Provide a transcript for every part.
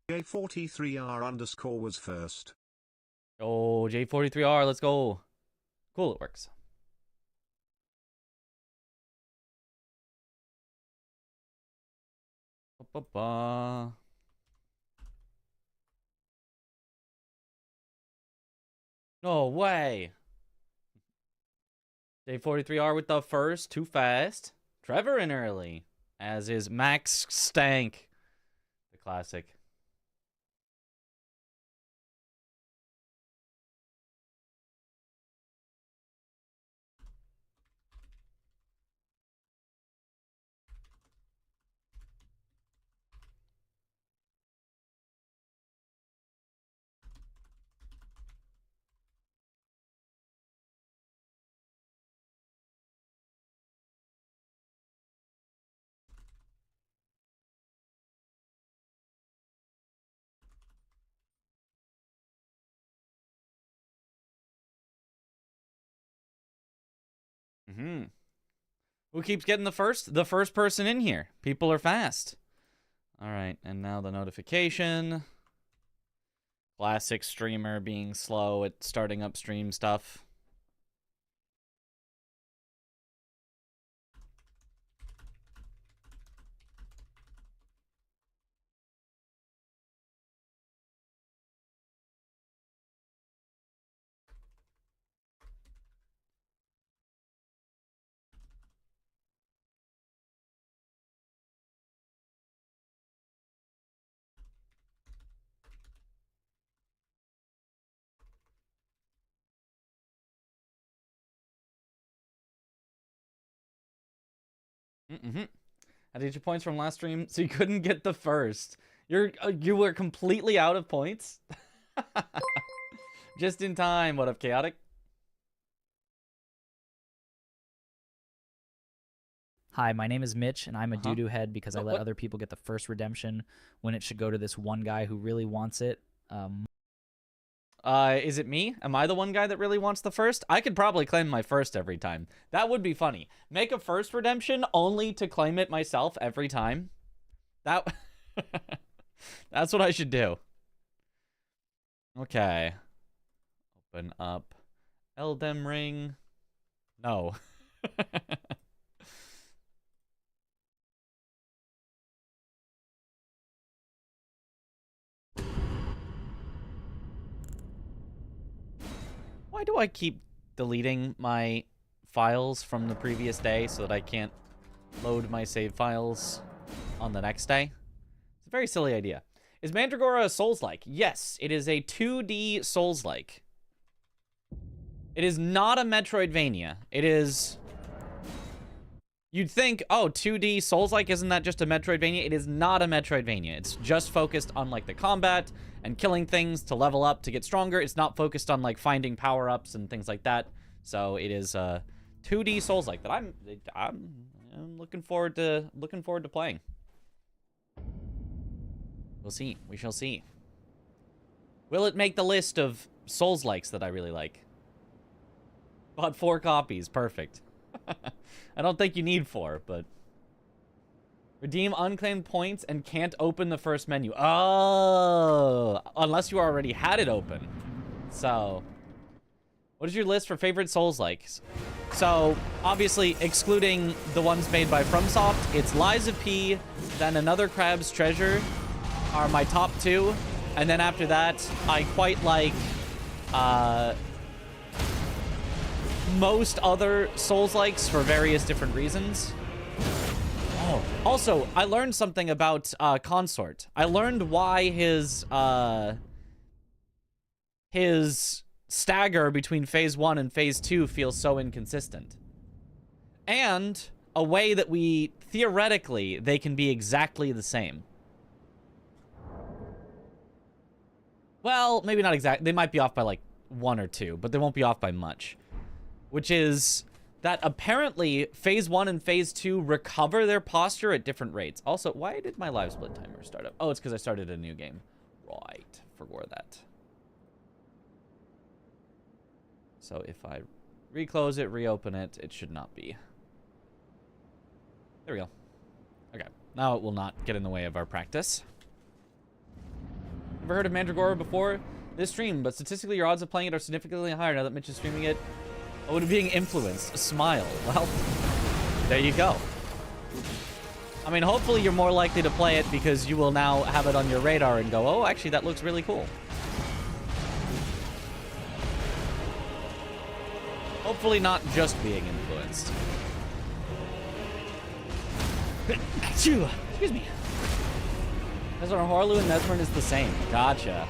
J43R_ was first. Oh, J43R, let's go. Cool, it works. Ba-ba-ba. No way. J43R with the first, too fast. Trevor in early, as is Max Stank, the classic. Who keeps getting the first? The first person in here. People are fast. All right, and now the notification. Classic streamer being slow at starting up stream stuff. I did your points from last stream, so you couldn't get the first. You were completely out of points. Just in time. What up, Chaotic? Hi, my name is Mitch, and I'm a doo-doo head because I let other people get the first redemption when it should go to this one guy who really wants it. Is it me? Am I the one guy that really wants the first? I could probably claim my first every time. That would be funny. Make a first redemption only to claim it myself every time. That's what I should do. Okay. Open up Eldem Ring. No. Why do I keep deleting my files from the previous day so that I can't load my save files on the next day? It's a very silly idea. Is Mandragora a Soulslike? Yes, it is a 2D Soulslike. It is not a Metroidvania. It is... You'd think, oh, 2D Soulslike, isn't that just a Metroidvania? It is not a Metroidvania. It's just focused on, like, the combat and killing things to level up, to get stronger. It's not focused on, like, finding power-ups and things like that. So it is a 2D Soulslike that I'm looking forward to playing. We'll see. We shall see. Will it make the list of Souls-likes that I really like? Bought 4 copies. Perfect. I don't think you need 4, but... Redeem unclaimed points and can't open the first menu. Oh! Unless you already had it open. So... What is your list for favorite Souls-likes? So, obviously, excluding the ones made by FromSoft, it's Lies of P, then Another Crab's Treasure are my top 2. And then after that, I quite like... most other Souls-likes for various different reasons. Oh, also, I learned something about Consort. I learned why his stagger between Phase 1 and Phase 2 feels so inconsistent. And a way that theoretically, they can be exactly the same. Well, maybe not exactly. They might be off by like 1 or 2, but they won't be off by much. Which is that apparently Phase 1 and Phase 2 recover their posture at different rates. Also, why did my live split timer start up? Oh, it's because I started a new game. Right. Forgot that. So if I reclose it, reopen it, it should not be. There we go. Okay. Now it will not get in the way of our practice. Never heard of Mandragora before this stream, but statistically your odds of playing it are significantly higher now that Mitch is streaming it. Oh, and being influenced. A smile. Well, there you go. I mean, hopefully you're more likely to play it because you will now have it on your radar and go, oh, actually, that looks really cool. Hopefully not just being influenced. Excuse me. Mesmer Horlu and Mesmer is the same. Gotcha.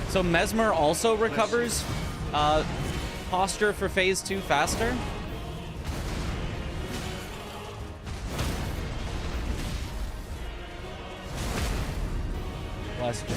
So Mesmer also recovers posture for phase 2 faster? Question.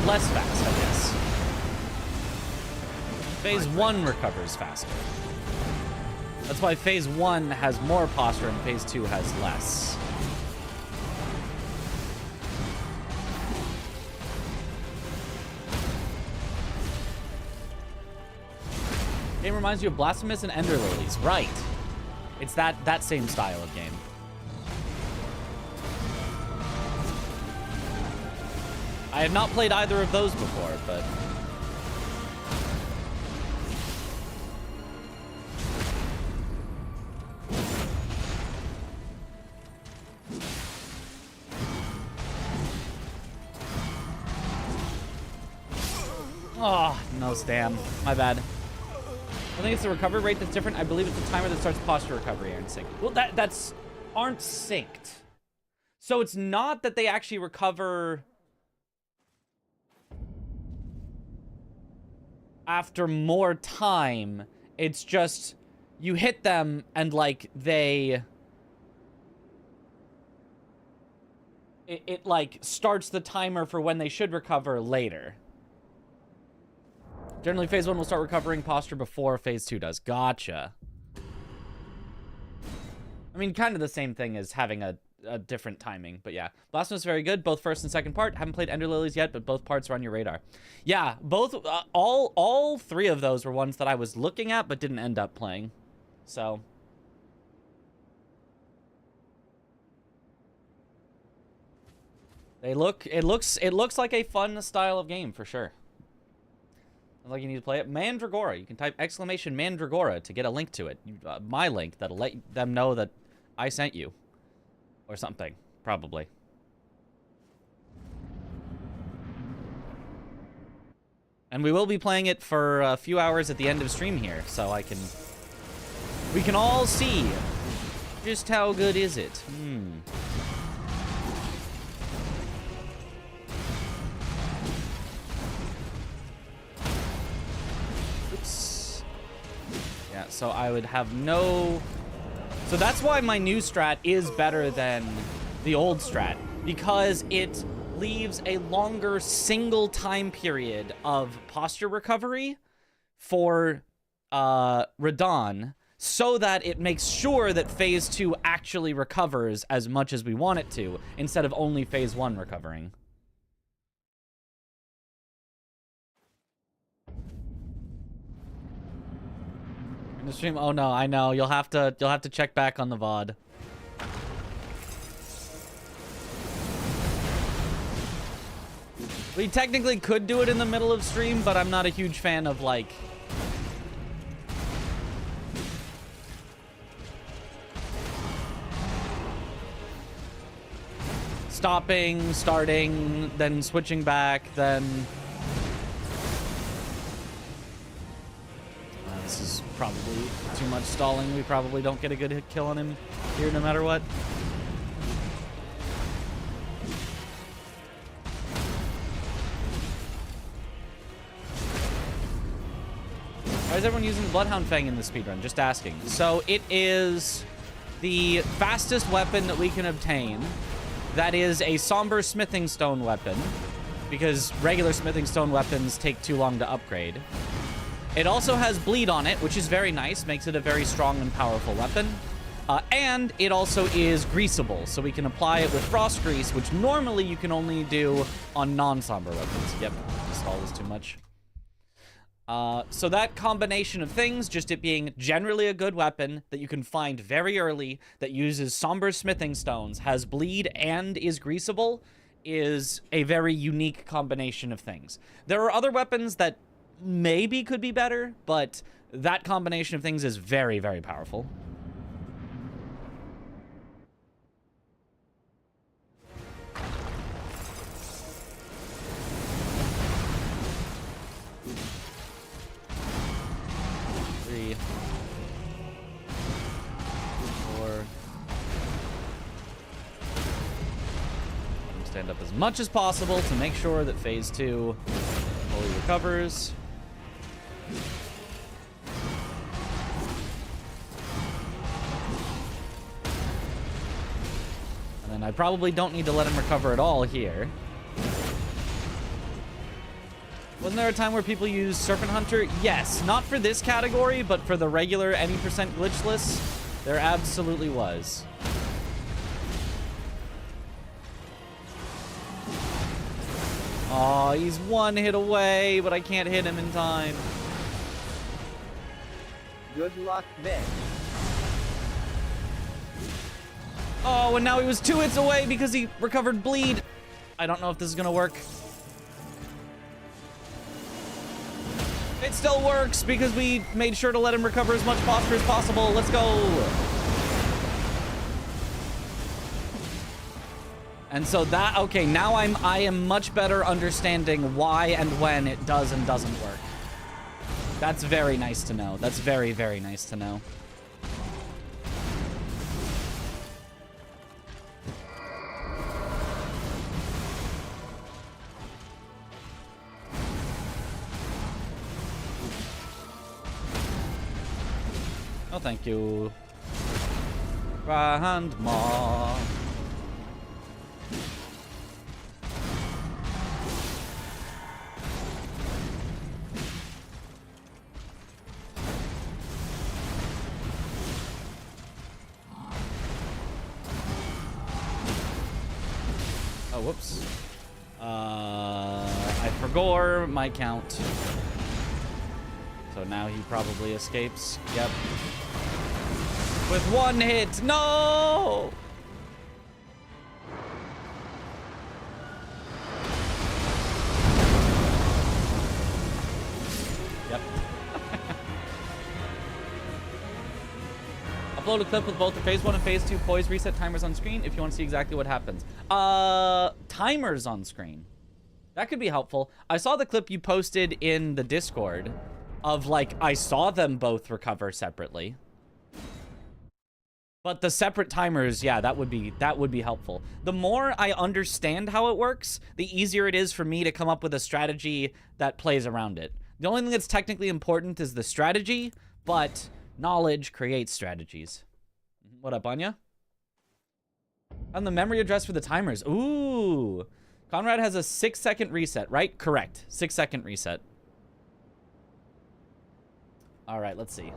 Less fast, I guess. Phase 1 recovers faster. That's why phase 1 has more posture and phase 2 has less. Game reminds you of Blasphemous and Ender Lilies. Right. It's that same style of game. I have not played either of those before, but... Oh, no stam. My bad. I think it's the recovery rate that's different. I believe it's the timer that starts posture recovery aren't synced. Well, that's aren't synced. So it's not that they actually recover... after more time. It's just you hit them and like they it like starts the timer for when they should recover later. Generally phase 1 will start recovering posture before phase 2 does. Gotcha. I mean, kind of the same thing as having a different timing, but yeah. Blasphemous is very good, both first and second part. Haven't played Ender Lilies yet, but both parts are on your radar. Yeah, both, all 3 of those were ones that I was looking at, but didn't end up playing. So. It looks like a fun style of game, for sure. Like you need to play it. Mandragora, you can type exclamation Mandragora to get a link to it. My link that'll let them know that I sent you. Or something, probably. And we will be playing it for a few hours at the end of stream here, so we can all see just how good is it. Oops. Yeah, so I would have no... So that's why my new strat is better than the old strat, because it leaves a longer single time period of posture recovery for Radon, so that it makes sure that phase 2 actually recovers as much as we want it to, instead of only phase 1 recovering. The stream. Oh no, I know. You'll have to check back on the VOD. We technically could do it in the middle of stream, but I'm not a huge fan of like stopping, starting, then switching back, then this is probably too much stalling. We probably don't get a good hit kill on him here no matter what. Why is everyone using Bloodhound Fang in the speedrun? Just asking. So it is the fastest weapon that we can obtain. That is a Somber Smithing Stone weapon because regular smithing stone weapons take too long to upgrade. It also has bleed on it, which is very nice, makes it a very strong and powerful weapon. And it also is greasable, so we can apply it with frost grease, which normally you can only do on non-somber weapons. Yep, this all is too much. So that combination of things, just it being generally a good weapon that you can find very early, that uses somber smithing stones, has bleed, and is greasable, is a very unique combination of things. There are other weapons that maybe could be better, but that combination of things is very, very powerful. Stand up as much as possible to make sure that phase 2 fully recovers. And then I probably don't need to let him recover at all here. Wasn't there a time where people used Serpent Hunter? Yes, not for this category, but for the regular any percent glitchless, there absolutely was. Oh, he's one hit away, but I can't hit him in time. Good luck, Vic. Oh, and now he was 2 hits away because he recovered bleed. I don't know if this is gonna work. It still works because we made sure to let him recover as much phosphor as possible. Let's go. And so that, okay, now I am much better understanding why and when it does and doesn't work. That's very nice to know. That's very, very nice to know. Oh, thank you. Grandma. Oh, whoops. I forgot my count. So now he probably escapes. Yep. With 1 hit. No! Yep. Upload a clip with both the phase 1 and phase 2 poise reset timers on screen if you want to see exactly what happens. Timers on screen. That could be helpful. I saw the clip you posted in the Discord of, like, I saw them both recover separately. But the separate timers, yeah, that would be helpful. The more I understand how it works, the easier it is for me to come up with a strategy that plays around it. The only thing that's technically important is the strategy, but knowledge creates strategies. What up, Anya? On the memory address for the timers. Ooh. Conrad has a 6-second reset, right? Correct. 6-second reset. All right, let's see.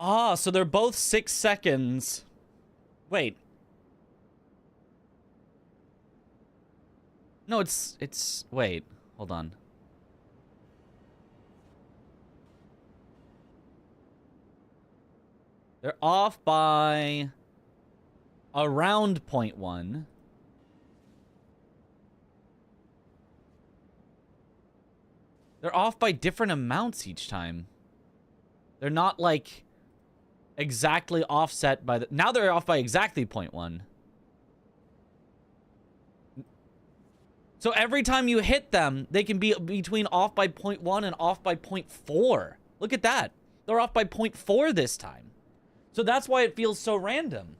Ah, so they're both 6 seconds. Wait. No, it's, wait, hold on. They're off by around 0.1. They're off by different amounts each time. They're not, like, exactly offset by the... Now they're off by exactly 0.1. So every time you hit them, they can be between off by 0.1 and off by 0.4. Look at that. They're off by 0.4 this time. So that's why it feels so random.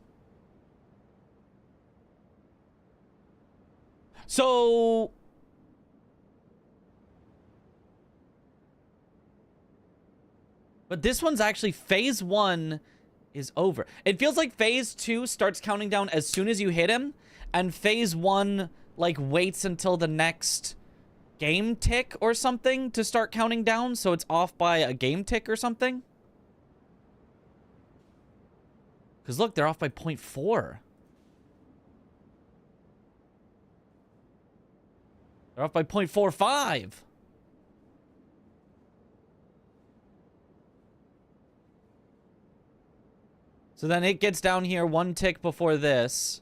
So... But this one's actually phase 1 is over. It feels like phase 2 starts counting down as soon as you hit him, and phase 1 like waits until the next game tick or something to start counting down, so it's off by a game tick or something. Because look, they're off by 0.4. They're off by 0.45. So then it gets down here one tick before this.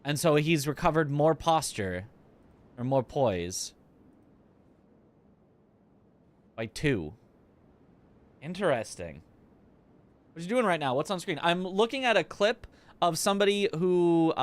And so he's recovered more posture. Or more poise. By 2. Interesting. What are you doing right now? What's on screen? I'm looking at a clip of somebody who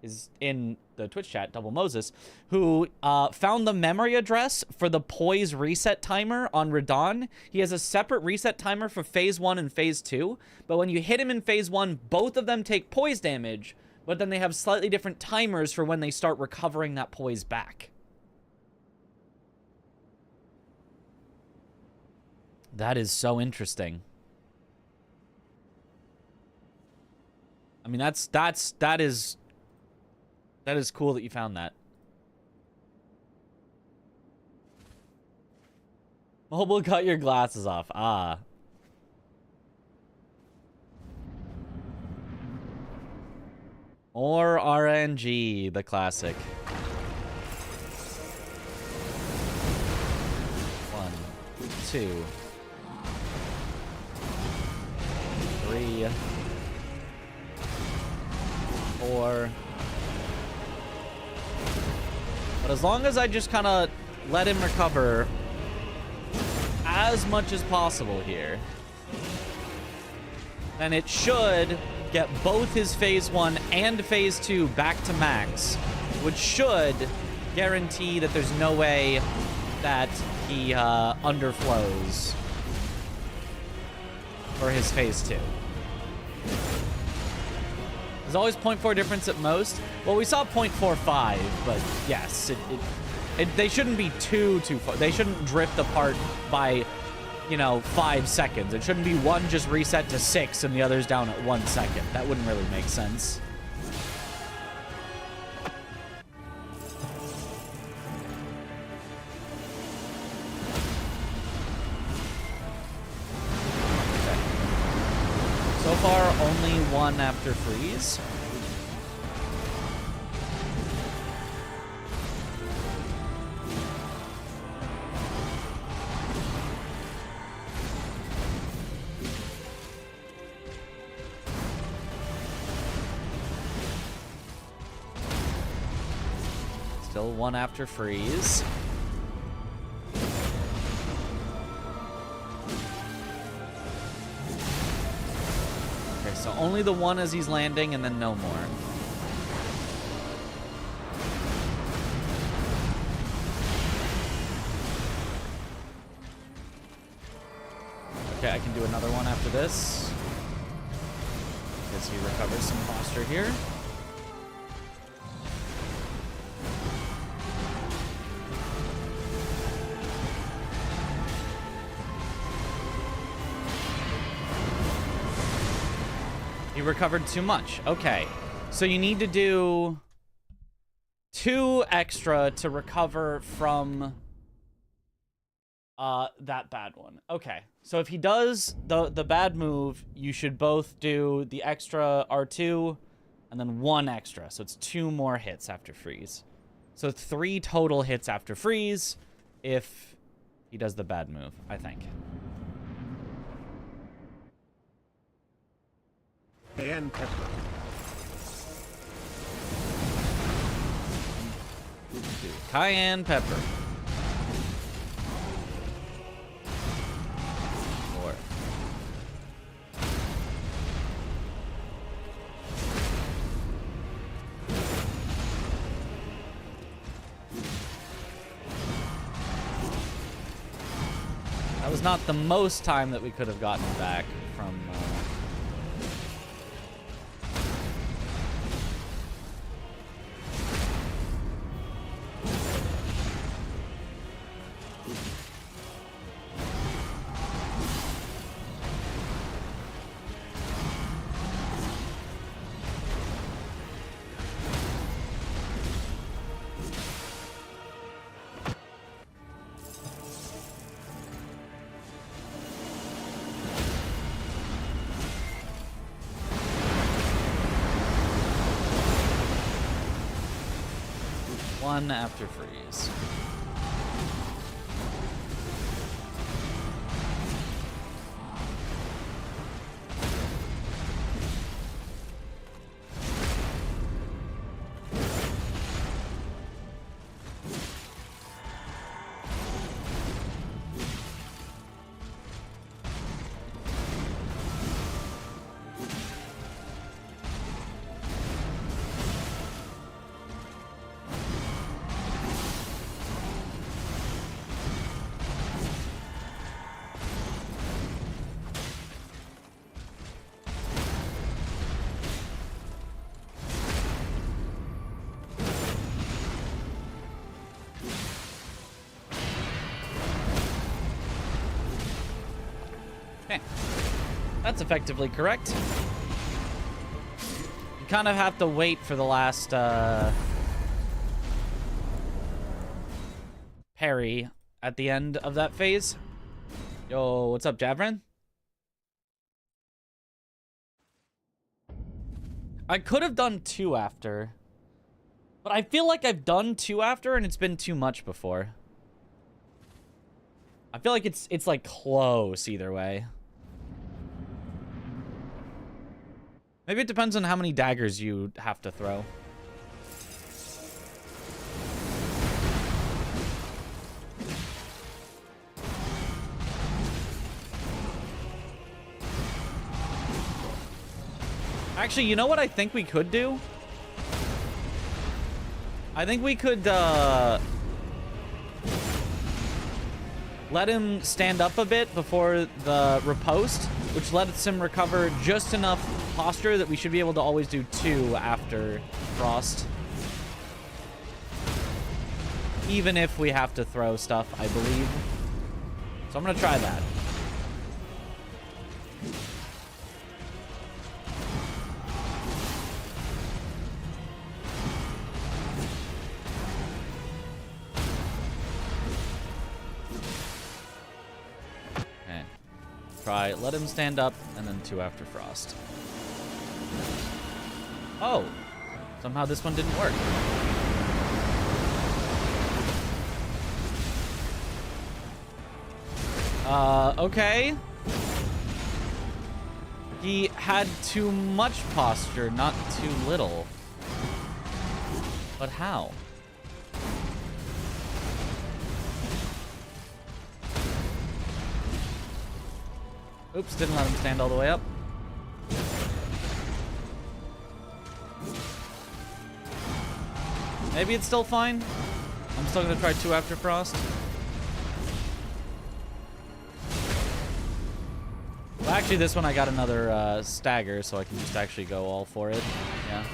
is in the Twitch chat, Double Moses, who found the memory address for the poise reset timer on Radon. He has a separate reset timer for phase 1 and phase 2, but when you hit him in phase 1, both of them take poise damage, but then they have slightly different timers for when they start recovering that poise back. That is so interesting. I mean, that is cool that you found that. Mobile, cut your glasses off. Ah. More RNG, the classic. 1, 2, 3, 4. But as long as I just kind of let him recover as much as possible here, then it should get both his phase 1 and phase 2 back to max, which should guarantee that there's no way that he underflows for his phase 2. There's always 0.4 difference at most. Well, we saw 0.45, but yes, they shouldn't be too far. They shouldn't drift apart by, you know, 5 seconds. It shouldn't be one just reset to 6 and the other's down at 1 second. That wouldn't really make sense. So far, only 1 after freeze. Still 1 after freeze. So only the 1 as he's landing, and then no more. Okay, I can do another one after this. Because he recovers some posture here. He recovered too much. Okay. So you need to do 2 extra to recover from that bad one. Okay. So if he does the bad move, you should both do the extra R2 and then 1 extra. So it's 2 more hits after freeze. So 3 total hits after freeze if he does the bad move, I think. And pepper. Cayenne pepper. 4. That was not the most time that we could have gotten back from... 1 after freeze. Okay, that's effectively correct. You kind of have to wait for the last parry at the end of that phase. Yo, what's up, Javrin? I could have done 2 after, but I feel like I've done 2 after and it's been too much before. I feel like it's like close either way. Maybe it depends on how many daggers you have to throw. Actually, you know what I think we could do? I think we could let him stand up a bit before the riposte, which lets him recover just enough posture that we should be able to always do 2 after Frost. Even if we have to throw stuff, I believe. So I'm gonna try that. Try, let him stand up, and then 2 after Frost. Oh, somehow this one didn't work. Okay. He had too much posture, not too little. But how? Oops, didn't let him stand all the way up. Maybe it's still fine. I'm still gonna try 2 after Frost. Well, actually, this one I got another stagger, so I can just actually go all for it. Yeah.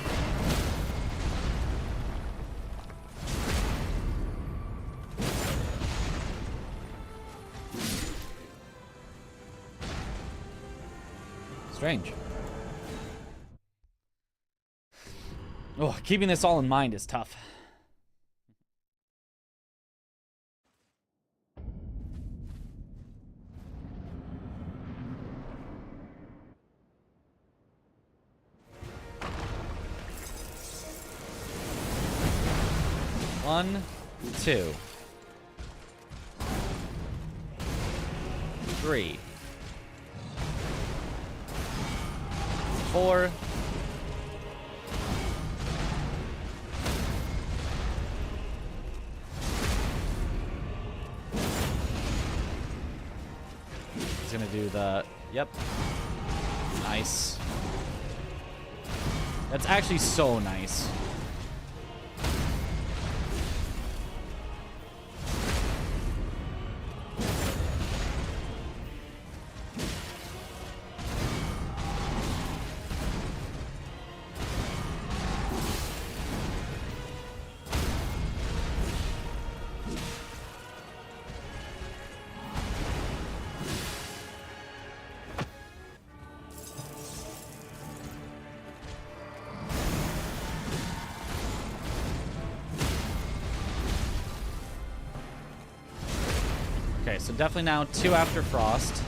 Strange. Oh, keeping this all in mind is tough. One, 2, 3, 4. He's gonna do the, yep. Nice. That's actually so nice. Okay, so definitely now 2 after Frost,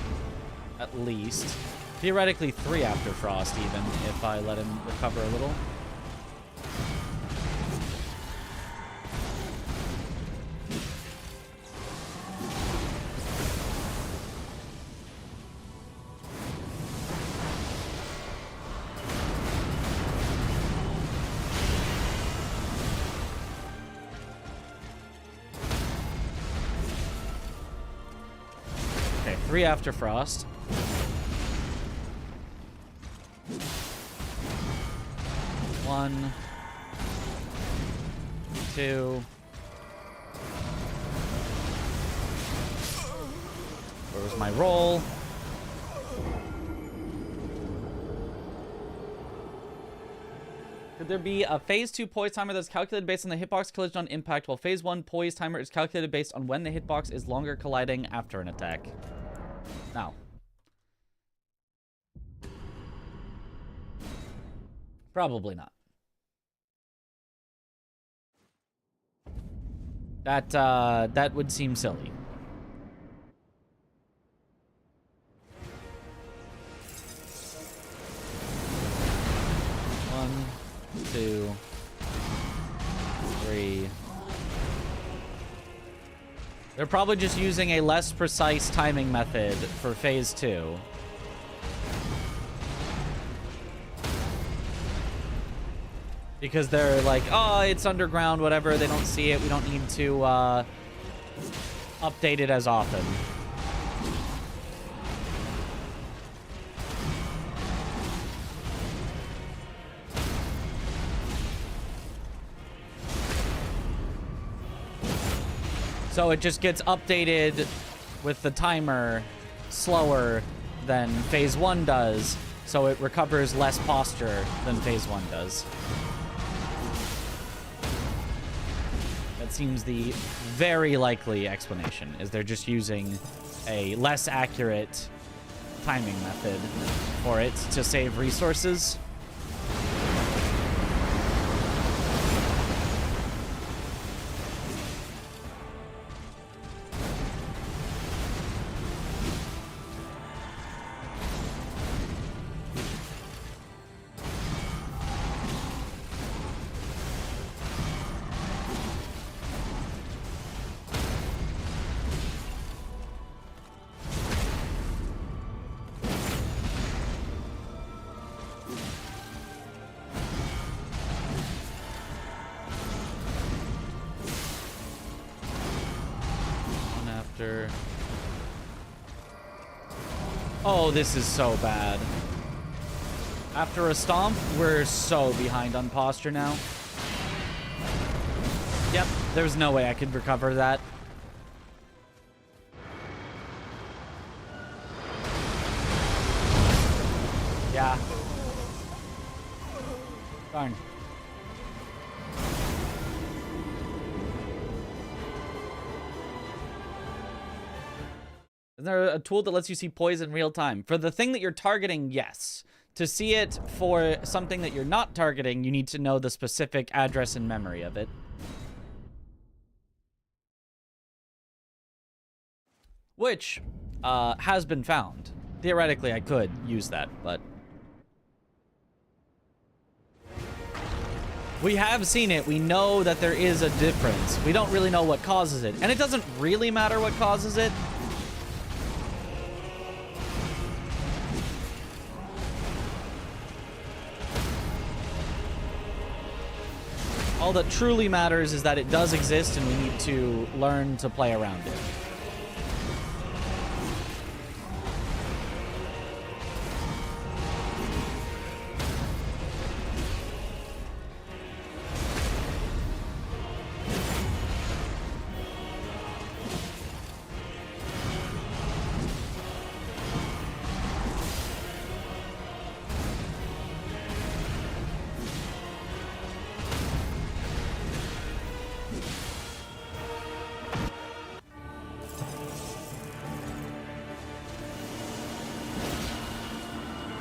at least. Theoretically 3 after Frost, even, if I let him recover a little. 3 after frost. One, 2. Where was my roll? Could there be a phase 2 poise timer that's calculated based on the hitbox collision on impact, while phase 1 poise timer is calculated based on when the hitbox is longer colliding after an attack? No. Probably not. That would seem silly. One, 2, 3. They're probably just using a less precise timing method for phase 2. Because they're like, oh, it's underground, whatever. They don't see it. We don't need to update it as often. So it just gets updated with the timer slower than phase 1 does, so it recovers less posture than phase 1 does. That seems the very likely explanation, is they're just using a less accurate timing method for it to save resources. Oh, this is so bad. After a stomp, we're so behind on posture now. Yep, there's no way I could recover that. Yeah. Darn. Is there a tool that lets you see poise in real time? For the thing that you're targeting, yes. To see it for something that you're not targeting, you need to know the specific address and memory of it. Which has been found. Theoretically, I could use that, but... we have seen it. We know that there is a difference. We don't really know what causes it. And it doesn't really matter what causes it. All that truly matters is that it does exist and we need to learn to play around it.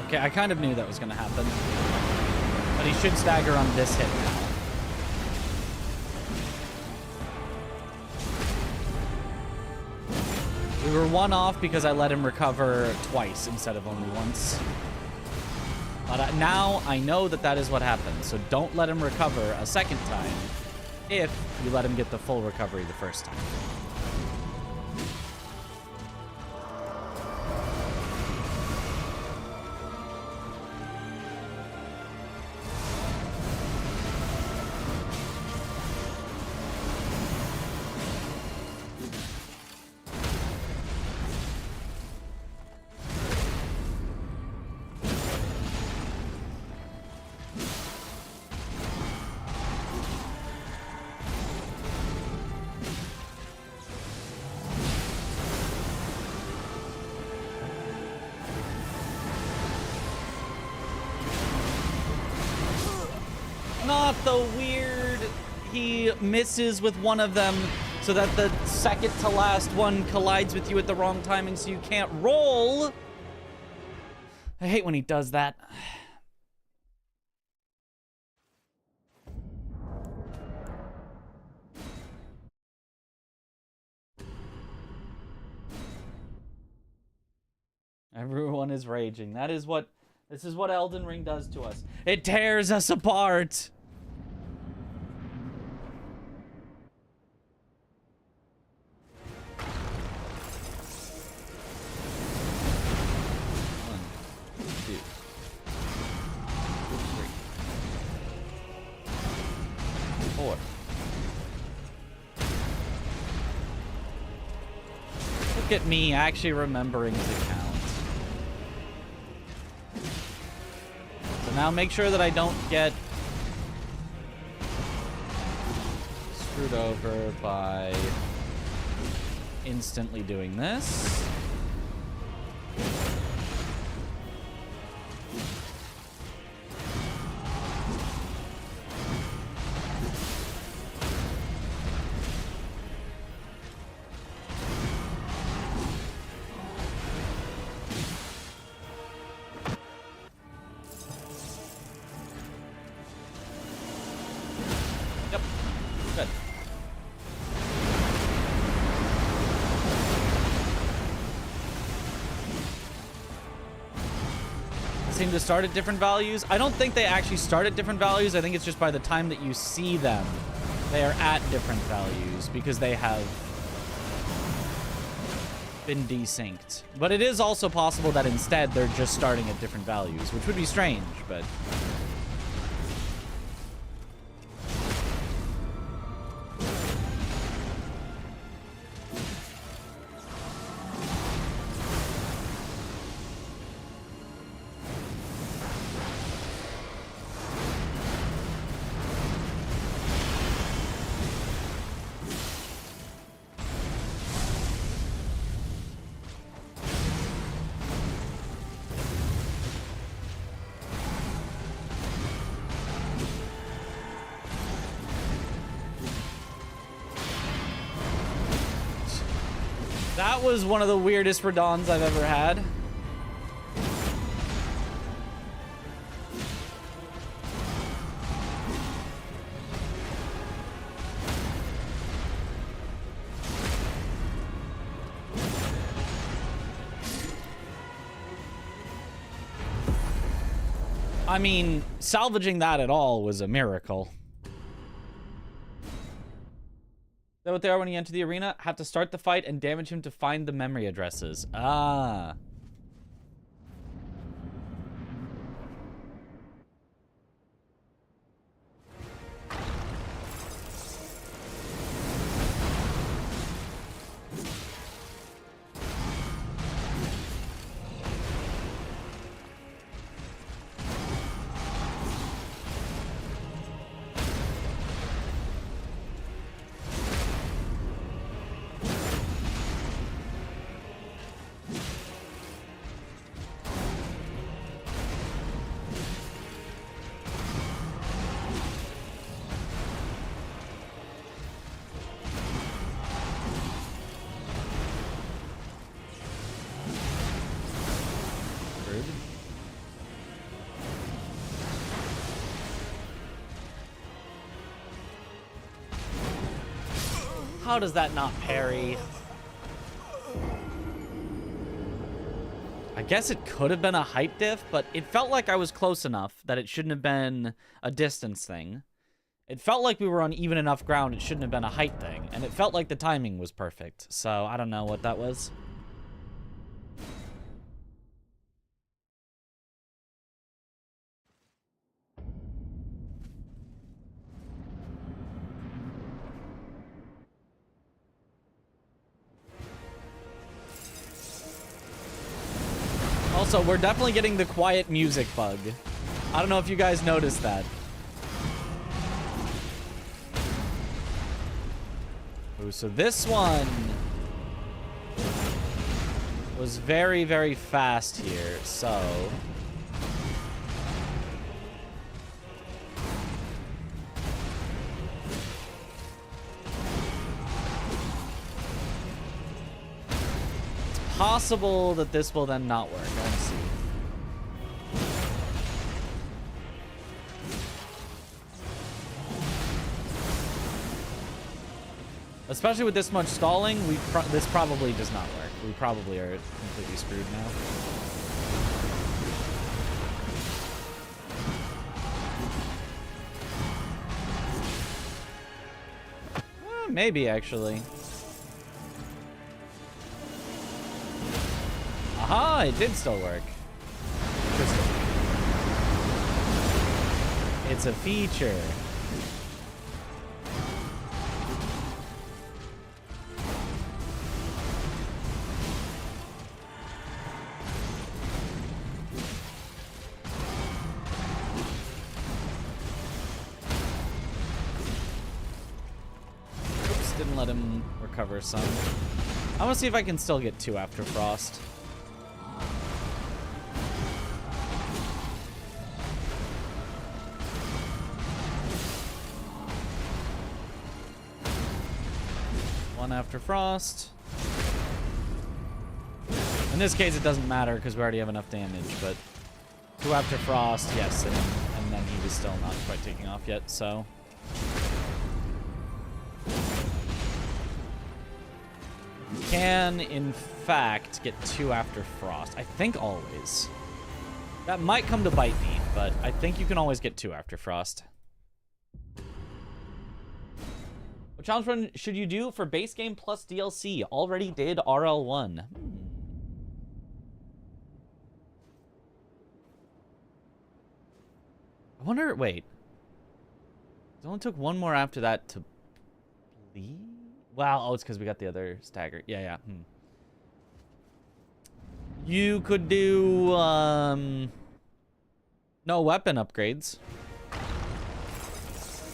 Okay, I kind of knew that was going to happen. But he should stagger on this hit now. We were one off because I let him recover twice instead of only once. But now I know that that is what happened, so don't let him recover a second time if you let him get the full recovery the first time. Not the weird, he misses with one of them so that the second to last one collides with you at the wrong timing so you can't roll. I hate when he does that. Everyone is raging. This is what Elden Ring does to us. It tears us apart. One, two, three, four. Look at me actually remembering to count. So now make sure that I don't get screwed over by instantly doing this. To start at different values. I don't think they actually start at different values. I think it's just by the time that you see them, they are at different values because they have been desynced. But it is also possible that instead they're just starting at different values, which would be strange, but... That was one of the weirdest redawns I've ever had. I mean, salvaging that at all was a miracle. Is that what they are when you enter the arena? Have to start the fight and damage him to find the memory addresses. Ah. How does that not parry? I guess it could have been a height diff, but it felt like I was close enough that it shouldn't have been a distance thing. It felt like we were on even enough ground, it shouldn't have been a height thing. And it felt like the timing was perfect. So I don't know what that was. Also, we're definitely getting the quiet music bug. I don't know if you guys noticed that. Ooh, so this one was very, very fast here, so... possible that this will then not work. Let's see. Especially with this much stalling, this probably does not work. We probably are completely screwed now. Maybe, actually. Aha, it did still work. Interesting. It's a feature. Didn't let him recover some. I want to see if I can still get 2 after Frost. One after Frost. In this case, it doesn't matter because we already have enough damage, but 2 after Frost, yes, and then he was still not quite taking off yet, so... Can, in fact, get 2 after Frost. I think always. That might come to bite me, but I think you can always get 2 after Frost. What challenge run should you do for base game plus DLC? Already did RL1. I wonder, wait. It only took 1 more after that to bleed? Wow, oh, it's because we got the other stagger. Yeah. You could do, no weapon upgrades.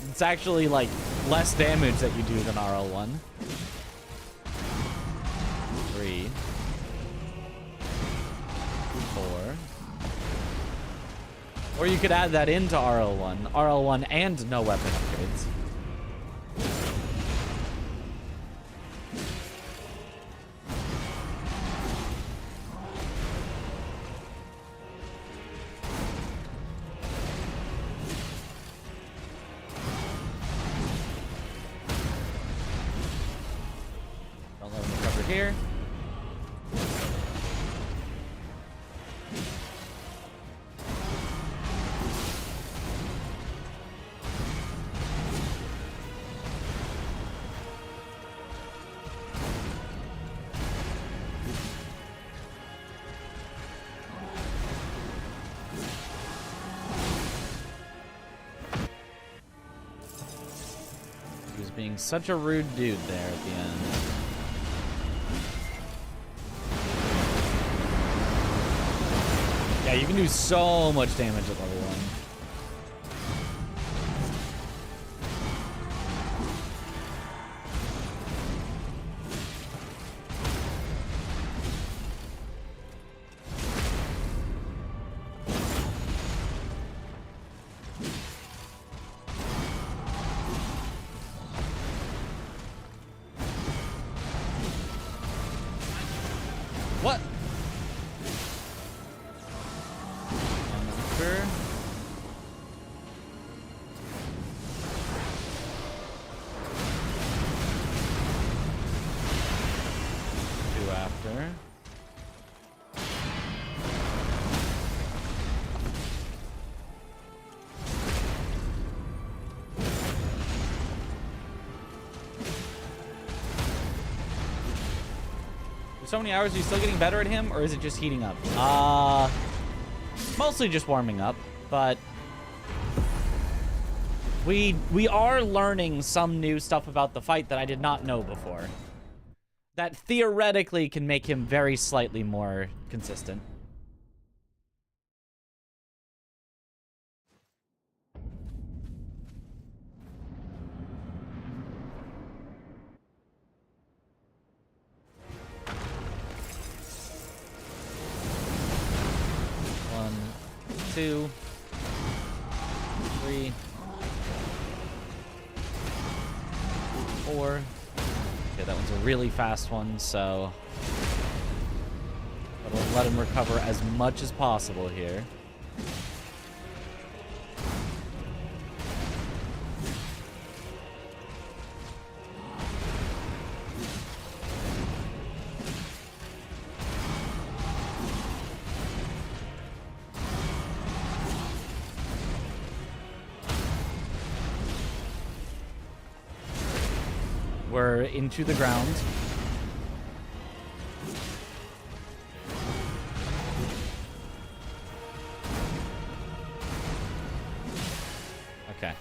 It's actually, like, less damage that you do than RL1. 3. 4. Or you could add that into RL1 and no weapon upgrades. Here. He was being such a rude dude there at the end. Yeah, you can do so much damage at level 1. What? So many hours, are you still getting better at him, or is it just heating up? Mostly just warming up, but we are learning some new stuff about the fight that I did not know before. That theoretically can make him very slightly more consistent. Two, 3, 4. Okay, that one's a really fast one, so But we'll let him recover as much as possible here. We're into the ground. Okay.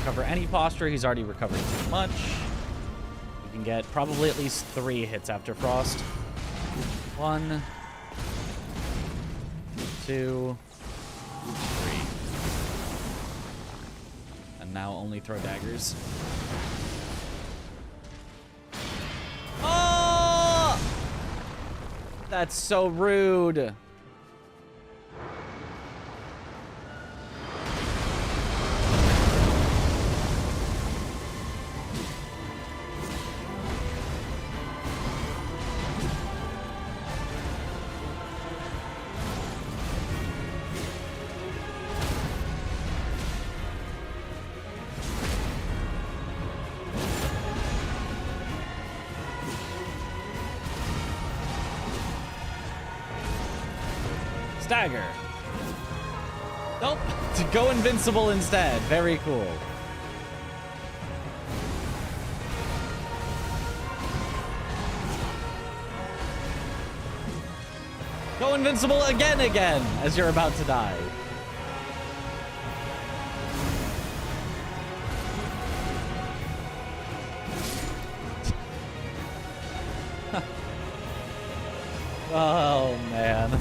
Recover any posture. He's already recovered too much. We can get probably at least 3 hits after Frost. 1, 2, 3. And now only throw daggers. Oh! That's so rude. Stagger. Nope. To go invincible instead. Very cool. Go invincible again as you're about to die. Oh, man.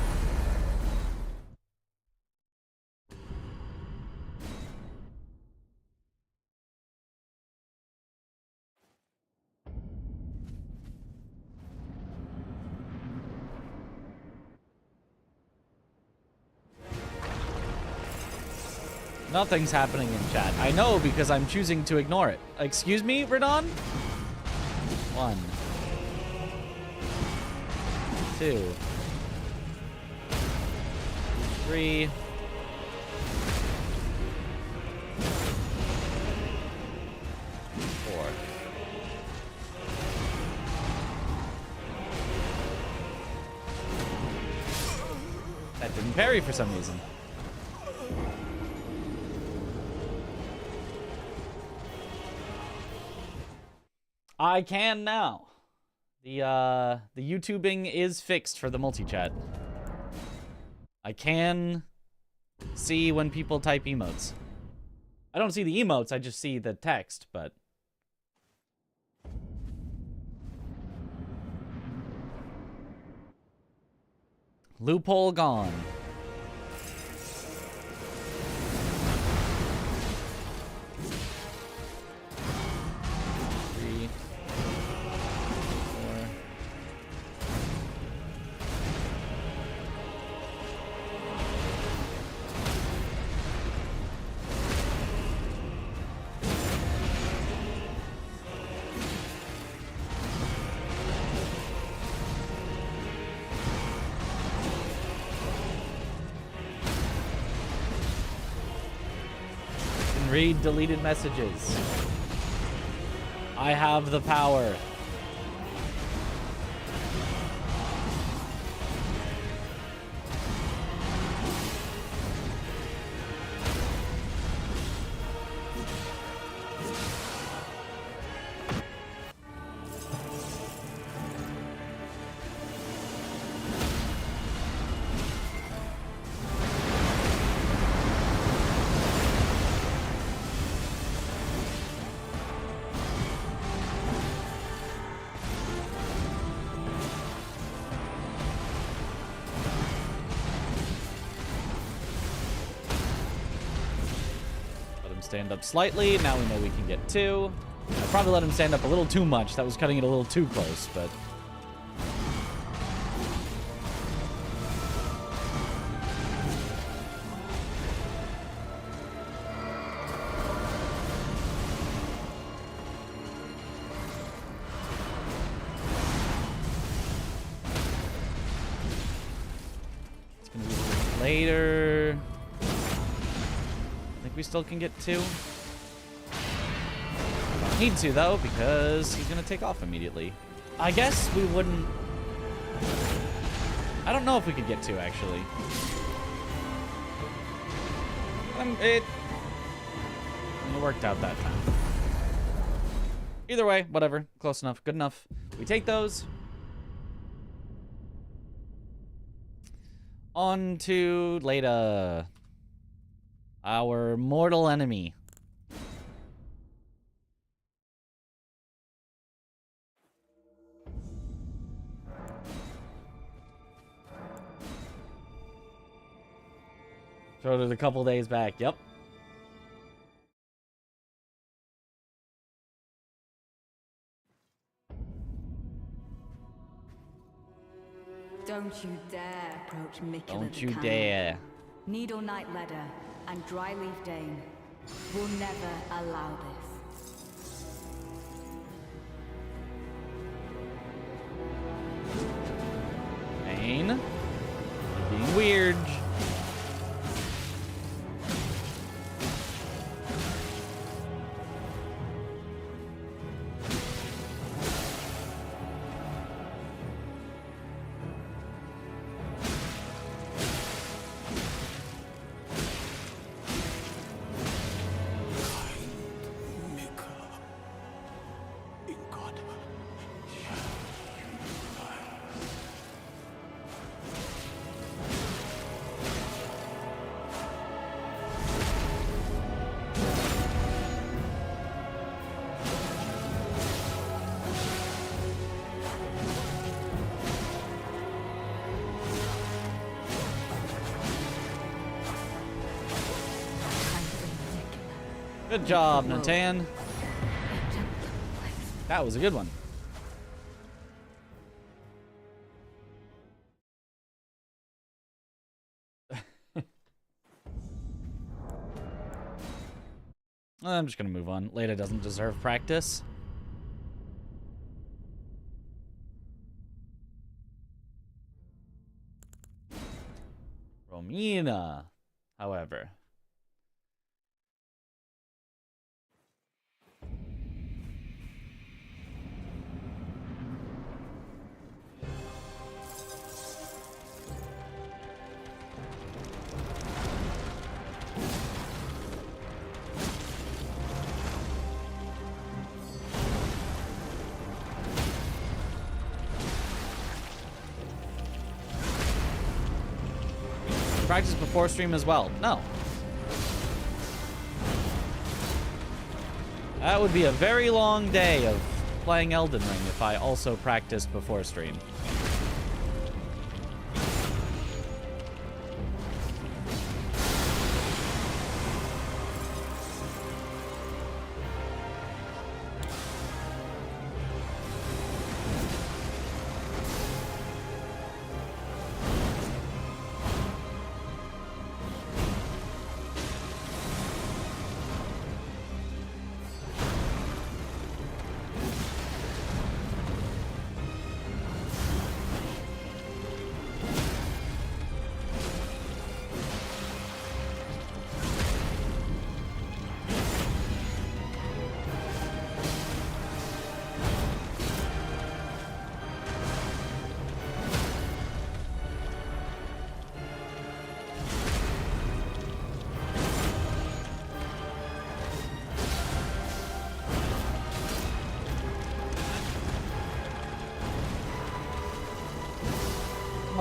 Nothing's happening in chat. I know because I'm choosing to ignore it. Excuse me, Radon? 1, 2, 3. 4. That didn't parry for some reason. I can now. The YouTubing is fixed for the multi-chat. I can see when people type emotes. I don't see the emotes, I just see the text, but... Loophole gone. Read deleted messages. I have the power. him stand up slightly. Now we know we can get 2. I probably let him stand up a little too much. That was cutting it a little too close, but... It's gonna be a little later. I think we still can get 2. Need to though, because he's gonna take off immediately. I guess we wouldn't. I don't know if we could get 2 actually. It worked out that time. Either way, whatever. Close enough. Good enough. We take those. On to Leda, our mortal enemy. Showed it a couple days back. Yep. Don't you dare approach Mikkel. Don't you dare. Needle Knight Leder and Dryleaf Dane will never allow this. Dane, you're being weird. Good job, Natan. That was a good one. I'm just gonna move on. Leda doesn't deserve practice. Romina, however. Practice before stream as well. No. That would be a very long day of playing Elden Ring if I also practiced before stream.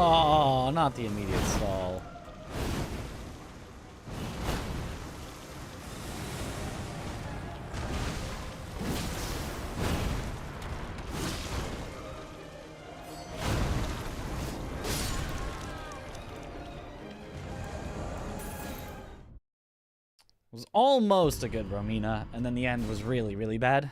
Oh, not the immediate stall. was almost a good Romina, and then the end was really, really bad.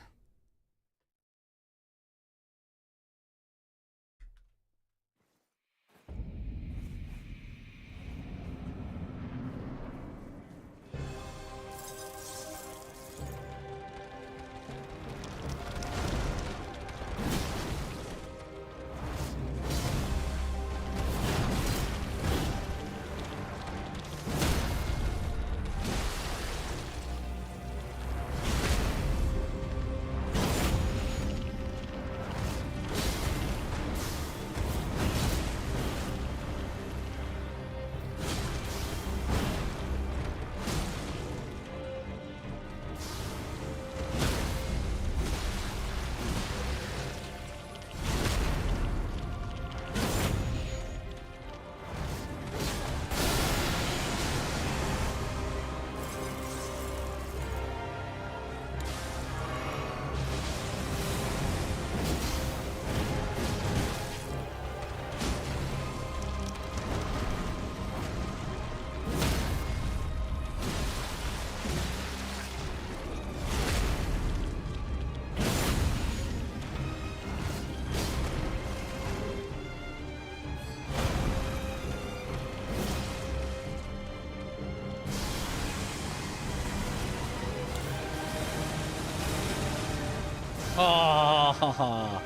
Oh,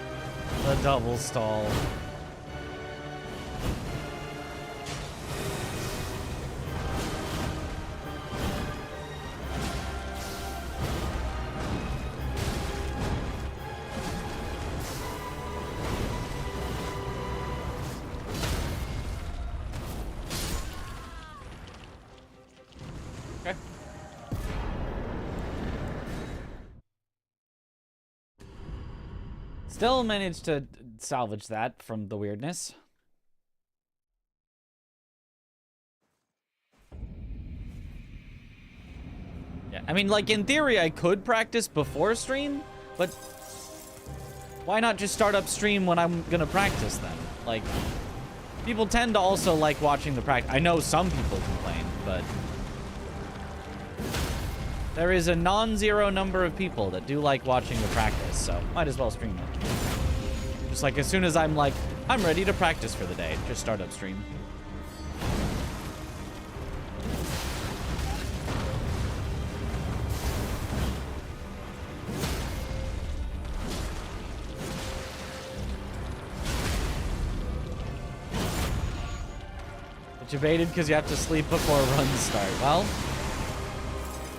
the double stall. Okay. Still managed to salvage that from the weirdness. Yeah, I mean, like, in theory, I could practice before stream, but why not just start up stream when I'm gonna practice then? Like, people tend to also like watching the practice. I know some people complain, but there is a non-zero number of people that do like watching the practice, so might as well stream it. Just like as soon as I'm like, I'm ready to practice for the day, just start up stream. But you baited because you have to sleep before runs start. Well,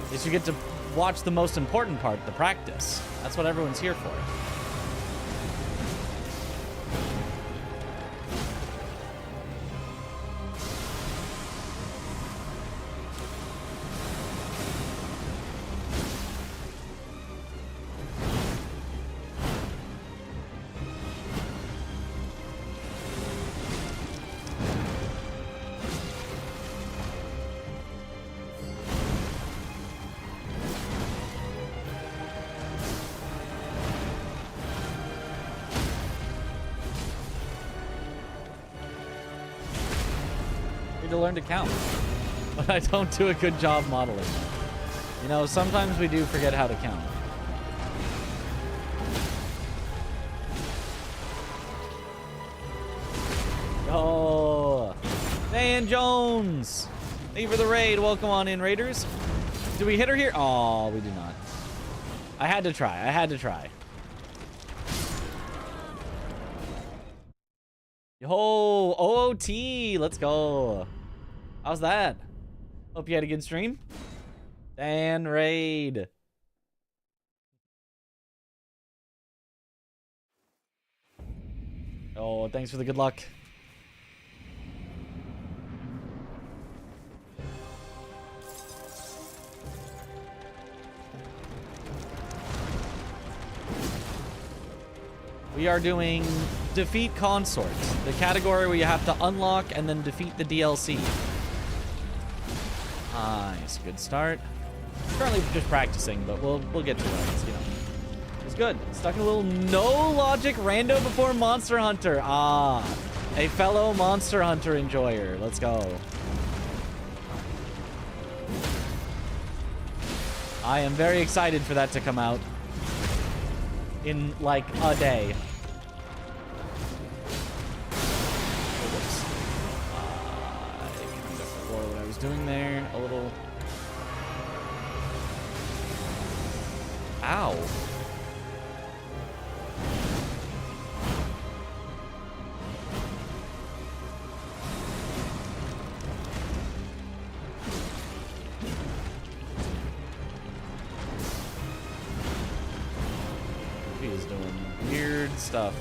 at least you get to watch the most important part, the practice. That's what everyone's here for. To learn to count, but I don't do a good job modeling. You know, sometimes we do forget how to count. Oh, Dan Jones, thank you for the raid. Welcome on in, Raiders. Do we hit her here? Oh, we do not. I had to try. I had to try. Yo, OOT, let's go. How's that? Hope you had a good stream. Dan Raid. Oh, thanks for the good luck. We are doing Defeat Consorts, the category where you have to unlock and then defeat the DLC. Nice, good start. Currently just practicing, but we'll get to it. You know, it's good. Stuck in a little no logic rando before Monster Hunter. Ah, a fellow Monster Hunter enjoyer. Let's go. I am very excited for that to come out in like a day. Oh, whoops. I kind of forgot what I was doing there. A little. Ow. He's doing weird stuff.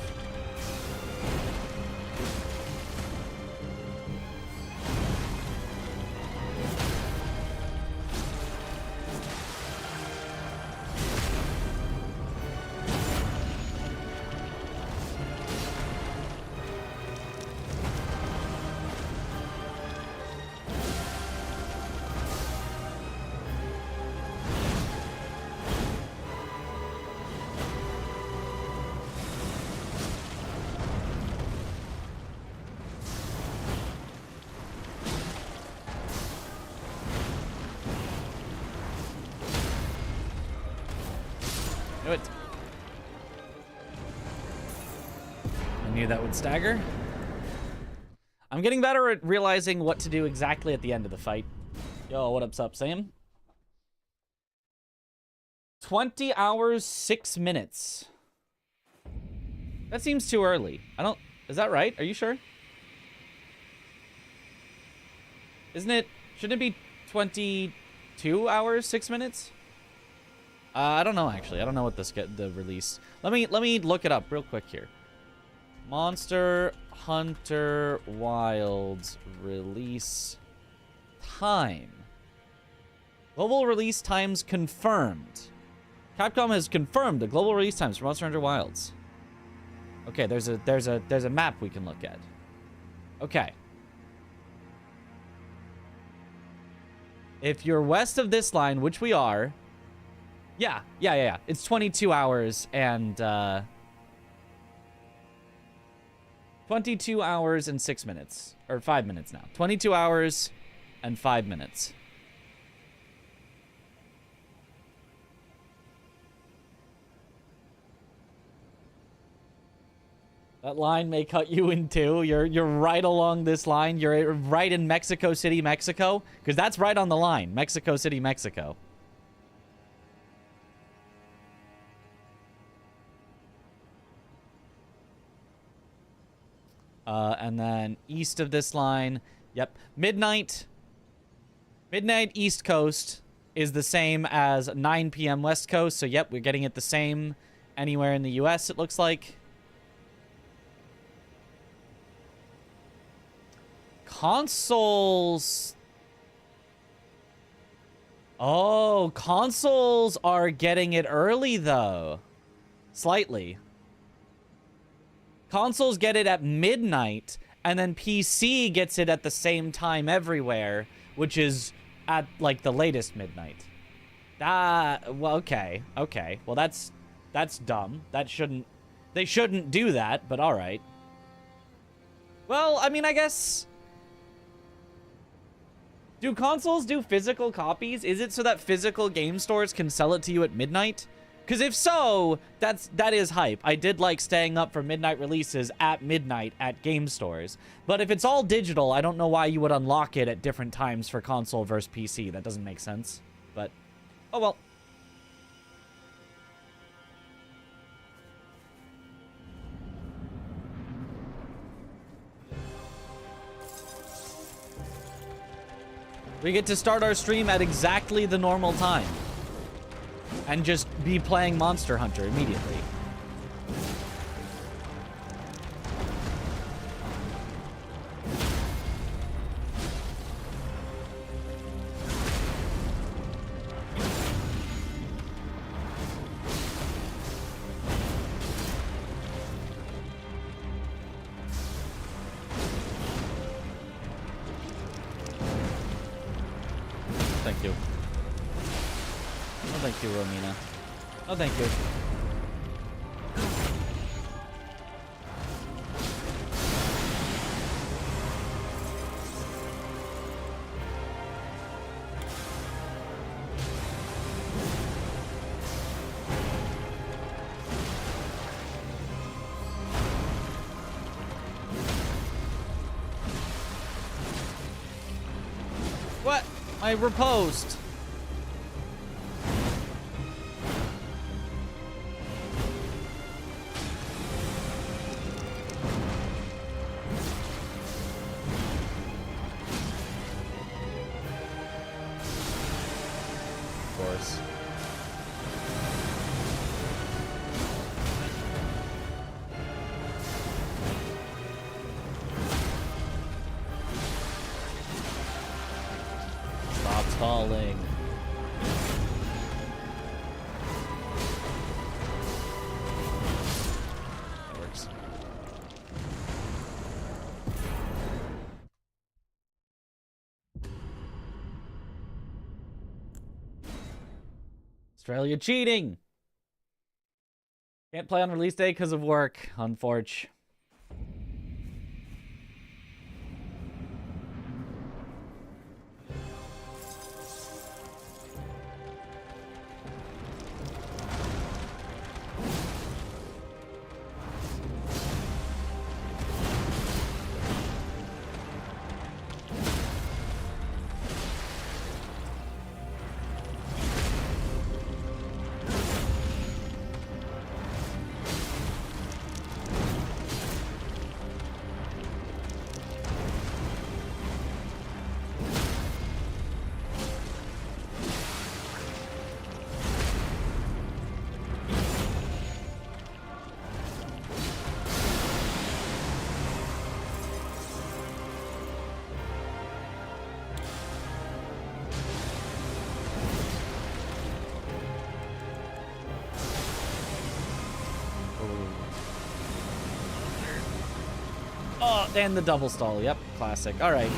Do it. I knew that would stagger. I'm getting better at realizing what to do exactly at the end of the fight. Yo, what up, Sam? 20 hours, 6 minutes. That seems too early. Is that right? Are you sure? Shouldn't it be 22 hours, 6 minutes? I don't know, actually. I don't know what the release. Let me look it up real quick here. Monster Hunter Wilds release time. Global release times confirmed. Capcom has confirmed the global release times for Monster Hunter Wilds. Okay, there's a map we can look at. Okay. If you're west of this line, which we are, yeah. It's 22 hours and 22 hours and 6 minutes. Or 5 minutes now. 22 hours and 5 minutes. That line may cut you in two. You're right along this line. You're right in Mexico City, Mexico. Because that's right on the line. Mexico City, Mexico. And then east of this line, yep, midnight East Coast is the same as 9 p.m. West Coast. So, yep, we're getting it the same anywhere in the U.S., it looks like. Consoles. Oh, consoles are getting it early, though. Slightly. Consoles get it at midnight, and then PC gets it at the same time everywhere, which is at, like, the latest midnight. Well, okay. Well, that's dumb. They shouldn't do that, but alright. Well, I mean, I guess... Do consoles do physical copies? Is it so that physical game stores can sell it to you at midnight? Because if so, that is hype. I did like staying up for midnight releases at midnight at game stores. But if it's all digital, I don't know why you would unlock it at different times for console versus PC. That doesn't make sense. But, oh well. We get to start our stream at exactly the normal time. And just be playing Monster Hunter immediately. Thank you. Oh, thank you, Romina. Oh, thank you. What? My riposte. Of course. Stop stalling. That works. Australia cheating. Can't play on release day because of work, unfortunately. Oh, and the double stall. Yep, classic. All right.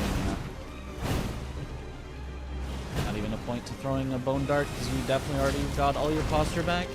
Not even a point to throwing a bone dart because you definitely already got all your posture back.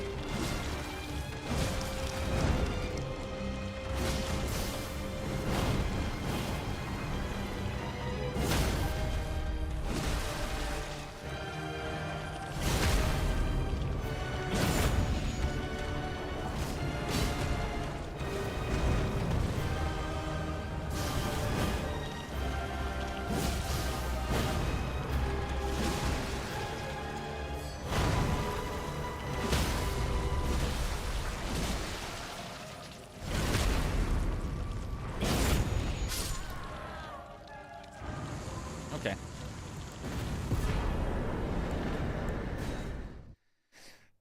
Okay.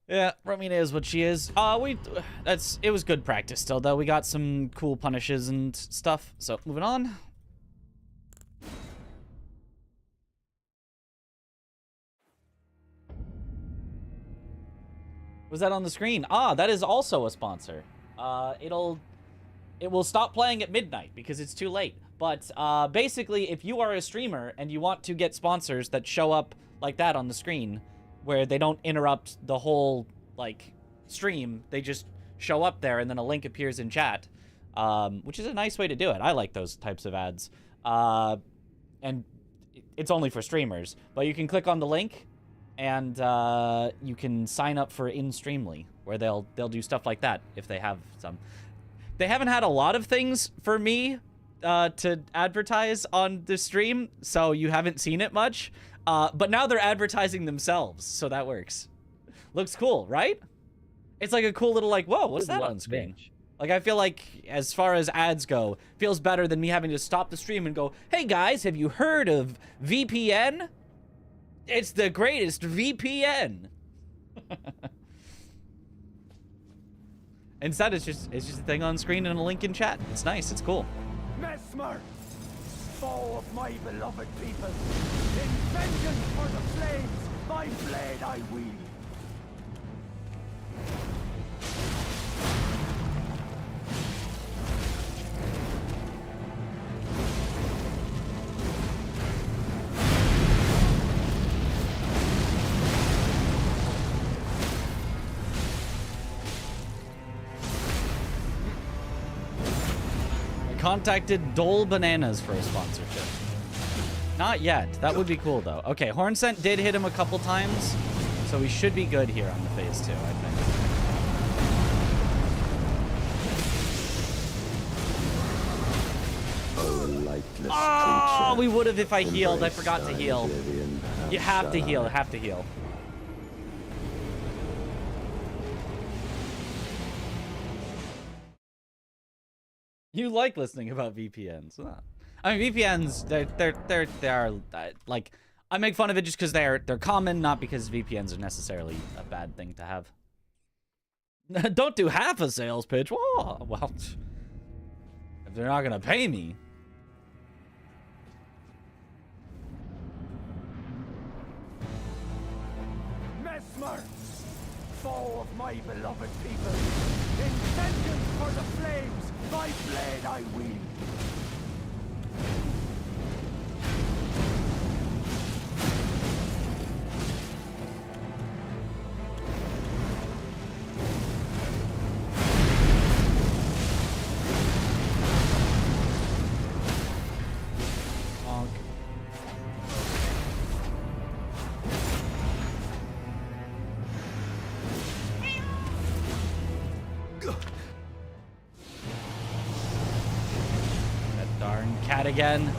Yeah, Romina is what she is. It was good practice still though. We got some cool punishes and stuff. So moving on. Was that on the screen? Ah, that is also a sponsor. It will stop playing at midnight because it's too late. But basically, if you are a streamer and you want to get sponsors that show up like that on the screen, where they don't interrupt the whole like stream, they just show up there and then a link appears in chat, which is a nice way to do it. I like those types of ads, and it's only for streamers. But you can click on the link, and you can sign up for InStreamly, where they'll do stuff like that if they have some. They haven't had a lot of things for me to advertise on the stream, so you haven't seen it much. But now they're advertising themselves, so that works. Looks cool, right? It's like a cool little like, whoa, what's that on screen? Like, I feel like, as far as ads go, feels better than me having to stop the stream and go, hey guys, have you heard of VPN? It's the greatest VPN. Instead, it's just a thing on screen and a link in chat. It's nice. It's cool. Mesmer, foe of my beloved people, in vengeance for the flames, my blade I wield. Contacted Dole Bananas for a sponsorship. Not yet. That would be cool, though. Okay, Hornsent did hit him a couple times, so we should be good here on the phase 2, I think. Oh, we would have if I healed. I forgot to heal. You have to heal, have to heal. You like listening about VPNs. Huh? I mean, VPNs, they're like, I make fun of it just because they're common, not because VPNs are necessarily a bad thing to have. Don't do half a sales pitch. Whoa. Well, if they're not gonna pay me. Mesmer, foe of my beloved people, in vengeance for the flames, my blade I wield. Cat again.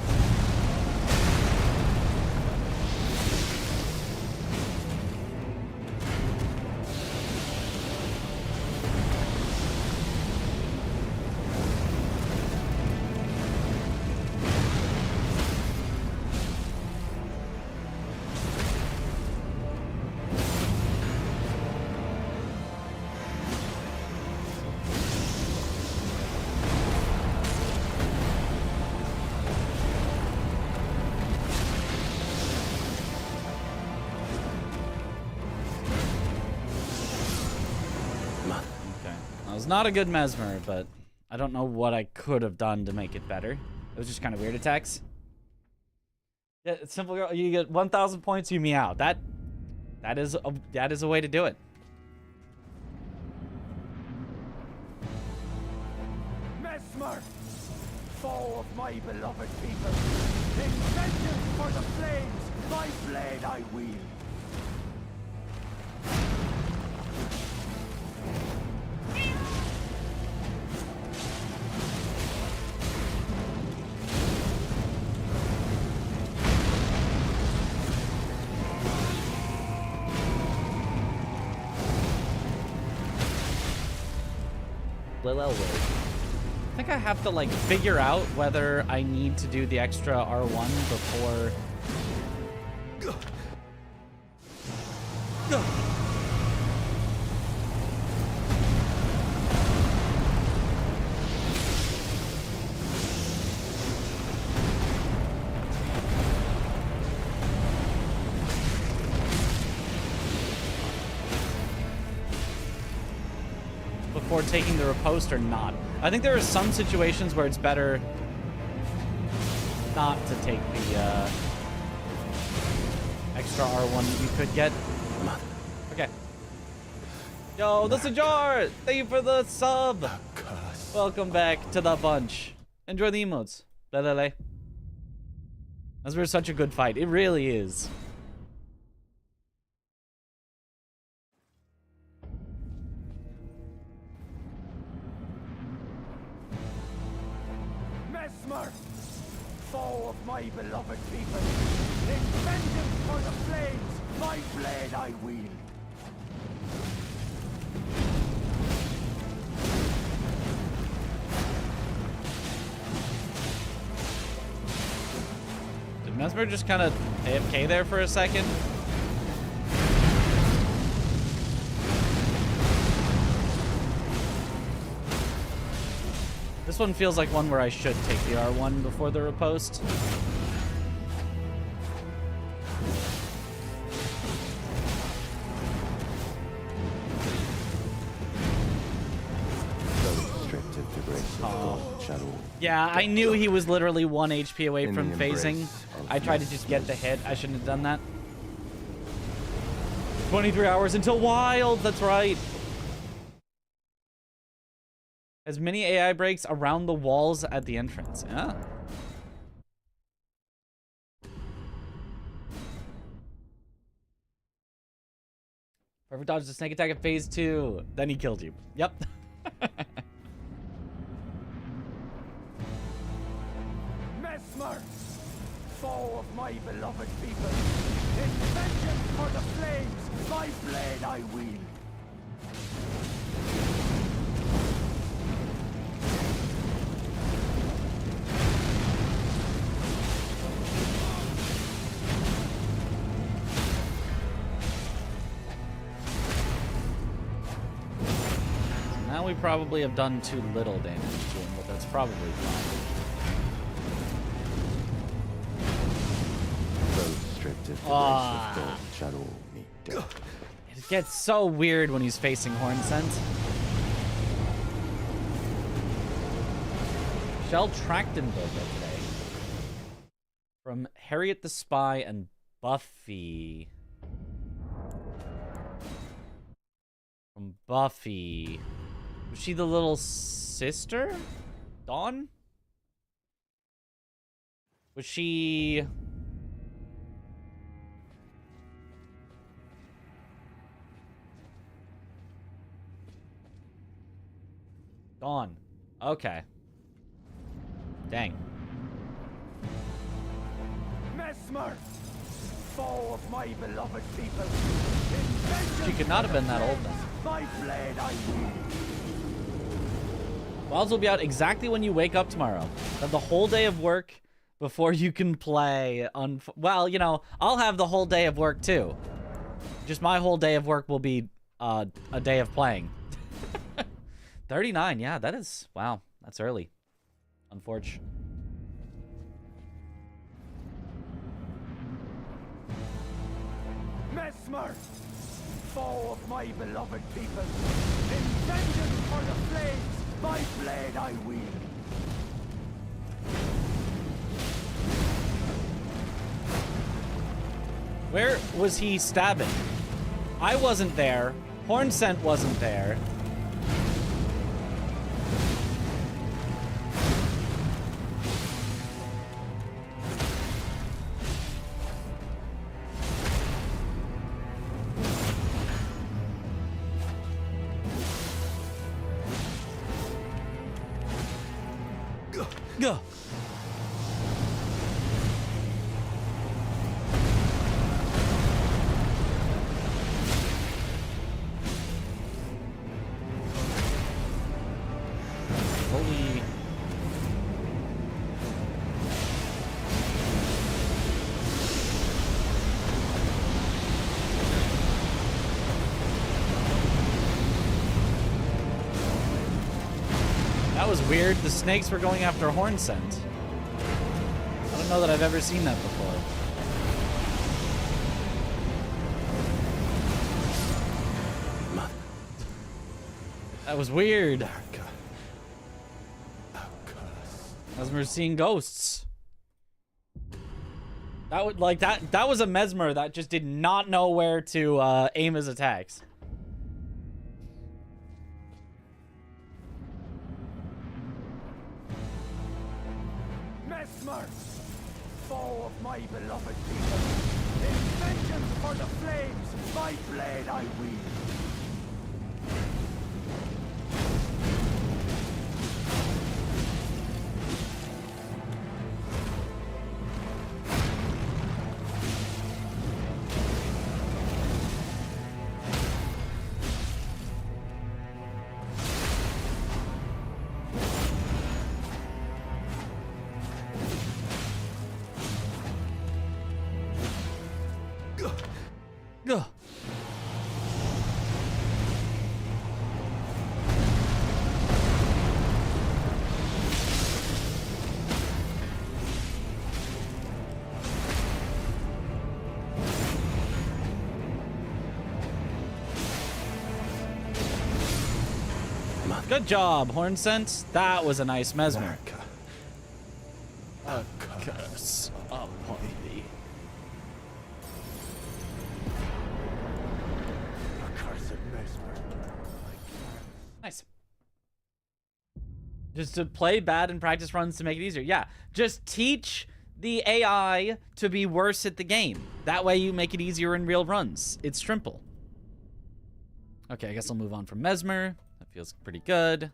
Not a good Mesmer, but I don't know what I could have done to make it better. It was just kind of weird attacks. Yeah, it's simple. You get 1,000 points, you meow. That is a way to do it. Mesmer, foe of my beloved people, in vengeance for the flames, my blade I wield. I think I have to like figure out whether I need to do the extra R1 before. Before taking the riposte or not. I think there are some situations where it's better not to take the extra R1 that you could get. Okay. Yo, the Sajar! Thank you for the sub! Welcome back to the bunch. Enjoy the emotes. Lelele. That's been such a good fight. It really is. Foe of my beloved people, in vengeance for the flames, my blade I wield. Did Mesmer just kind of AFK there for a second? This one feels like one where I should take the R1 before the riposte. Yeah, I knew he was literally 1 HP away from phasing. I tried to just get the hit. I shouldn't have done that. 23 hours until wild, that's right. As many AI breaks around the walls at the entrance. Yeah. Perfect dodge the snake attack at phase 2. Then he killed you. Yep. Mesmer, foe of my beloved people. In vengeance for the flames, my blade I wield. Now we probably have done too little damage to him, but that's probably fine. It gets so weird when he's facing Horn Scent. Shell Trachtenberger today. From Harriet the Spy and Buffy. From Buffy. Was she the little sister? Dawn? Was she... Dawn. Okay. Dang. Mesmer, foe of my beloved people. She could not have been that old then. My blade I wield. Wilds will be out exactly when you wake up tomorrow. Have the whole day of work before you can play on... Well, you know, I'll have the whole day of work too. Just my whole day of work will be a day of playing. 39, yeah, that is... Wow, that's early. Unfortunate. Mesmer, foe of my beloved people. In vengeance for the flames, my blade I wield. Where was he stabbing? I wasn't there. Horn Scent wasn't there. Go. Holy. That was weird. The snakes were going after Horn Scent. I don't know that I've ever seen that before. That was weird. Mesmer seeing ghosts. That would like that was a Mesmer that just did not know where to aim his attacks. Mesmer, foe of my beloved people. In vengeance for the flames, my blade I wield. Go. Good job, Horn Scent. That was a nice Mesmer. A curse upon thee. Nice. Just to play bad in practice runs to make it easier. Yeah, just teach the AI to be worse at the game. That way you make it easier in real runs. It's simple. Okay, I guess I'll move on from Mesmer. That feels pretty good.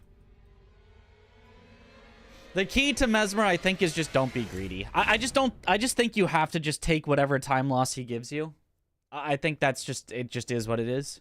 The key to Mesmer, I think, is just don't be greedy. I just think you have to just take whatever time loss he gives you. I think that's just, it just is what it is.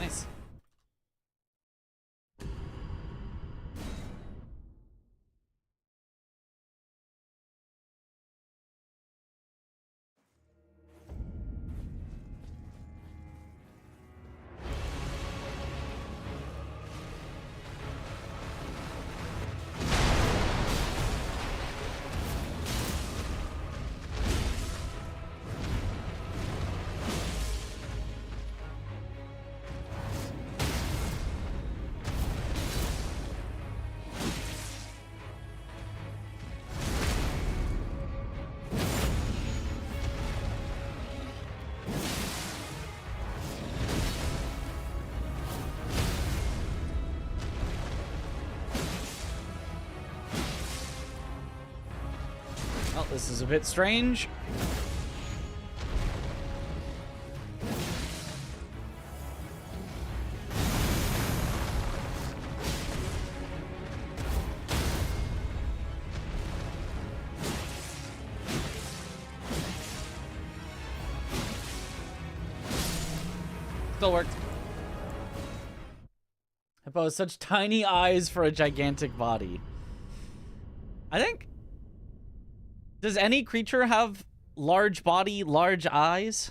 Nice. Well, this is a bit strange. Still worked. Hippo has such tiny eyes for a gigantic body. I think... Does any creature have large body, large eyes?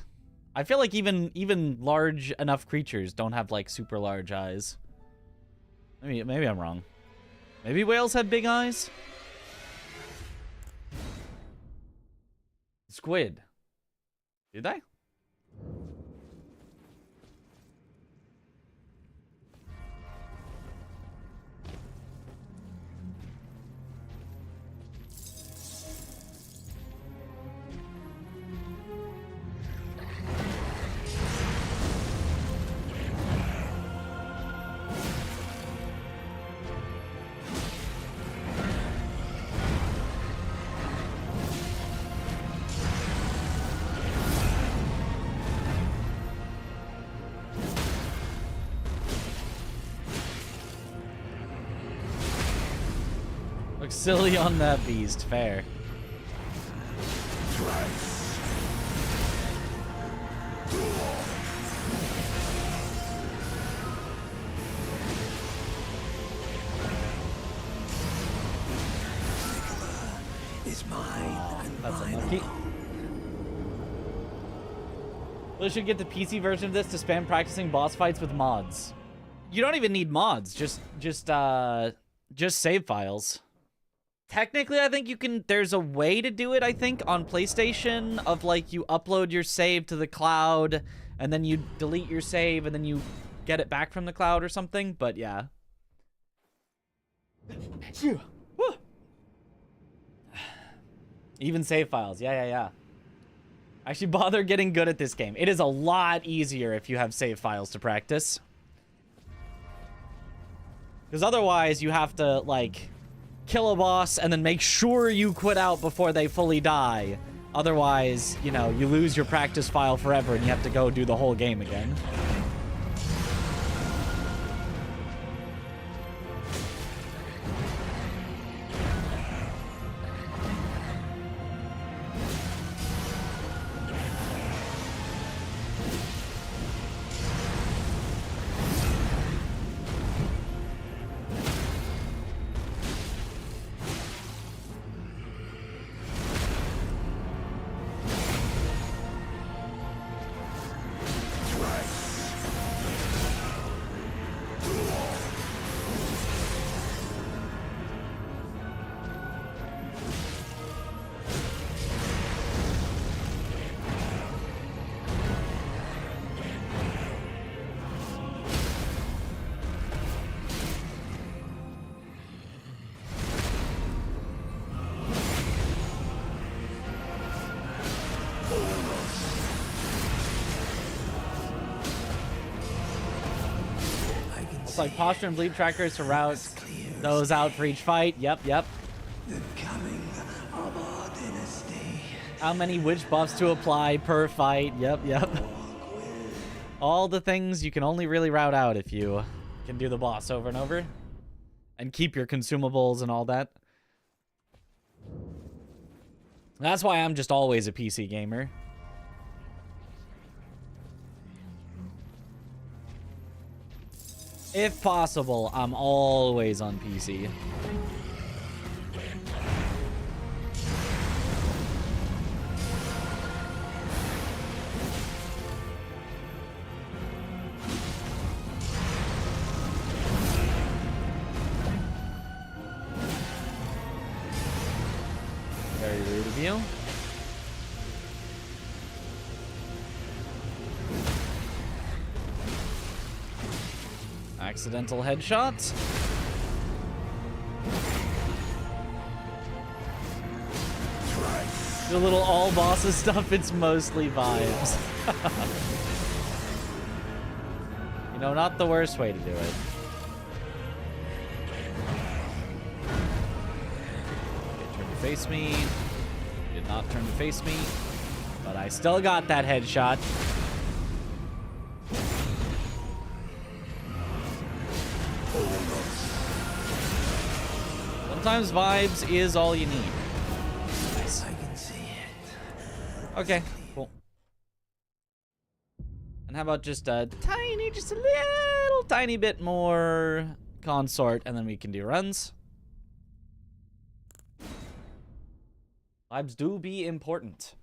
I feel like even large enough creatures don't have like super large eyes. Maybe I'm wrong. Maybe whales have big eyes? Squid. Did they? Looks silly on that beast, fair. Is mine. That's unlucky. We should get the PC version of this to spam practicing boss fights with mods. You don't even need mods, just save files. Technically, I think you can, there's a way to do it, I think, on PlayStation, of like you upload your save to the cloud, and then you delete your save, and then you get it back from the cloud or something, but yeah. Even save files, yeah. Actually, bother getting good at this game. It is a lot easier if you have save files to practice. Because otherwise, you have to, like, kill a boss and then make sure you quit out before they fully die. Otherwise, you know, you lose your practice file forever and you have to go do the whole game again. It's like posture and bleed trackers to route those out for each fight. Yep, yep. The coming of our dynasty. How many witch buffs to apply per fight. Yep, yep. All the things you can only really route out if you can do the boss over and over. And keep your consumables and all that. That's why I'm just always a PC gamer. If possible, I'm always on PC. Very rude of you. Accidental headshot. The little all bosses stuff, it's mostly vibes. You know, not the worst way to do it. Okay, turn to face me. Did not turn to face me. But I still got that headshot. Sometimes vibes is all you need. Nice. I can see it. Okay, cool. And how about just a little tiny bit more consort, and then we can do runs. Vibes do be important.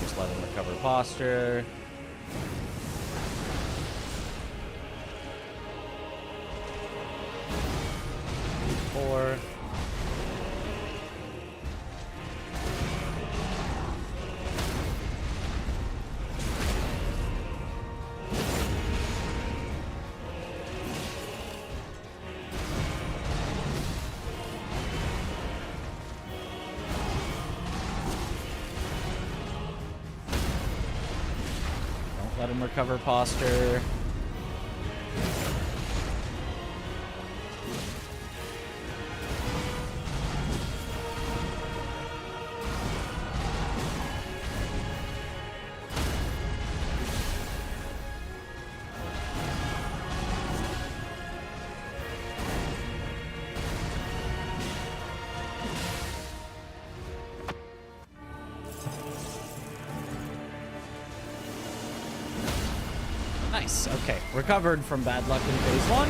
Just let him recover posture. 4. Let him recover posture. Nice. Okay. Recovered from bad luck in phase 1.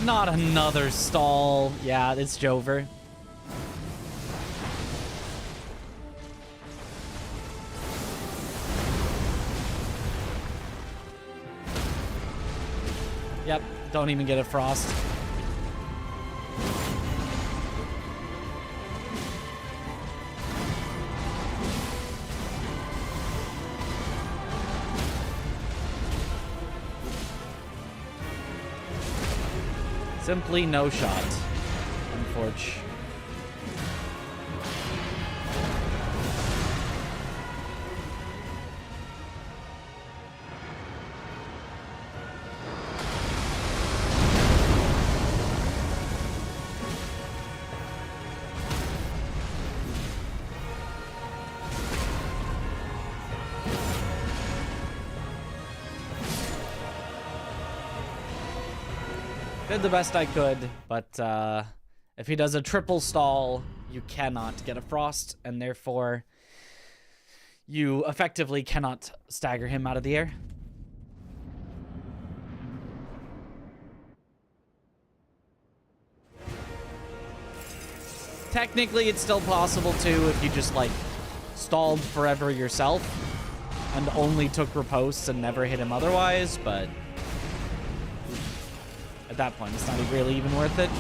Not another stall. Yeah, it's Jover. Yep, don't even get a frost. Simply no shot, unfortunately. Did the best I could, but if he does a triple stall, you cannot get a frost, and therefore you effectively cannot stagger him out of the air. Technically, it's still possible too if you just like stalled forever yourself and only took riposts and never hit him otherwise, but at that point, it's not really even worth it.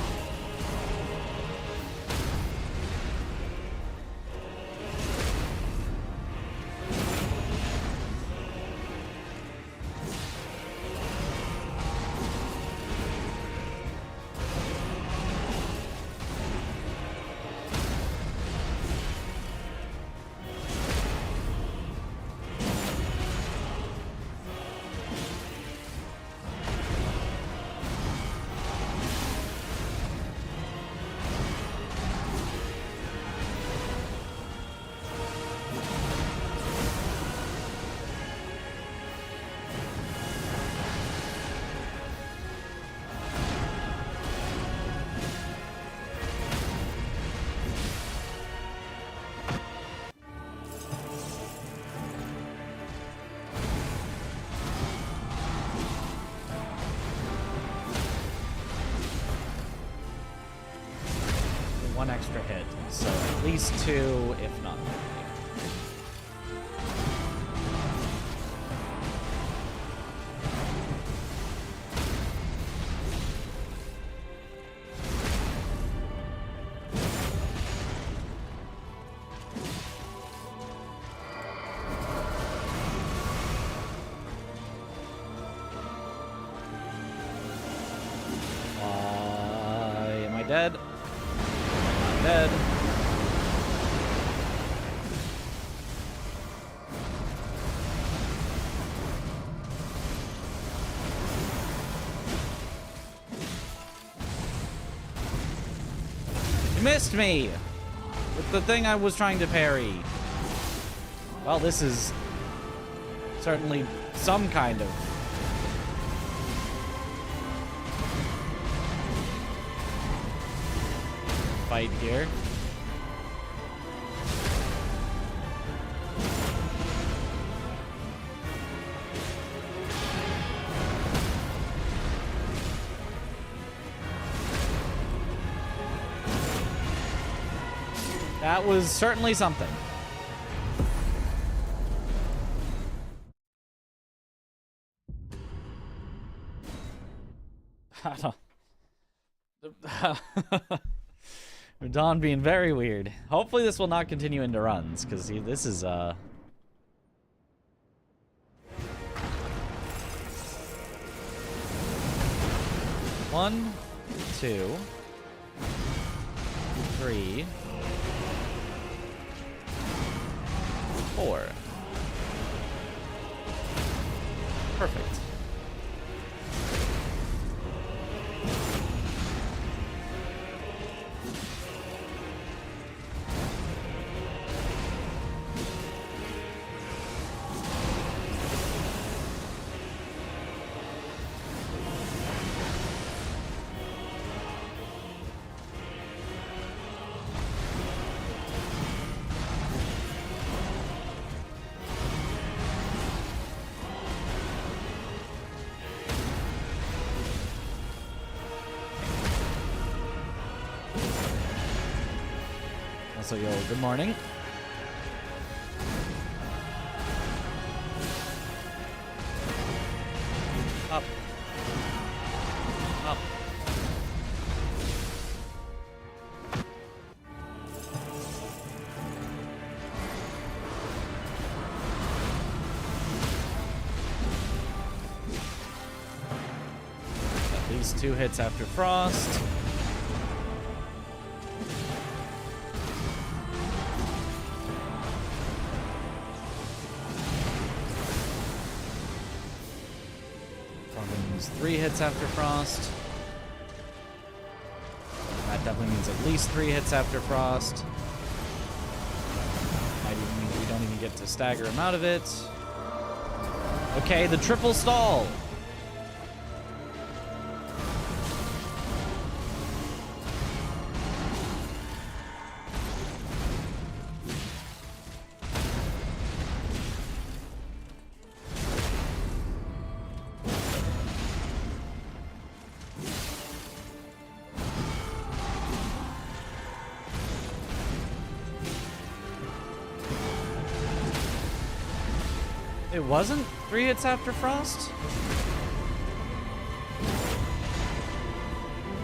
One extra hit, so at least two, if not three. Am I dead? Dead. You missed me with the thing I was trying to parry. Well, this is certainly some kind of fight here. That was certainly something. Dawn being very weird. Hopefully this will not continue into runs, because this is, 1, 2, 3, 4. Perfect. Also, yo, good morning. Up. Up. At least 2 hits after frost. Problems 3 hits after frost. That definitely means at least 3 hits after frost. Might even mean we don't even get to stagger him out of it. Okay, the triple stall. It wasn't 3 hits after frost?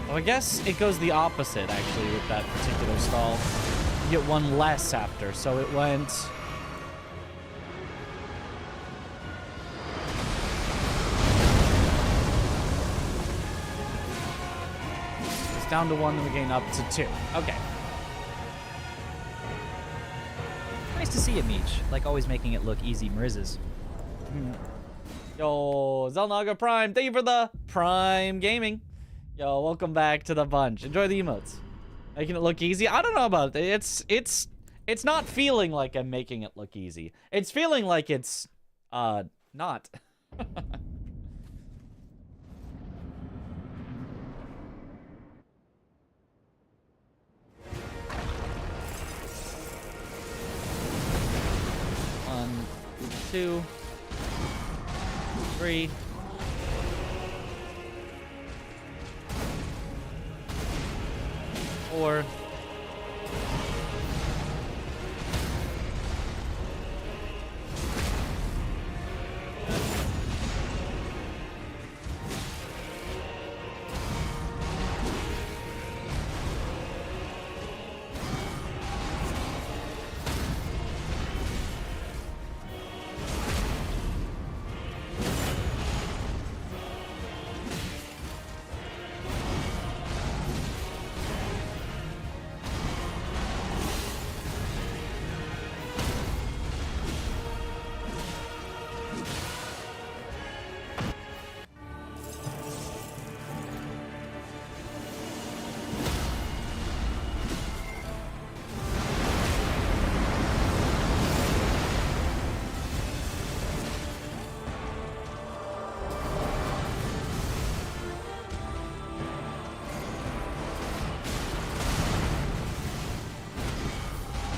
Oh, I guess it goes the opposite, actually, with that particular stall. You get 1 less after, so it went... It's down to 1, then we gain up to 2. Okay. Nice to see you, Meech. Like always making it look easy, Marizz's. Yo, Zelnaga Prime, thank you for the Prime Gaming. Yo, welcome back to the bunch. Enjoy the emotes. Making it look easy? I don't know about it. It's not feeling like I'm making it look easy. It's feeling like it's, not. One, 2, 3. 4.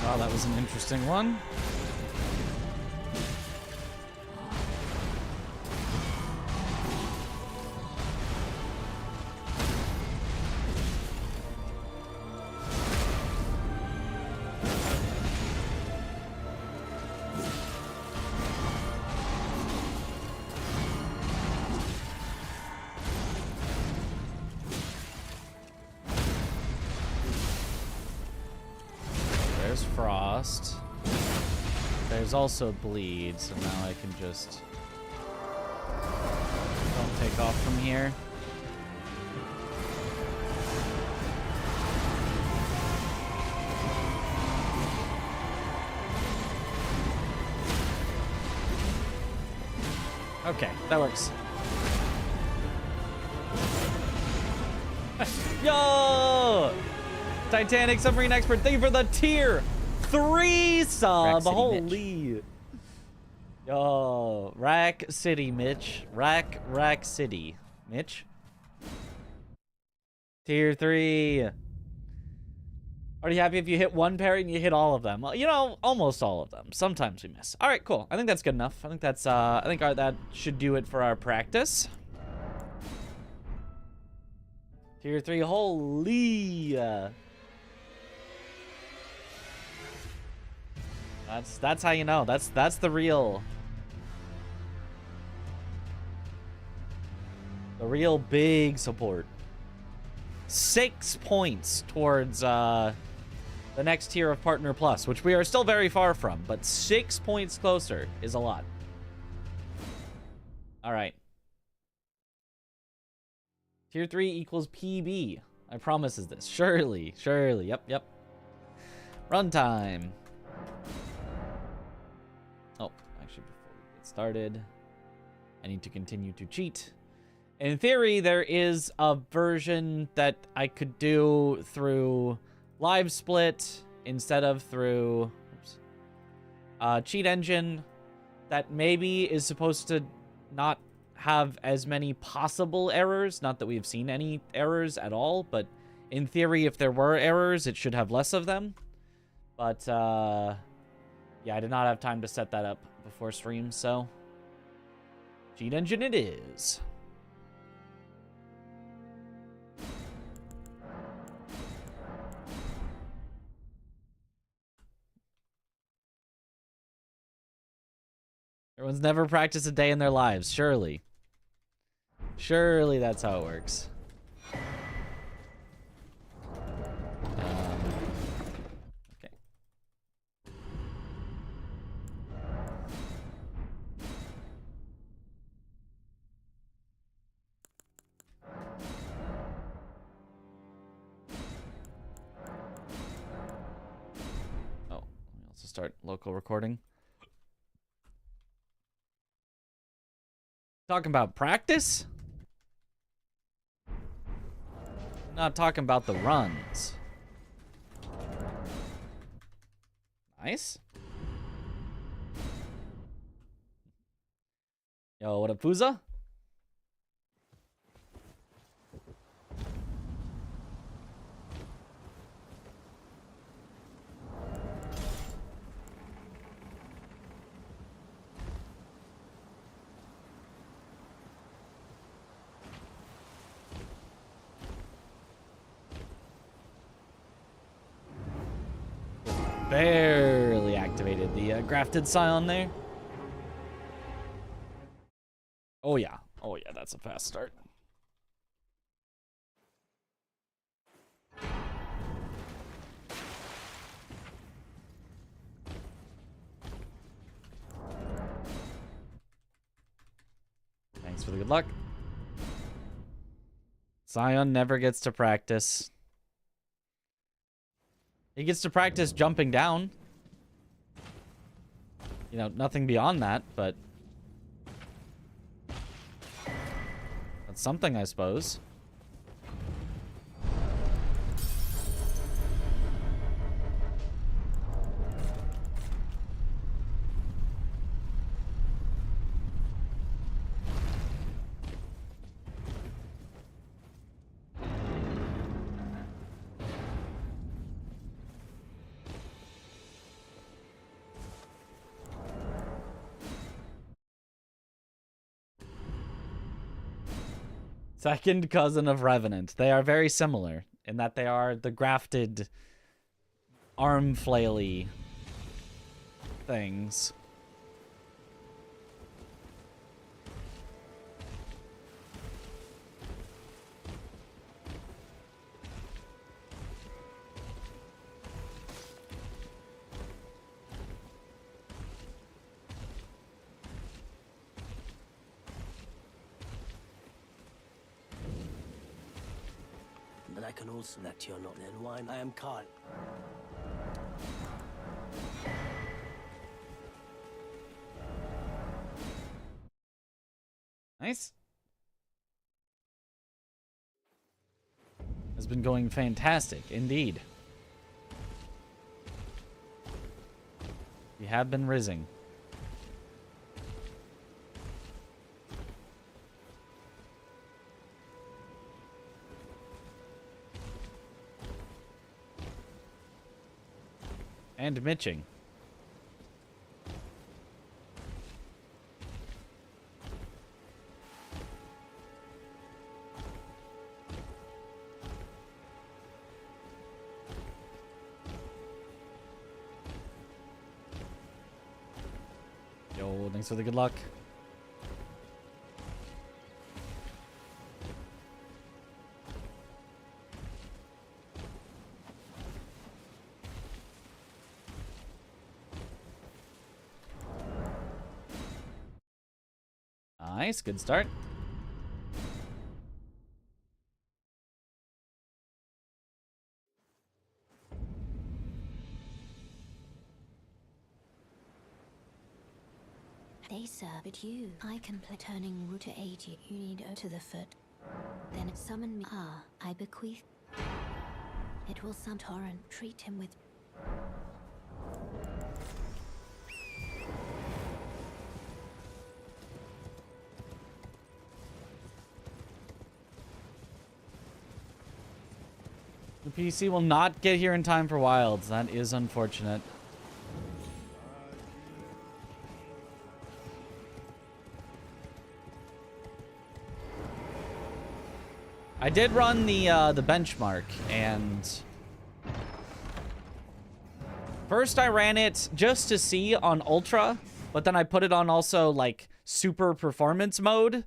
Wow, that was an interesting one. There's frost. There's also bleed, so now I can just don't take off from here. Okay, that works. Yo! Titanic Submarine Expert, thank you for the tier 3 sub. City Holy. Yo, Rack City, Mitch. Rack City. Mitch? Tier 3. Are you happy if you hit one parry and you hit all of them? Well, you know, almost all of them. Sometimes we miss. All right, cool. I think that's good enough. I think that's, that should do it for our practice. Tier 3, holy. That's how you know. That's the real big support. 6 points towards the next tier of Partner Plus, which we are still very far from, but 6 points closer is a lot. All right. Tier 3 equals PB. I promise is this. Surely. Yep. Runtime. Oh, actually, before we get started, I need to continue to cheat. In theory, there is a version that I could do through Live Split instead of through Cheat Engine that maybe is supposed to not have as many possible errors. Not that we've seen any errors at all, but in theory, if there were errors, it should have less of them. But, yeah, I did not have time to set that up before stream, so Cheat Engine it is. Everyone's never practiced a day in their lives, surely. Surely that's how it works. Okay. Oh, let me also start local recording. Talking about practice? Not talking about the runs. Nice. Yo, what up, Pooza? Barely activated the grafted scion there. Oh yeah. Oh yeah, that's a fast start. Thanks for the good luck. Scion never gets to practice. He gets to practice jumping down. You know, nothing beyond that, but that's something, I suppose. Second cousin of Revenant. They are very similar in that they are the grafted arm flaily things. But I can also let you not then wine. I am Carl. Nice. Has been going fantastic, indeed. We have been rizzing. And mitching. Yo, thanks for the good luck. Nice, good start. They serve it you. I can play turning root to aid you. You need to the foot. Then summon me. Ah, I bequeath. It will some torrent. Treat him with. The PC will not get here in time for Wilds. That is unfortunate. I did run the benchmark, and first I ran it just to see on Ultra but then I put it on also like super performance mode,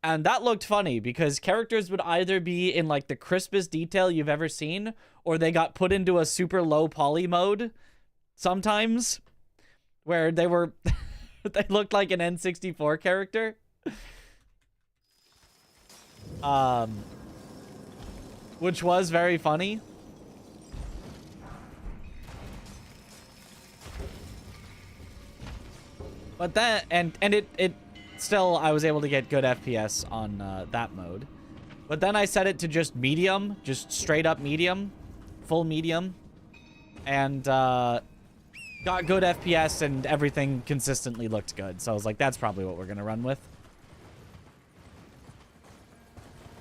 and that looked funny because characters would either be in like the crispest detail you've ever seen, or they got put into a super low poly mode sometimes where they were they looked like an N64 character. Which was very funny. But that, and it still, I was able to get good FPS on that mode. But then I set it to just medium, just straight up medium, full medium, and got good FPS, and everything consistently looked good. So I was like, that's probably what we're gonna run with.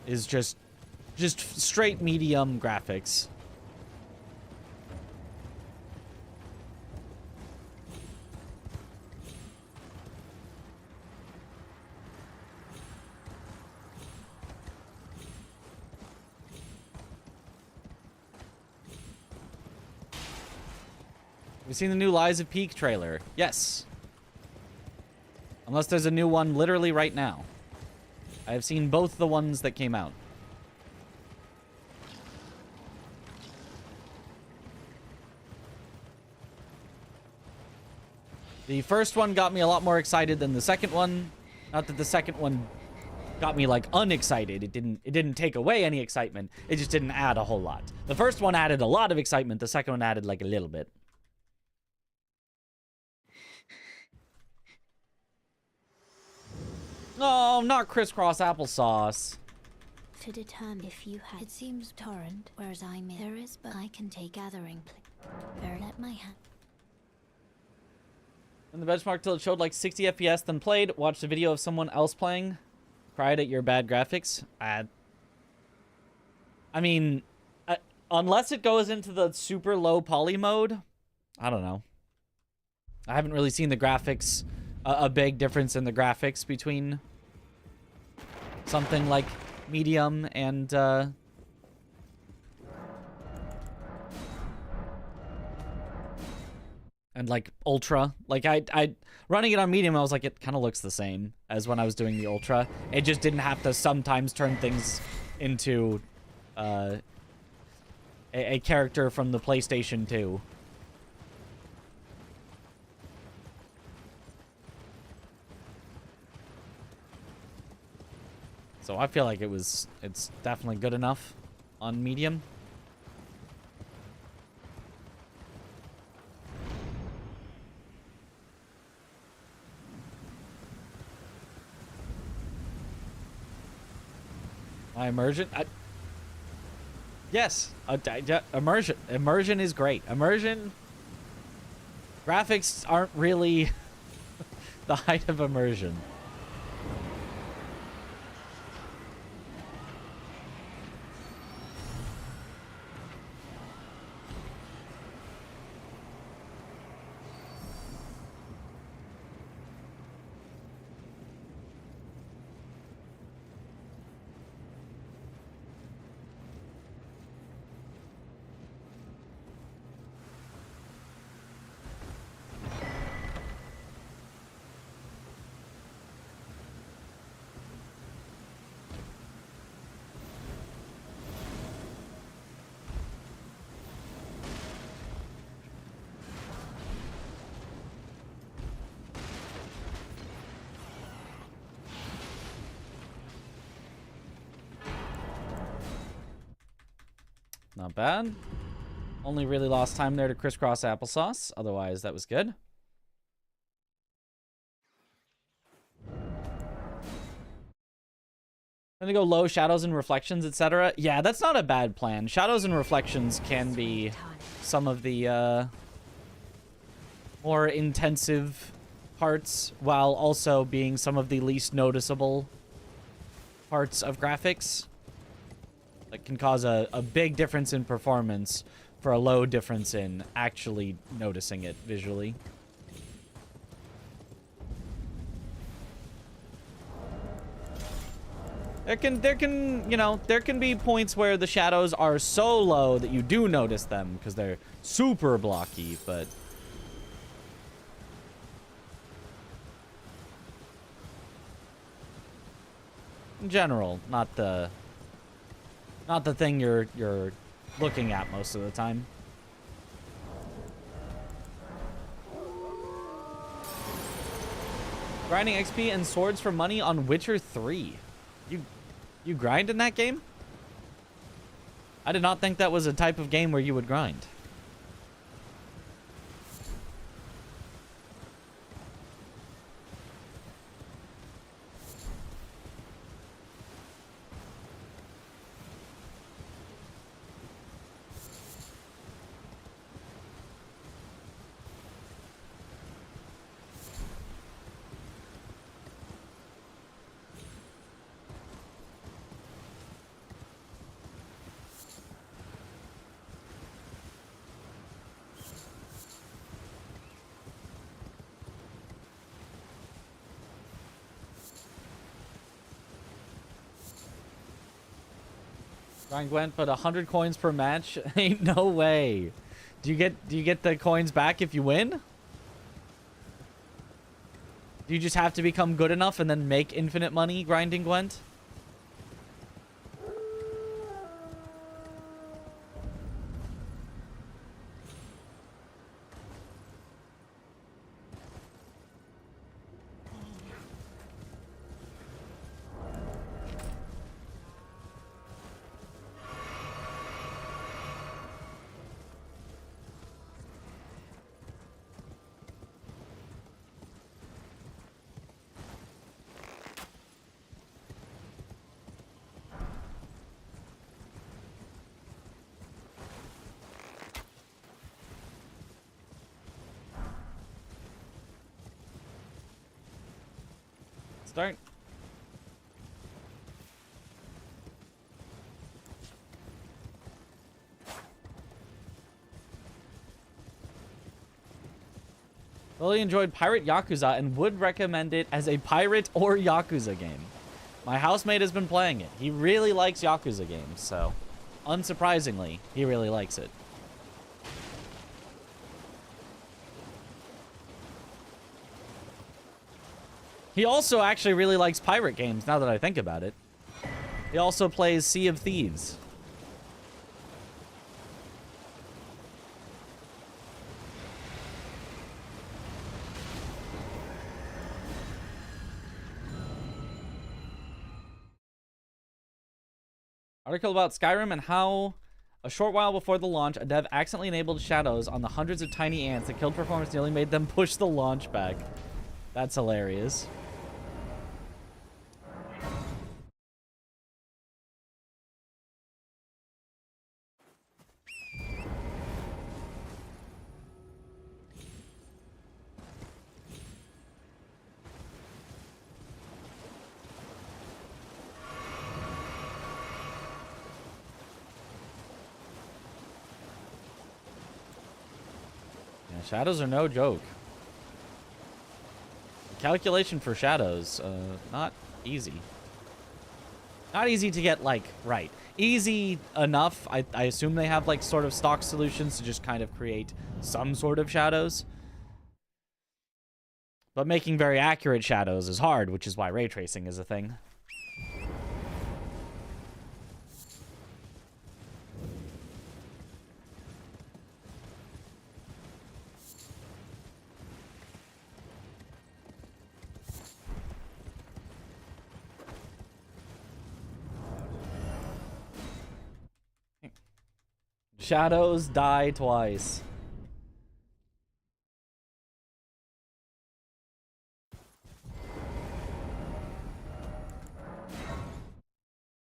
Is just straight medium graphics. Have you seen the new Lies of Peak trailer? Yes. Unless there's a new one literally right now. I have seen both the ones that came out. The first one got me a lot more excited than the second one. Not that the second one got me like unexcited. It didn't take away any excitement. It just didn't add a whole lot. The first one added a lot of excitement. The second one added like a little bit. No, not crisscross applesauce. To determine if you had, it seems torrent, whereas I'm in. There is, but I can take gathering. Very let my hand. When the benchmark till it showed like 60 FPS, then played, watched a video of someone else playing, cried at your bad graphics. I mean, unless it goes into the super low poly mode, I don't know. I haven't really seen the graphics, a big difference in the graphics between something like medium and like ultra. Like I running it on medium, I was like, it kind of looks the same as when I was doing the ultra. It just didn't have to sometimes turn things into a character from the PlayStation 2. So I feel like it's definitely good enough on medium. My immersion? Yes. Immersion. Immersion is great. Immersion... Graphics aren't really the height of immersion. Not bad. Only really lost time there to crisscross applesauce. Otherwise, that was good. Gonna go low shadows and reflections, etc. Yeah, that's not a bad plan. Shadows and reflections can be some of the more intensive parts, while also being some of the least noticeable parts of graphics. That can cause a big difference in performance for a low difference in actually noticing it visually. There can be points where the shadows are so low that you do notice them because they're super blocky, but in general, not the thing you're looking at most of the time. Grinding XP and swords for money on Witcher 3. You grind in that game? I did not think that was a type of game where you would grind. Grind Gwent, but 100 coins per match? Ain't no way. Do you get the coins back if you win? Do you just have to become good enough and then make infinite money grinding Gwent? Start. Really enjoyed Pirate Yakuza and would recommend it as a pirate or Yakuza game. My housemate has been playing it. He really likes Yakuza games, so unsurprisingly, he really likes it. He also actually really likes pirate games, now that I think about it. He also plays Sea of Thieves. Article about Skyrim and how a short while before the launch, a dev accidentally enabled shadows on the hundreds of tiny ants that killed performers, nearly made them push the launch back. That's hilarious. Shadows are no joke. Calculation for shadows, not easy. Not easy to get, like, right. Easy enough. I assume they have, like, sort of stock solutions to just kind of create some sort of shadows. But making very accurate shadows is hard, which is why ray tracing is a thing. Shadows die twice.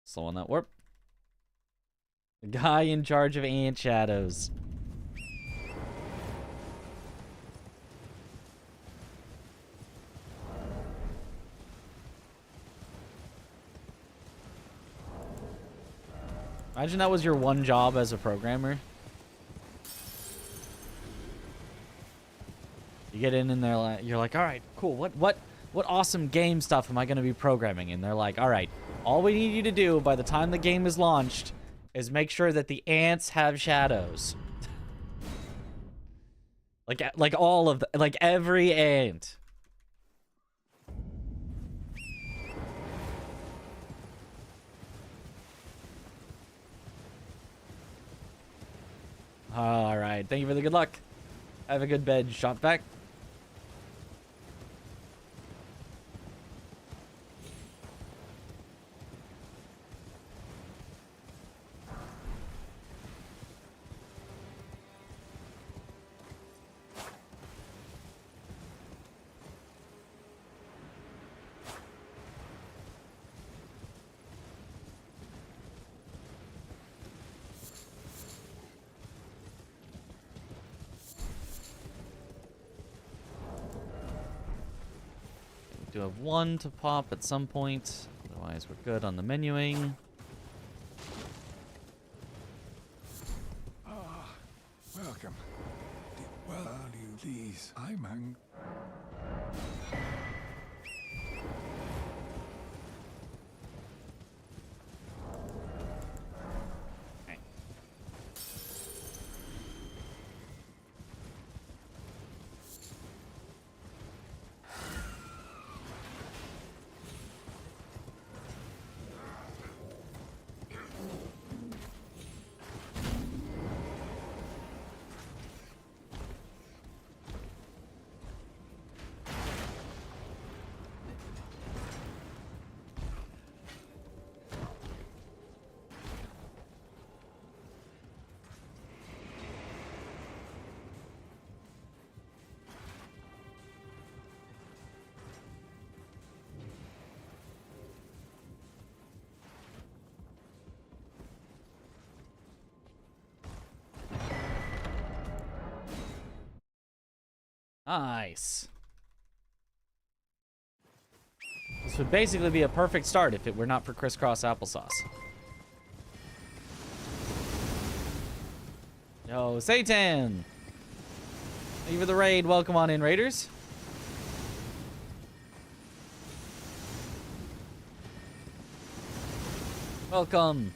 Slow on that warp. The guy in charge of ant shadows. Imagine that was your one job as a programmer. You get in and they're like, you're like, all right, cool. What awesome game stuff am I going to be programming? And they're like, all right, all we need you to do by the time the game is launched is make sure that the ants have shadows. like all of like every ant. All right. Thank you for the good luck. Have a good bed. Shot back. Do have one to pop at some point. Otherwise, we're good on the menuing. Welcome. Well, value these. I'm hungry. Nice. This would basically be a perfect start if it were not for crisscross applesauce. Yo, Satan! Thank you for the raid. Welcome on in, Raiders. Welcome.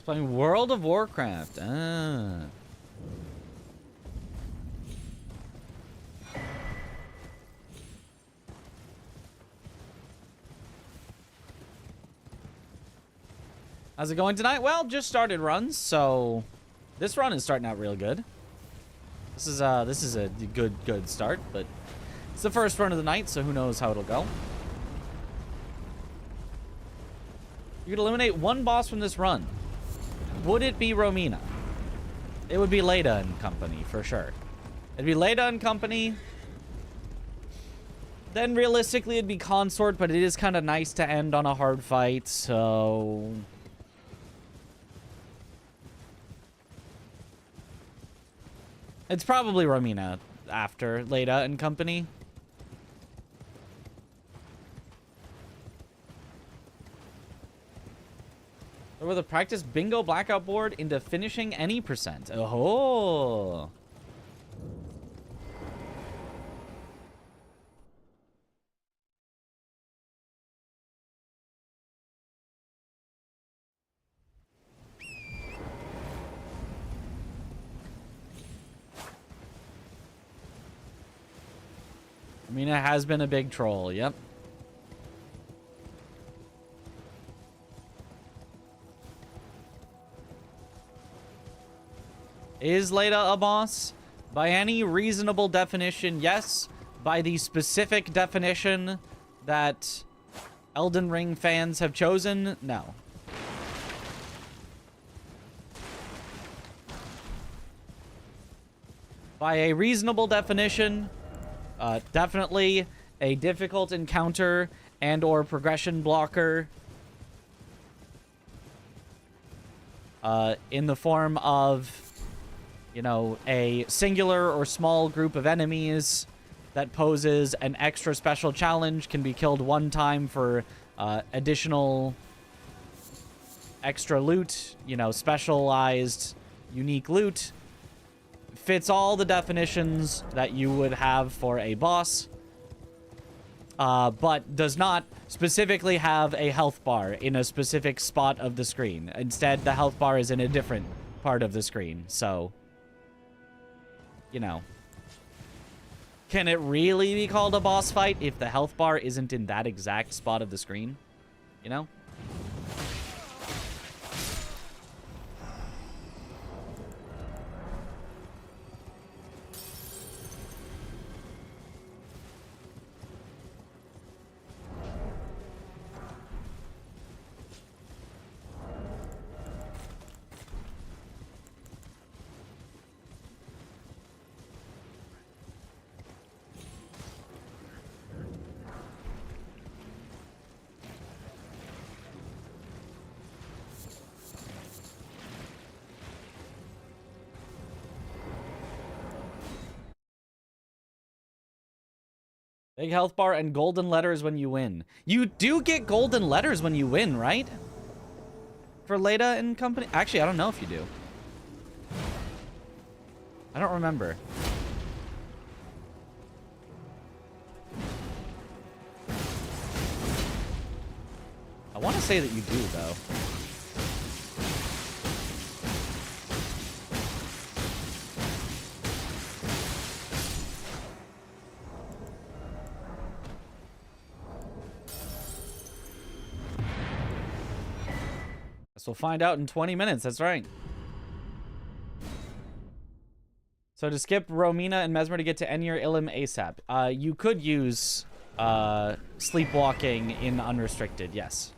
Playing World of Warcraft. Ah. How's it going tonight? Well, just started runs, so this run is starting out real good. This is a good start, but it's the first run of the night, so who knows how it'll go. You could eliminate one boss from this run. Would it be Romina? It would be Leda and company, for sure. It'd be Leda and company. Then realistically, it'd be Consort, but it is kind of nice to end on a hard fight, so... It's probably Romina after Leda and company. Or with a practice bingo blackout board into finishing any percent. Oh. I mean, it has been a big troll. Yep. Is Leda a boss? By any reasonable definition, yes. By the specific definition that Elden Ring fans have chosen, no. By a reasonable definition, definitely a difficult encounter and or progression blocker in the form of you know, a singular or small group of enemies that poses an extra special challenge, can be killed one time for additional extra loot, you know, specialized, unique loot. Fits all the definitions that you would have for a boss, but does not specifically have a health bar in a specific spot of the screen. Instead, the health bar is in a different part of the screen, so, you know. Can it really be called a boss fight if the health bar isn't in that exact spot of the screen? You know? Big health bar and golden letters when you win. You do get golden letters when you win, right? For Leda and company? Actually, I don't know if you do. I don't remember. I want to say that you do, though. Guess we'll find out in 20 minutes. That's right. So to skip Romina and Mesmer to get to Enir Illim ASAP, you could use sleepwalking in unrestricted, yes.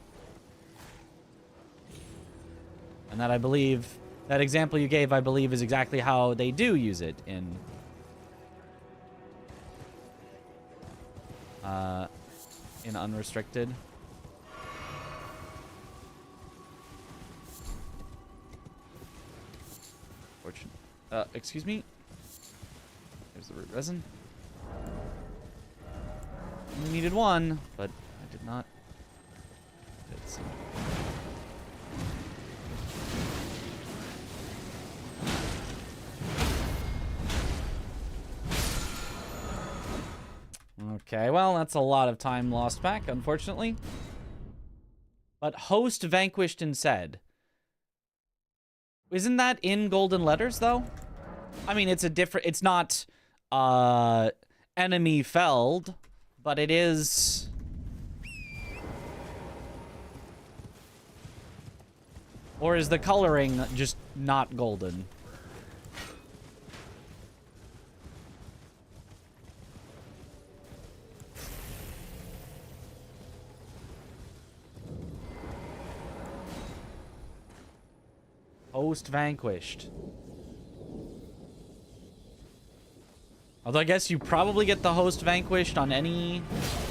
And that, I believe, that example you gave, I believe, is exactly how they do use it in unrestricted. Excuse me. There's the root resin. We needed one, but I did not. Let's see. Okay, well, that's a lot of time lost back, unfortunately. But host vanquished and said. Isn't that in golden letters, though? I mean, it's a different... It's not, enemy felled, but it is... Or is the coloring just not golden? Host vanquished. Although I guess you probably get the host vanquished on any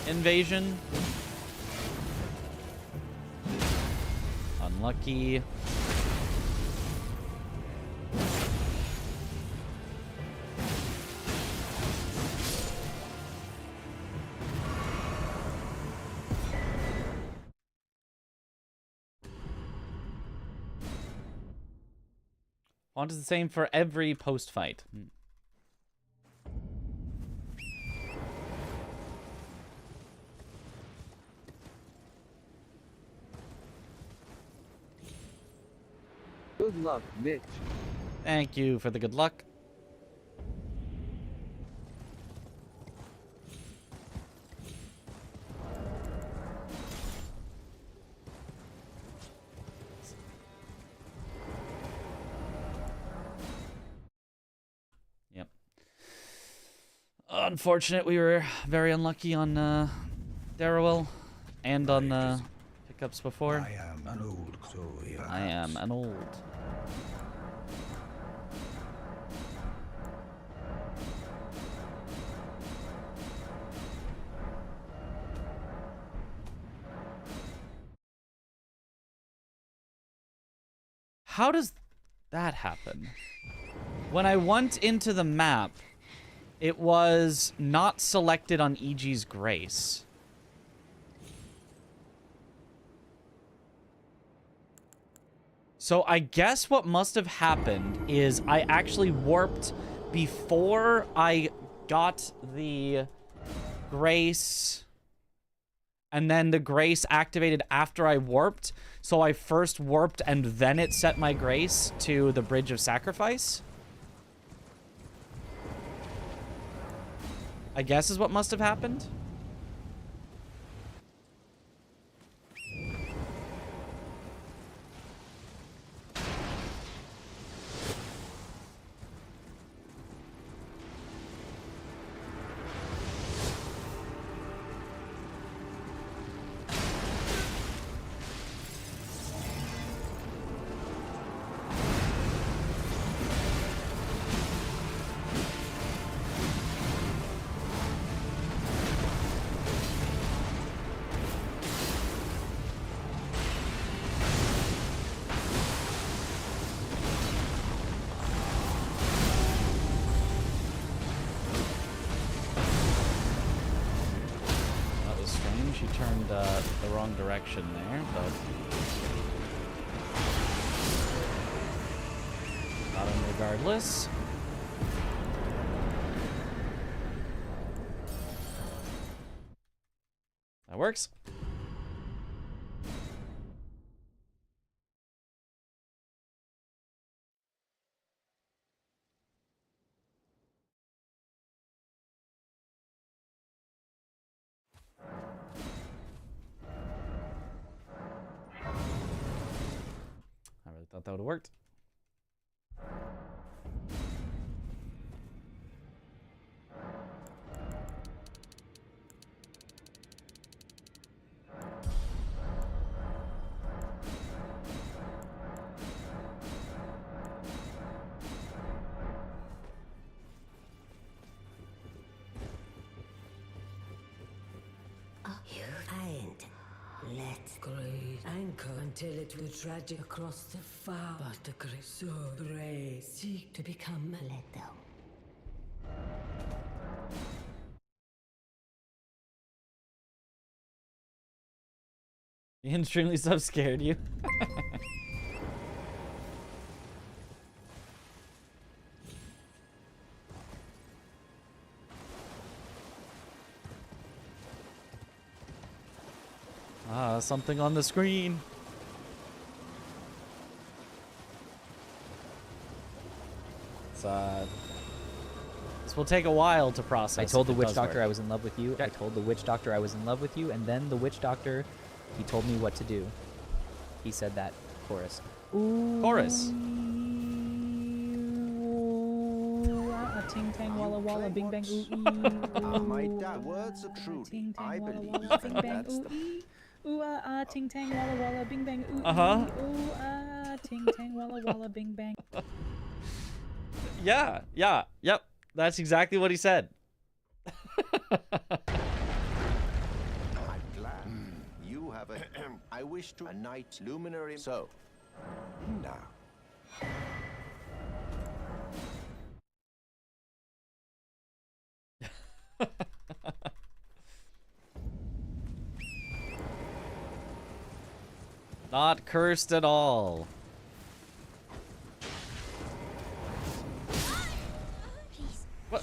invasion. Unlucky. Font is the same for every post-fight. Good luck, Mitch. Thank you for the good luck. Yep. Unfortunate, we were very unlucky on Darrowell and on pickups before. I am an old Chloe. I am an old. How does that happen? When I went into the map, it was not selected on EG's Grace. So I guess what must have happened is I actually warped before I got the Grace, and then the Grace activated after I warped. So I first warped and then it set my Grace to the Bridge of Sacrifice. I guess is what must have happened. She turned the wrong direction there, but got him regardless. That works. Thought that would have worked. You ain't. Let's graze anchor until it will tragic across the far. But the grace so grace seek to become a letter. The extremely sub scared you. Something on the screen. This will take a while to process. I told the witch doctor I was in love with you. Okay. I told the witch doctor I was in love with you, and then the witch doctor, he told me what to do. He said that chorus. Ooh. Chorus. Ting tang walla walla bing bang ooh ee. My dad, words are true. I believe bing bang ooh ee. Ooh ting tang walla walla bing bang ooh ee. Ooh ting tang walla walla bing bang. Yeah, yep. That's exactly what he said. I'm glad. You have a I wish to a night luminary. So now. Not cursed at all. What?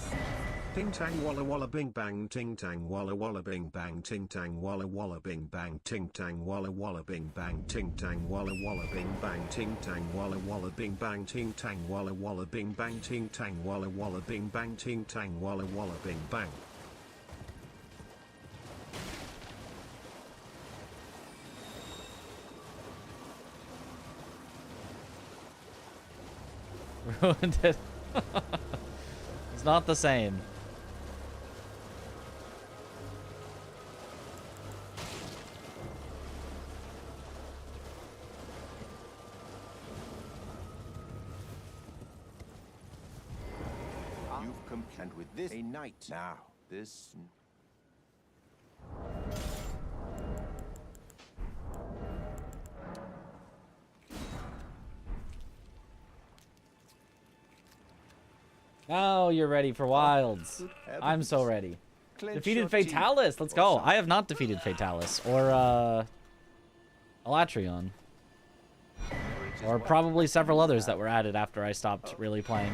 Ting tang walla walla bing bang ting tang walla walla bing bang ting tang walla walla bing bang ting tang walla walla bing bang ting tang walla walla bing bang ting tang walla walla bing bang ting tang walla walla bing bang ting tang walla walla bing bang ting tang walla walla bing bang. Ruined it. It's not the same. You've complained with this a night now. This. Now you're ready for wilds. I'm so ready. Defeated Fatalis. Let's go. I have not defeated Fatalis or Alatrion. Or probably several others that were added after I stopped really playing.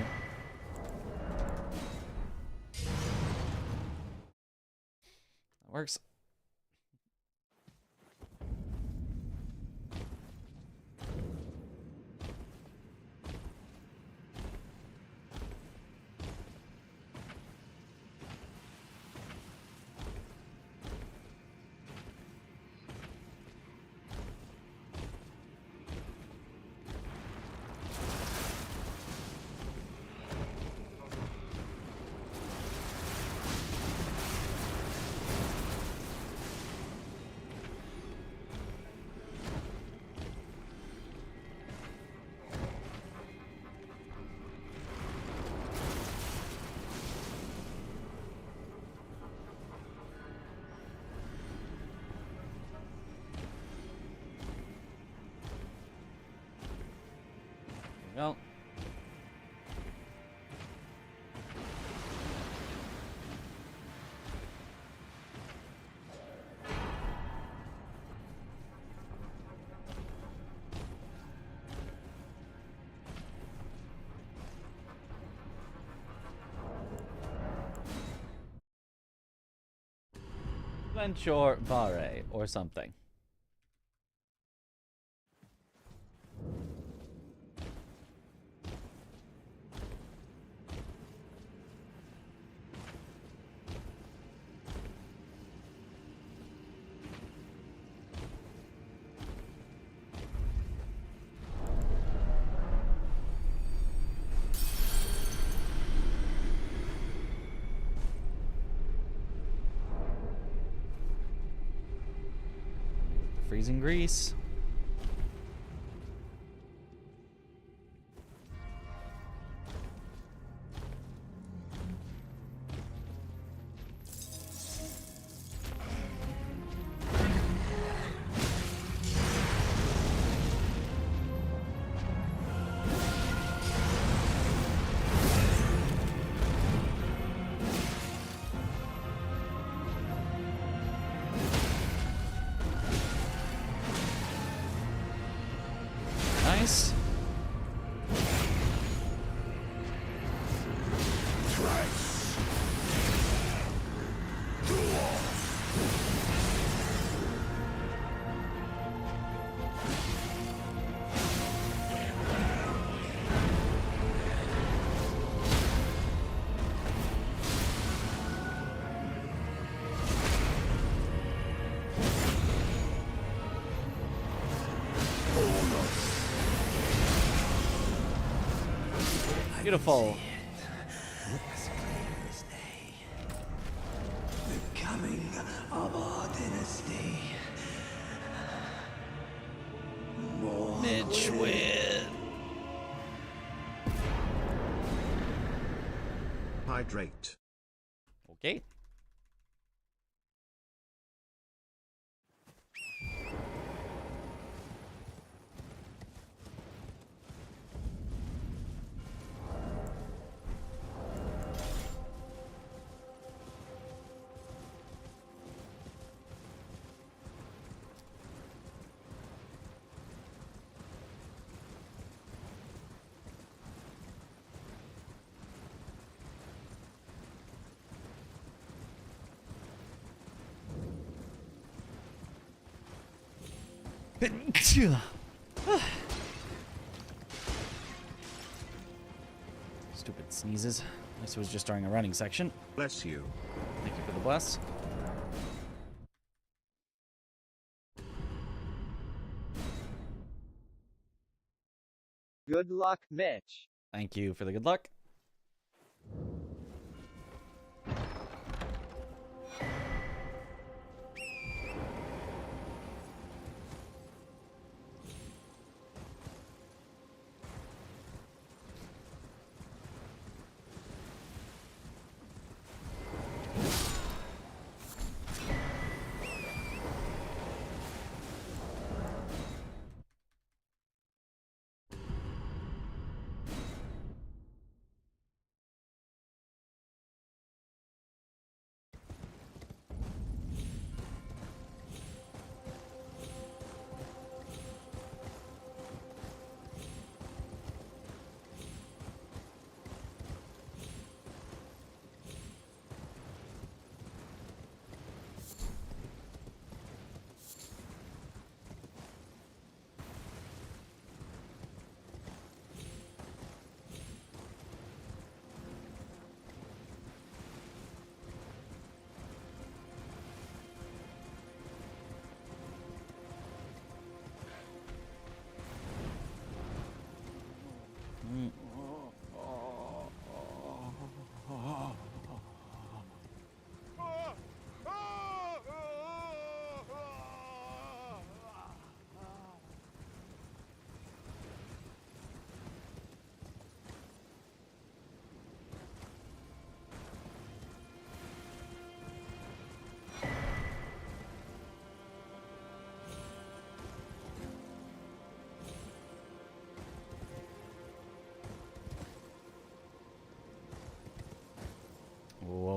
That works. Well. Venture Vare or something. Freezing Grease. Nice. Beautiful. The coming of our dynasty. Mitch win. Hydrate. Okay. Stupid sneezes. This was just during a running section. Bless you. Thank you for the bless. Good luck, Mitch. Thank you for the good luck.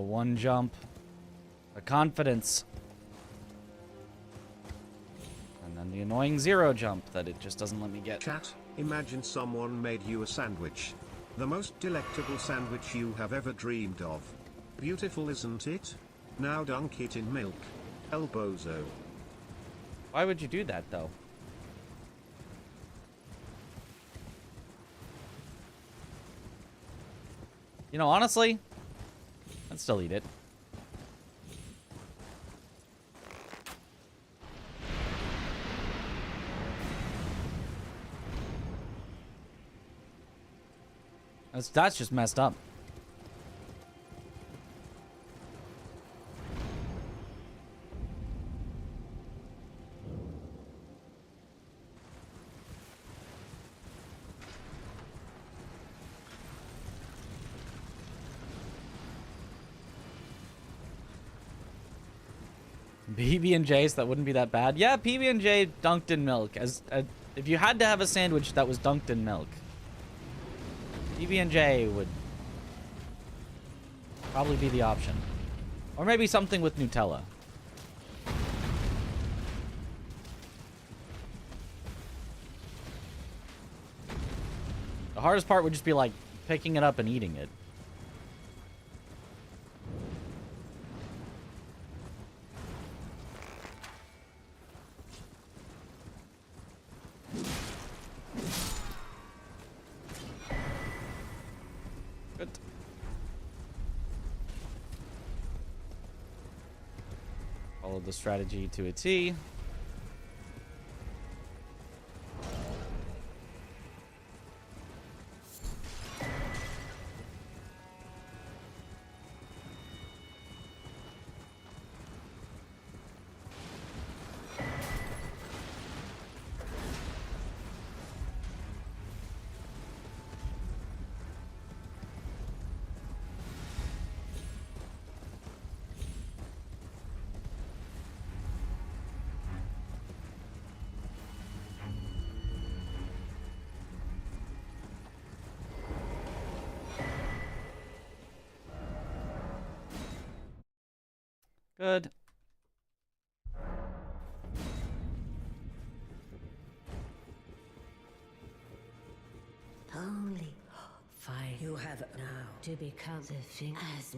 one jump. The confidence. And then the annoying 0 jump that it just doesn't let me get. Chat, imagine someone made you a sandwich. The most delectable sandwich you have ever dreamed of. Beautiful, isn't it? Now dunk it in milk. Elbozo. Why would you do that, though? You know, honestly, I'd still eat it. That's just messed up. PB&J, so that wouldn't be that bad. Yeah, PB&J dunked in milk. If you had to have a sandwich that was dunked in milk, PB&J would probably be the option. Or maybe something with Nutella. The hardest part would just be like picking it up and eating it. Good. Follow the strategy to a T. Good. Only fire you have now to become the thing as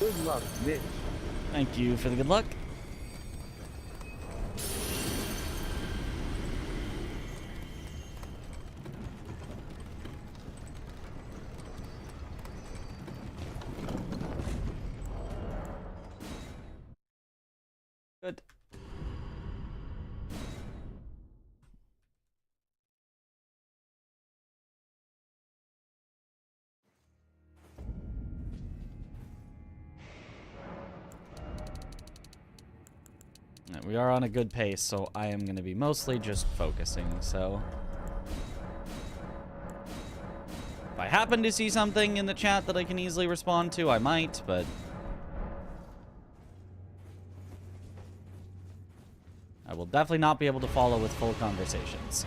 Good luck, Mitch. Thank you for the good luck. Good. We are on a good pace, so I am going to be mostly just focusing, so... If I happen to see something in the chat that I can easily respond to, I might, but... I will definitely not be able to follow with full conversations.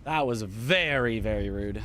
That was very, very rude.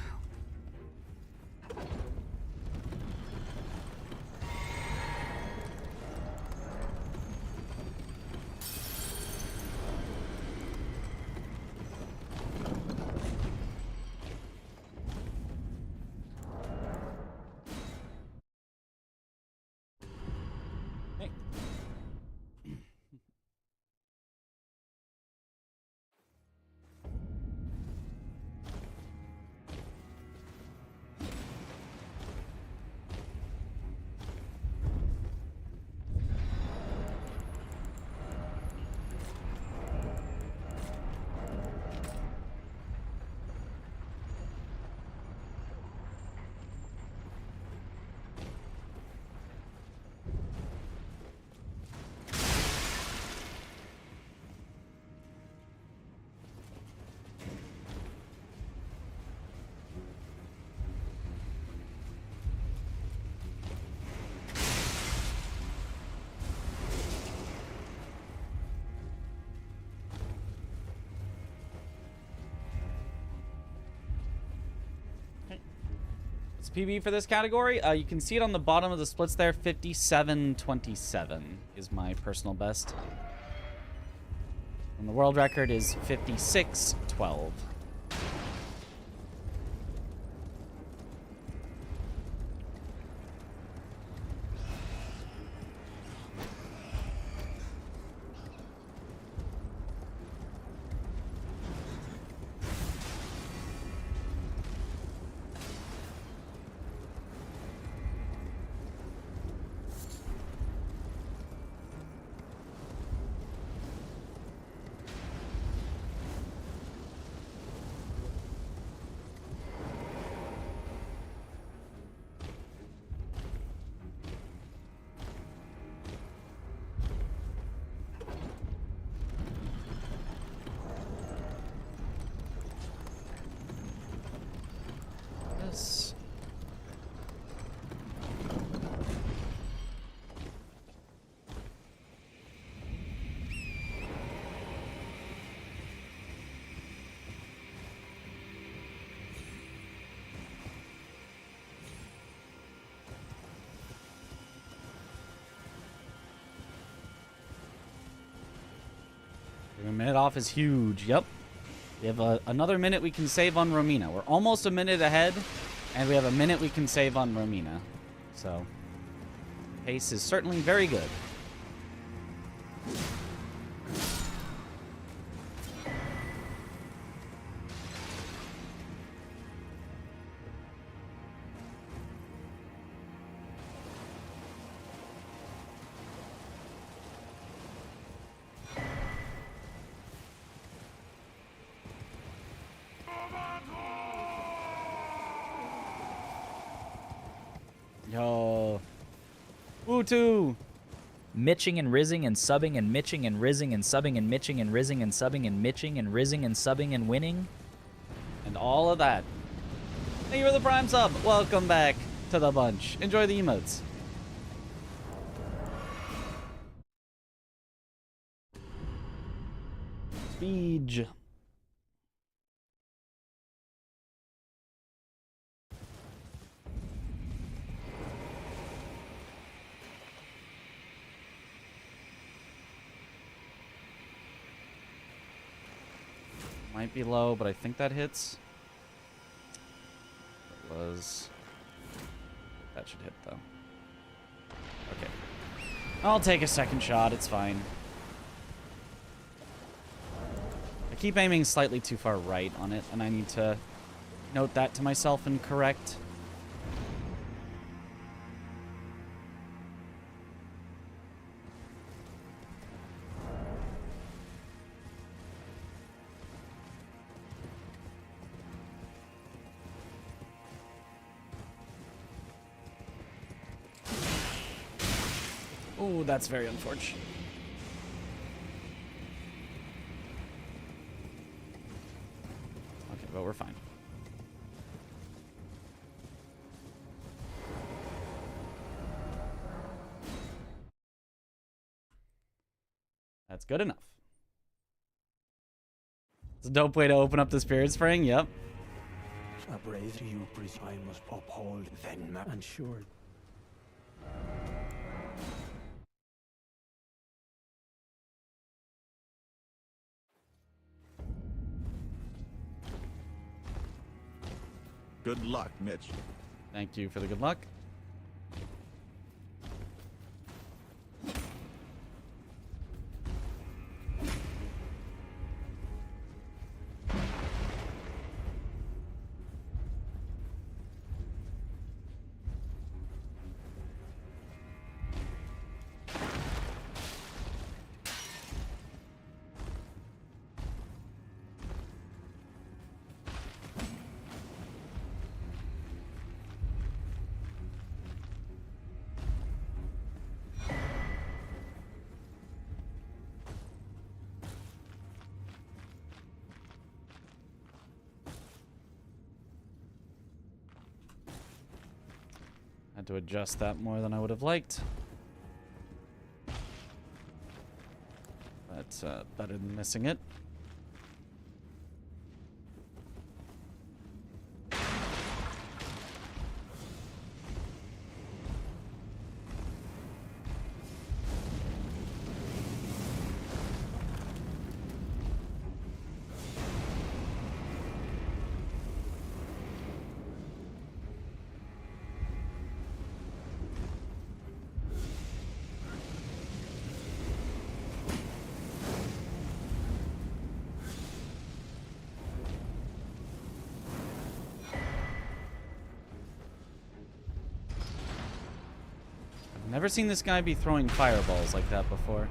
What's PB for this category? You can see it on the bottom of the splits there. 57.27 is my personal best. And the world record is 56.12. Yes. A minute off is huge. Yep. We have another minute we can save on Romina. We're almost a minute ahead, and we have a minute we can save on Romina. So, pace is certainly very good. Yo. Woo-too. Mitching and rizzing and subbing and mitching and rizzing and subbing and mitching and rizzing and subbing and mitching and rizzing and subbing and winning. And all of that. Thank you for the Prime sub. Welcome back to the bunch. Enjoy the emotes. Speed. Might be low, but I think that hits. It was. That should hit, though. Okay. I'll take a second shot. It's fine. I keep aiming slightly too far right on it, and I need to note that to myself and correct. Oh, that's very unfortunate. Okay, but we're fine. That's good enough. It's a dope way to open up the spirit spring. Yep. A brave you I must uphold, then and sure. Good luck, Mitch. Thank you for the good luck. Had to adjust that more than I would have liked. But better than missing it. Never seen this guy be throwing fireballs like that before.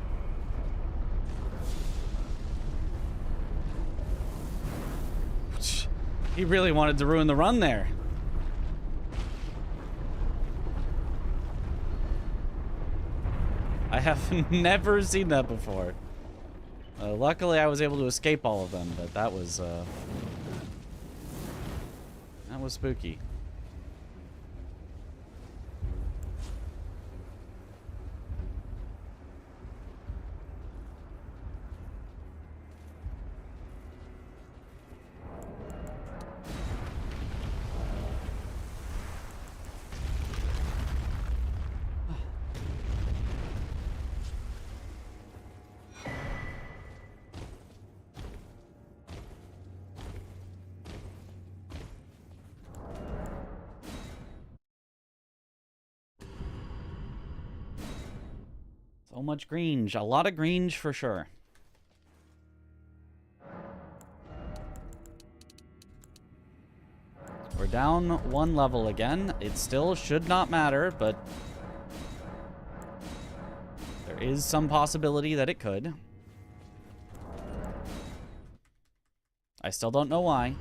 He really wanted to ruin the run there. I have never seen that before. Luckily, I was able to escape all of them, but that was spooky. So much greenge. A lot of greenge for sure. We're down one level again. It still should not matter, but there is some possibility that it could. I still don't know why.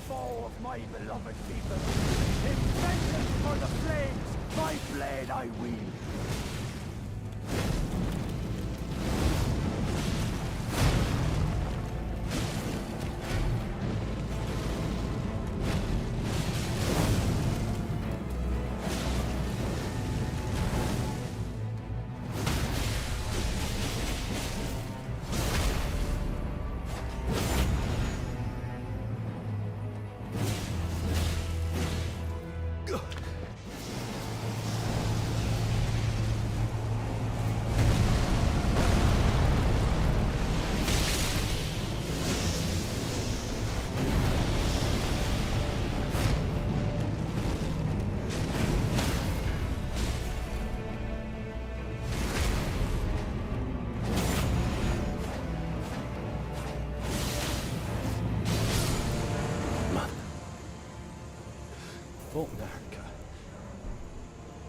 Foe of my beloved people, in vengeance for the flames, my blade I wield.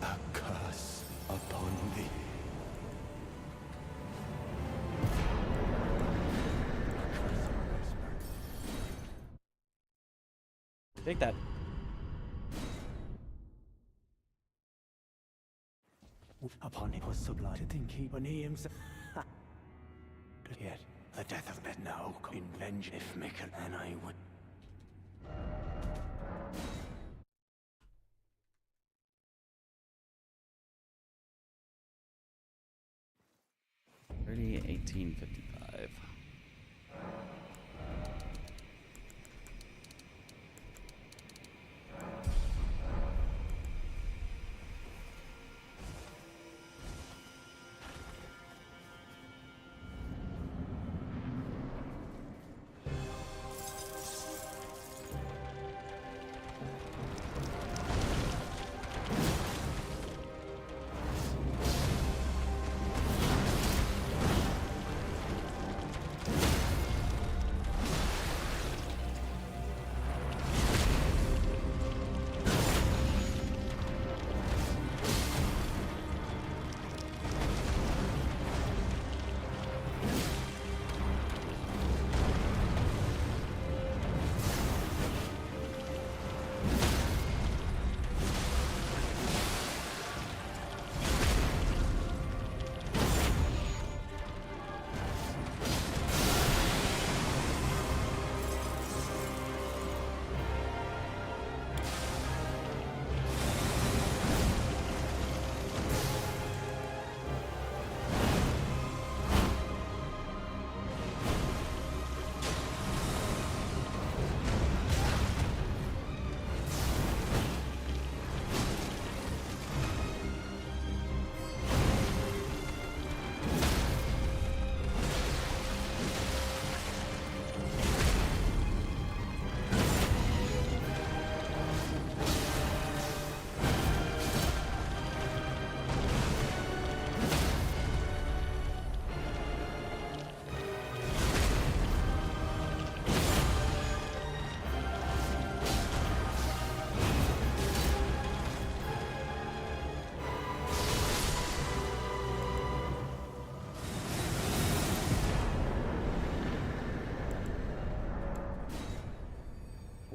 A curse upon thee. Take that. Upon it was sublime to think when he himself. Yet, the death of men now in vengeance if Mickle and I would. $30.18.55.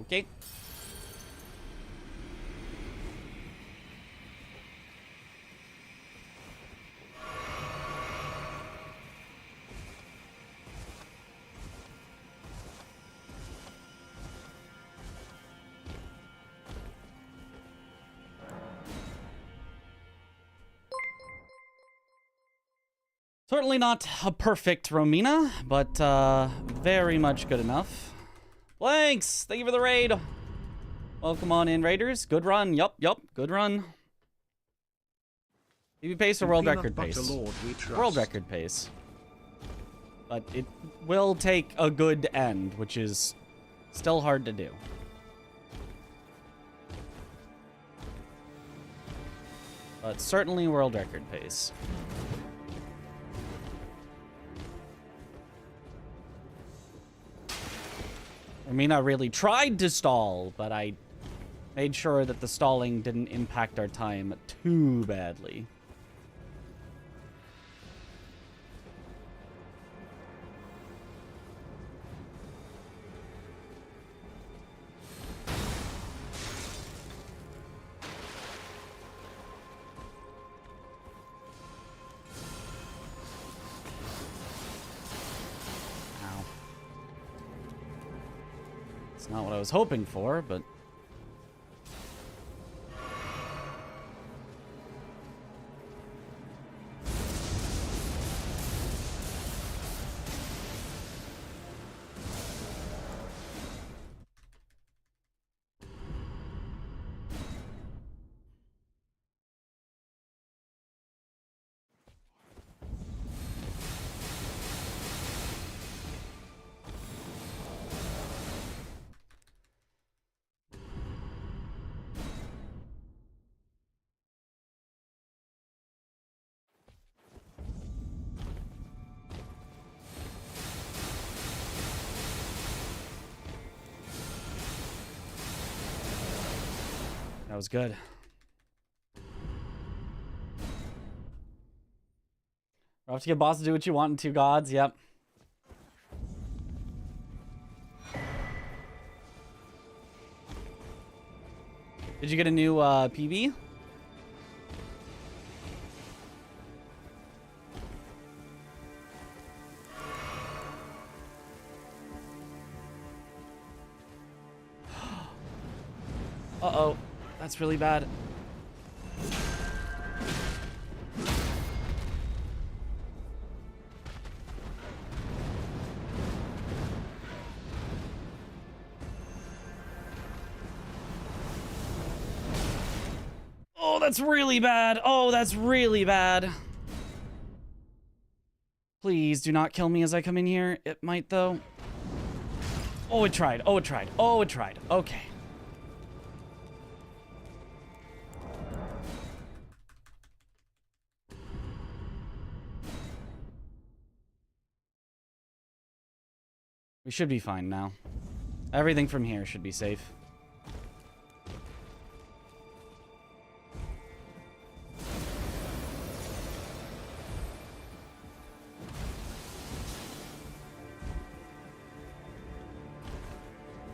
Okay. Certainly not a perfect Romina, but very much good enough. Blanks, thank you for the raid. Welcome on in, Raiders. Good run. Yup, good run. PB pace or world record pace? World record pace. But it will take a good end, which is still hard to do. But certainly world record pace. Romina really tried to stall, but I made sure that the stalling didn't impact our time too badly. It's not what I was hoping for, but... That was good. We'll have to get boss to do what you want in Two Gods, yep. Did you get a new PB? Uh-oh. That's really bad. Oh, that's really bad. Oh, that's really bad. Please do not kill me as I come in here. It might, though. Oh, it tried. Oh, it tried. Oh, it tried. Okay. We should be fine now. Everything from here should be safe.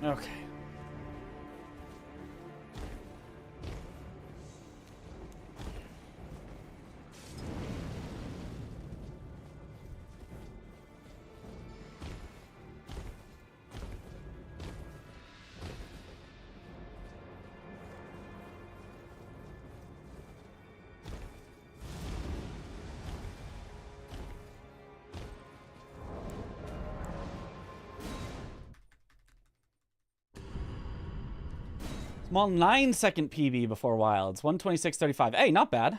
Okay. Small 9-second PB before Wilds. 126.35. Hey, not bad.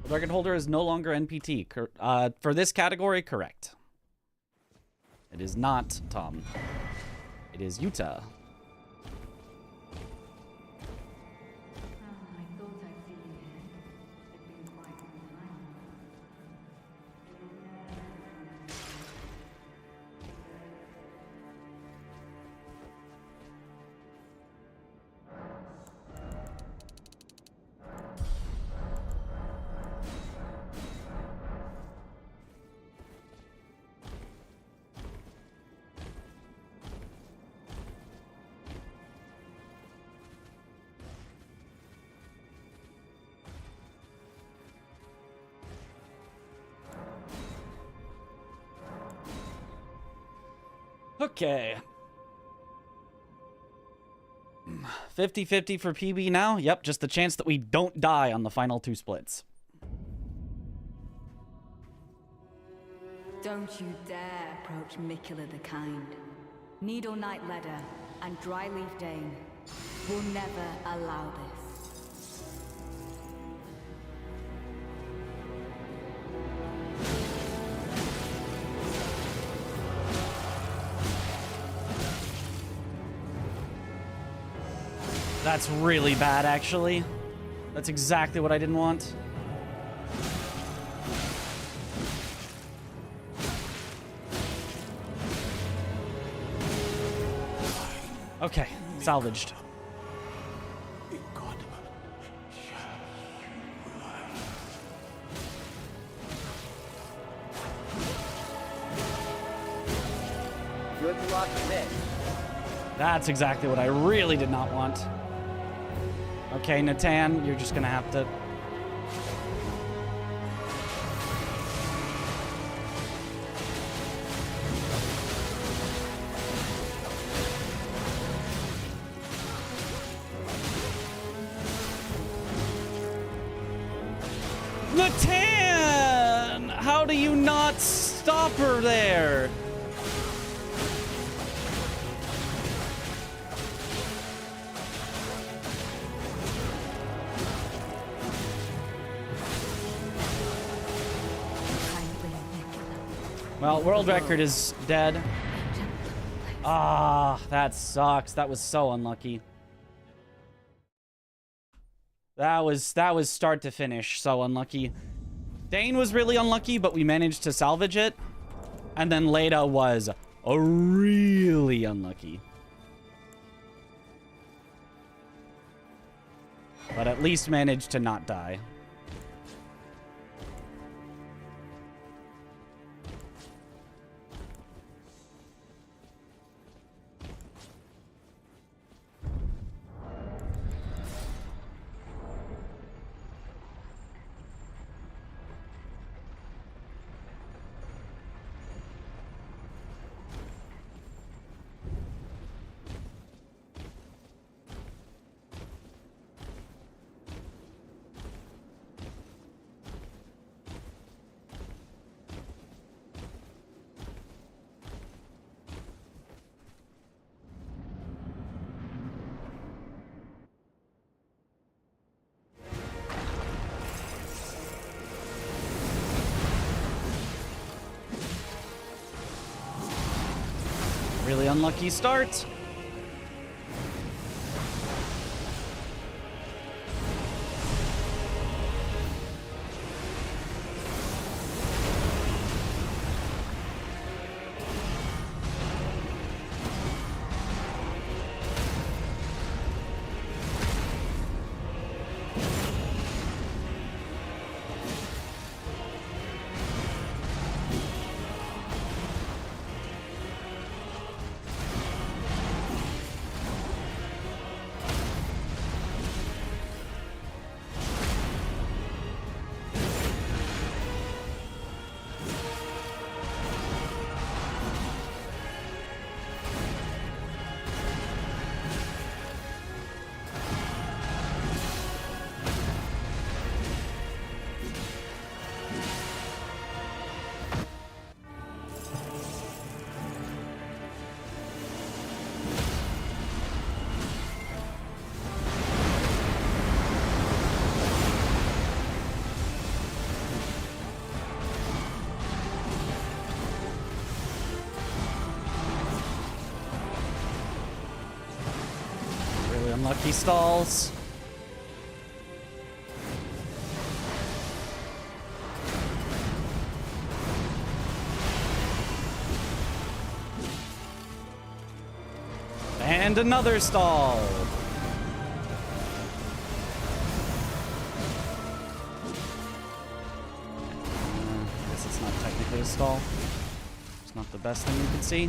The record holder is no longer NPT. For this category, correct. It is not Tom. It is Utah. Okay. 50-50 for PB now. Yep, just the chance that we don't die on the final two splits. Don't you dare approach Mikula the Kind. Needle Knight Ledder and Dryleaf Dane will never allow this. That's really bad, actually. That's exactly what I didn't want. Okay, salvaged. Good luck, Nick. That's exactly what I really did not want. Okay, Natan, you're just gonna have to... Natan! How do you not stop her there? Well, world record is dead. Ah, that sucks. That was so unlucky. That was start to finish so unlucky. Dane was really unlucky, but we managed to salvage it. And then Leda was really unlucky. but at least managed to not die. Really unlucky start. Unlucky stalls. And another stall. I guess it's not technically a stall. It's not the best thing you could see.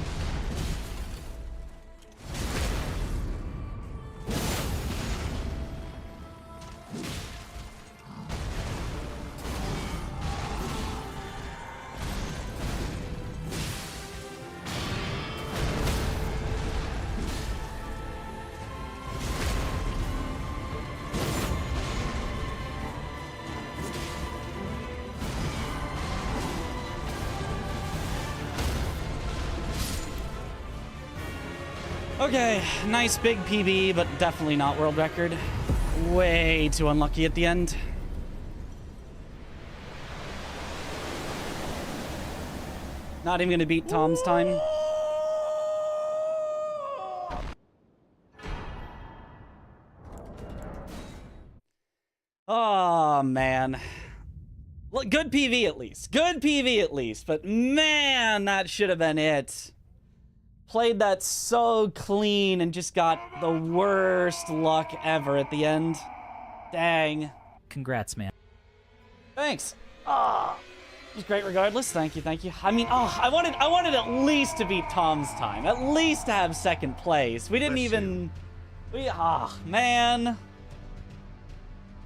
Okay, nice big PB, but definitely not world record. Way too unlucky at the end. Not even gonna beat Tom's time. Oh, man. Look, good PV at least. Good PV at least, but man, that should have been it. Played that so clean and just got the worst luck ever at the end. Dang. Congrats, man. Thanks. Ah, it was great regardless. Thank you, thank you. I mean, I wanted at least to beat Tom's time. At least to have second place. We didn't even... man.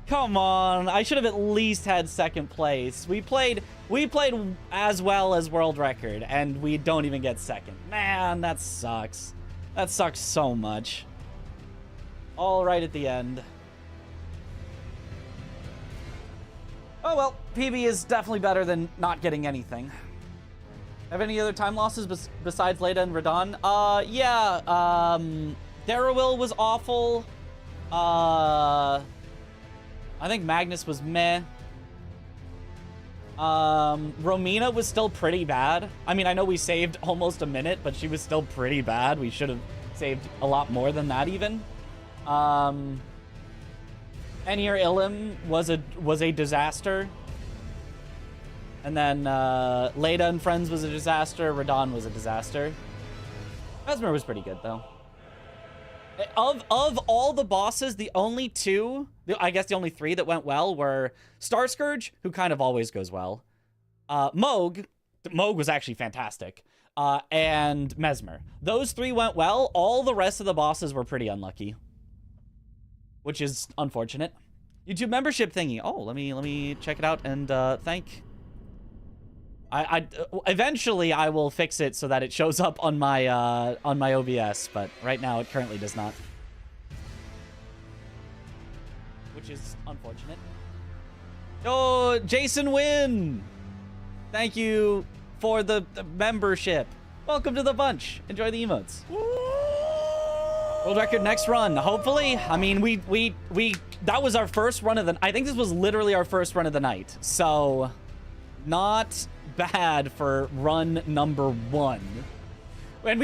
Come on. I should have at least had second place. We played as well as world record, and we don't even get second. Man, that sucks. That sucks so much. All right at the end. Oh well, PB is definitely better than not getting anything. Have any other time losses besides Leda and Radon? Yeah, Darrowil was awful. I think Magnus was meh. Romina was still pretty bad. I mean, I know we saved almost a minute, but she was still pretty bad. We should have saved a lot more than that even. Enir Illim was a disaster. And then Leda and Friends was a disaster. Radon was a disaster. Mesmer was pretty good though. Of all the bosses, the only two I guess the only 3 that went well were Star Scourge, who kind of always goes well. Moog was actually fantastic. And Mesmer. Those 3 went well. All the rest of the bosses were pretty unlucky, which is unfortunate. YouTube membership thingy. Oh, let me check it out and thank. Eventually I will fix it so that it shows up on my OBS, but right now it currently does not, which is unfortunate. Oh, Jason Wynn, thank you for the membership. Welcome to the bunch. Enjoy the emotes. World record next run, hopefully. I mean, we that was our first run of the. I think this was literally our first run of the night, so not bad for run number 1. And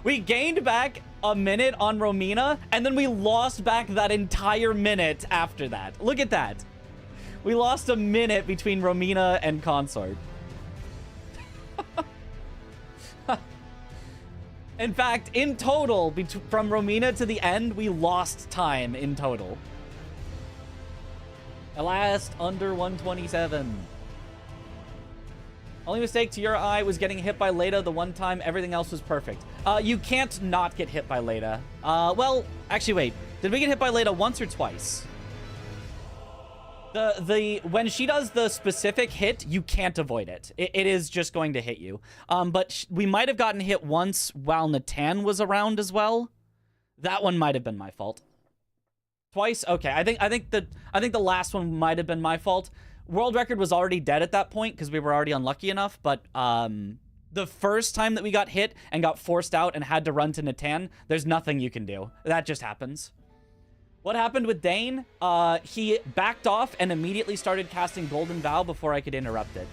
we gained back a minute on Romina, and then we lost back that entire minute after that. Look at that. We lost a minute between Romina and Consort. In fact, in total, from Romina to the end, we lost time in total. At last, under 127. Only mistake to your eye was getting hit by Leda the one time. Everything else was perfect. You can't not get hit by Leda. Well, actually, wait. Did we get hit by Leda once or twice? When she does the specific hit, you can't avoid it. It is just going to hit you. But we might have gotten hit once while Natan was around as well. That one might have been my fault. Twice? Okay, I think the last one might have been my fault. World record was already dead at that point because we were already unlucky enough, but the first time that we got hit and got forced out and had to run to Natan, there's nothing you can do. That just happens. What happened with Dane? He backed off and immediately started casting Golden Vow before I could interrupt it.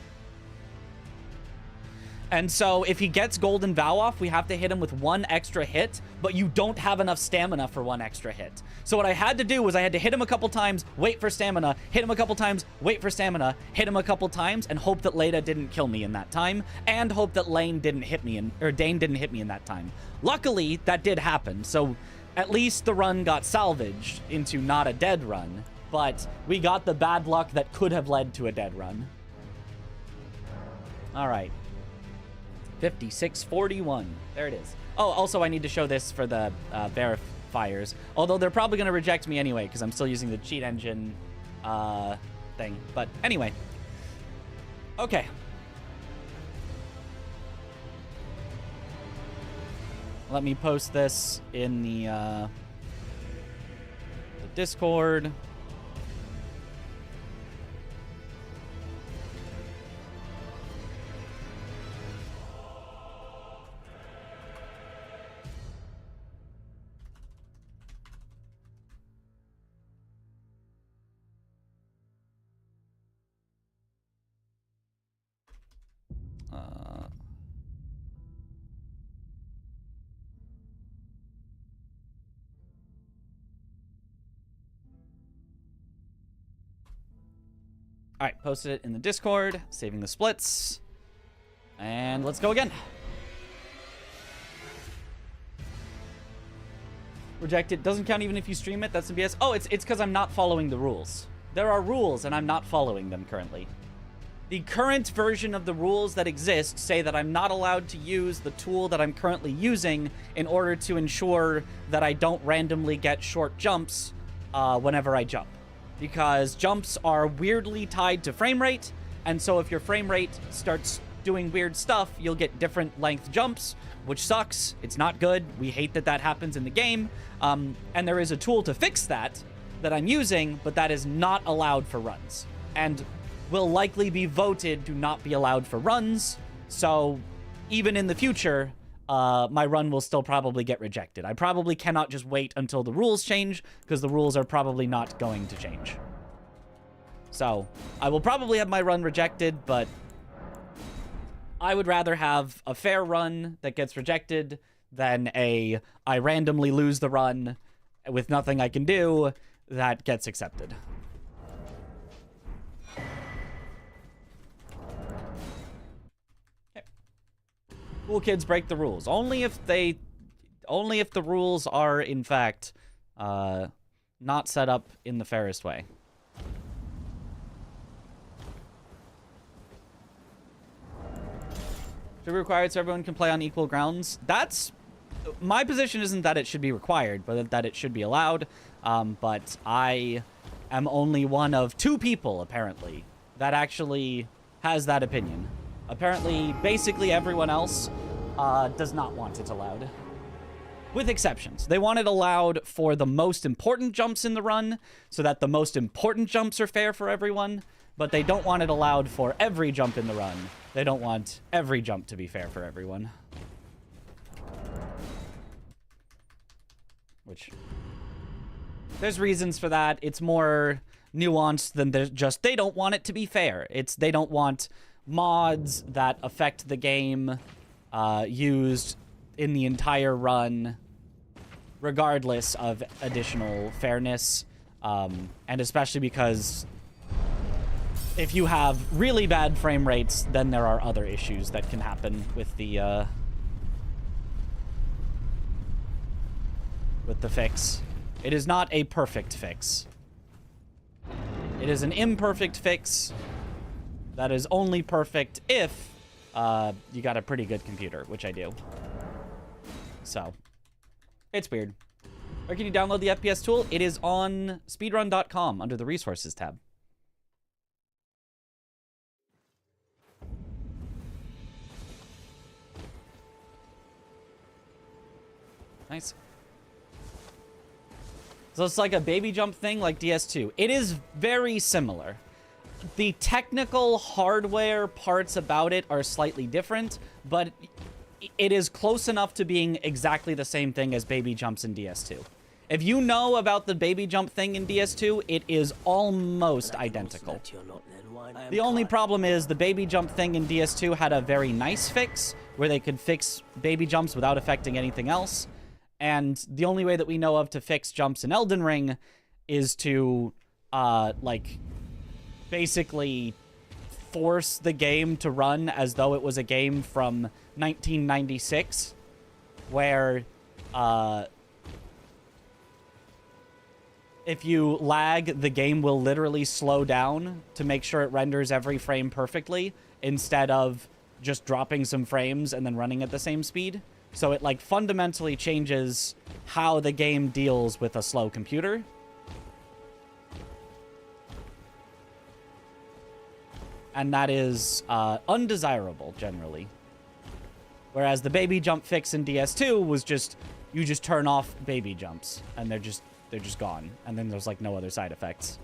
And so if he gets Golden Vow off, we have to hit him with 1 extra hit, but you don't have enough stamina for 1 extra hit. So what I had to do was I had to hit him a couple times, wait for stamina, hit him a couple times, wait for stamina, hit him a couple times, and hope that Leda didn't kill me in that time, and hope that Dane didn't hit me in that time. Luckily, that did happen, so at least the run got salvaged into not a dead run, but we got the bad luck that could have led to a dead run. All right. 5641. There it is. Oh, also I need to show this for the verifiers. Although they're probably going to reject me anyway because I'm still using the cheat engine thing. But anyway. Okay. Let me post this in the Discord. All right, posted it in the Discord, saving the splits, and let's go again. Rejected doesn't count even if you stream it. That's some BS. Oh, it's because I'm not following the rules. There are rules, and I'm not following them currently. The current version of the rules that exist say that I'm not allowed to use the tool that I'm currently using in order to ensure that I don't randomly get short jumps whenever I jump. Because jumps are weirdly tied to frame rate, and so if your frame rate starts doing weird stuff, you'll get different length jumps, which sucks. It's not good. We hate that that happens in the game. And there is a tool to fix that I'm using, but that is not allowed for runs, and will likely be voted to not be allowed for runs. So even in the future, my run will still probably get rejected. I probably cannot just wait until the rules change, because the rules are probably not going to change. So I will probably have my run rejected, but I would rather have a fair run that gets rejected than I randomly lose the run with nothing I can do that gets accepted. Cool kids break the rules only if the rules are in fact not set up in the fairest way. Should be required so everyone can play on equal grounds. That's... My position isn't that it should be required, but that it should be allowed. But I am only one of 2 people, apparently, that actually has that opinion. Apparently, basically everyone else does not want it allowed. With exceptions. They want it allowed for the most important jumps in the run, so that the most important jumps are fair for everyone, but they don't want it allowed for every jump in the run. They don't want every jump to be fair for everyone. Which... There's reasons for that. It's more nuanced than just they don't want it to be fair. It's they don't want mods that affect the game used in the entire run, regardless of additional fairness. And especially because if you have really bad frame rates, then there are other issues that can happen with the fix. It is not a perfect fix. It is an imperfect fix that is only perfect if you got a pretty good computer, which I do. So, it's weird. Where can you download the FPS tool? It is on speedrun.com under the resources tab. Nice. So it's like a baby jump thing like DS2. It is very similar. The technical hardware parts about it are slightly different, but it is close enough to being exactly the same thing as baby jumps in DS2. If you know about the baby jump thing in DS2, it is almost identical. The only problem is the baby jump thing in DS2 had a very nice fix where they could fix baby jumps without affecting anything else. And the only way that we know of to fix jumps in Elden Ring is to, like, basically force the game to run as though it was a game from 1996, where, if you lag, the game will literally slow down to make sure it renders every frame perfectly, instead of just dropping some frames and then running at the same speed. So it, like, fundamentally changes how the game deals with a slow computer. And that is undesirable, generally. Whereas the baby jump fix in DS2 was just, you just turn off baby jumps, and they're just gone. And then there's, like, no other side effects.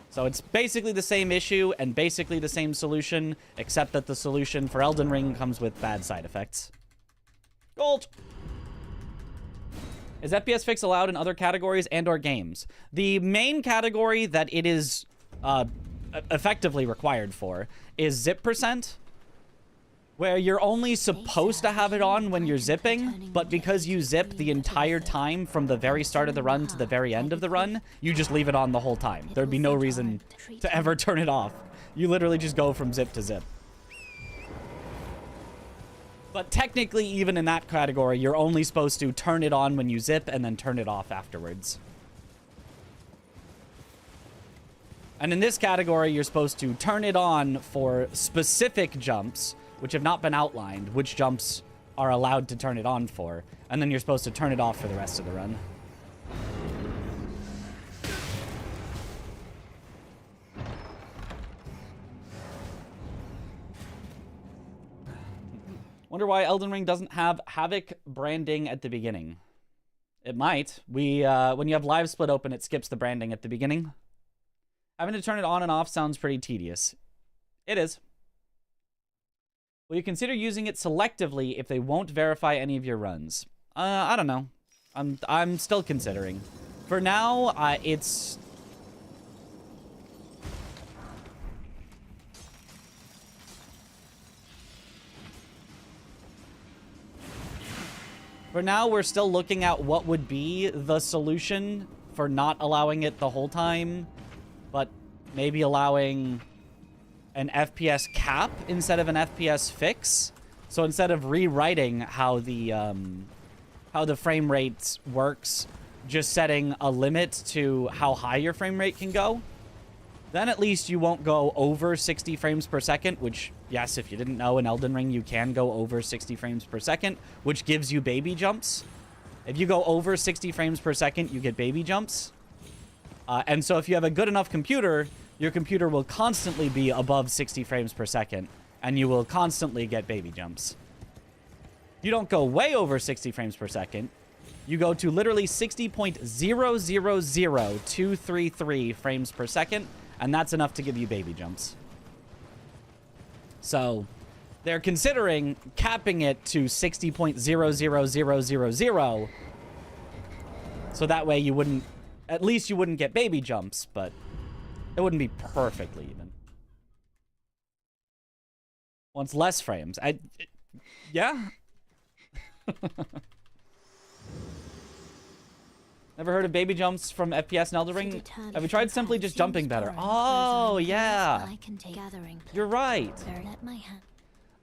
So it's basically the same issue and basically the same solution, except that the solution for Elden Ring comes with bad side effects. Gold! Is FPS fix allowed in other categories and or games? The main category that it is effectively required for is zip %, where you're only supposed to have it on when you're zipping, but because you zip the entire time from the very start of the run to the very end of the run, you just leave it on the whole time. There'd be no reason to ever turn it off. You literally just go from zip to zip. But technically, even in that category, you're only supposed to turn it on when you zip and then turn it off afterwards. And in this category, you're supposed to turn it on for specific jumps, which have not been outlined, which jumps are allowed to turn it on for. And then you're supposed to turn it off for the rest of the run. Wonder why Elden Ring doesn't have Havoc branding at the beginning. It might. When you have Live Split open, it skips the branding at the beginning. Having to turn it on and off sounds pretty tedious. It is. Will you consider using it selectively if they won't verify any of your runs? I don't know. I'm still considering. For now, it's... For now, we're still looking at what would be the solution for not allowing it the whole time, but maybe allowing an FPS cap instead of an FPS fix. So instead of rewriting how the how the frame rate works, just setting a limit to how high your frame rate can go, then at least you won't go over 60 frames per second, which, yes, if you didn't know, in Elden Ring, you can go over 60 frames per second, which gives you baby jumps. If you go over 60 frames per second, you get baby jumps. And so if you have a good enough computer, your computer will constantly be above 60 frames per second, and you will constantly get baby jumps. You don't go way over 60 frames per second. You go to literally 60.000233 frames per second, and that's enough to give you baby jumps. So they're considering capping it to 60.00000, so that way you wouldn't, at least you wouldn't get baby jumps, but it wouldn't be perfectly even. Wants less frames. Yeah. Never heard of baby jumps from FPS and Elden Ring? Have we tried simply just jumping better? Oh, yeah. You're right.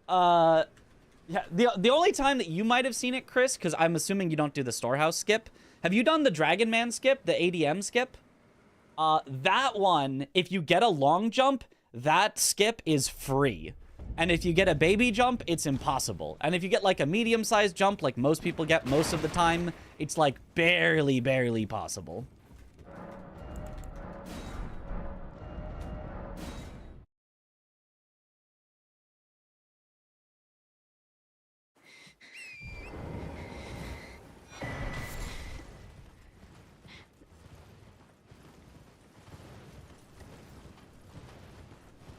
Yeah, the only time that you might have seen it, Chris, because I'm assuming you don't do the storehouse skip. Have you done the Dragon Man skip, the ADM skip? That one, if you get a long jump, that skip is free. And if you get a baby jump, it's impossible. And if you get like a medium-sized jump, like most people get most of the time, it's like barely possible.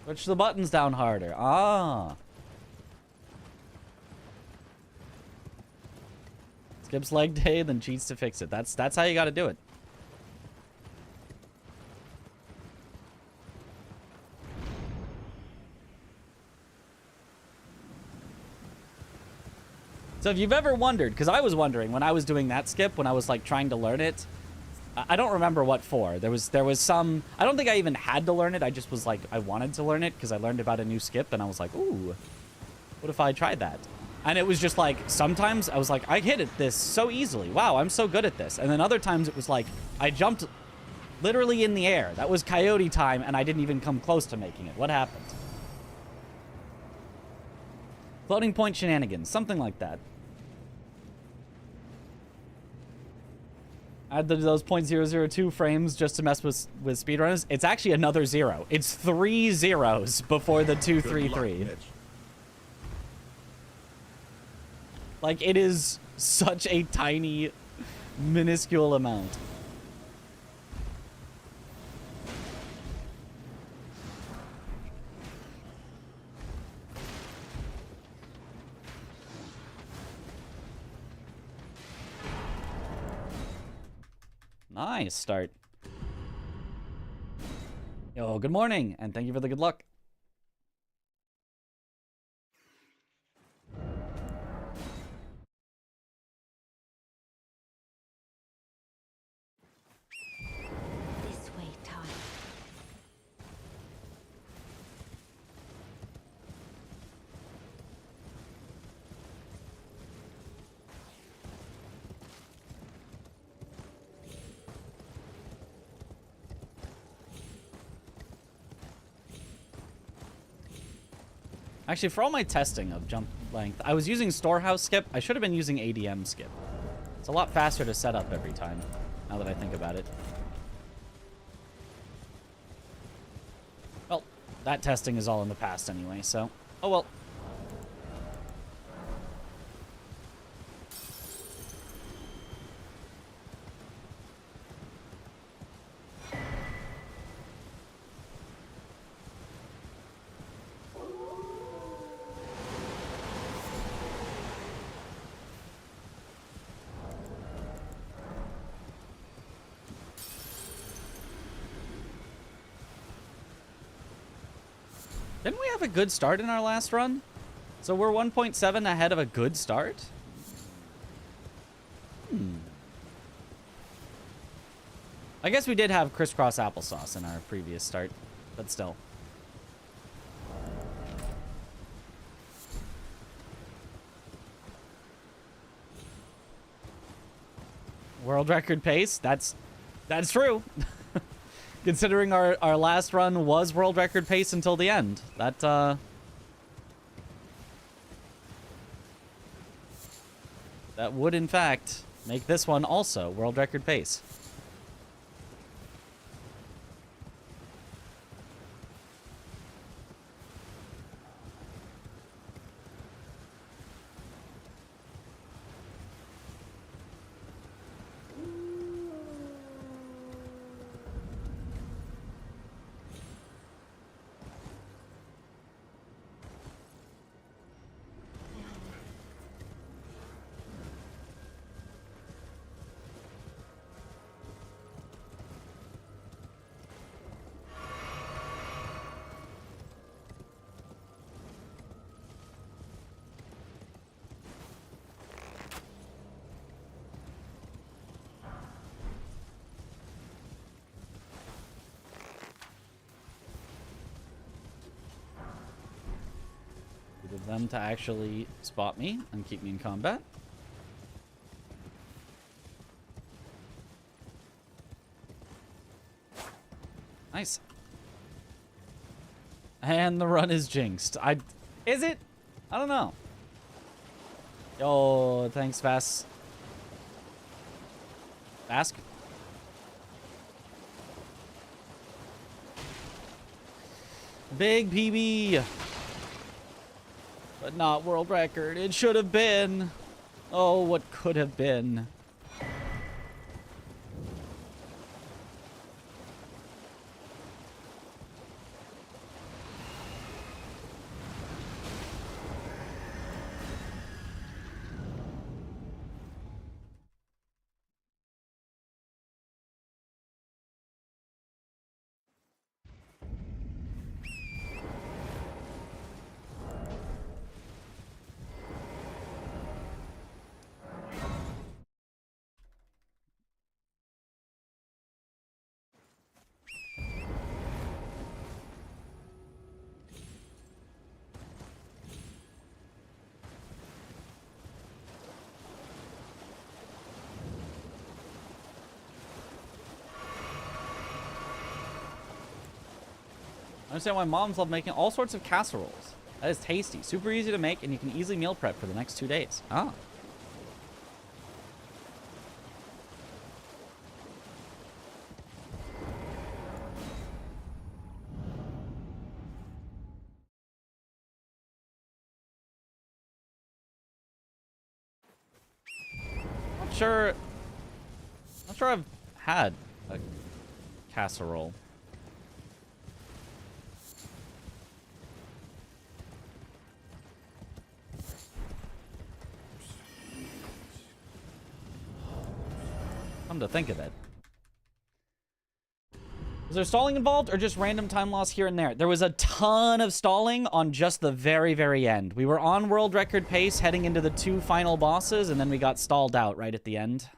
Push the buttons down harder. Ah. Skips leg day, then cheats to fix it. That's how you gotta do it. So if you've ever wondered, because I was wondering when I was doing that skip, when I was like trying to learn it, I don't remember what for. There was some, I don't think I even had to learn it. I just was like, I wanted to learn it because I learned about a new skip and I was like, ooh, what if I tried that? And it was just like, sometimes I was like, I hit it this so easily. Wow, I'm so good at this. And then other times it was like, I jumped literally in the air. That was coyote time and I didn't even come close to making it. What happened? Floating point shenanigans, something like that. Add those 0.002 frames just to mess with speedrunners. It's actually another 0. It's 3 zeros before the 233. Like, it is such a tiny, minuscule amount. Nice start. Yo, good morning, and thank you for the good luck. This way, time. Actually, for all my testing of jump length, I was using storehouse skip. I should have been using ADM skip. It's a lot faster to set up every time, now that I think about it. Well, that testing is all in the past anyway, so... Oh well. Didn't we have a good start in our last run? So we're 1.7 ahead of a good start? I guess we did have crisscross applesauce in our previous start, but still. World record pace. That's true. Considering our last run was world record pace until the end. That would in fact make this one also world record pace. Of them to actually spot me and keep me in combat. Nice. And the run is jinxed. Is it? I don't know. Yo, thanks, Vask. Vask? Big PB. But not world record. It should have been. Oh, what could have been. I understand why moms love making all sorts of casseroles. That is tasty, super easy to make, and you can easily meal prep for the next 2 days. Ah. Not sure I've had a casserole. Come to think of it. Was there stalling involved or just random time loss here and there? There was a ton of stalling on just the very, very end. We were on world record pace heading into the 2 final bosses, and then we got stalled out right at the end.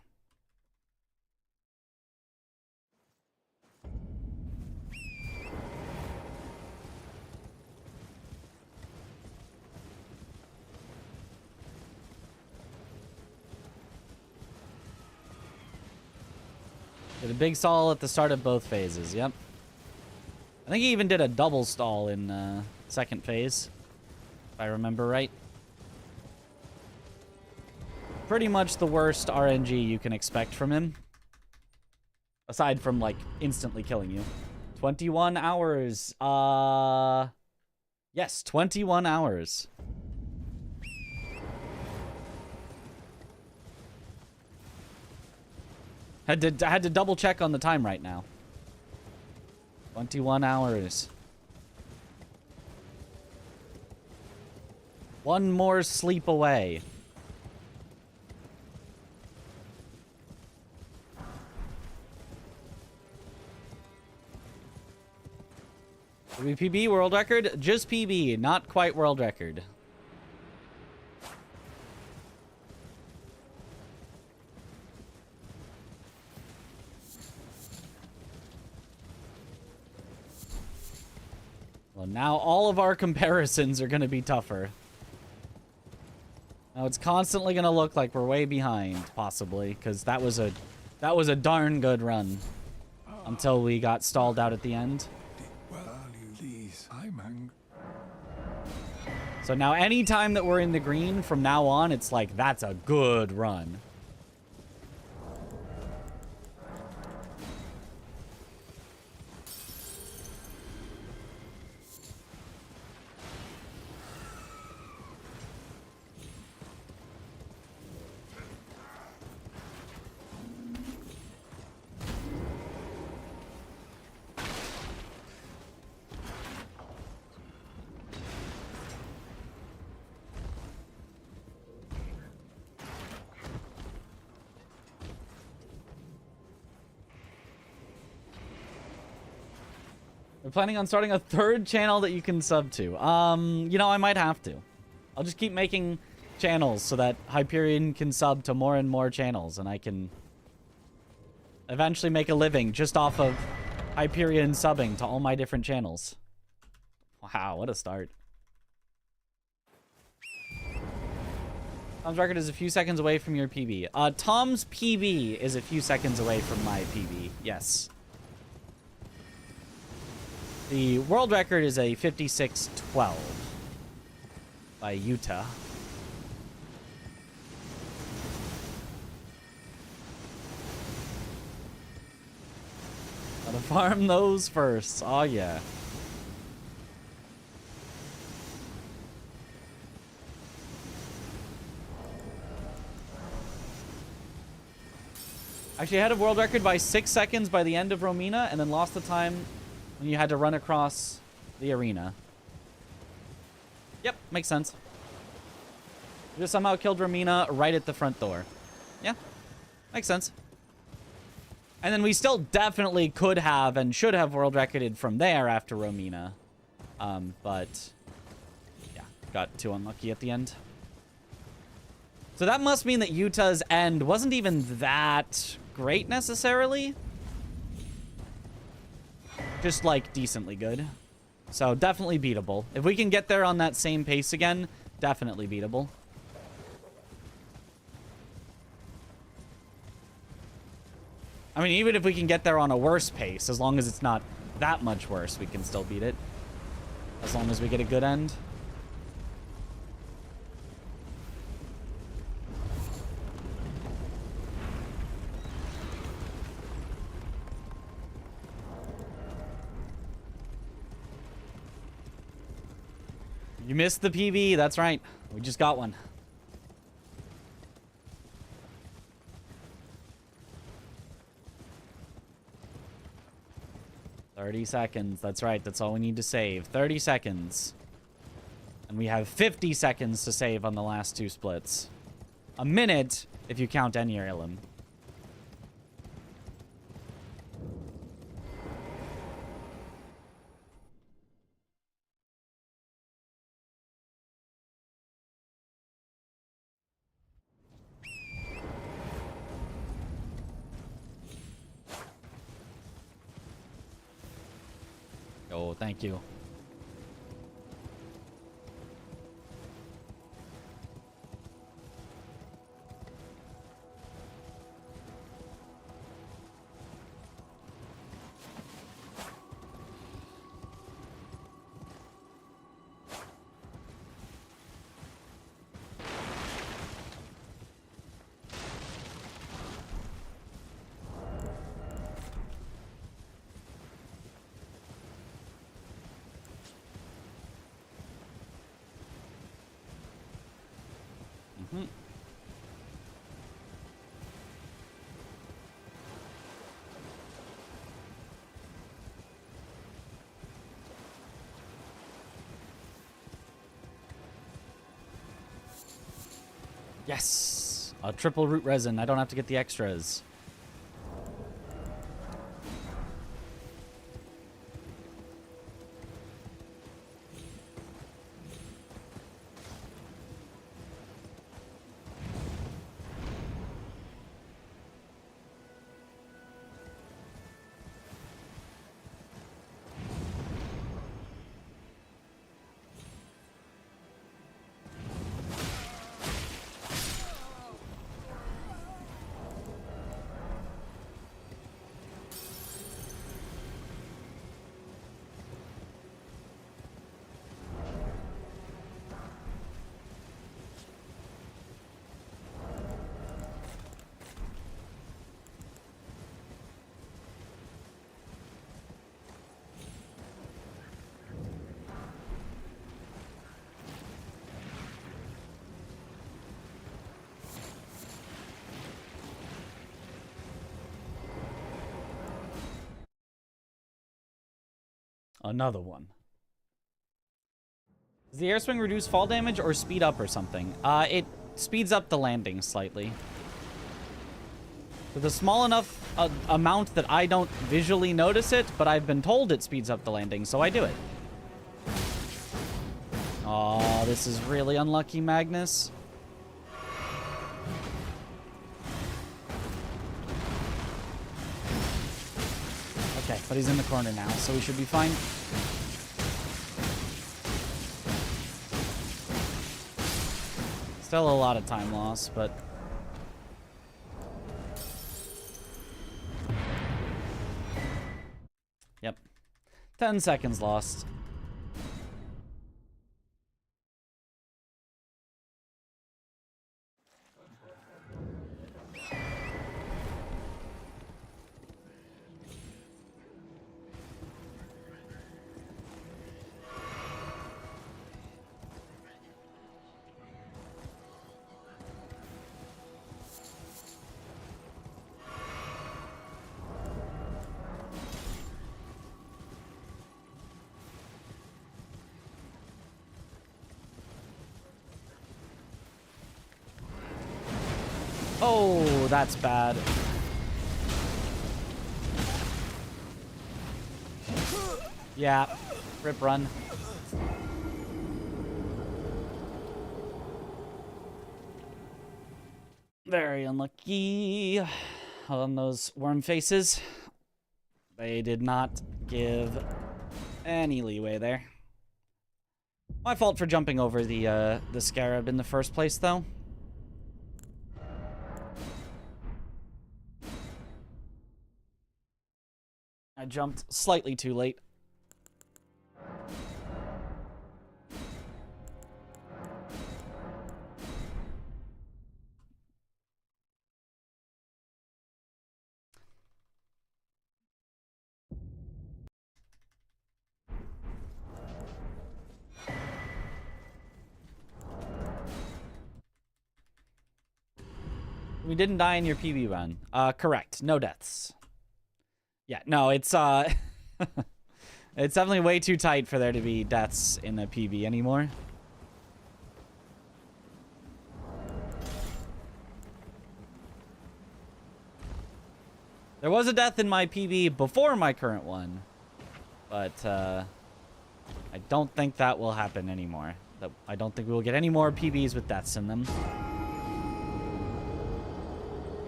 Did a big stall at the start of both phases, yep. I think he even did a double stall in second phase, if I remember right. Pretty much the worst RNG you can expect from him. Aside from, like, instantly killing you. 21 hours. Yes, 21 hours. I had to double check on the time right now. 21 hours. One more sleep away. PB world record? Just PB, not quite world record. Well, now all of our comparisons are going to be tougher. Now it's constantly going to look like we're way behind, possibly, because that was a That was a darn good run. Until we got stalled out at the end. So now anytime that we're in the green, from now on, it's like, that's a good run. We're planning on starting a third channel that you can sub to. You know, I might have to. I'll just keep making channels so that Hyperion can sub to more and more channels, and I can eventually make a living just off of Hyperion subbing to all my different channels. Wow, what a start. Tom's record is a few seconds away from your PB. Tom's PB is a few seconds away from my PB, yes. The world record is a 56:12 by Utah. Gotta farm those first. Oh, yeah. Actually, I had a world record by 6 seconds by the end of Romina, and then lost the time when you had to run across the arena. Yep, makes sense. You just somehow killed Romina right at the front door. Yeah, makes sense. And then we still definitely could have and should have world recorded from there after Romina. But yeah, got too unlucky at the end. So that must mean that Utah's end wasn't even that great necessarily. Just like decently good. So definitely beatable. If we can get there on that same pace again, definitely beatable. I mean, even if we can get there on a worse pace, as long as it's not that much worse, we can still beat it. As long as we get a good end. You missed the PB, that's right. We just got one. $30 seconds, that's right, that's all we need to save. 30 seconds. And we have 50 seconds to save on the last two splits. A minute, if you count any heirloom. Oh, thank you. Yes! A triple root resin. I don't have to get the extras. Another one. Does the air swing reduce fall damage or speed up or something? It speeds up the landing slightly. With a small enough amount that I don't visually notice it, but I've been told it speeds up the landing, so I do it. Oh, this is really unlucky, Magnus. Okay, but he's in the corner now, so we should be fine. Still a lot of time loss, but... Yep. 10 seconds lost. Oh, that's bad. Yeah, rip run. Very unlucky on those worm faces. They did not give any leeway there. My fault for jumping over the scarab in the first place, though. I jumped slightly too late. We didn't die in your PB run. Correct. No deaths. Yeah, no, it's it's definitely way too tight for there to be deaths in a PB anymore. There was a death in my PB before my current one, but I don't think that will happen anymore. I don't think we will get any more PBs with deaths in them.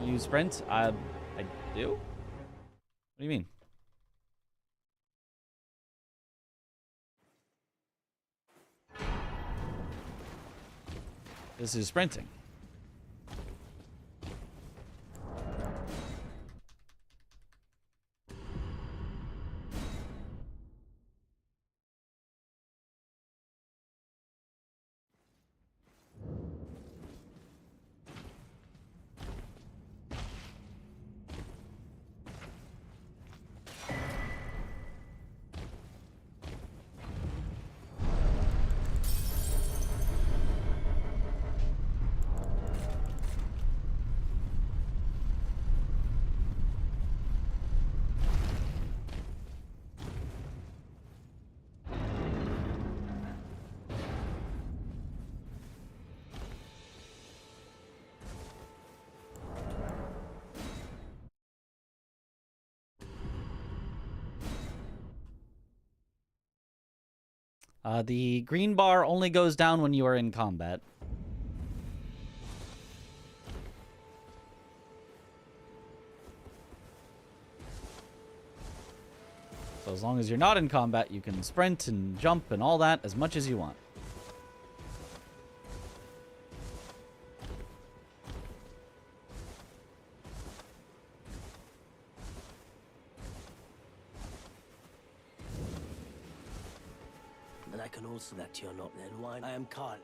You sprint? I do? What do you mean? This is sprinting. The green bar only goes down when you are in combat. So as long as you're not in combat, you can sprint and jump and all that as much as you want. And I can also that you're not then why I am Carl.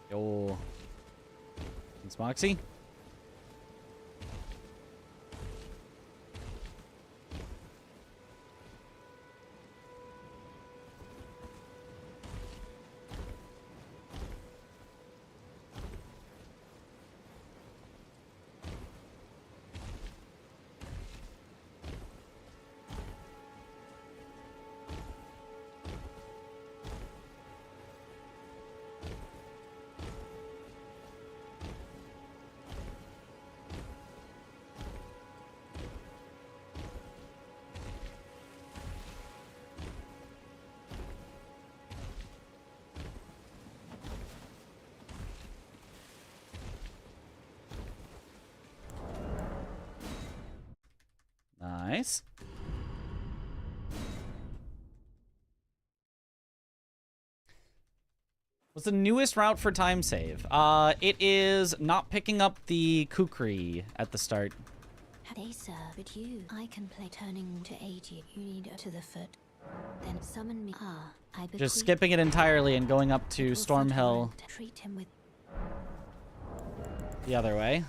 Yo. Thanks, Moxie. Nice. What's the newest route for time save? It is not picking up the kukri at the start. They serve but you. I can play turning to 80. You need to the foot. Then summon me. I Just skipping it entirely and going up to Stormhill Treat him with the other way.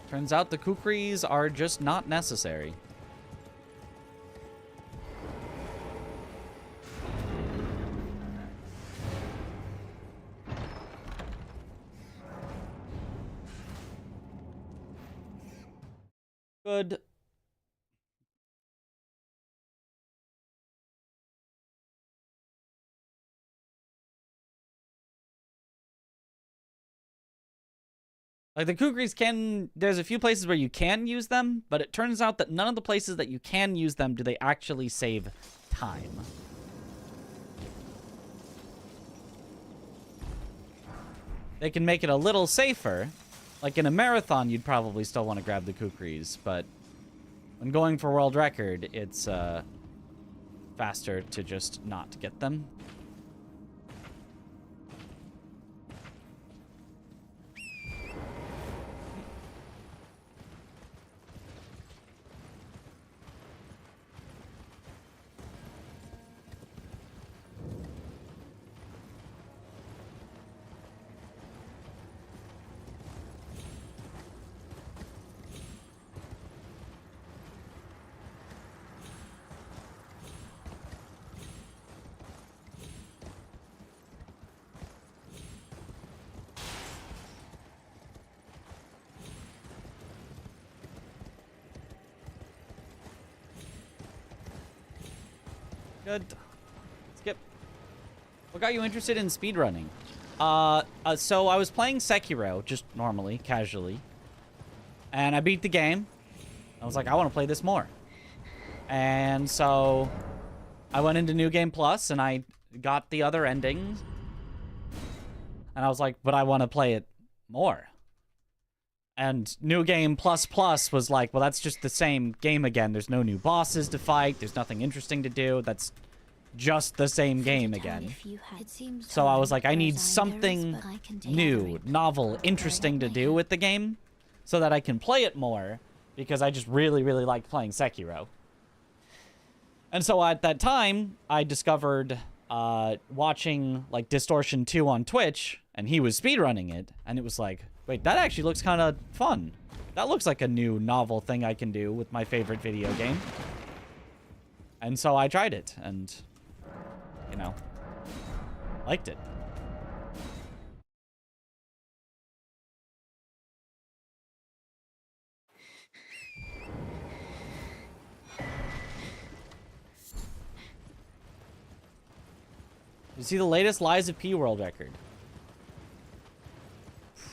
Turns out the kukris are just not necessary. Good. Like, the kukris can... There's a few places where you can use them, but it turns out that none of the places that you can use them do they actually save time. They can make it a little safer. Like, in a marathon, you'd probably still want to grab the kukris, but when going for world record, it's faster to just not get them. Good. Skip. What got you interested in speedrunning? So I was playing Sekiro, just normally, casually. And I beat the game. I was like, I want to play this more. And so I went into New Game Plus and I got the other ending. And I was like, but I want to play it more. And New Game Plus Plus was like, well, that's just the same game again. There's no new bosses to fight. There's nothing interesting to do. That's just the same game again. So I was like, I need something new, novel, interesting to do with the game so that I can play it more, because I just really, really like playing Sekiro. And so at that time, I discovered watching like Distortion 2 on Twitch, and he was speedrunning it, and it was like, wait, that actually looks kind of fun. That looks like a new novel thing I can do with my favorite video game. And so I tried it, and, you know, liked it. You see the latest Lies of P world record?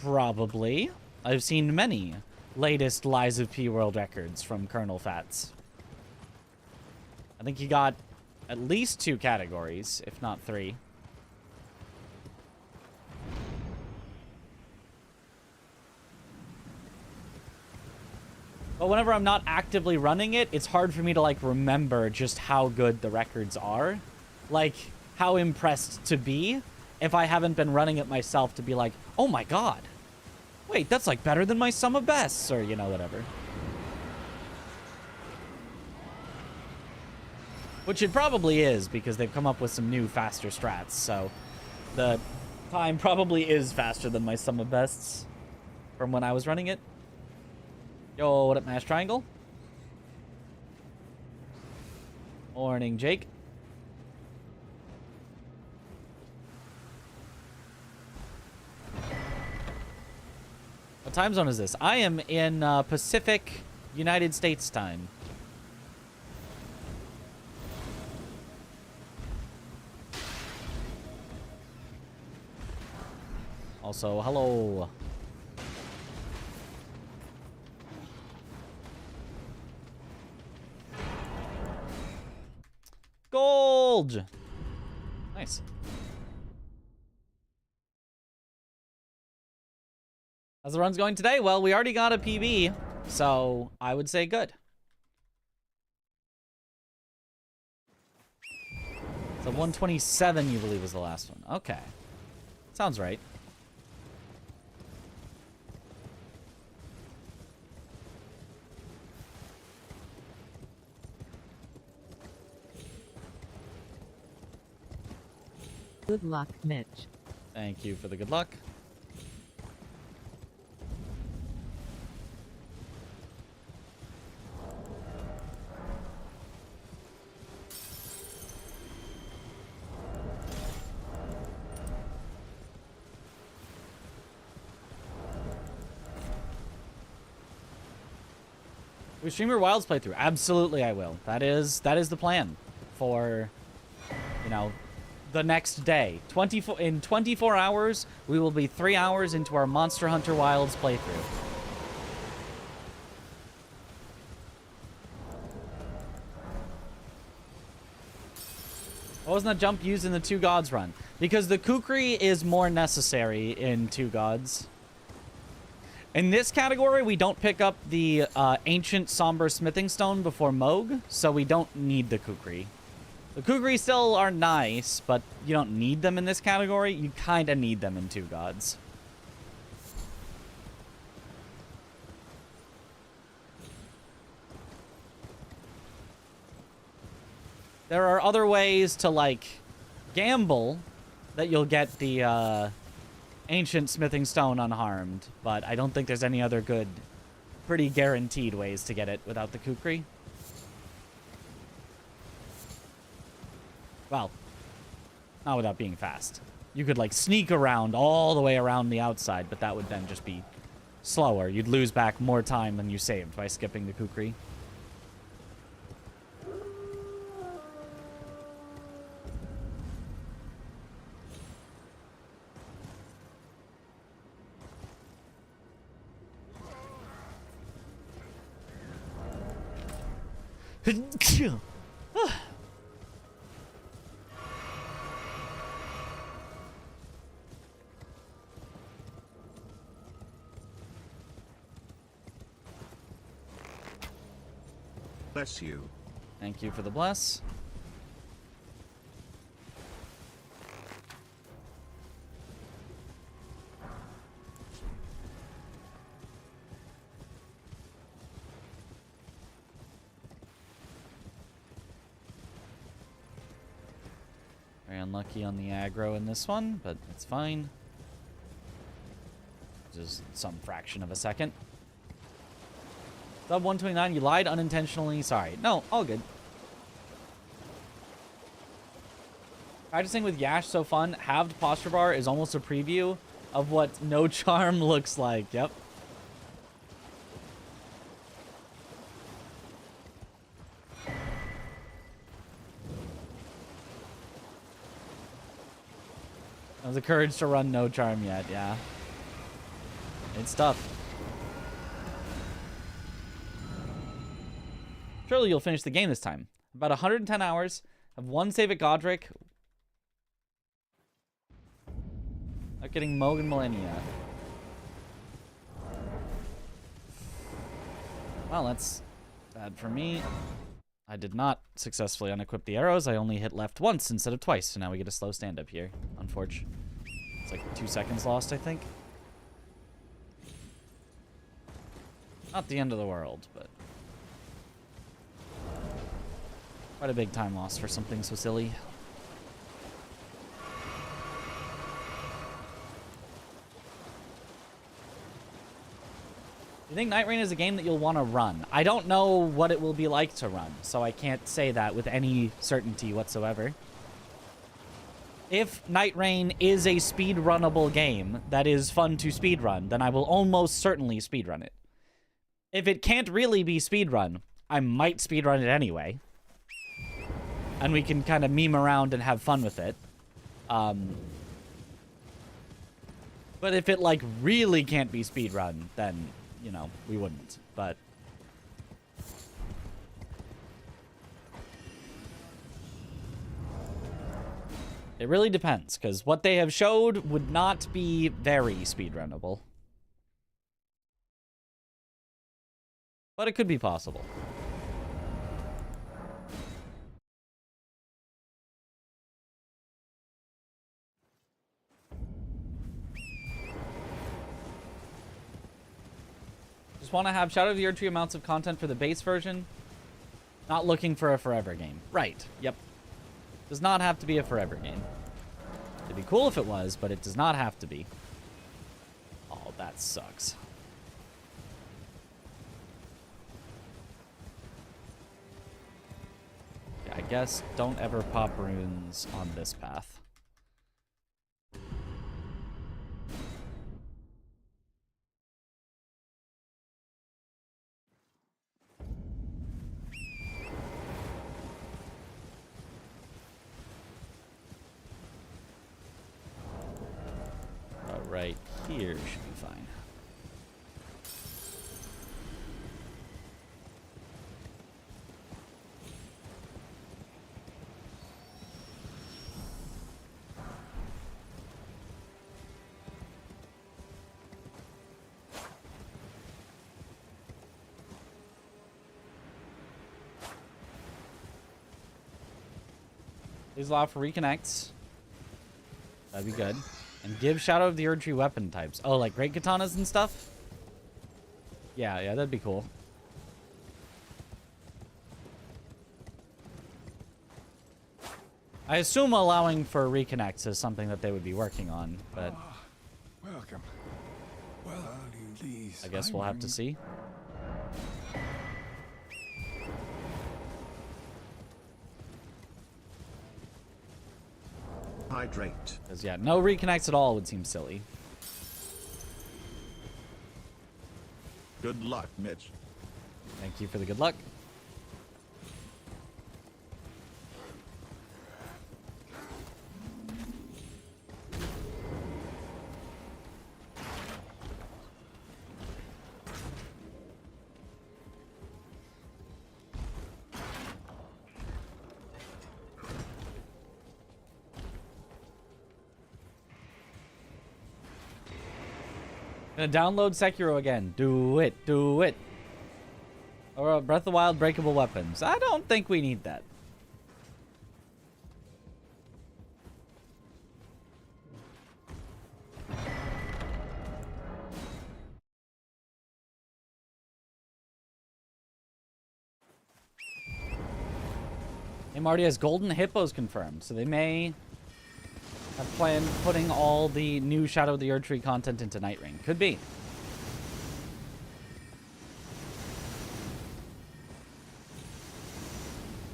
Probably. I've seen many latest Lies of P world records from Colonel Fats. I think he got at least 2 categories, if not 3. But whenever I'm not actively running it, it's hard for me to, like, remember just how good the records are. Like, how impressed to be if I haven't been running it myself to be like, oh my god. Wait, that's like better than my sum of bests, or, you know, whatever. Which it probably is, because they've come up with some new, faster strats, so the time probably is faster than my sum of bests from when I was running it. Yo, what up, Mash Triangle? Morning, Jake. What time zone is this? I am in Pacific United States time. Also, hello. Indulge. Nice. How's the runs going today? Well, we already got a PB, so I would say good. So 127, you believe, was the last one. Okay. Sounds right. Good luck, Mitch. Thank you for the good luck. We stream your Wilds playthrough. Absolutely, I will. That is the plan for, you know, the next day. In 24 hours, we will be 3 hours into our Monster Hunter Wilds playthrough. Why wasn't that jump used in the Two Gods run? Because the Kukri is more necessary in Two Gods. In this category, we don't pick up the Ancient Somber Smithing Stone before Moog, so we don't need the Kukri. The Kukri still are nice, but you don't need them in this category. You kind of need them in Two Gods. There are other ways to, like, gamble that you'll get the Ancient Smithing Stone unharmed, but I don't think there's any other good, pretty guaranteed ways to get it without the Kukri. Well, not without being fast. You could, like, sneak around all the way around the outside, but that would then just be slower. You'd lose back more time than you saved by skipping the Kukri. Bless you. Thank you for the bless. Very unlucky on the aggro in this one, but it's fine. Just some fraction of a second. Sub 129, you lied unintentionally. Sorry. No, all good. Practicing with Yash, so fun. Halved posture bar is almost a preview of what no charm looks like. Yep. Has the courage to run no charm yet, yeah. It's tough. Surely you'll finish the game this time. About 110 hours. Have one save at Godric. Not getting Moog and Millennia. Well, that's bad for me. I did not successfully unequip the arrows. I only hit left once instead of twice. So now we get a slow stand-up here. Unfortunately. It's like 2 seconds lost, I think. Not the end of the world, but... quite a big time loss for something so silly. You think Night Rain is a game that you'll want to run? I don't know what it will be like to run, so I can't say that with any certainty whatsoever. If Night Rain is a speedrunnable game that is fun to speedrun, then I will almost certainly speedrun it. If it can't really be speedrun, I might speedrun it anyway. And we can kind of meme around and have fun with it. But if it, like, really can't be speedrun, then, you know, we wouldn't. But... It really depends, because what they have showed would not be very speedrunnable. But it could be possible. Just want to have Shadow of the Erdtree amounts of content for the base version. Not looking for a forever game. Right. Yep. Does not have to be a forever game. It'd be cool if it was, but it does not have to be. Oh, that sucks. Yeah, I guess don't ever pop runes on this path. Right here should be fine. Please allow for reconnects. That'd be good. And give Shadow of the Erdtree weapon types. Oh, like great katanas and stuff? Yeah, that'd be cool. I assume allowing for reconnects is something that they would be working on, but... Welcome. Well, I guess we'll have to see. Hydrate. Because, yeah, no reconnects at all would seem silly. Good luck, Mitch. Thank you for the good luck. Gonna download Sekiro again. Do it. Do it. Or Breath of the Wild breakable weapons. I don't think we need that. Hey, Marty has Golden Hippos confirmed, so they may have planned putting all the new Shadow of the Erdtree content into Night Ring. Could be.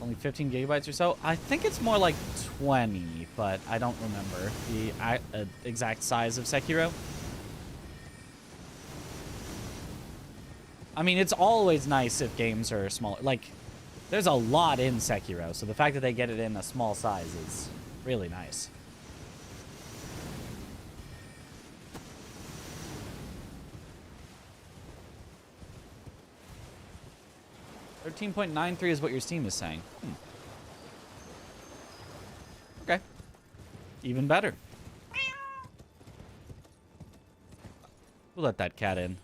Only 15 gigabytes or so? I think it's more like 20, but I don't remember the exact size of Sekiro. I mean, it's always nice if games are smaller. Like, there's a lot in Sekiro, so the fact that they get it in a small size is really nice. $13.93 is what your Steam is saying. Okay. Even better. We'll let that cat in.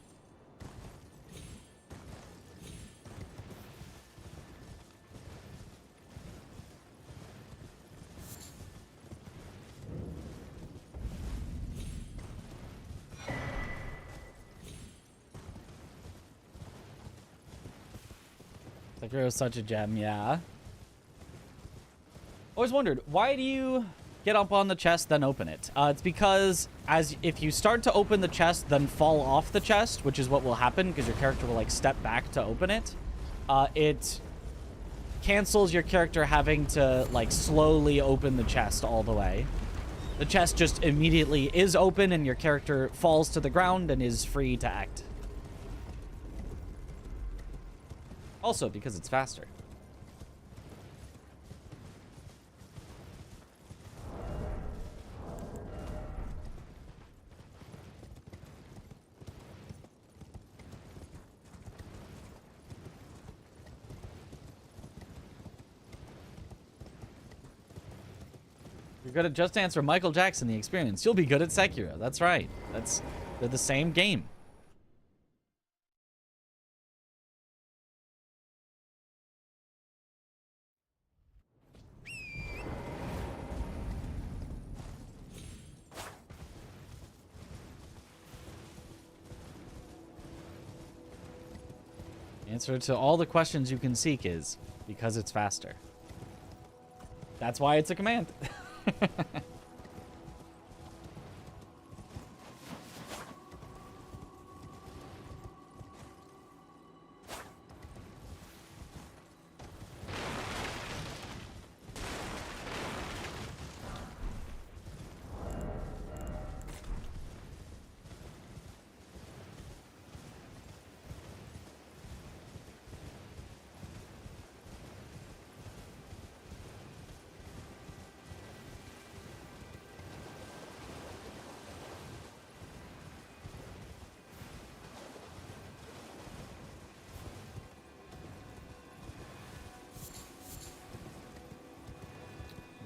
Sekiro is such a gem, yeah. Always wondered, why do you get up on the chest, then open it? It's because if you start to open the chest, then fall off the chest, which is what will happen because your character will like step back to open it, it cancels your character having to like slowly open the chest all the way. The chest just immediately is open and your character falls to the ground and is free to act. Also, because it's faster. You're good at Just Dance or Michael Jackson, the experience. You'll be good at Sekiro. That's right. They're the same game. Answer to all the questions you can seek is because it's faster. That's why it's a command.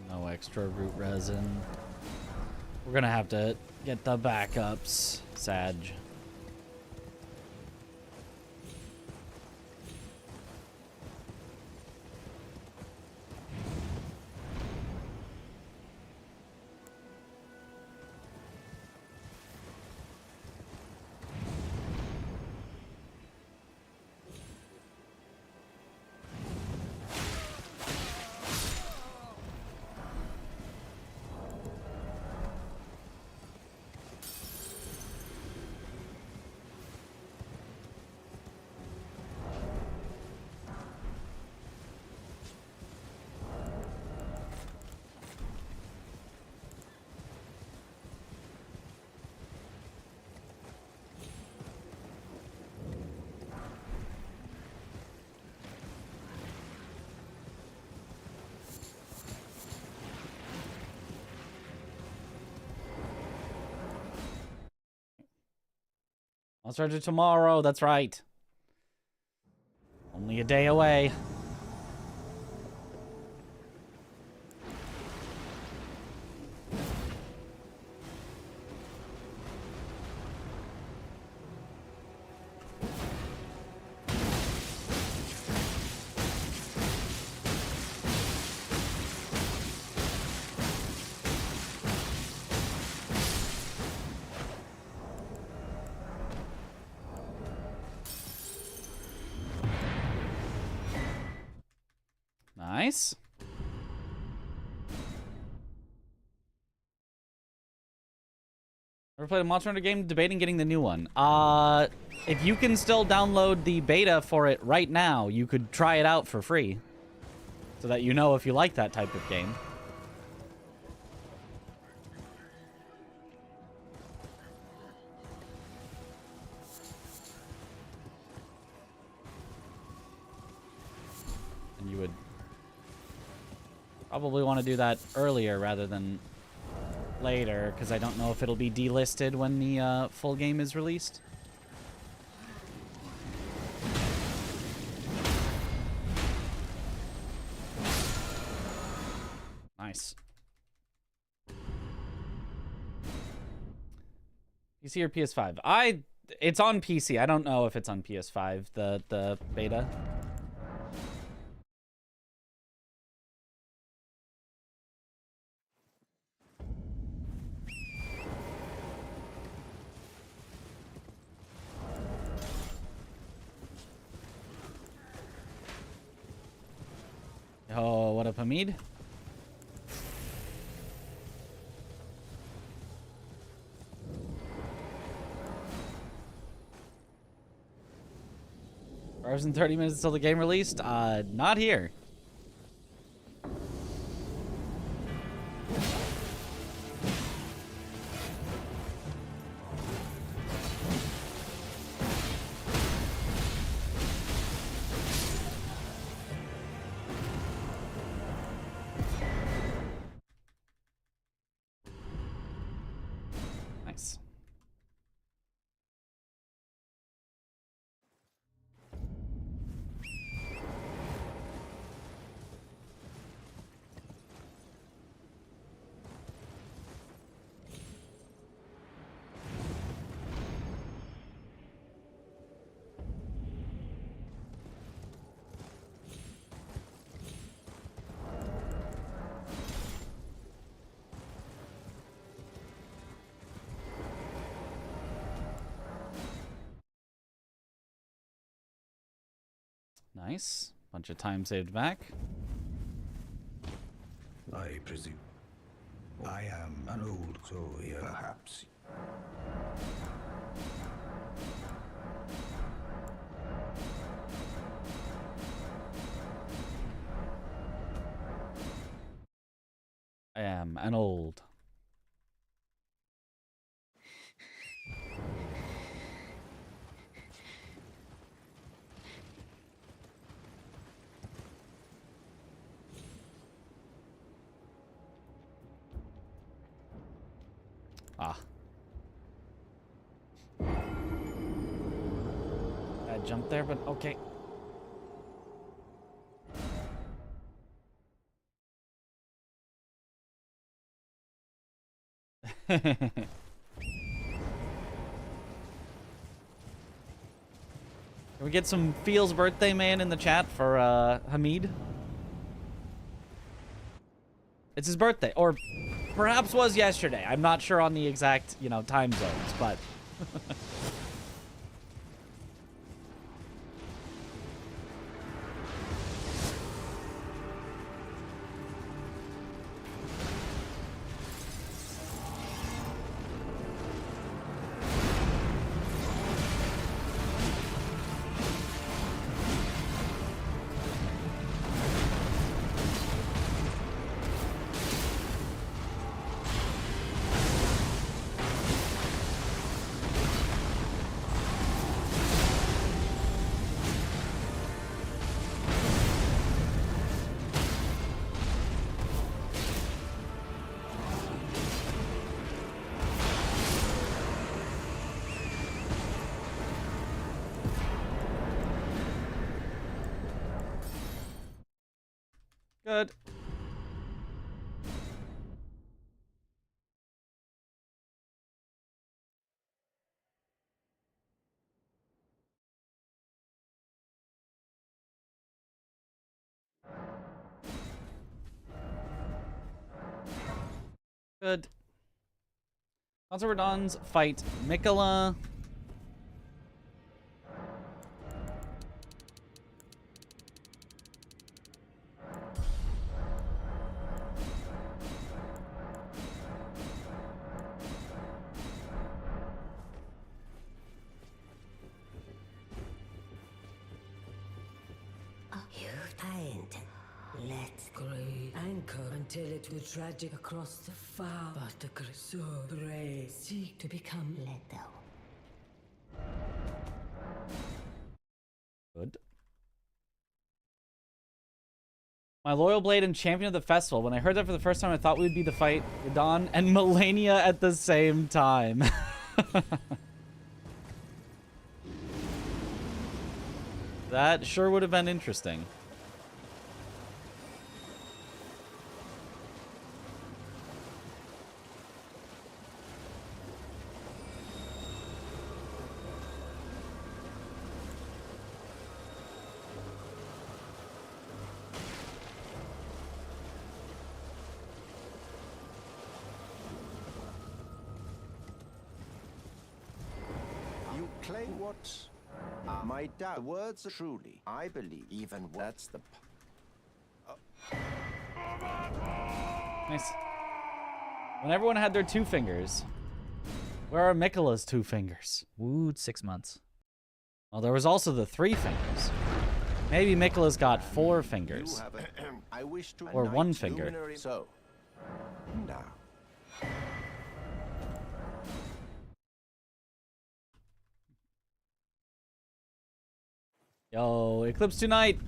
No extra root resin. We're gonna have to get the backups, Sag. I'll start it tomorrow, that's right. Only a day away. Nice. Ever played a Monster Hunter game? Debating getting the new one. If you can still download the beta for it right now, you could try it out for free. So that you know if you like that type of game. And you would probably want to do that earlier rather than later, because I don't know if it'll be delisted when the full game is released. Nice. PC or PS5? It's on PC. I don't know if it's on PS5, the beta. Oh, what up, Hamid? Hours and 30 minutes until the game released? Not here. Nice. Nice. Bunch of time saved back. I presume. I am an old soul here, perhaps. I am an old. Ah. I jumped there, but okay. Can we get some Feels birthday man in the chat for Hamid? It's his birthday, or perhaps was yesterday. I'm not sure on the exact, you know, time zones, but good. Good. Conservadons fight Mikola. You find. Let's grave anchor until it will tragic across the far. But the Crescent brave seek to become let down. Good. My loyal blade and champion of the festival. When I heard that for the first time, I thought we would be the fight Radon and Melania at the same time. That sure would have been interesting. You claim what? My dad words are truly. I believe even that's the. Nice. When everyone had their 2 fingers, where are Mikola's 2 fingers? Wooed 6 months. Well, there was also the 3 fingers. Maybe Mikola's got 4 fingers. I wish to Or 1 finger. So now. Yo, Eclipse Tonight!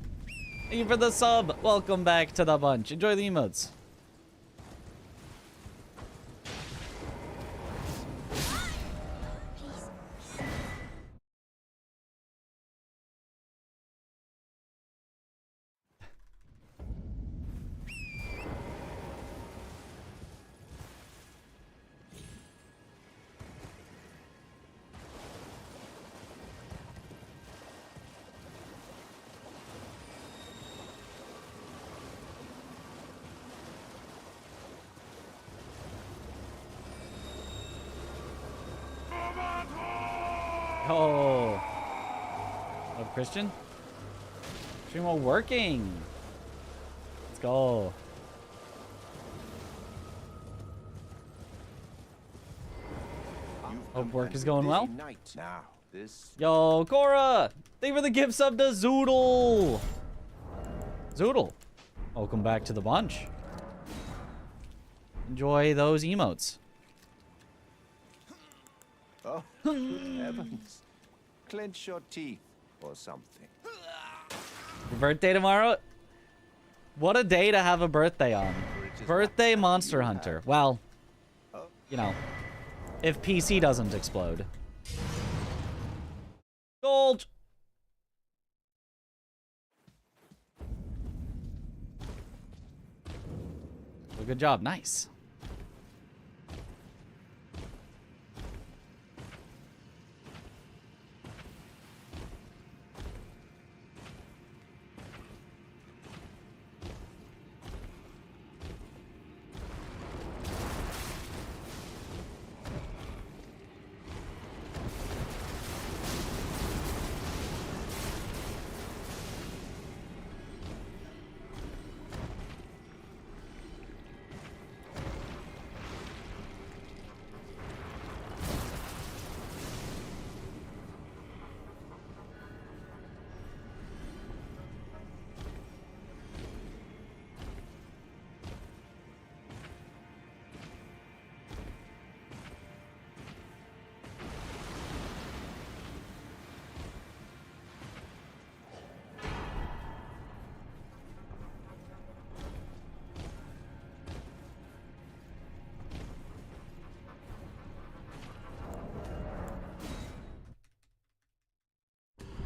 Thank you for the sub! Welcome back to the bunch. Enjoy the emotes. Oh. Love Christian? Stream while working. Let's go. Hope work is going well. Now, this Yo, Cora! Thank you for the gift sub to Zoodle! Zoodle, welcome back to the bunch. Enjoy those emotes. Oh, good heavens. Clench your teeth or something. Your birthday tomorrow? What a day to have a birthday on. Birthday Monster Hunter. Well, you know, if PC doesn't explode. Gold! Well, good job. Nice.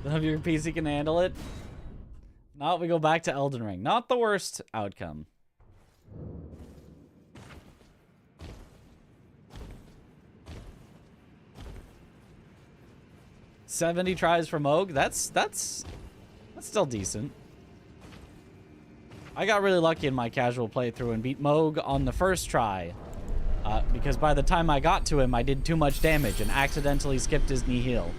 None of your PC can handle it. Not, we go back to Elden Ring. Not the worst outcome. $70 tries for Moog. That's still decent. I got really lucky in my casual playthrough and beat Moog on the first try. Because by the time I got to him, I did too much damage and accidentally skipped his knee heal.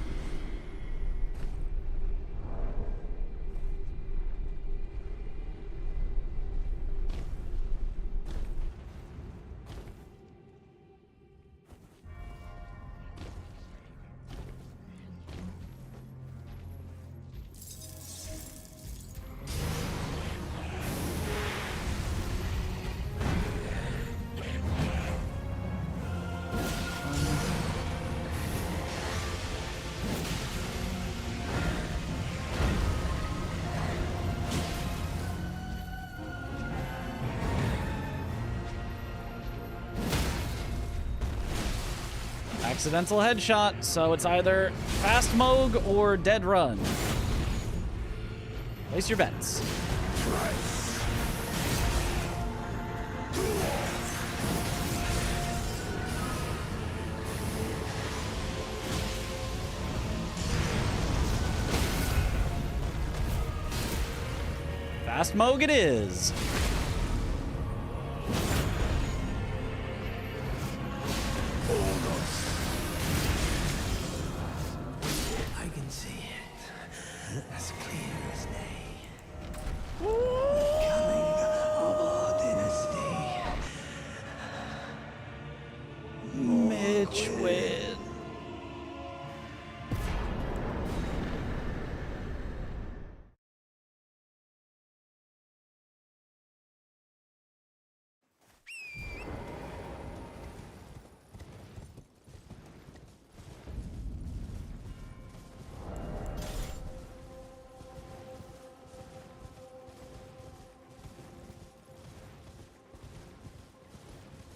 Accidental headshot, so it's either fast Moog or dead run. Place your bets. Fast Moog it is.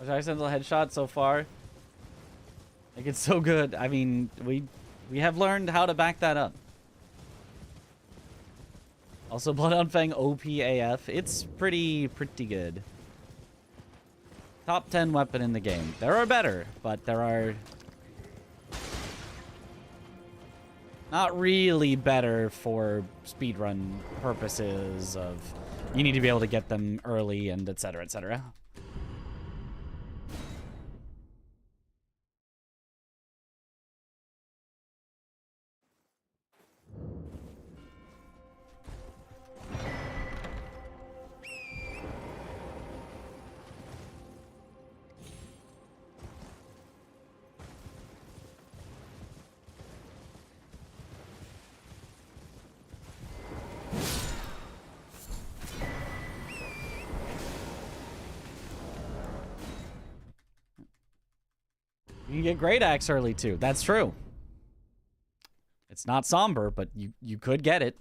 Accidental headshot so far. Like, it's so good. I mean, we have learned how to back that up. Also, Bloodhound Fang OPAF. It's pretty good. Top 10 weapon in the game. There are better, but there are not really better for speedrun purposes of you need to be able to get them early and etc. etc. You can get Great Axe early too. That's true. It's not somber, but you could get it.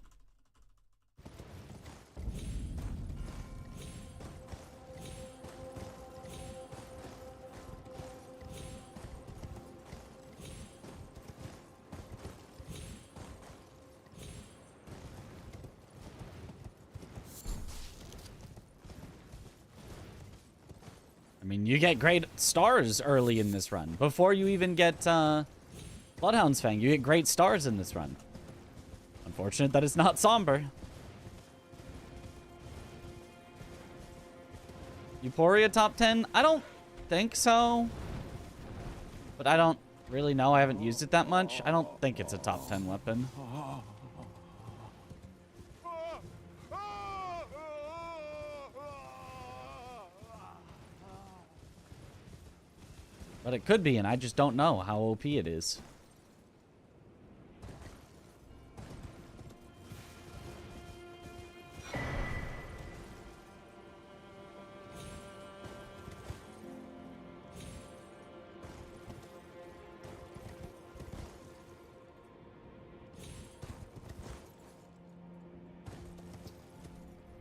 I mean, you get great stars early in this run. Before you even get Bloodhound's Fang, you get great stars in this run. Unfortunate that it's not somber. Euphoria top 10? I don't think so. But I don't really know. I haven't used it that much. I don't think it's a top 10 weapon. But it could be, and I just don't know how OP it is.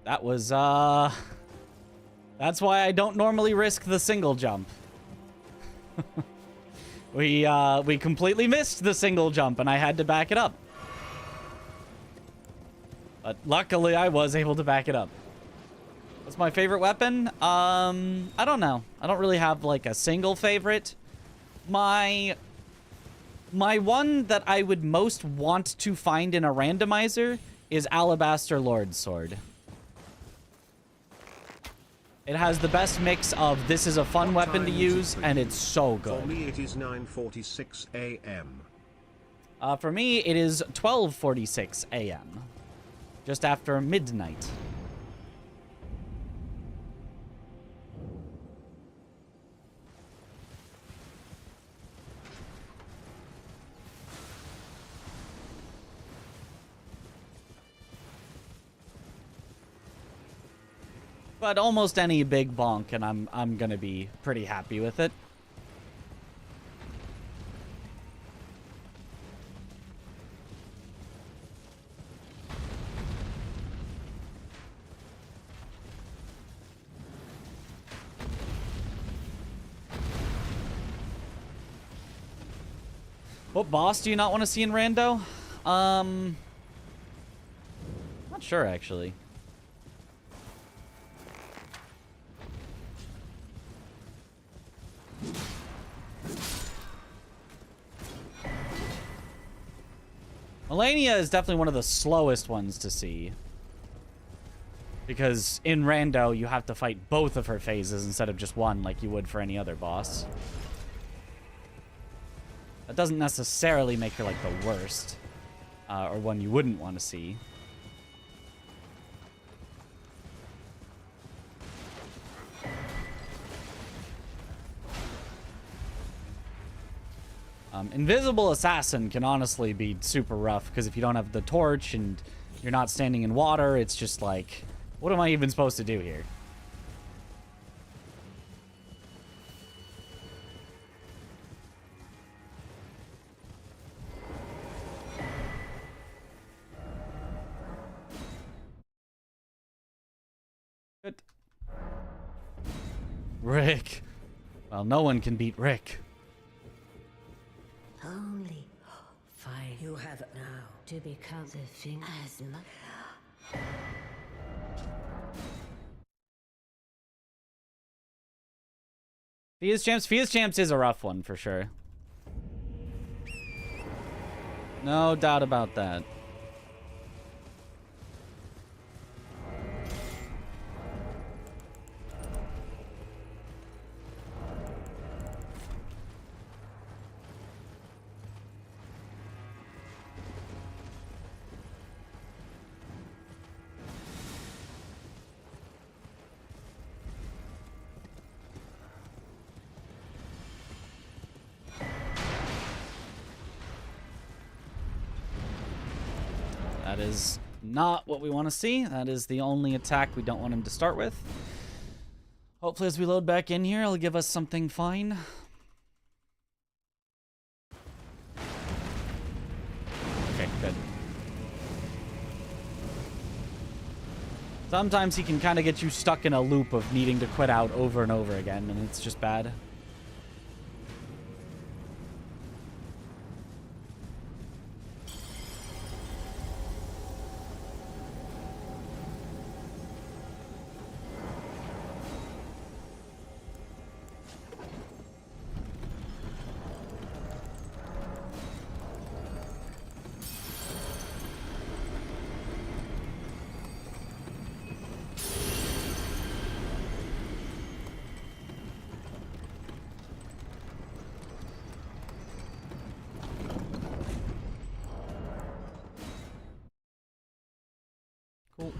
That was, that's why I don't normally risk the single jump. We completely missed the single jump, and I had to back it up. But luckily, I was able to back it up. What's my favorite weapon? I don't know. I don't really have, like, a single favorite. My one that I would most want to find in a randomizer is Alabaster Lord's Sword. It has the best mix of this is a fun weapon to use, and it's so good. For me, it is 9:46 a.m. For me, it is 12:46 a.m. Just after midnight. But almost any big bonk, and I'm gonna be pretty happy with it. What boss do you not want to see in Rando? Not sure, actually. Melania is definitely one of the slowest ones to see. Because in Rando, you have to fight both of her phases instead of just one like you would for any other boss. That doesn't necessarily make her like the worst. Or one you wouldn't want to see. Invisible Assassin can honestly be super rough, because if you don't have the torch and you're not standing in water, it's just like, what am I even supposed to do here? Good. Rick. Well, no one can beat Rick. Only fine. You have it now to become the thing as much. Fia's Champs is a rough one for sure. No doubt about that. That is not what we want to see. That is the only attack we don't want him to start with. Hopefully as we load back in here, it'll give us something fine. Sometimes he can kind of get you stuck in a loop of needing to quit out over and over again, and it's just bad. Cool.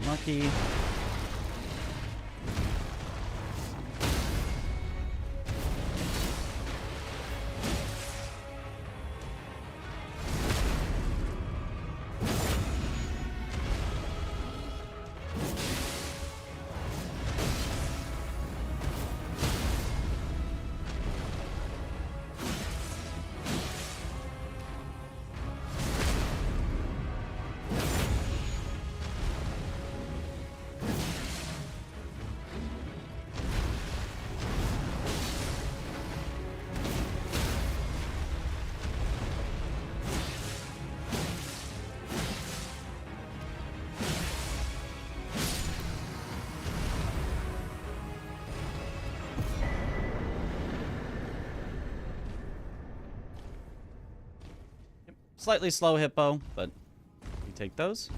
Unlucky. Slightly slow hippo, but we take those.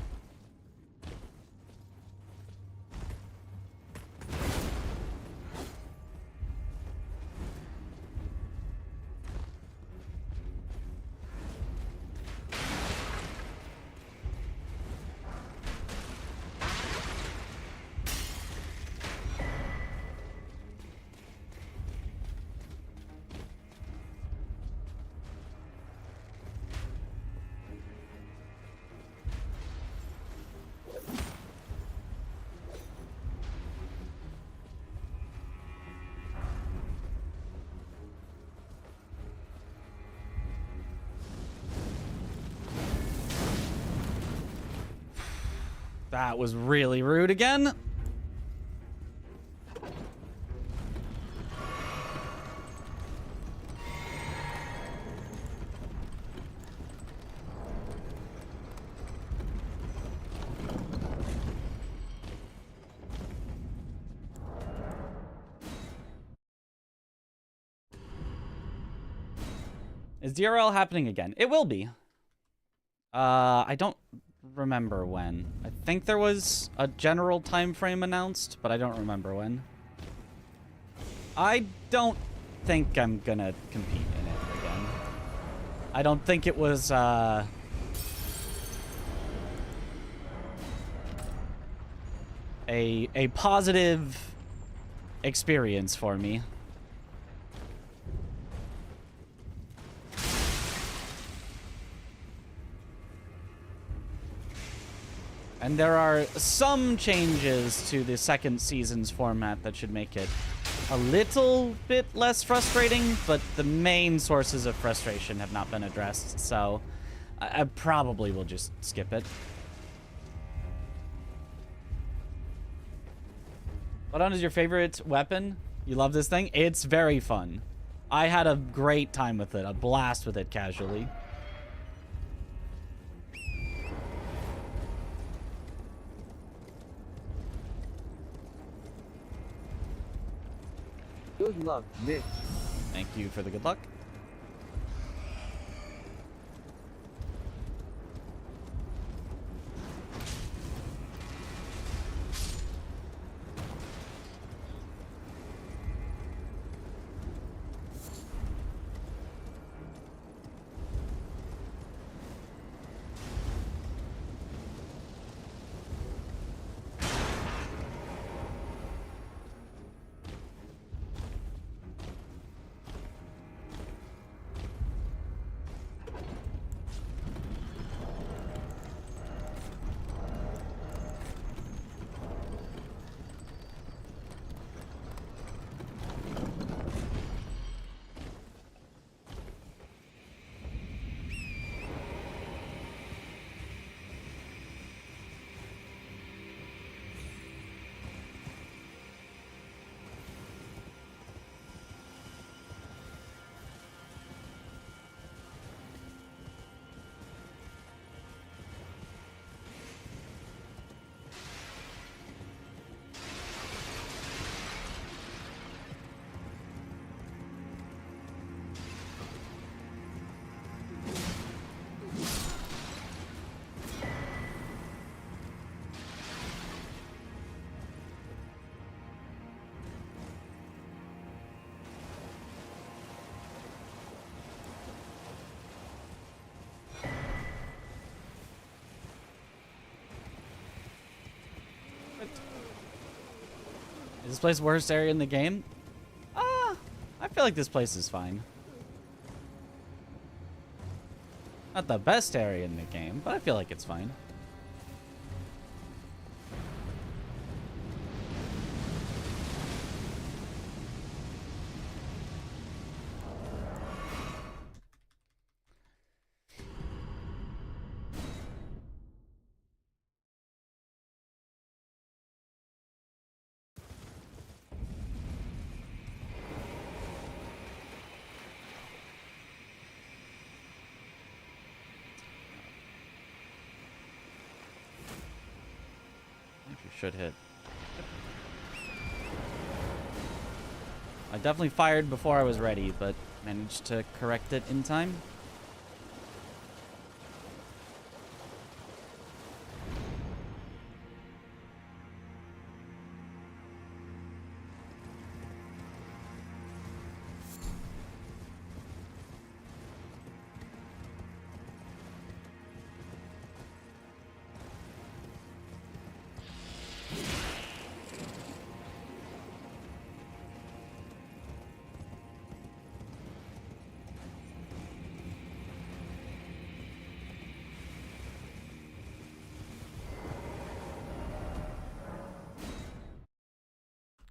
That was really rude again. Is DRL happening again? It will be. I don't remember when. I think there was a general time frame announced, but I don't remember when. I don't think I'm gonna compete in it again. I don't think it was a positive experience for me. And there are some changes to the second season's format that should make it a little bit less frustrating, but the main sources of frustration have not been addressed, so I probably will just skip it. What is your favorite weapon? You love this thing? It's very fun. I had a great time with it, a blast with it casually. Good luck, Mitch. Thank you for the good luck. Is this place the worst area in the game? I feel like this place is fine. Not the best area in the game, but I feel like it's fine. Should hit. I definitely fired before I was ready, but managed to correct it in time.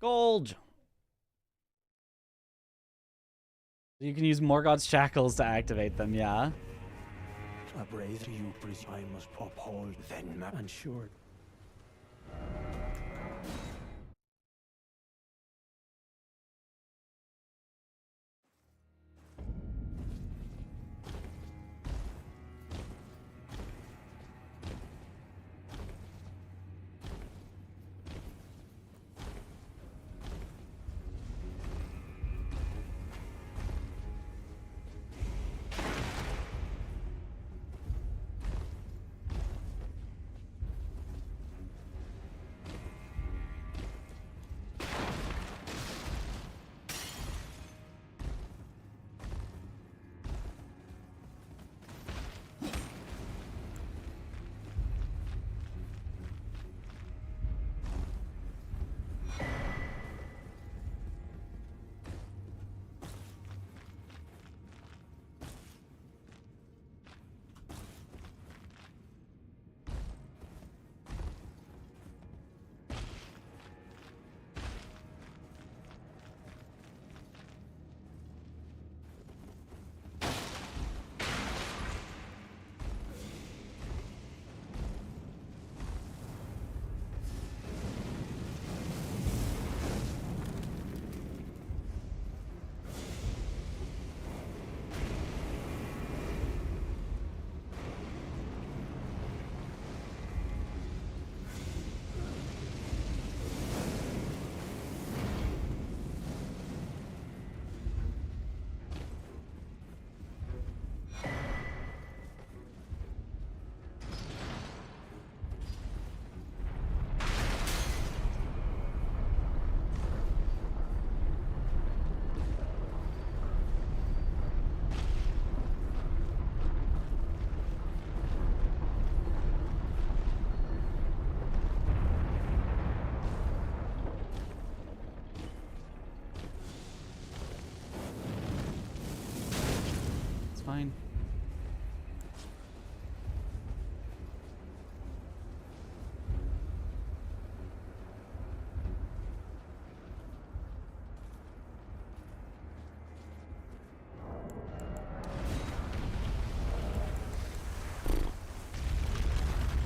Gold! You can use Morgoth's shackles to activate them, yeah? A brave you, I must uphold then and sure. Fine.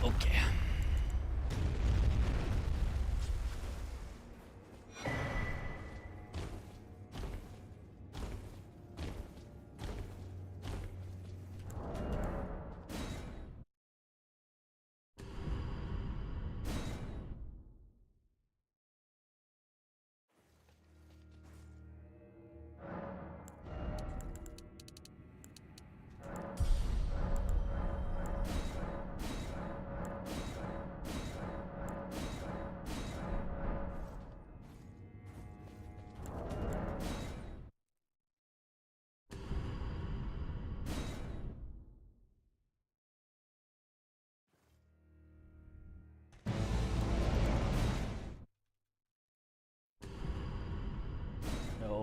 Okay.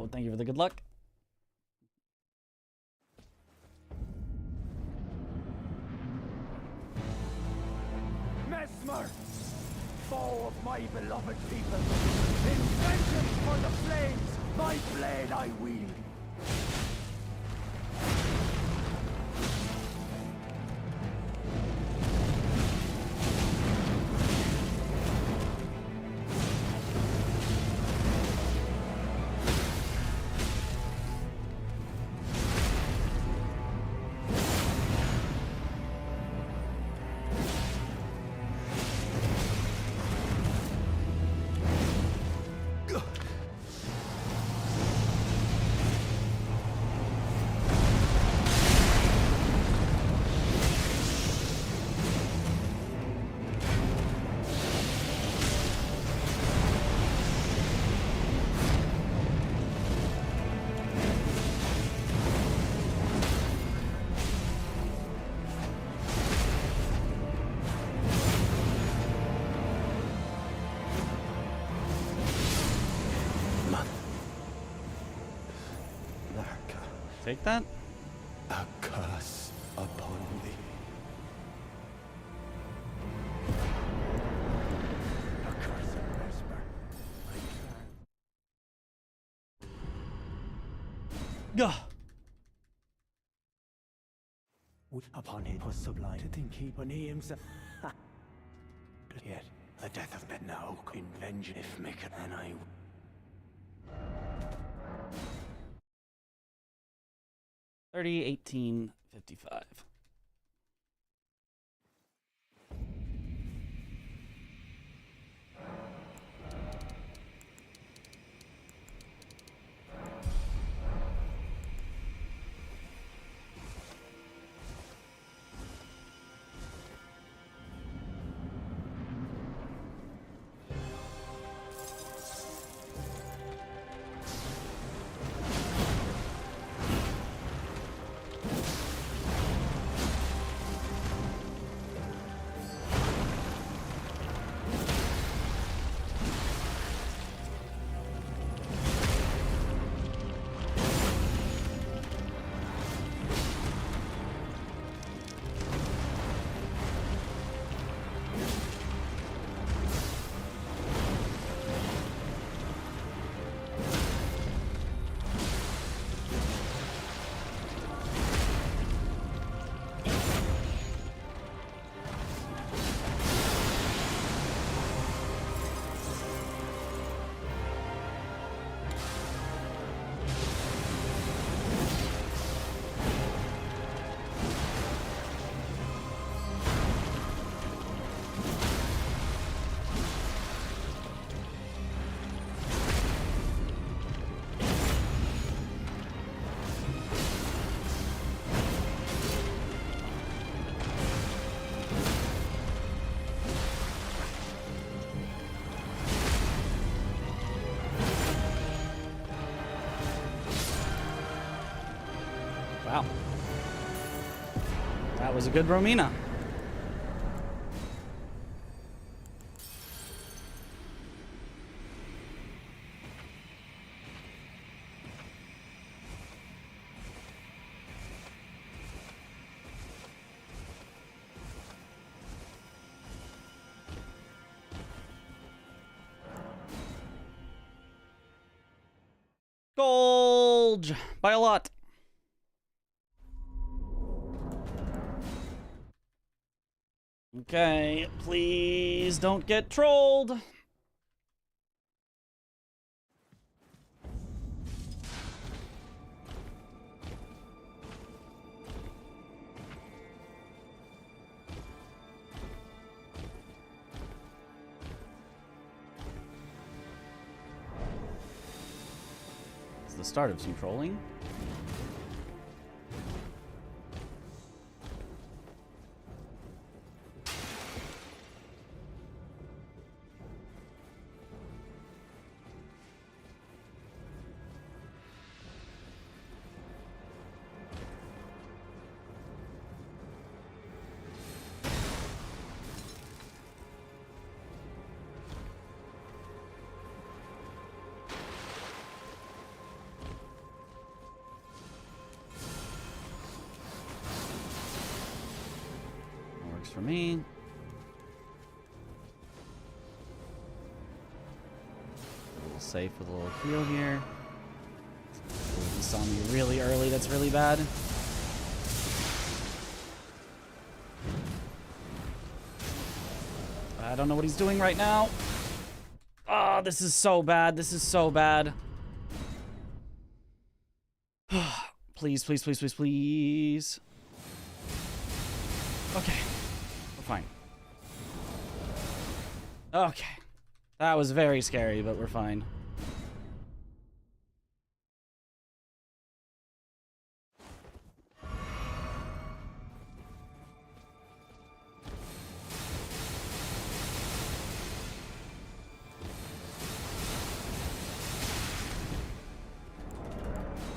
Oh, thank you for the good luck. Mesmer, foe of my beloved people, in vengeance for the flames, my blade I wield. Take that. A curse upon thee. A curse of Mesmer. Gah. Upon it was sublime to think he when he himself. Yet the death of men now in vengeance if make it, and I. 30, 18, 55. Wow. That was a good Romina. Gold by a lot. Okay, please don't get trolled. It's the start of some trolling. for me. A little safe with a little heal here. He saw me really early. That's really bad. I don't know what he's doing right now. Oh, this is so bad. This is so bad. Please, please, please, please, please. Okay. We're fine. Okay. That was very scary, but we're fine.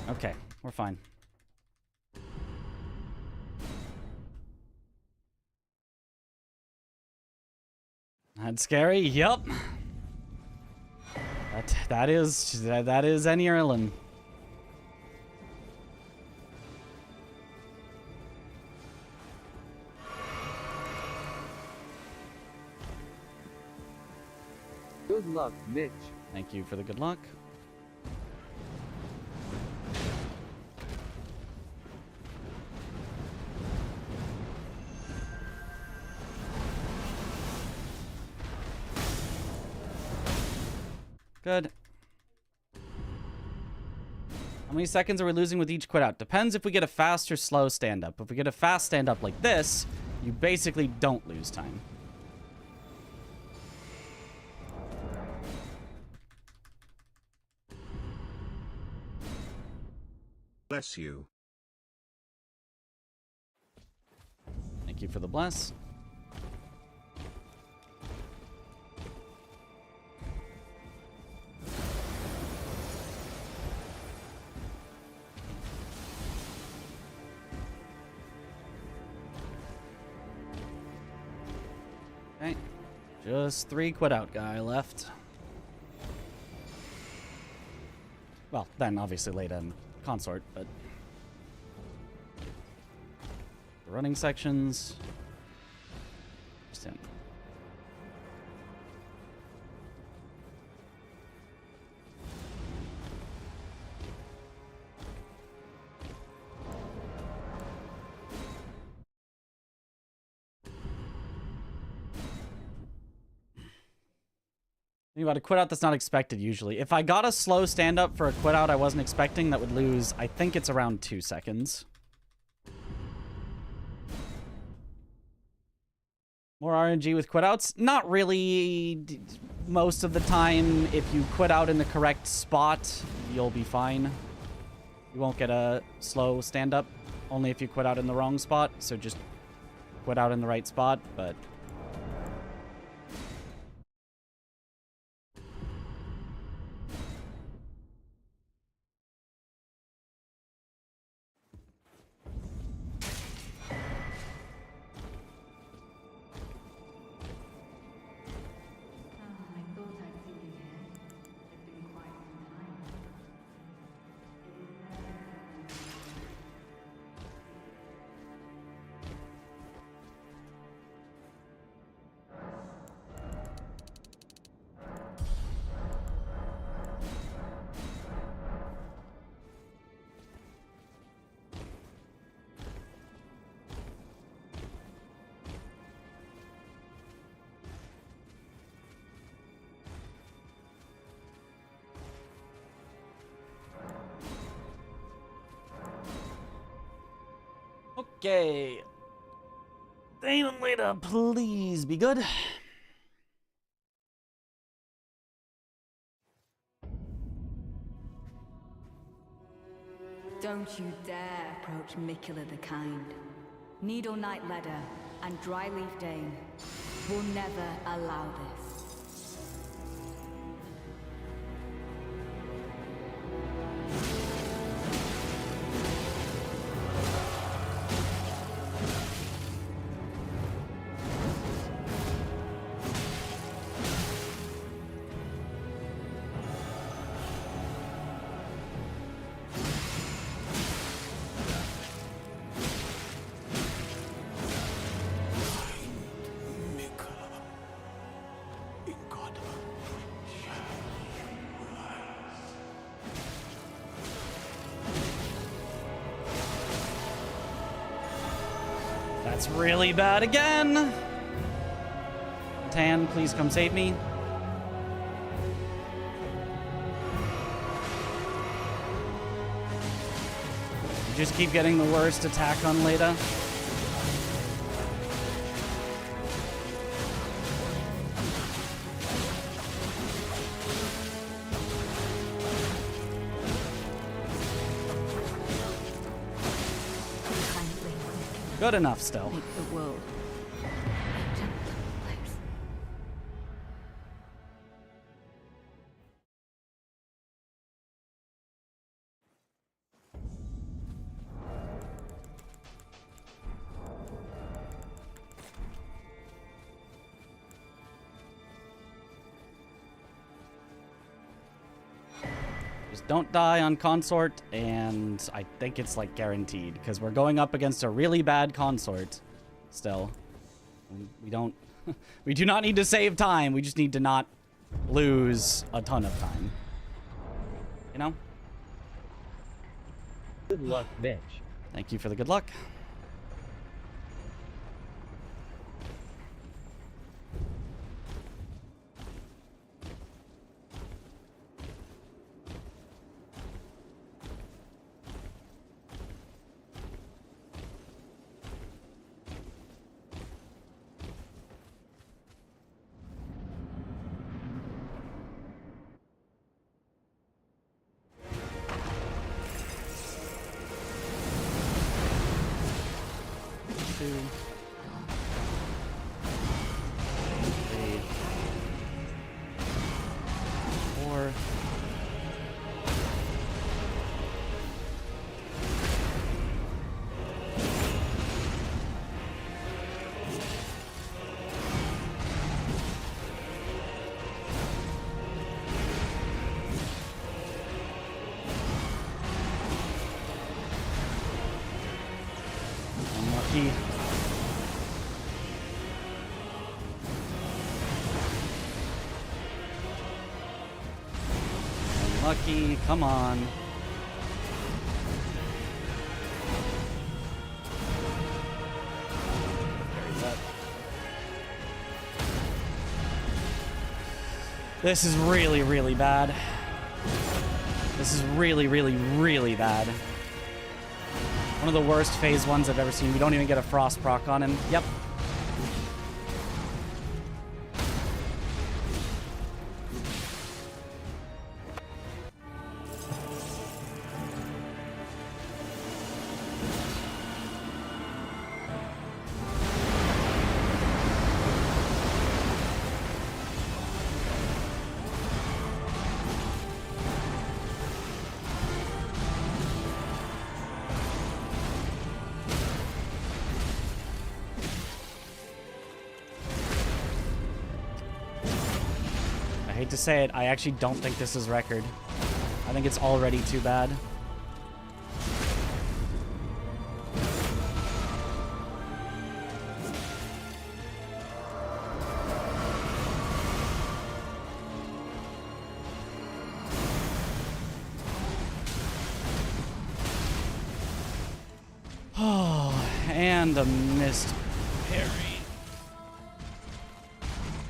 Okay, we're fine. That's scary. Yep. That is any Erlen. Good luck, Mitch. Thank you for the good luck. Good. How many seconds are we losing with each quit out? Depends if we get a fast or slow stand up. If we get a fast stand up like this, you basically don't lose time. Bless you. Thank you for the bless. Okay, just 3 quit out guy left. Well, then obviously Leda and Consort, but the running sections. Just him. Think about a quit out that's not expected usually. If I got a slow stand up for a quit out I wasn't expecting, that would lose, I think it's around 2 seconds. More RNG with quit outs? Not really. Most of the time, if you quit out in the correct spot, you'll be fine. You won't get a slow stand up, only if you quit out in the wrong spot. So just quit out in the right spot, but okay. Dane and Leda, please be good. Don't you dare approach Mikula the Kind. Needle Knight Leda and Dryleaf Dane will never allow this. That's really bad again. Tan, please come save me. You just keep getting the worst attack on Leda. Good enough still. Make the world a gentler place. Just don't die on consort, and I think it's like guaranteed because we're going up against a really bad consort still. We don't we do not need to save time. We just need to not lose a ton of time. You know? Good luck, Mitch. Thank you for the good luck. Unlucky. Unlucky, come on. This is really, really bad. This is really, really, really bad. One of the worst phase ones I've ever seen. We don't even get a frost proc on him. Yep. I hate to say it, I actually don't think this is record. I think it's already too bad. Oh, and a missed parry.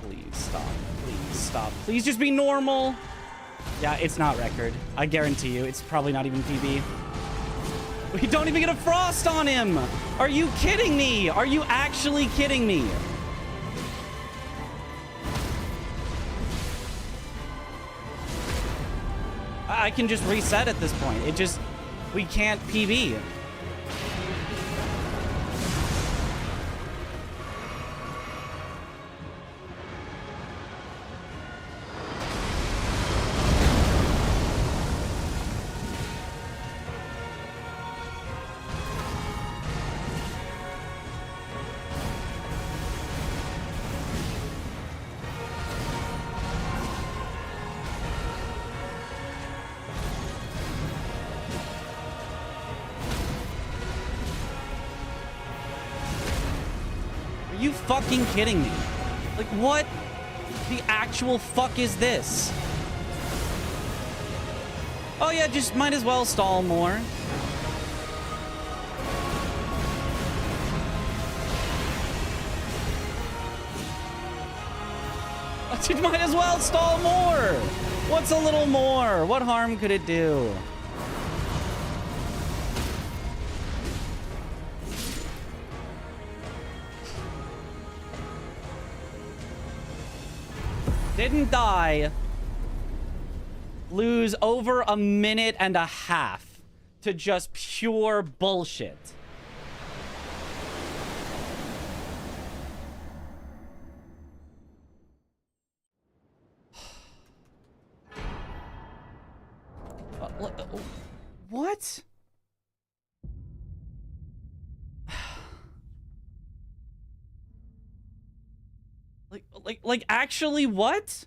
Please stop. Please stop. Please just be normal. Yeah, it's not record. I guarantee you, it's probably not even PB. We don't even get a frost on him. Are you kidding me? Are you actually kidding me? I can just reset at this point. It just, we can't PB. Are you fucking kidding me? Like, what the actual fuck is this? Oh yeah, just might as well stall more. It might as well stall more. What's a little more? What harm could it do? Didn't die. Lose over a minute and a half to just pure bullshit. What? Like actually what?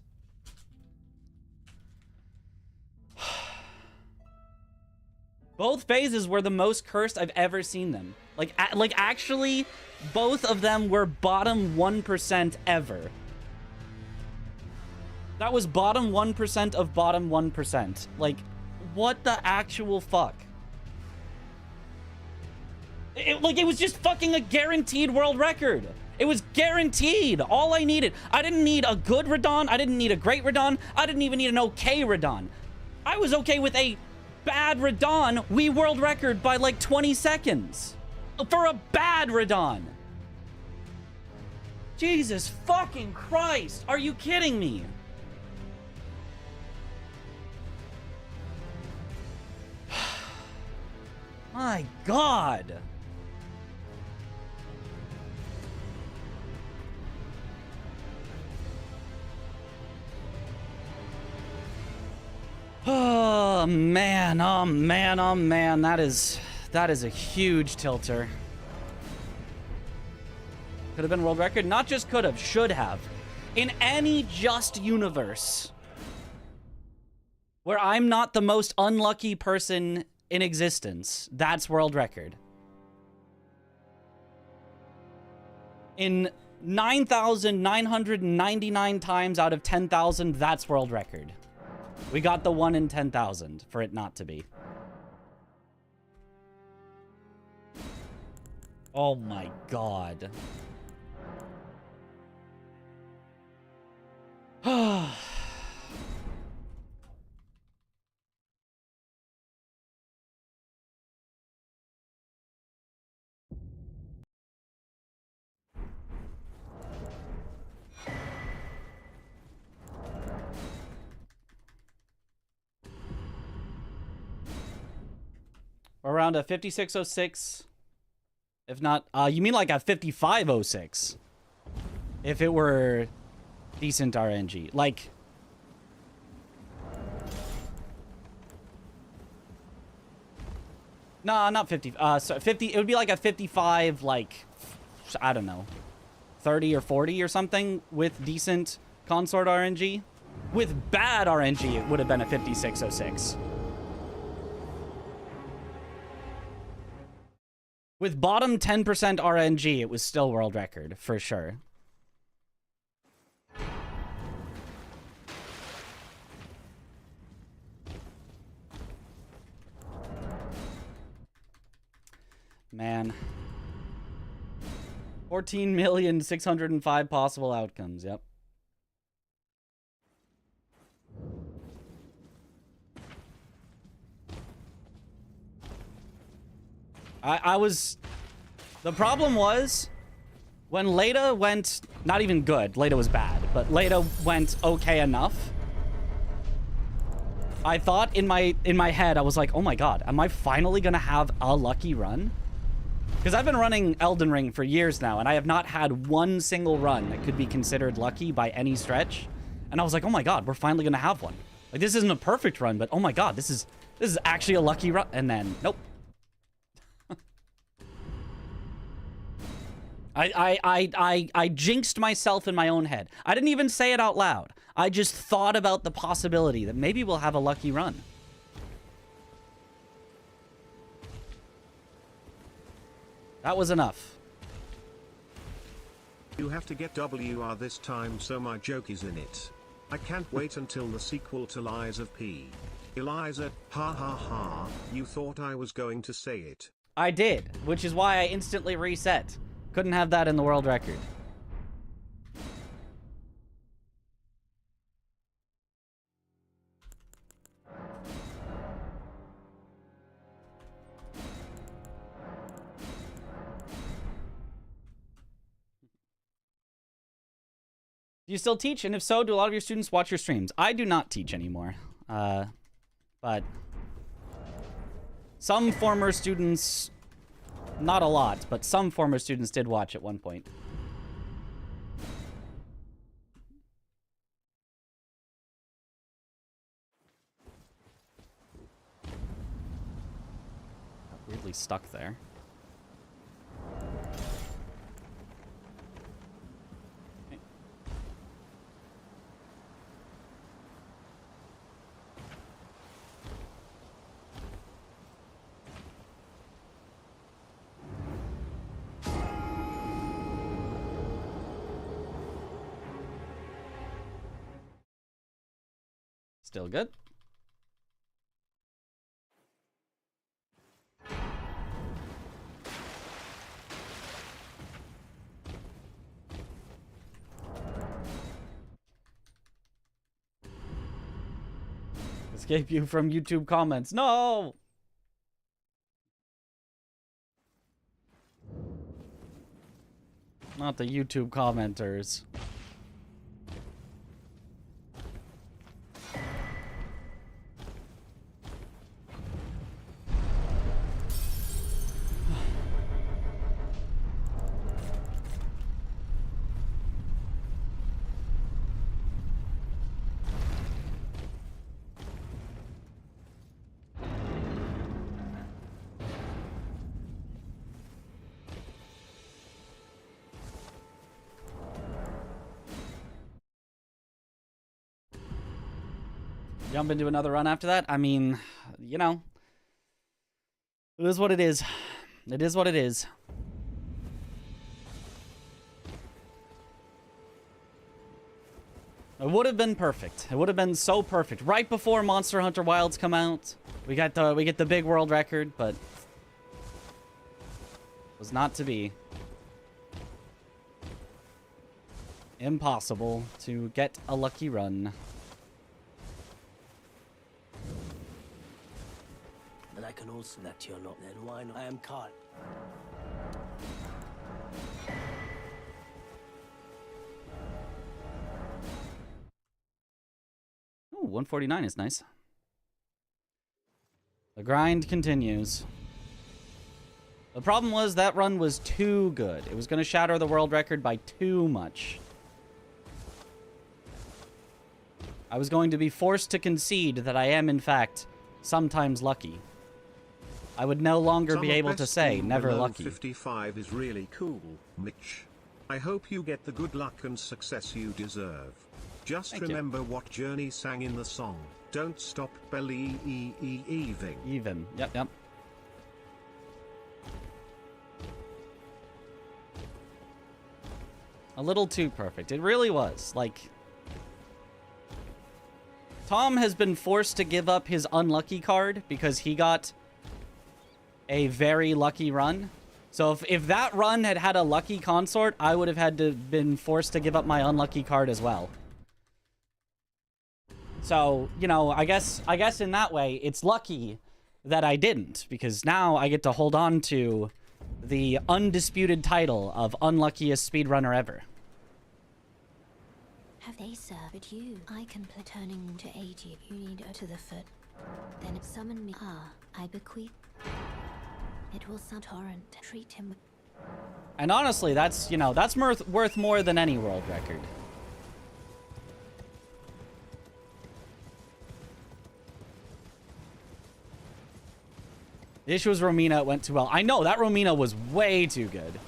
Both phases were the most cursed I've ever seen them. Like actually, both of them were bottom 1% ever. That was bottom 1% of bottom 1%. Like, what the actual fuck? It was just fucking a guaranteed world record. It was guaranteed. All I needed. I didn't need a good Radon. I didn't need a great Radon. I didn't even need an okay Radon. I was okay with a bad Radon. We world record by like 20 seconds. For a bad Radon. Jesus fucking Christ. Are you kidding me? My God. Oh man, oh man, oh man. That is a huge tilter. Could have been world record. Not just could have, should have. In any just universe where I'm not the most unlucky person in existence, that's world record. In 9,999 times out of 10,000, that's world record. We got the 1 in 10,000 for it not to be. Oh my God. Around a 5606. If not, you mean like a 5506. If it were decent RNG. Like, no, not 50. So 50, it would be like a 55, like, I don't know, 30 or 40 or something with decent consort RNG. With bad RNG, it would have been a 5606. With bottom 10% RNG, it was still world record, for sure. Man. 14,605,000 possible outcomes, yep. I was... The problem was, when Leda went... Not even good. Leda was bad. But Leda went okay enough. I thought in my head, I was like, oh my God, am I finally going to have a lucky run? Because I've been running Elden Ring for years now, and I have not had one single run that could be considered lucky by any stretch. And I was like, oh my God, we're finally going to have one. Like, this isn't a perfect run, but oh my God, this is actually a lucky run. And then, nope. I jinxed myself in my own head. I didn't even say it out loud. I just thought about the possibility that maybe we'll have a lucky run. That was enough. You have to get WR this time, so my joke is in it. I can't wait until the sequel to Lies of P. Eliza, ha ha ha, you thought I was going to say it. I did, which is why I instantly reset. Couldn't have that in the world record. Do you still teach? And if so, do a lot of your students watch your streams? I do not teach anymore. But some former students, not a lot, but some former students did watch at one point. Got weirdly stuck there. Still good. Escape you from YouTube comments. No! Not the YouTube commenters. Jump into another run after that? I mean, you know. It is what it is. It is what it is. It would have been perfect. It would have been so perfect. Right before Monster Hunter Wilds come out. We get the big world record, but was not to be. Impossible to get a lucky run. And I can also let you know then why not? I am Carl. Ooh, 149 is nice. The grind continues. The problem was that run was too good. It was going to shatter the world record by too much. I was going to be forced to concede that I am, in fact, sometimes lucky. I would no longer be able to say never lucky. 55 is really cool, Mitch. I hope you get the good luck and success you deserve. Just remember what Journey sang in the song. Don't stop believing. Even. Yep, yep. A little too perfect. It really was. Like, Tom has been forced to give up his unlucky card because he got a very lucky run. So if that run had had a lucky consort, I would have had to been forced to give up my unlucky card as well. So, you know, I guess in that way, it's lucky that I didn't, because now I get to hold on to the undisputed title of unluckiest speedrunner ever. Have they served you? I can play turning to 80. You need to the foot. Then summon me. I bequeath. It will sound torrent. Treat him with... And honestly, that's, you know, that's worth more than any world record. The issue was Romina went too well. I know, that Romina was way too good.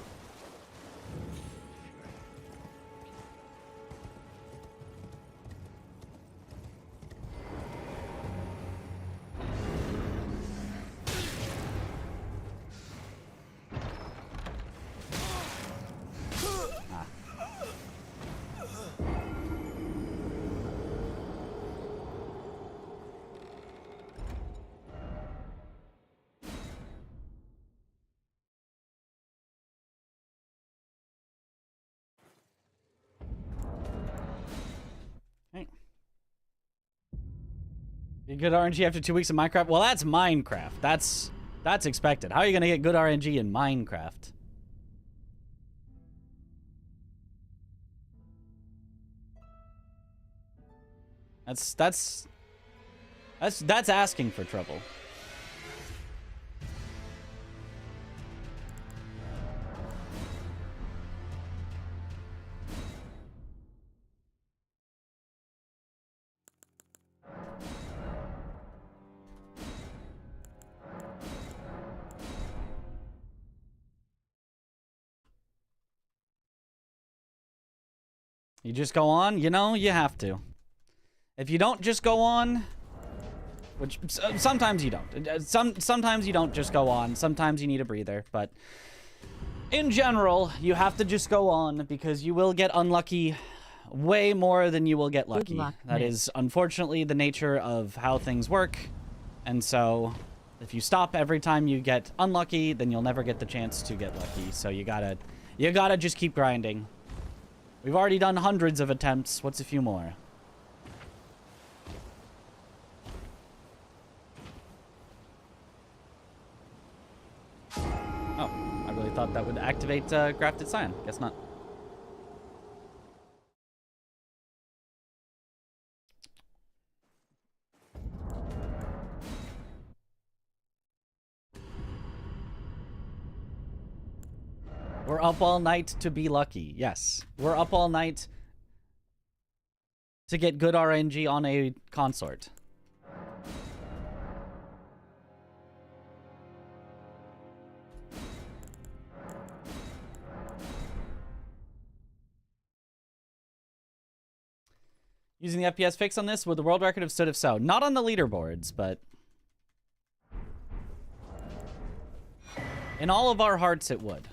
You get good RNG after 2 weeks of Minecraft? Well, that's Minecraft. That's expected. How are you gonna get good RNG in Minecraft? That's asking for trouble. You just go on, you know, you have to. If you don't just go on, which sometimes you don't. Sometimes you don't just go on. Sometimes you need a breather, but in general, you have to just go on because you will get unlucky way more than you will get lucky. That is unfortunately the nature of how things work. And so if you stop every time you get unlucky, then you'll never get the chance to get lucky. So you gotta just keep grinding. We've already done hundreds of attempts. What's a few more? Oh, I really thought that would activate Grafted Scion. Guess not. We're up all night to be lucky. Yes. We're up all night to get good RNG on a consort. Using the FPS fix on this, would the world record have stood if so? Not on the leaderboards, but in all of our hearts it would.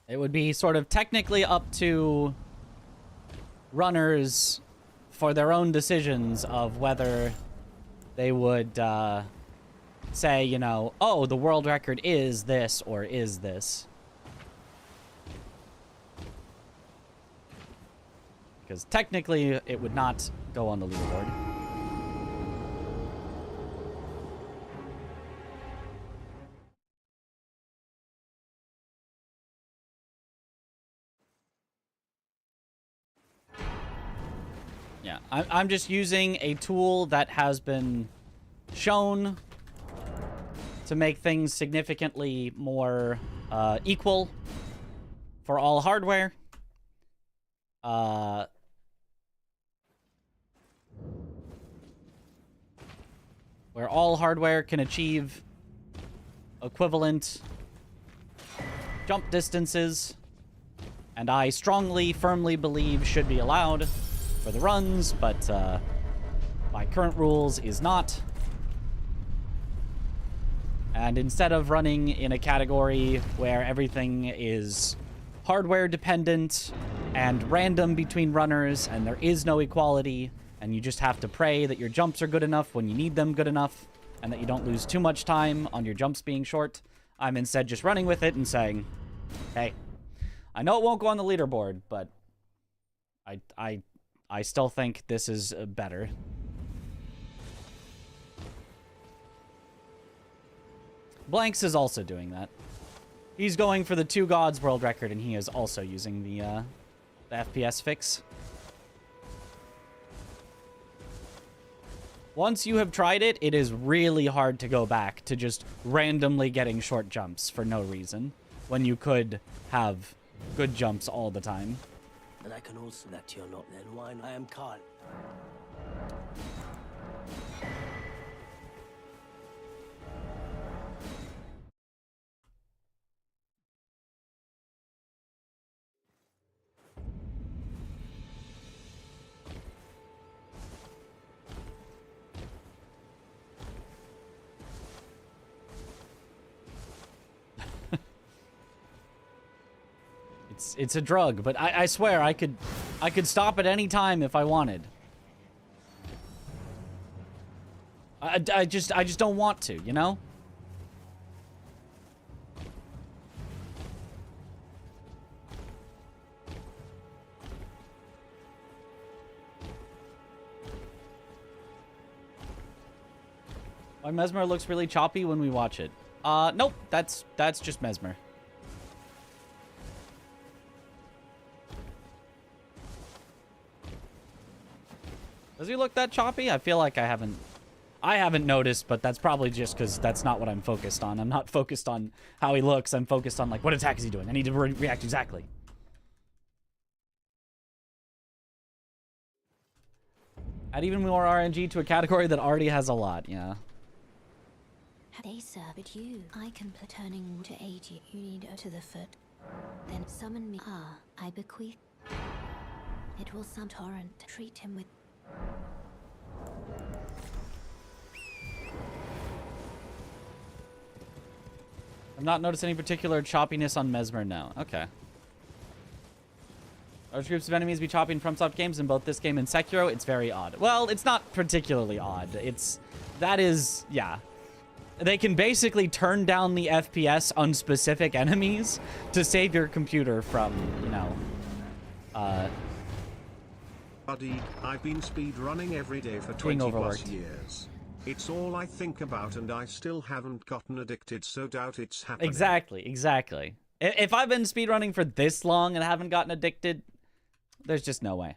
It would be sort of technically up to runners for their own decisions of whether they would say, you know, oh, the world record is this or is this. Because technically it would not go on the leaderboard. Yeah, I'm just using a tool that has been shown to make things significantly more equal for all hardware. Where all hardware can achieve equivalent jump distances, and I strongly, firmly believe should be allowed for the runs, but by current rules is not. And instead of running in a category where everything is hardware dependent and random between runners and there is no equality and you just have to pray that your jumps are good enough when you need them good enough and that you don't lose too much time on your jumps being short, I'm instead just running with it and saying, hey, I know it won't go on the leaderboard, but I still think this is better. Blanks is also doing that. He's going for the 2 gods world record, and he is also using the FPS fix. Once you have tried it, it is really hard to go back to just randomly getting short jumps for no reason, when you could have good jumps all the time. And I can also let you not then wine. I am Carl. It's a drug, but I swear I could stop at any time if I wanted. I just don't want to, you know? Why Mesmer looks really choppy when we watch it. Nope. That's just Mesmer. Does he look that choppy? I feel like I haven't noticed, but that's probably just because that's not what I'm focused on. I'm not focused on how he looks. I'm focused on, like, what attack is he doing? I need to react exactly. Add even more RNG to a category that already has a lot, yeah. They sir, but you, I can turning to aid you. You need to the foot. Then summon me. Ah, I bequeath. It will some torrent. Treat him with. I've not noticed any particular choppiness on Mesmer now. Okay. Large groups of enemies be chopping from FromSoft games in both this game and Sekiro. It's very odd. Well, it's not particularly odd. Yeah. They can basically turn down the FPS on specific enemies to save your computer from, you know, Buddy, I've been speedrunning every day for 20 plus years. It's all I think about and I still haven't gotten addicted, so doubt it's happening. Exactly. If I've been speedrunning for this long and haven't gotten addicted, there's just no way.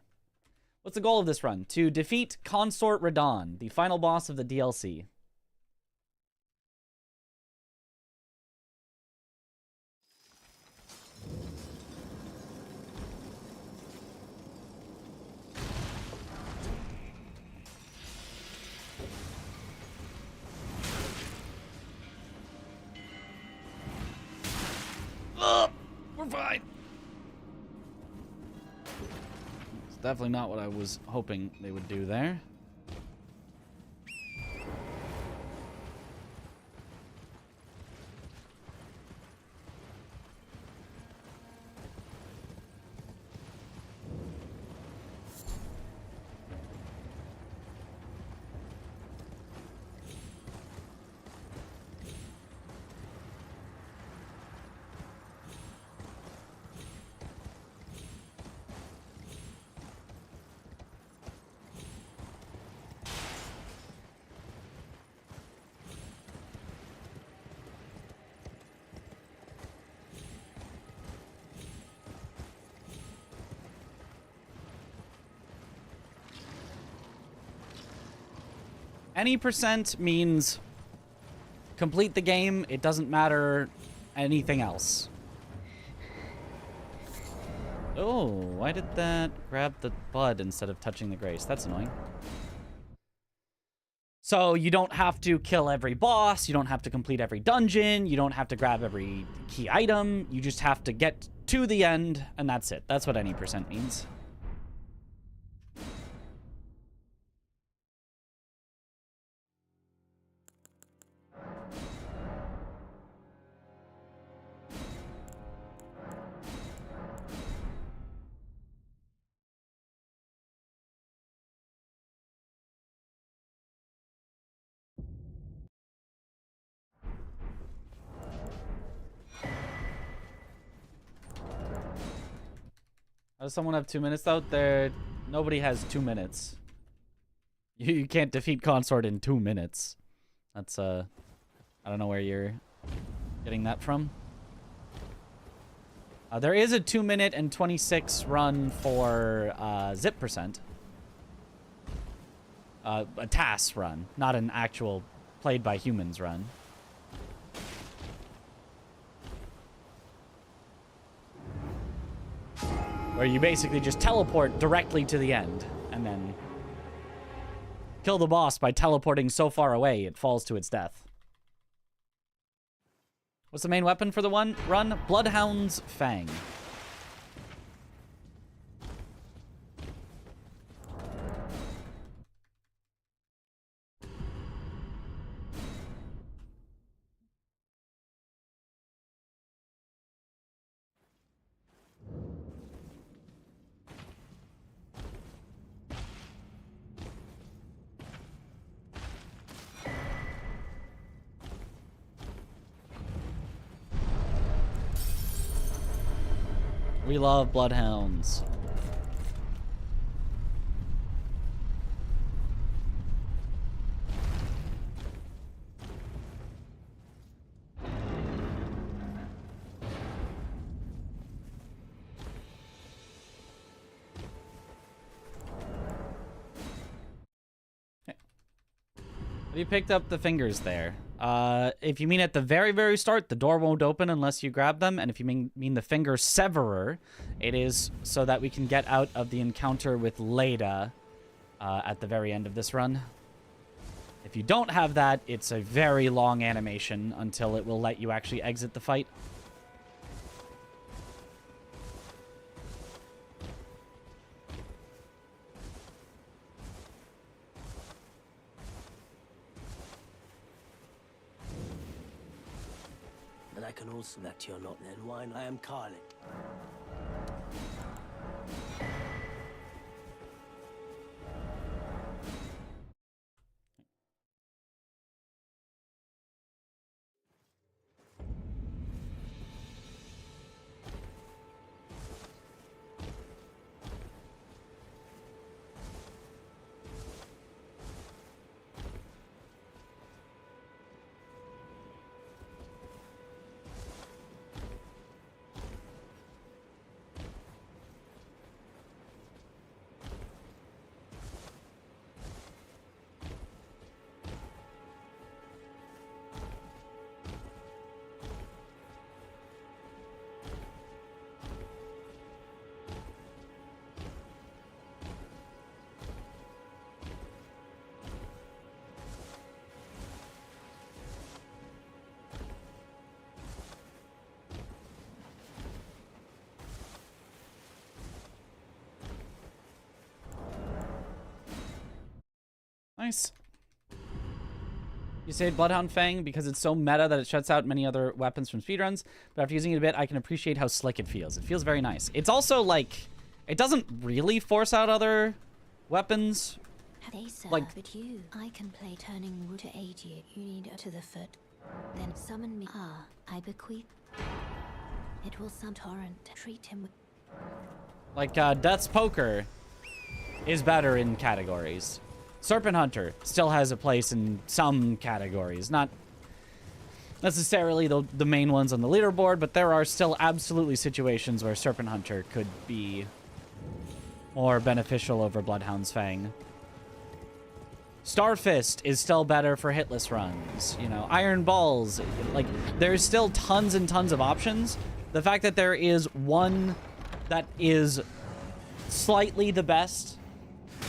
What's the goal of this run? To defeat Consort Radon, the final boss of the DLC. We're fine. It's definitely not what I was hoping they would do there. Any percent means complete the game. It doesn't matter anything else. Oh, why did that grab the bud instead of touching the grace? That's annoying. So you don't have to kill every boss. You don't have to complete every dungeon. You don't have to grab every key item. You just have to get to the end, and that's it. That's what any percent means. Does someone have 2 minutes out there? Nobody has 2 minutes. You can't defeat Consort in 2 minutes. That's, I don't know where you're getting that from. There is a 2 minute and 26 run for, Zip percent. A TAS run, not an actual played by humans run. Where you basically just teleport directly to the end, and then kill the boss by teleporting so far away it falls to its death. What's the main weapon for the run? Bloodhound's Fang. We love bloodhounds. Have you picked up the fingers there? If you mean at the very, very start, the door won't open unless you grab them. And if you mean the finger severer, it is so that we can get out of the encounter with Leda at the very end of this run. If you don't have that, it's a very long animation until it will let you actually exit the fight. And I can also let you not then wine I am calling. Nice. You say Bloodhound Fang because it's so meta that it shuts out many other weapons from speedruns, but after using it a bit, I can appreciate how slick it feels. It feels very nice. It's also, like, it doesn't really force out other weapons. They serve Like, but you. I can play turning wood to aid you. You need to the foot. Then summon me. Ah, I bequeath. It will some torrent. Treat him with... Like, Death's Poker is better in categories. Serpent Hunter still has a place in some categories. Not necessarily the main ones on the leaderboard, but there are still absolutely situations where Serpent Hunter could be more beneficial over Bloodhound's Fang. Starfist is still better for hitless runs. You know, Iron Balls. Like, there's still tons and tons of options. The fact that there is one that is slightly the best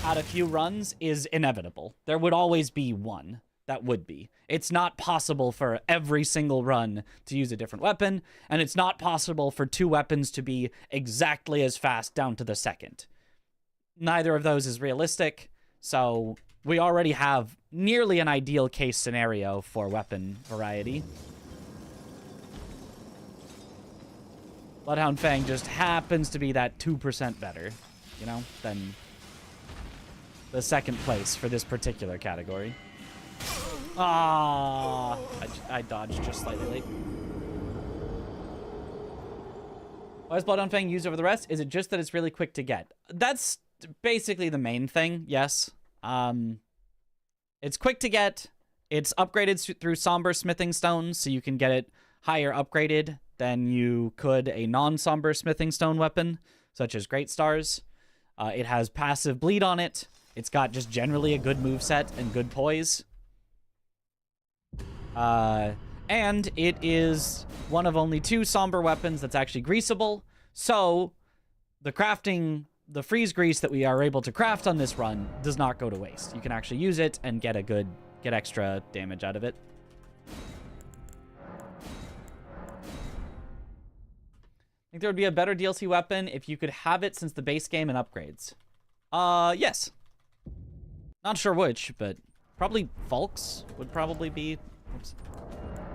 out of few runs is inevitable. There would always be one that would be. It's not possible for every single run to use a different weapon, and it's not possible for two weapons to be exactly as fast down to the second. Neither of those is realistic, so we already have nearly an ideal case scenario for weapon variety. Bloodhound Fang just happens to be that 2% better, you know, than the second place for this particular category. Ah, I dodged just slightly late. Why is Bloodhound Fang used over the rest? Is it just that it's really quick to get? That's basically the main thing, yes. It's quick to get. It's upgraded through Somber Smithing Stones, so you can get it higher upgraded than you could a non-Somber Smithing Stone weapon, such as Great Stars. It has passive bleed on it. It's got just generally a good moveset and good poise. And it is one of only 2 Somber weapons that's actually greasable. So the the freeze grease that we are able to craft on this run does not go to waste. You can actually use it and get extra damage out of it. I think there would be a better DLC weapon if you could have it since the base game and upgrades. Yes. Not sure which, but probably Volks would probably be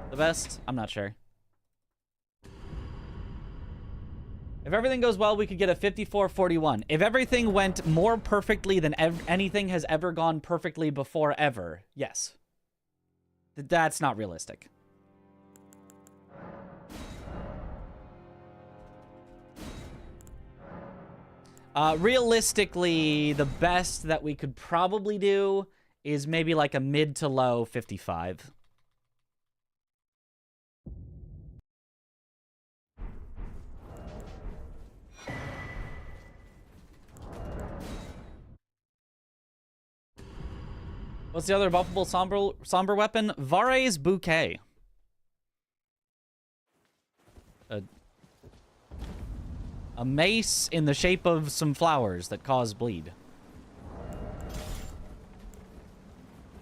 the best. I'm not sure. If everything goes well, we could get a 54-41. If everything went more perfectly than anything has ever gone perfectly before ever, yes. That's not realistic. Realistically, the best that we could probably do is maybe like a mid to low 55. What's the other buffable somber weapon? Vare's Bouquet. A mace in the shape of some flowers that cause bleed.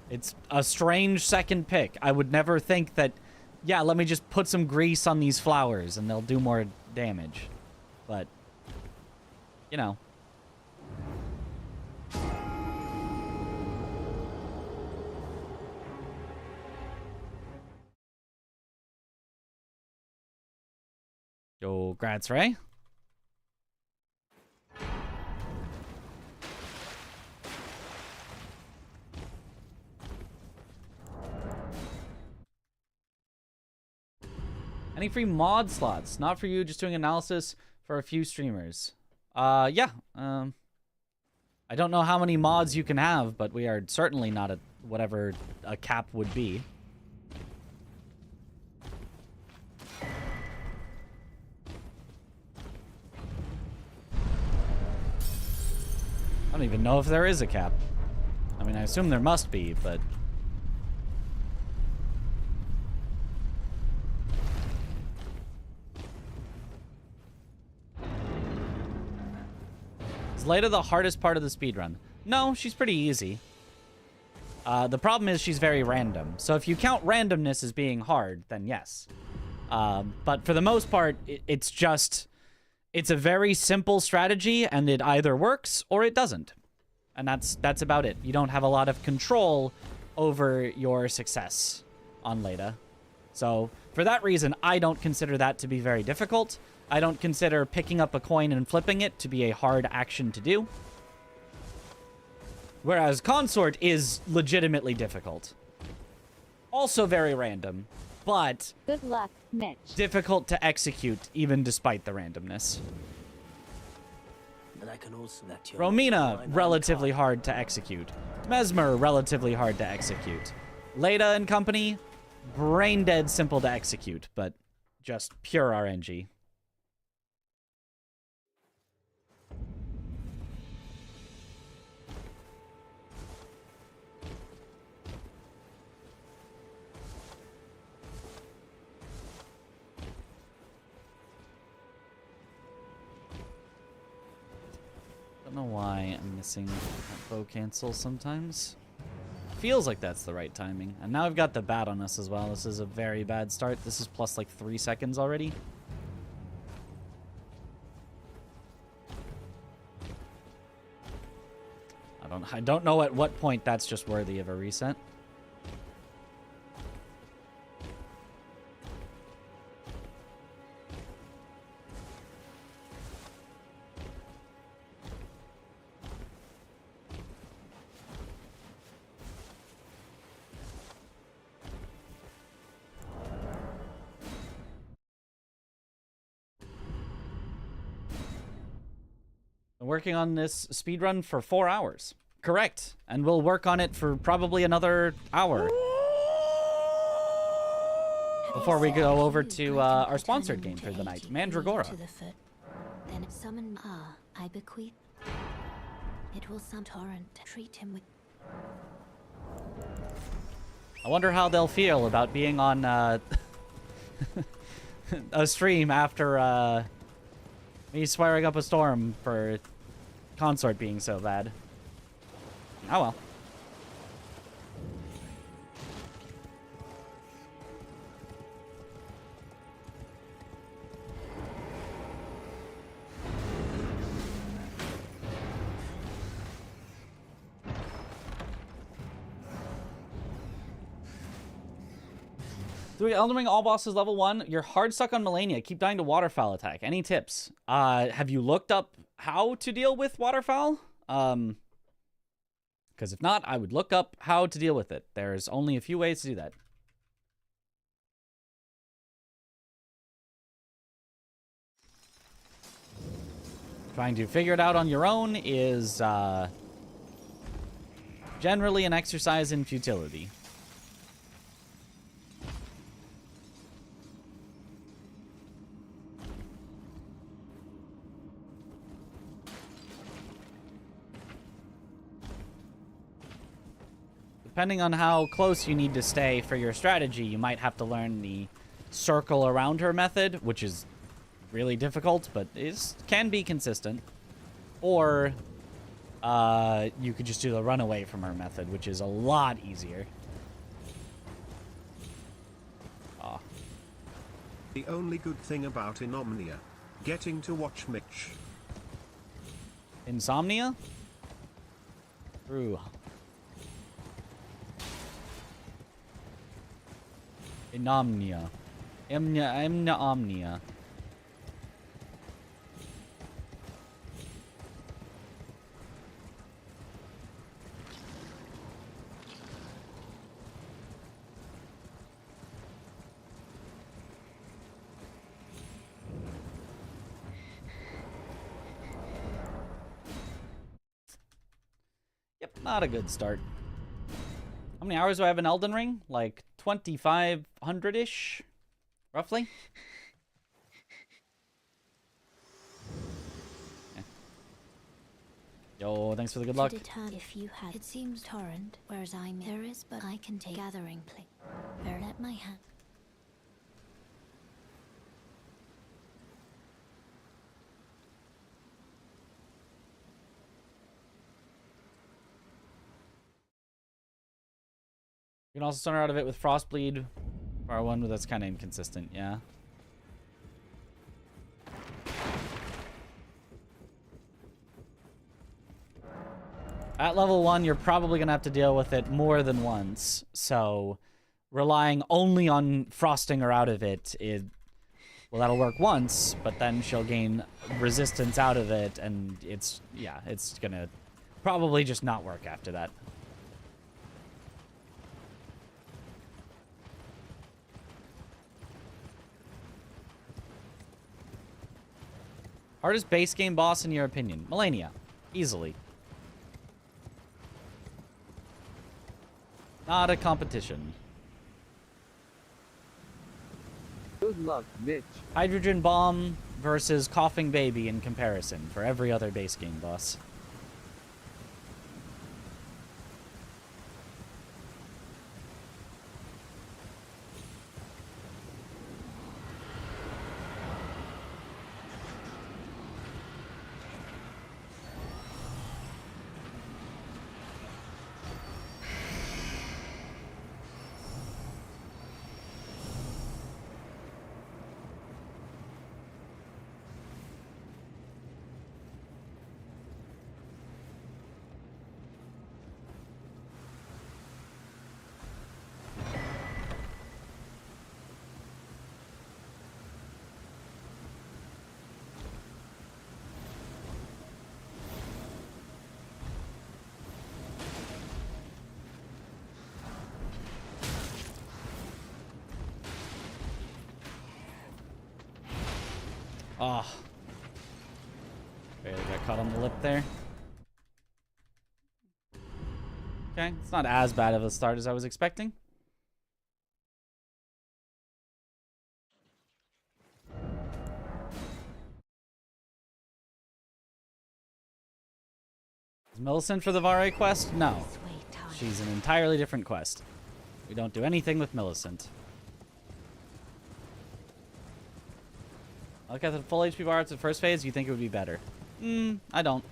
It's a strange second pick. I would never think that, yeah, let me just put some grease on these flowers and they'll do more damage. But, you know. Yo, grats, Ray. Any free mod slots? Not for you, just doing analysis for a few streamers. Yeah. I don't know how many mods you can have, but we are certainly not at whatever a cap would be. I don't even know if there is a cap. I mean, I assume there must be, but... Is Leda the hardest part of the speedrun? No, she's pretty easy. The problem is she's very random. So if you count randomness as being hard, then yes. But for the most part, it's just... It's a very simple strategy, and it either works or it doesn't. And that's about it. You don't have a lot of control over your success on Leda. So for that reason, I don't consider that to be very difficult. I don't consider picking up a coin and flipping it to be a hard action to do. Whereas Consort is legitimately difficult. Also very random, but... Good luck, Mitch. Difficult to execute, even despite the randomness. And I can also let you Romina, relatively hard to execute. Mesmer, relatively hard to execute. Leda and company, brain dead simple to execute, but just pure RNG. I don't know why I'm missing that bow cancel sometimes. Feels like that's the right timing. And now I've got the bat on us as well. This is a very bad start. This is plus like 3 seconds already. I don't know at what point that's just worthy of a reset. Working on this speedrun for 4 hours. Correct. And we'll work on it for probably another hour. Before we go over to our sponsored game for the night, Mandragora. Then summon I bequeath. It will some torrent. Treat him with... I wonder how they'll feel about being on a stream after me swearing up a storm for Consort being so bad. Oh well. Doing Elden Ring all bosses level 1. You're hard stuck on Melania. Keep dying to waterfowl attack. Any tips? Have you looked up how to deal with waterfowl? Because if not, I would look up how to deal with it. There's only a few ways to do that. Trying to figure it out on your own is generally an exercise in futility. Depending on how close you need to stay for your strategy, you might have to learn the circle around her method, which is really difficult, but can be consistent. Or you could just do the run away from her method, which is a lot easier. Ah. The only good thing about Insomnia, getting to watch Mitch. Insomnia? True. Insomnia. Omnia. Yep, not a good start. How many hours do I have in Elden Ring? Like 2,500-ish, roughly. Okay. Yo, thanks for the good luck. If you had, it seems torrent, whereas there is, but I can take gathering plate. Bear let my hand. You can also stun her out of it with Frostbleed. R1, but that's kind of inconsistent, yeah. At level 1, you're probably going to have to deal with it more than once. So, relying only on frosting her out of it, well, that'll work once, but then she'll gain resistance out of it, and it's going to probably just not work after that. Hardest base game boss in your opinion? Melania. Easily. Not a competition. Good luck, Mitch. Hydrogen Bomb versus Coughing Baby in comparison for every other base game boss. Oh. Barely got caught on the lip there. Okay, it's not as bad of a start as I was expecting. Is Millicent for the Vare quest? No. She's an entirely different quest. We don't do anything with Millicent. Look at the full HP bar at the first phase, you think it would be better. I don't.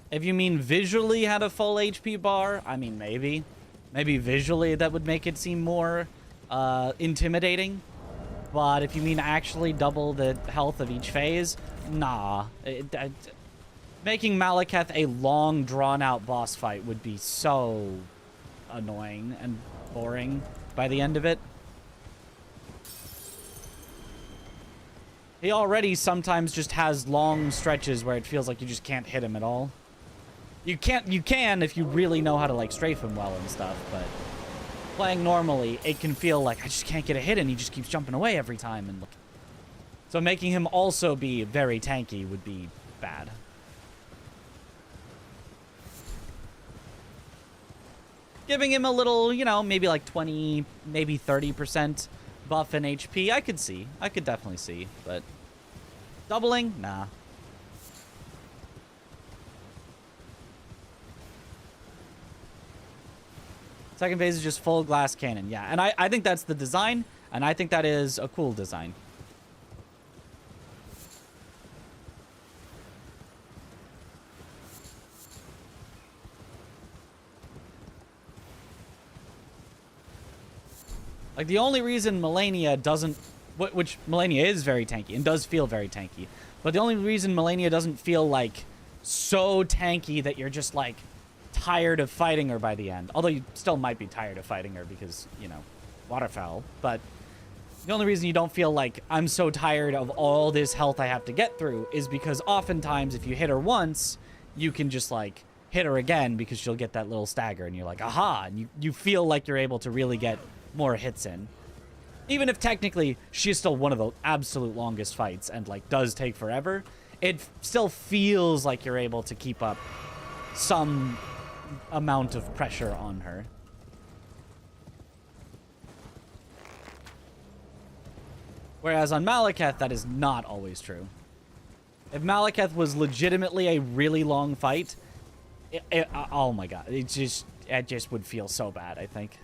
If you mean visually had a full HP bar, I mean maybe. Maybe visually that would make it seem more intimidating. But if you mean actually double the health of each phase, nah. Making Malekith a long, drawn-out boss fight would be so annoying and boring by the end of it. He already sometimes just has long stretches where it feels like you just can't hit him at all. You can if you really know how to like strafe him well and stuff, but playing normally, it can feel like I just can't get a hit and he just keeps jumping away every time. And so making him also be very tanky would be bad. Giving him a little, you know, maybe like 20, maybe 30% buff in HP, I could see. I could definitely see, but doubling? Nah. Second phase is just full glass cannon. Yeah, and I think that's the design, and I think that is a cool design. Like, the only reason Melania doesn't... Which Melania is very tanky and does feel very tanky. But the only reason Melania doesn't feel, like, so tanky that you're just, like, tired of fighting her by the end. Although you still might be tired of fighting her because, you know, waterfowl. But the only reason you don't feel like, I'm so tired of all this health I have to get through is because oftentimes if you hit her once, you can just, like, hit her again because she'll get that little stagger. And you're like, aha! And you feel like you're able to really get more hits in. Even if technically she's still one of the absolute longest fights and like does take forever, it still feels like you're able to keep up some amount of pressure on her. Whereas on Malekith, that is not always true. If Malekith was legitimately a really long fight, oh my god, it just would feel so bad, I think.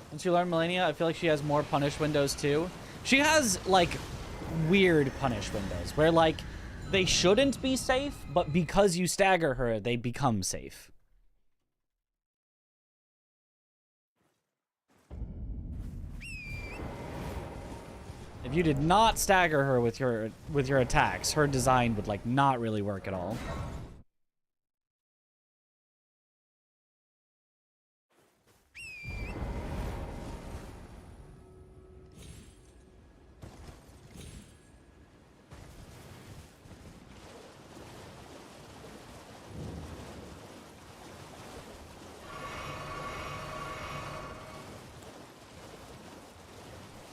Once you learn Melania, I feel like she has more punish windows too. She has, like, weird punish windows where, like, they shouldn't be safe, but because you stagger her, they become safe. If you did not stagger her with your attacks, her design would, like, not really work at all.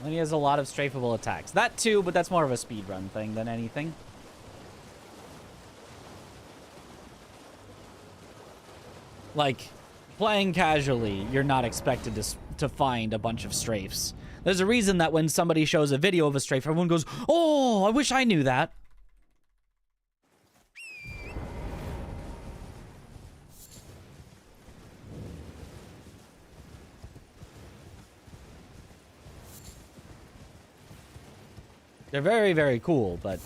And he has a lot of strafable attacks. That too, but that's more of a speedrun thing than anything. Like, playing casually, you're not expected to find a bunch of strafes. There's a reason that when somebody shows a video of a strafe, everyone goes, "Oh, I wish I knew that." They're very, very cool, but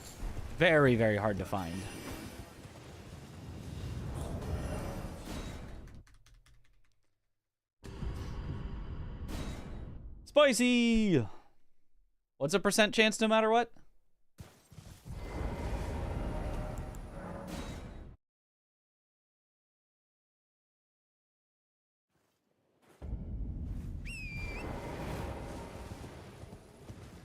very, very hard to find. Spicy! What's a % chance no matter what?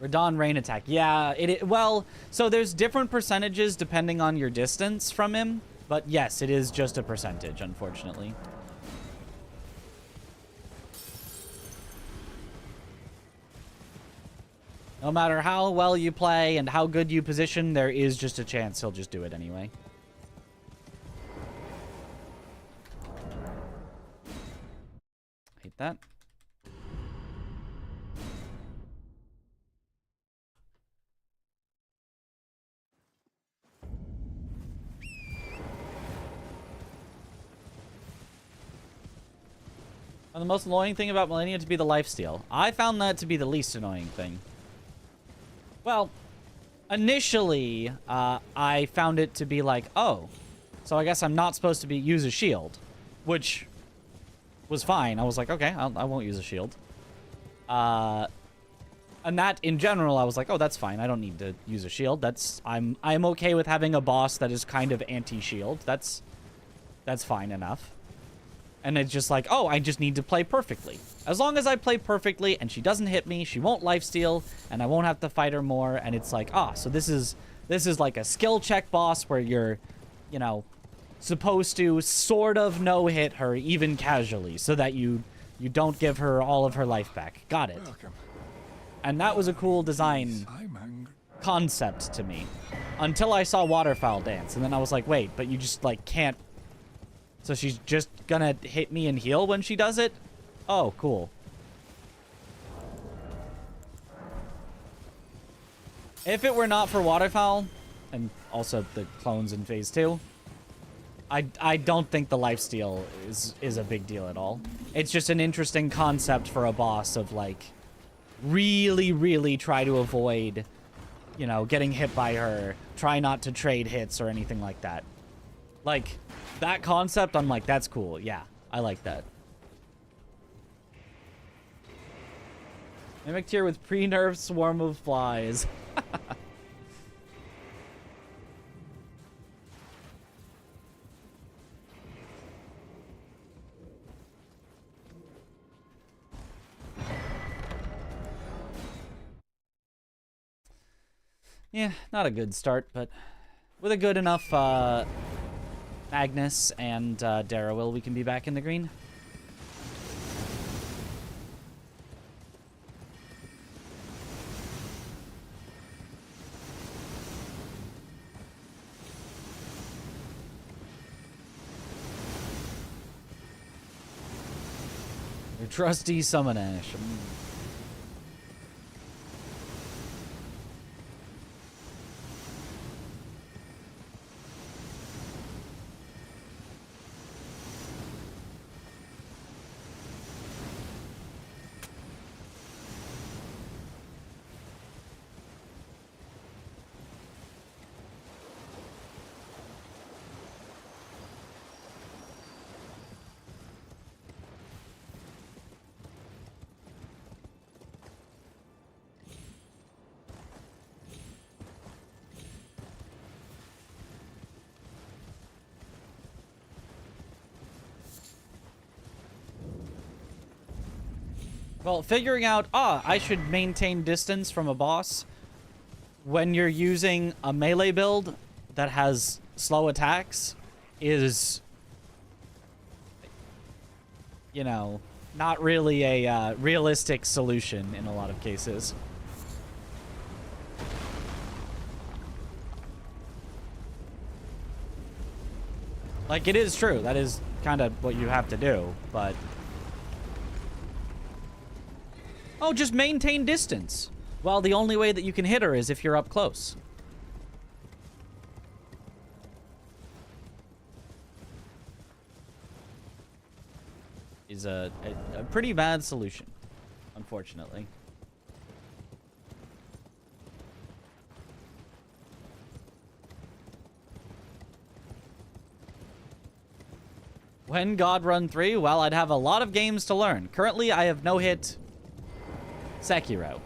Radon rain attack. Yeah, well, so there's different percentages depending on your distance from him, but yes, it is just a percentage, unfortunately. No matter how well you play and how good you position, there is just a chance he'll just do it anyway. Hate that. And the most annoying thing about Millennia to be the lifesteal. I found that to be the least annoying thing. Well, initially, I found it to be like, oh, so I guess I'm not supposed to use a shield, which was fine. I was like, okay, I won't use a shield. And that, in general, I was like, oh, that's fine. I don't need to use a shield. I'm okay with having a boss that is kind of anti-shield. That's fine enough. And it's just like, oh, I just need to play perfectly. As long as I play perfectly and she doesn't hit me, she won't lifesteal, and I won't have to fight her more. And it's like, so this is like a skill check boss where you're, you know, supposed to sort of no-hit her even casually so that you don't give her all of her life back. Got it. And that was a cool design concept to me. Until I saw Waterfowl dance, and then I was like, wait, but you just, like, can't... So she's just gonna hit me and heal when she does it? Oh, cool. If it were not for Waterfowl, and also the clones in Phase 2, I don't think the lifesteal is a big deal at all. It's just an interesting concept for a boss of, like, really, really try to avoid, you know, getting hit by her, try not to trade hits or anything like that. Like, that concept, I'm like, that's cool. Yeah, I like that. Mimic tier with pre-nerf swarm of flies. Yeah, not a good start, but with a good enough Magnus and Darrowil, we can be back in the green. Your trusty Summon Ash. Well, figuring out, I should maintain distance from a boss when you're using a melee build that has slow attacks is, you know, not really a realistic solution in a lot of cases. Like, it is true. That is kind of what you have to do, but... Oh, just maintain distance. Well, the only way that you can hit her is if you're up close. Is a pretty bad solution, unfortunately. When God Run 3? Well, I'd have a lot of games to learn. Currently, I have no hit Sekiro.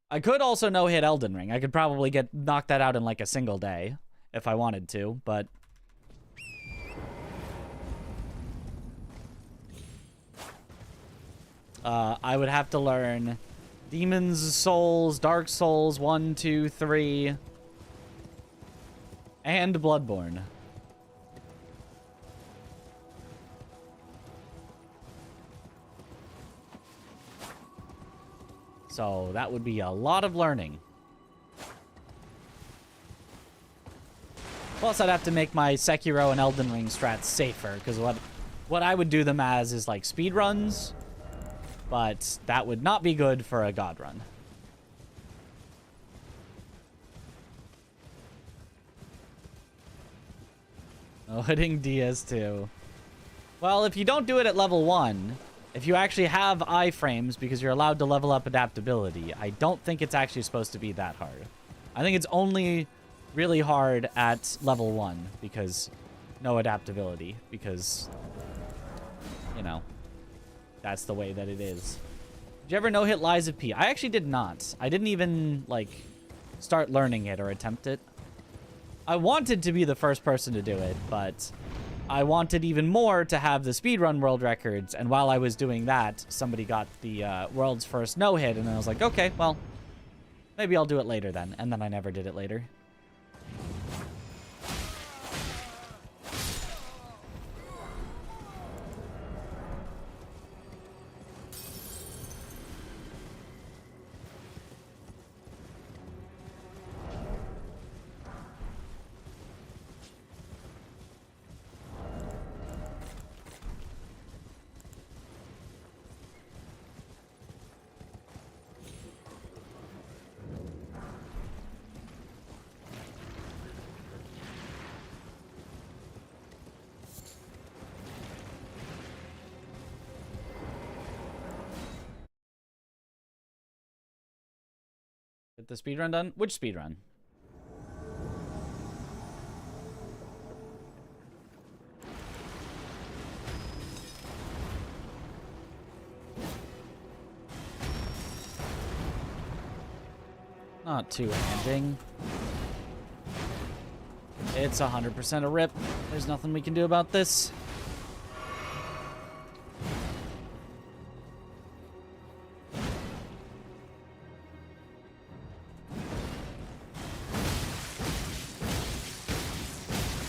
I could also no-hit Elden Ring. I could probably knock that out in like a single day if I wanted to, but... I would have to learn Demon's Souls, Dark Souls 1, 2, 3, and Bloodborne. So that would be a lot of learning. Plus, I'd have to make my Sekiro and Elden Ring strats safer, because what I would do them as is like speedruns, but that would not be good for a God run. Oh, hitting DS2. Well, if you don't do it at level 1, if you actually have iframes because you're allowed to level up adaptability, I don't think it's actually supposed to be that hard. I think it's only really hard at level 1 because no adaptability, because, you know, that's the way that it is. Did you ever no-hit Lies of P? I actually did not. I didn't even, like, start learning it or attempt it. I wanted to be the first person to do it, but I wanted even more to have the speedrun world records, and while I was doing that, somebody got the world's first no-hit, and I was like, okay, well, maybe I'll do it later then, and then I never did it later. Get the speedrun done? Which speedrun? Not too ending. It's 100% a rip. There's nothing we can do about this.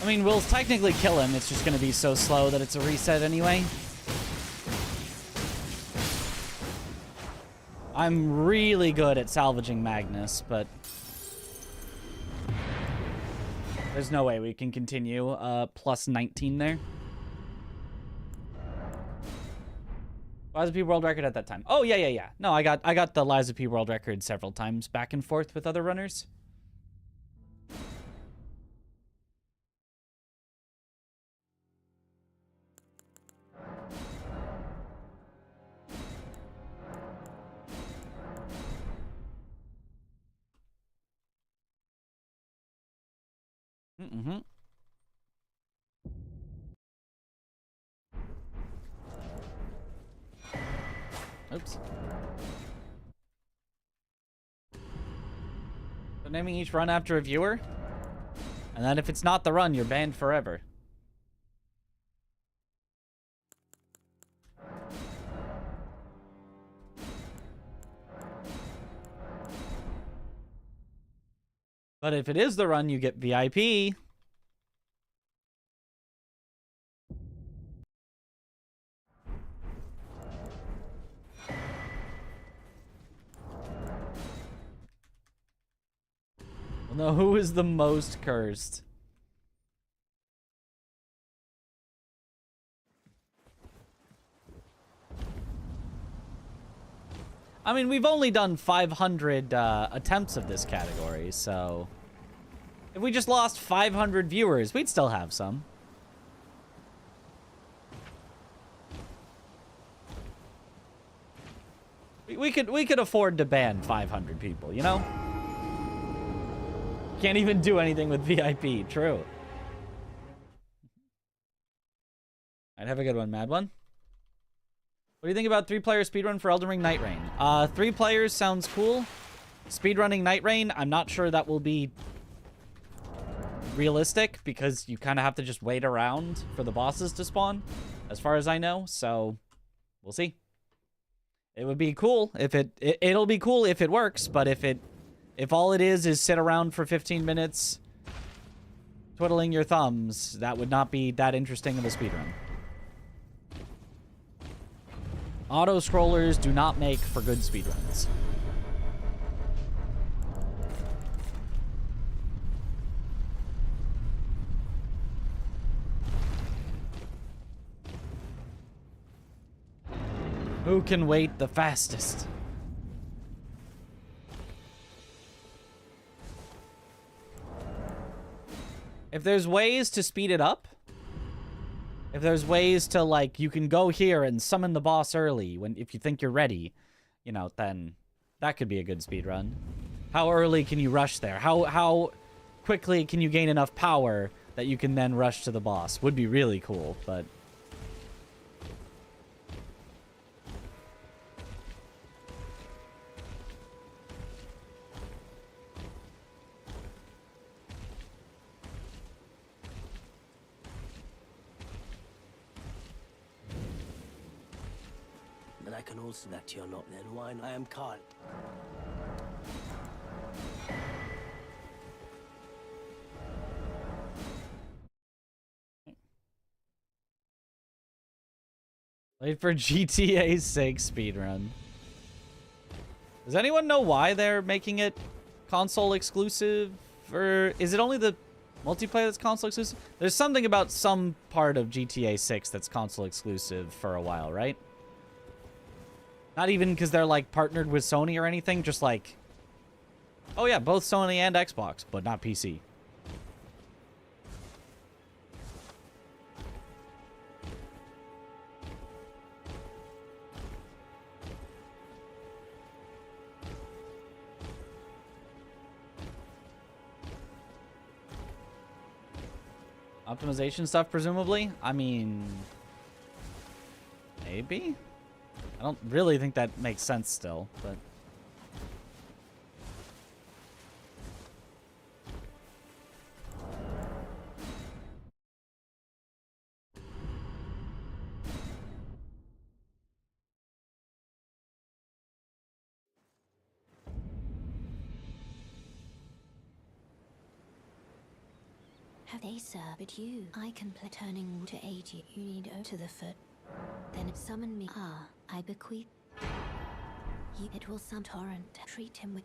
I mean, we'll technically kill him. It's just going to be so slow that it's a reset anyway. I'm really good at salvaging Magnus, but there's no way we can continue. Plus 19 there. Liza P world record at that time. Oh, yeah. No, I got the Liza P world record several times back and forth with other runners. Mm-hmm. Oops. So naming each run after a viewer? And then if it's not the run, you're banned forever. But if it is the run, you get VIP. Well, no, who is the most cursed? I mean, we've only done 500 attempts of this category, so if we just lost 500 viewers, we'd still have some. We could afford to ban 500 people, you know? Can't even do anything with VIP. True. I'd have a good one, Mad One. What do you think about 3-player speedrun for Elden Ring Night Rain? 3 players sounds cool. Speedrunning Night Rain, I'm not sure that will be realistic because you kind of have to just wait around for the bosses to spawn, as far as I know. So we'll see. It would be cool if it'll be cool if it works, but if all it is sit around for 15 minutes twiddling your thumbs, that would not be that interesting of a speedrun. Auto-scrollers do not make for good speedruns. Who can wait the fastest? If there's ways to speed it up, if there's ways to, like, you can go here and summon the boss early if you think you're ready, you know, then that could be a good speed run. How early can you rush there? How quickly can you gain enough power that you can then rush to the boss? Would be really cool, but I can also that you're not then why I am called. Wait for GTA 6 speedrun. Does anyone know why they're making it console exclusive? Or is it only the multiplayer that's console exclusive? There's something about some part of GTA 6 that's console exclusive for a while, right? Not even because they're like partnered with Sony or anything, just like, oh yeah, both Sony and Xbox, but not PC. Optimization stuff, presumably? I mean, maybe? I don't really think that makes sense still, but... Have they served you? I can play turning to aid you. You need to the foot. Then summon me. Ah, I bequeath. You, it will some torrent. Treat him with.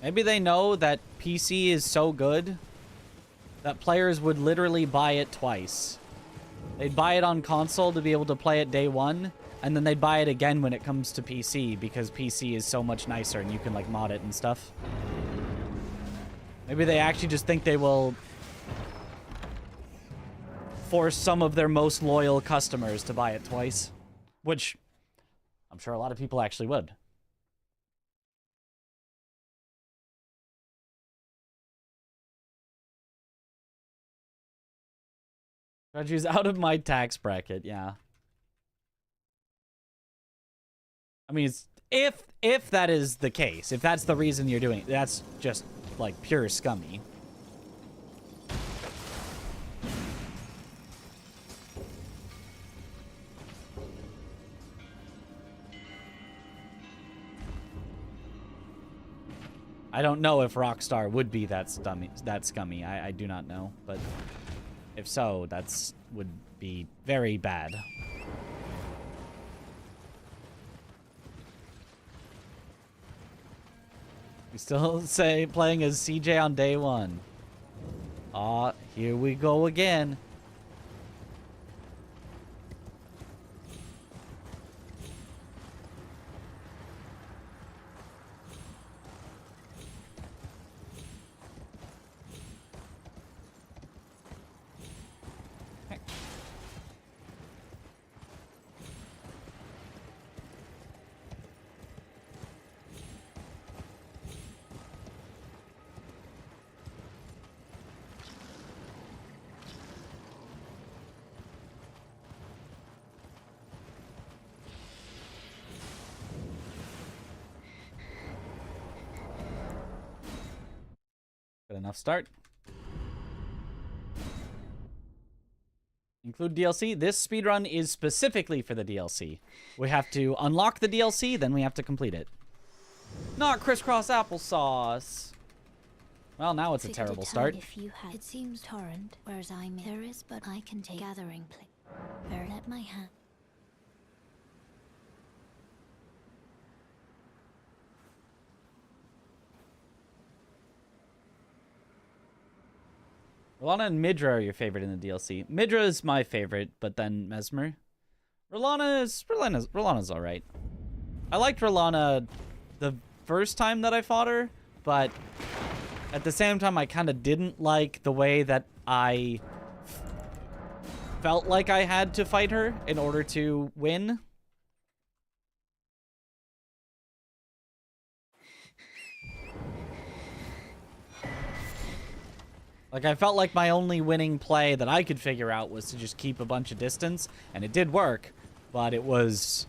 Maybe they know that PC is so good that players would literally buy it twice. They'd buy it on console to be able to play it day one, and then they'd buy it again when it comes to PC because PC is so much nicer and you can like mod it and stuff. Maybe they actually just think they will force some of their most loyal customers to buy it twice, which I'm sure a lot of people actually would. Reggie's out of my tax bracket, yeah. I mean, if that is the case, if that's the reason you're doing it, that's just, like, pure scummy. I don't know if Rockstar would be that scummy. I do not know, but if so, would be very bad. We still say playing as CJ on day one. Aw, here we go again. Good enough start. Include DLC. This speedrun is specifically for the DLC. We have to unlock the DLC, then we have to complete it. Not crisscross applesauce. Well, now it's a terrible start. If you had, it seems torrent, whereas there is, but I can take gathering play. Very let my hand. Rolana and Midra are your favorite in the DLC. Midra is my favorite, but then Mesmer. Rolana's alright. I liked Rolana the first time that I fought her, but at the same time I kind of didn't like the way that I felt like I had to fight her in order to win. Like, I felt like my only winning play that I could figure out was to just keep a bunch of distance, and it did work, but it was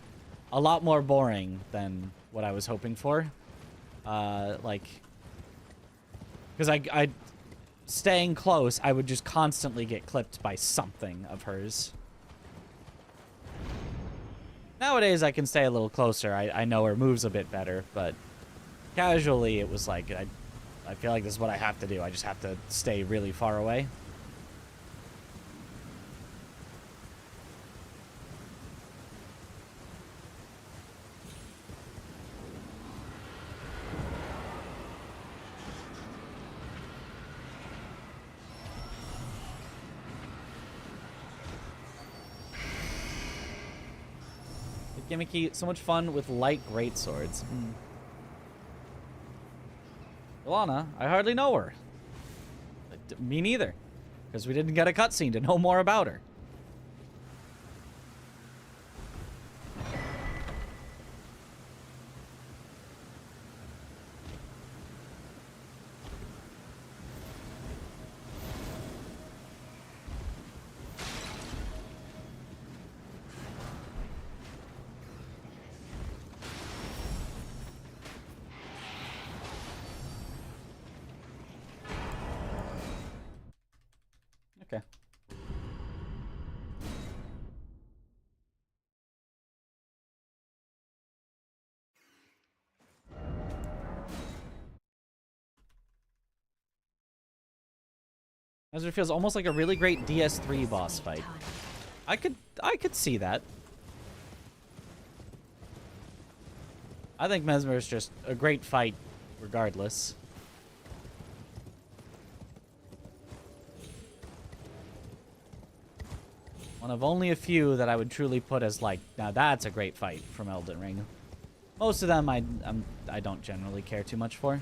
a lot more boring than what I was hoping for. Like, Because I staying close, I would just constantly get clipped by something of hers. Nowadays, I can stay a little closer. I know her moves a bit better, but casually, it was like, I feel like this is what I have to do. I just have to stay really far away. Gimmicky, so much fun with light greatswords. Ilana, I hardly know her. Me neither, because we didn't get a cutscene to know more about her. Okay. Mesmer feels almost like a really great DS3 boss fight. I could see that. I think Mesmer is just a great fight regardless. One of only a few that I would truly put as like, now that's a great fight from Elden Ring. Most of them I don't generally care too much for.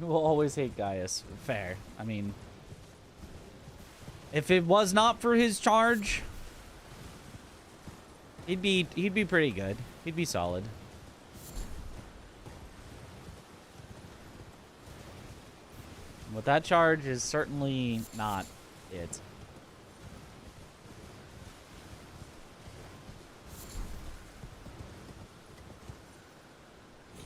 We'll always hate Gaius. Fair. I mean, if it was not for his charge, he'd be pretty good. He'd be solid. But that charge is certainly not it.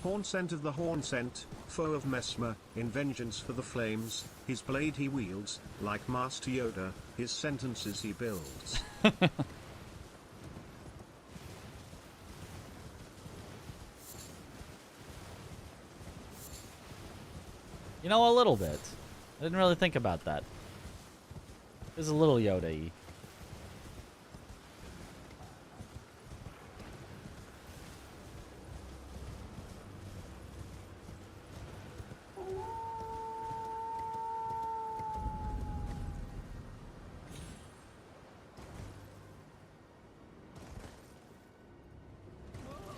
Horn scent of the horn scent, foe of Mesmer, in vengeance for the flames, his blade he wields, like Master Yoda, his sentences he builds. You know, a little bit. I didn't really think about that. It's a little Yoda-y.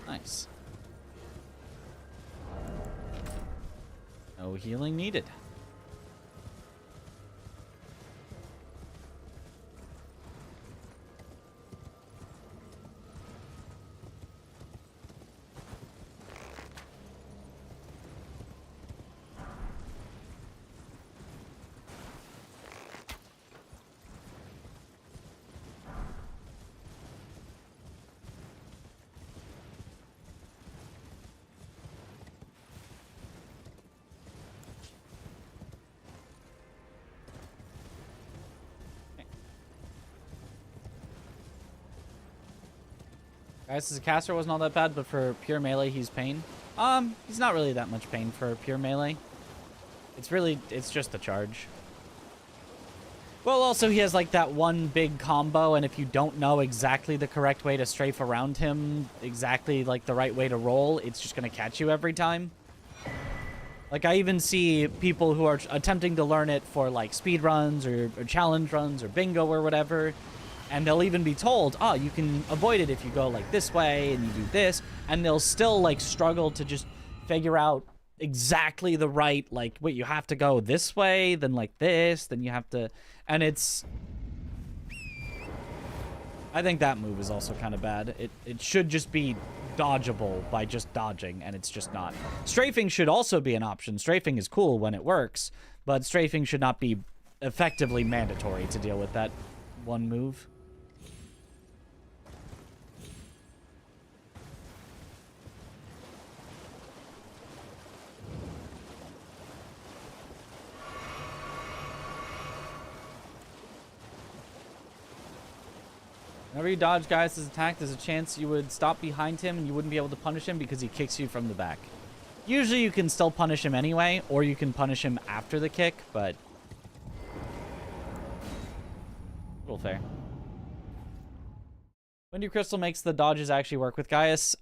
Nice. No healing needed. Guys, as a caster wasn't all that bad, but for pure melee, he's pain. He's not really that much pain for pure melee. It's just the charge. Well, also, he has, like, that one big combo, and if you don't know exactly the correct way to strafe around him, exactly, like, the right way to roll, it's just gonna catch you every time. Like, I even see people who are attempting to learn it for, like, speedruns or challenge runs or bingo or whatever, and they'll even be told, oh, you can avoid it if you go, like, this way and you do this, and they'll still, like, struggle to just figure out exactly the right, like, wait, you have to go this way, then like this, then you have to, and it's, I think that move is also kind of bad. It should just be dodgeable by just dodging, and it's just not. Strafing should also be an option. Strafing is cool when it works, but strafing should not be effectively mandatory to deal with that one move. Whenever you dodge Gaius' attack, there's a chance you would stop behind him and you wouldn't be able to punish him because he kicks you from the back. Usually you can still punish him anyway, or you can punish him after the kick, but... a little fair. Windy Crystal makes the dodges actually work with Gaius.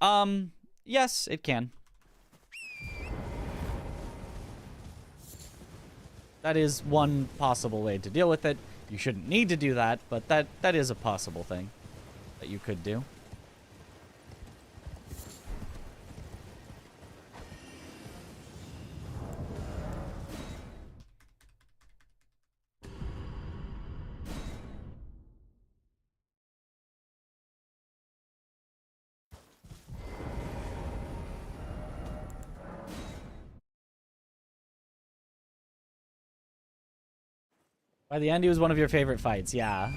Yes, it can. That is one possible way to deal with it. You shouldn't need to do that, but that is a possible thing that you could do. By the end, he was one of your favorite fights. Yeah.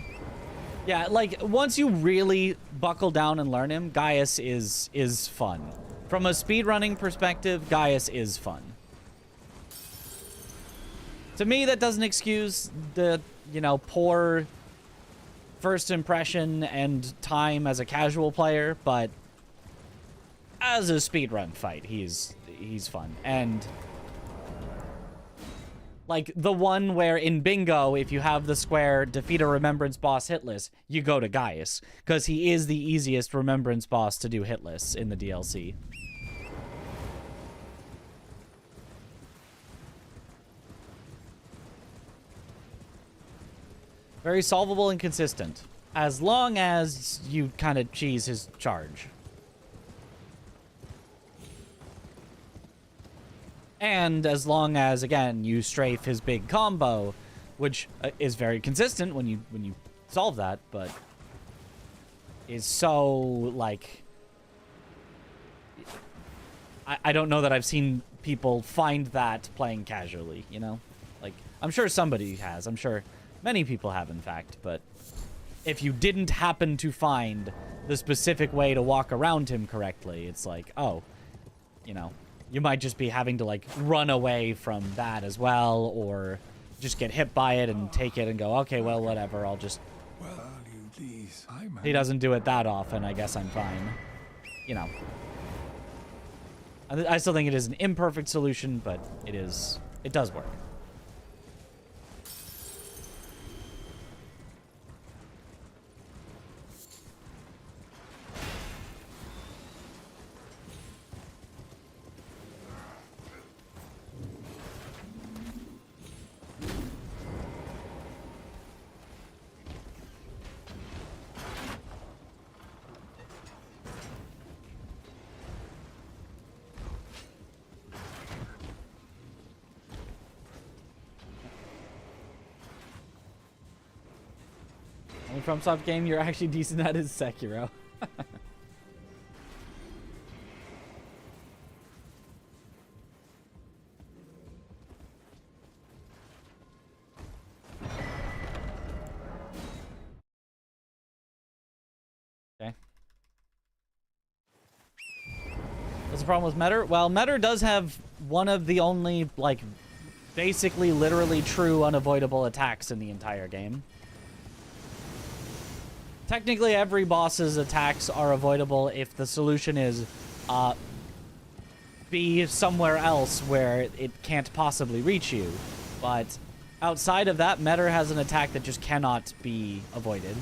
Yeah, like, once you really buckle down and learn him, Gaius is fun. From a speedrunning perspective, Gaius is fun. To me, that doesn't excuse the, you know, poor first impression and time as a casual player, but as a speedrun fight, he's fun. And... like, the one where in Bingo, if you have the square defeat a Remembrance boss hitless, you go to Gaius. Because he is the easiest Remembrance boss to do hitless in the DLC. Very solvable and consistent. As long as you kind of cheese his charge. And as long as, again, you strafe his big combo, which is very consistent when you solve that, but is so, like... I don't know that I've seen people find that playing casually, you know? Like, I'm sure somebody has. I'm sure many people have, in fact, but if you didn't happen to find the specific way to walk around him correctly, it's like, oh, you know... you might just be having to, like, run away from that as well, or just get hit by it and take it and go, okay, well, whatever, I'll just... he doesn't do it that often, I guess I'm fine. You know. I still think it is an imperfect solution, but it does work. FromSoft game you're actually decent at is Sekiro. Okay. What's the problem with Metter? Well, Metter does have one of the only, like, basically literally true unavoidable attacks in the entire game. Technically, every boss's attacks are avoidable if the solution is be somewhere else where it can't possibly reach you. But outside of that, Metter has an attack that just cannot be avoided.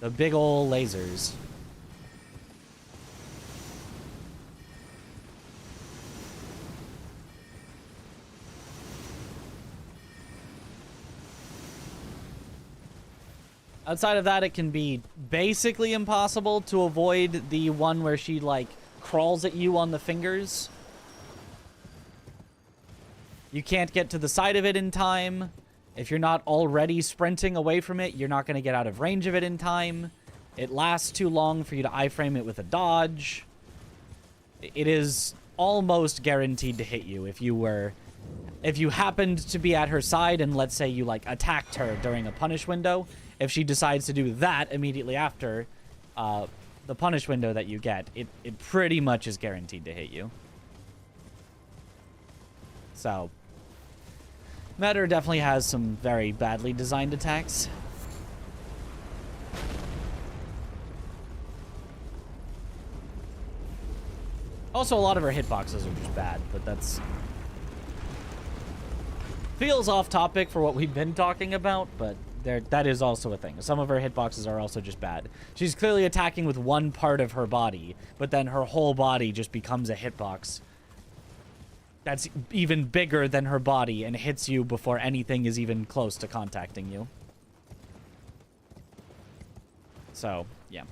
The big ol' lasers. Outside of that, it can be basically impossible to avoid the one where she, like, crawls at you on the fingers. You can't get to the side of it in time. If you're not already sprinting away from it, you're not going to get out of range of it in time. It lasts too long for you to iframe it with a dodge. It is almost guaranteed to hit you if you happened to be at her side and let's say you like attacked her during a punish window. If she decides to do that immediately after the punish window that you get, it pretty much is guaranteed to hit you. So, Matter definitely has some very badly designed attacks. Also, a lot of her hitboxes are just bad, but that's... feels off topic for what we've been talking about, but that is also a thing. Some of her hitboxes are also just bad. She's clearly attacking with one part of her body, but then her whole body just becomes a hitbox that's even bigger than her body and hits you before anything is even close to contacting you. So, yeah.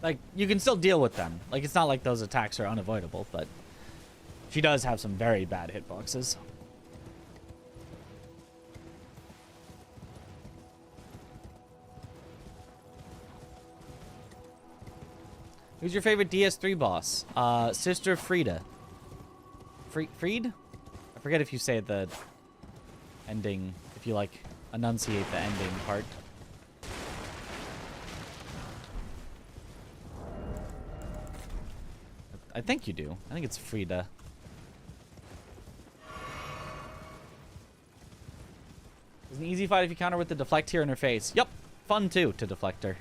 Like, you can still deal with them. Like, it's not like those attacks are unavoidable, but she does have some very bad hitboxes. Who's your favorite DS3 boss? Sister Frieda. Fried? I forget if you say the ending, if you, like, enunciate the ending part. I think you do. I think it's Frieda. It's an easy fight if you counter with the deflect here in her face. Yep. Fun, too, to deflect her.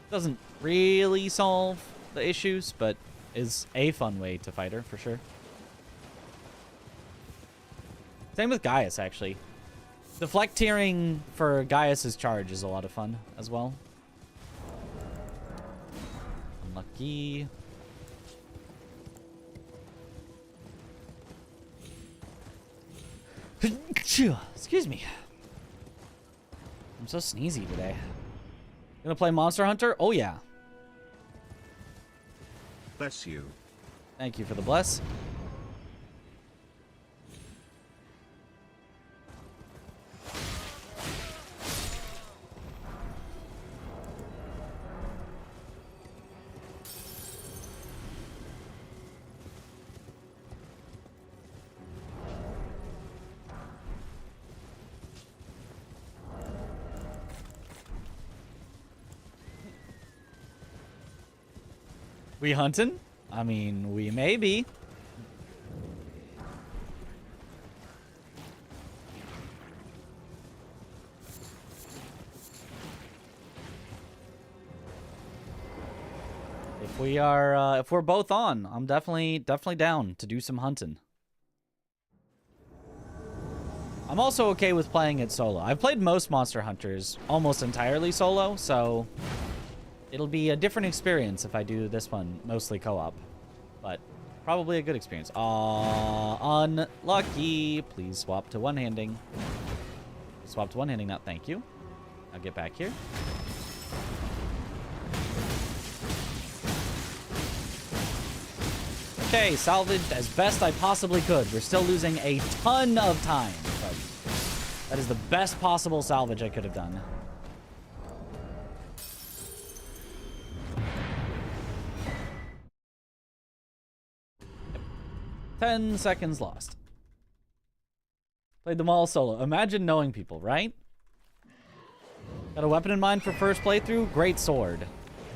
Doesn't really solve the issues, but is a fun way to fight her, for sure. Same with Gaius, actually. Deflect tearing for Gaius's charge is a lot of fun, as well. Unlucky. Excuse me. I'm so sneezy today. Gonna play Monster Hunter? Oh, yeah. Bless you. Thank you for the bless. We hunting? I mean, we may be. If we are, if we're both on, I'm definitely down to do some hunting. I'm also okay with playing it solo. I've played most Monster Hunters almost entirely solo, so it'll be a different experience if I do this one mostly co-op, but probably a good experience. Unlucky. Please swap to one-handing. Swap to one-handing now. Thank you. I'll get back here. Okay, salvaged as best I possibly could. We're still losing a ton of time, but that is the best possible salvage I could have done. Yep. 10 seconds lost. Played them all solo. Imagine knowing people, right? Got a weapon in mind for first playthrough? Great sword.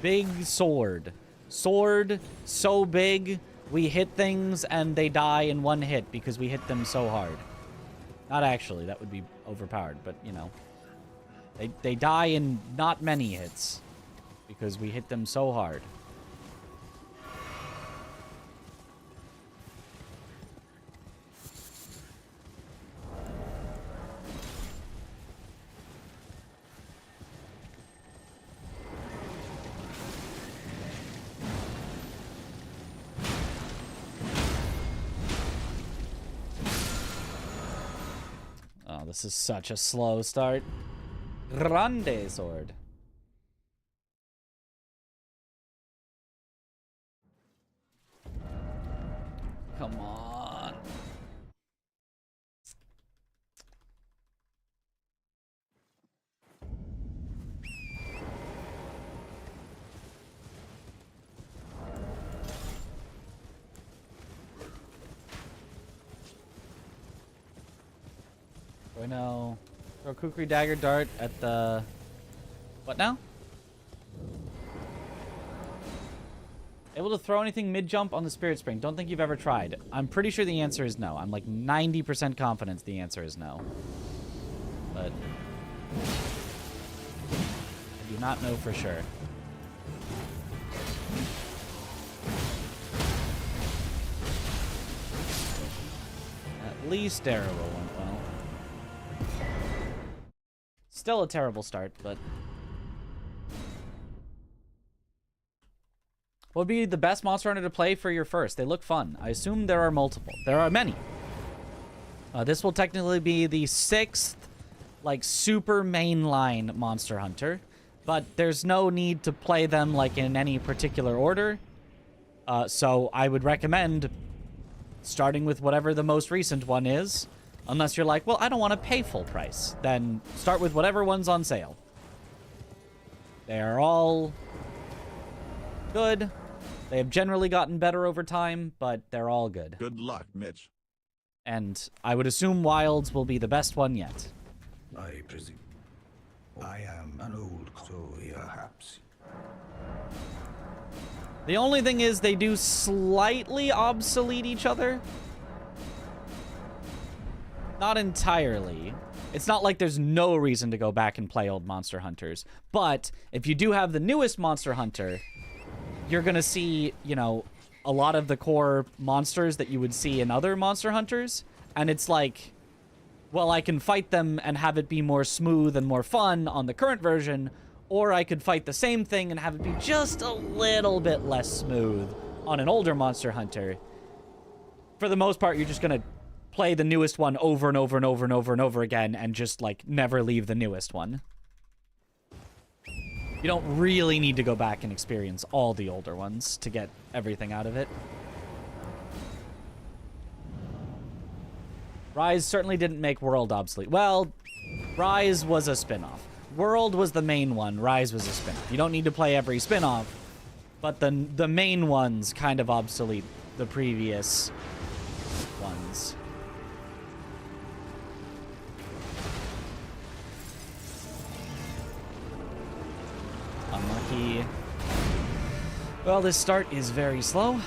Big sword. Sword so big, we hit things and they die in one hit because we hit them so hard. Not actually, that would be overpowered, but you know. They die in not many hits because we hit them so hard. Oh, this is such a slow start. Grande sword. Come on. Do I know? Throw Kukri Dagger Dart at the... What now? Able to throw anything mid-jump on the Spirit Spring. Don't think you've ever tried. I'm pretty sure the answer is no. I'm like 90% confident the answer is no. But... I do not know for sure. At least Darrow went well. Still a terrible start, but... What would be the best Monster Hunter to play for your first? They look fun. I assume there are multiple. There are many. This will technically be the 6th, like, super mainline Monster Hunter. But there's no need to play them, like, in any particular order. So I would recommend starting with whatever the most recent one is. Unless you're like, well, I don't want to pay full price. Then start with whatever one's on sale. They are all good. They have generally gotten better over time, but they're all good. Good luck, Mitch. And I would assume Wilds will be the best one yet. I presume. I am an old, so perhaps. The only thing is they do slightly obsolete each other. Not entirely. It's not like there's no reason to go back and play old Monster Hunters. But if you do have the newest Monster Hunter, you're going to see, you know, a lot of the core monsters that you would see in other Monster Hunters. And it's like, well, I can fight them and have it be more smooth and more fun on the current version. Or I could fight the same thing and have it be just a little bit less smooth on an older Monster Hunter. For the most part, you're just going to play the newest one over and over and over and over and over again and just, like, never leave the newest one. You don't really need to go back and experience all the older ones to get everything out of it. Rise certainly didn't make World obsolete. Well, Rise was a spin-off. World was the main one. Rise was a spin-off. You don't need to play every spin-off, but the main ones kind of obsolete the previous ones. Unlucky. Well, this start is very slow.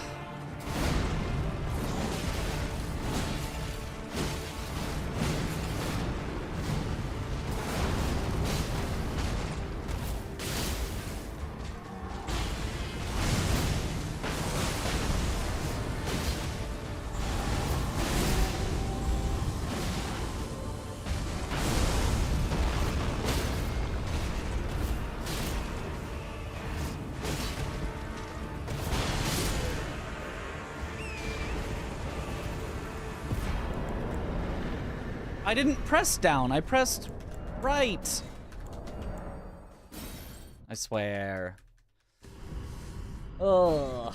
I didn't press down. I pressed right. I swear. Ugh.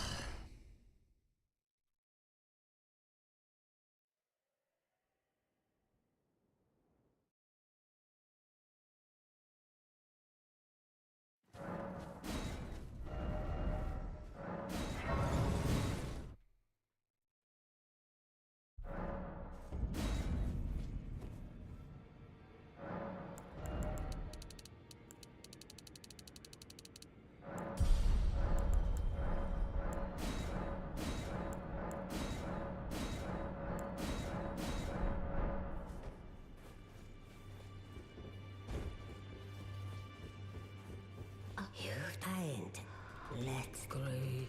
Let's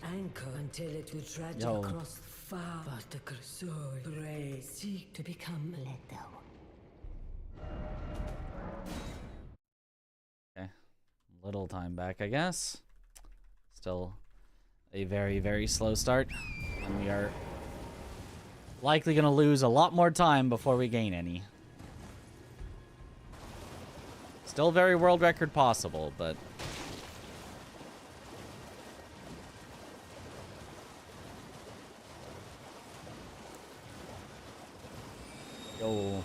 anchor until it will tragic Yo. across the far. But the Crusade pray seek to become little. Okay. Little time back, I guess. Still a very, very slow start. And we are likely going to lose a lot more time before we gain any. Still very world record possible, but... Yo.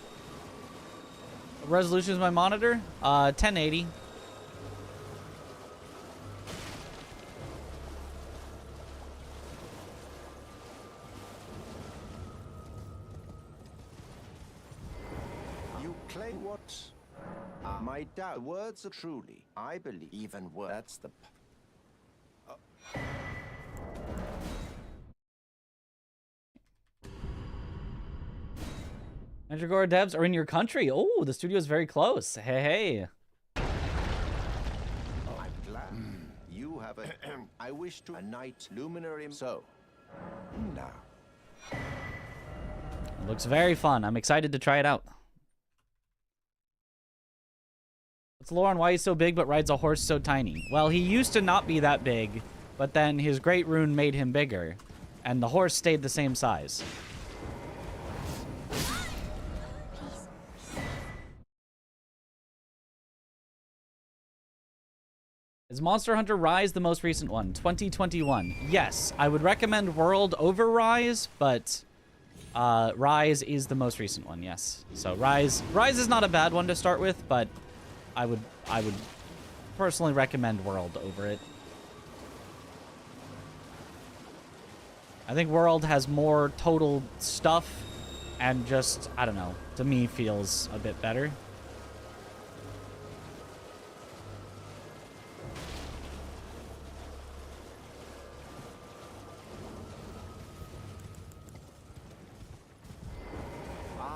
What resolution is my monitor? 1080. You claim what? My doubt. Words are truly. I believe even words. That's the. Mandragora devs are in your country. Oh, the studio is very close. Hey, hey. I'm glad. You have a. I wish to a night luminary. So. Now. It looks very fun. I'm excited to try it out. What's the lore on why he's so big but rides a horse so tiny? Well, he used to not be that big, but then his great rune made him bigger, and the horse stayed the same size. Is Monster Hunter Rise the most recent one? 2021. Yes, I would recommend World over Rise, but Rise is the most recent one, yes. So Rise is not a bad one to start with, but I would personally recommend World over it. I think World has more total stuff and just, I don't know, to me feels a bit better.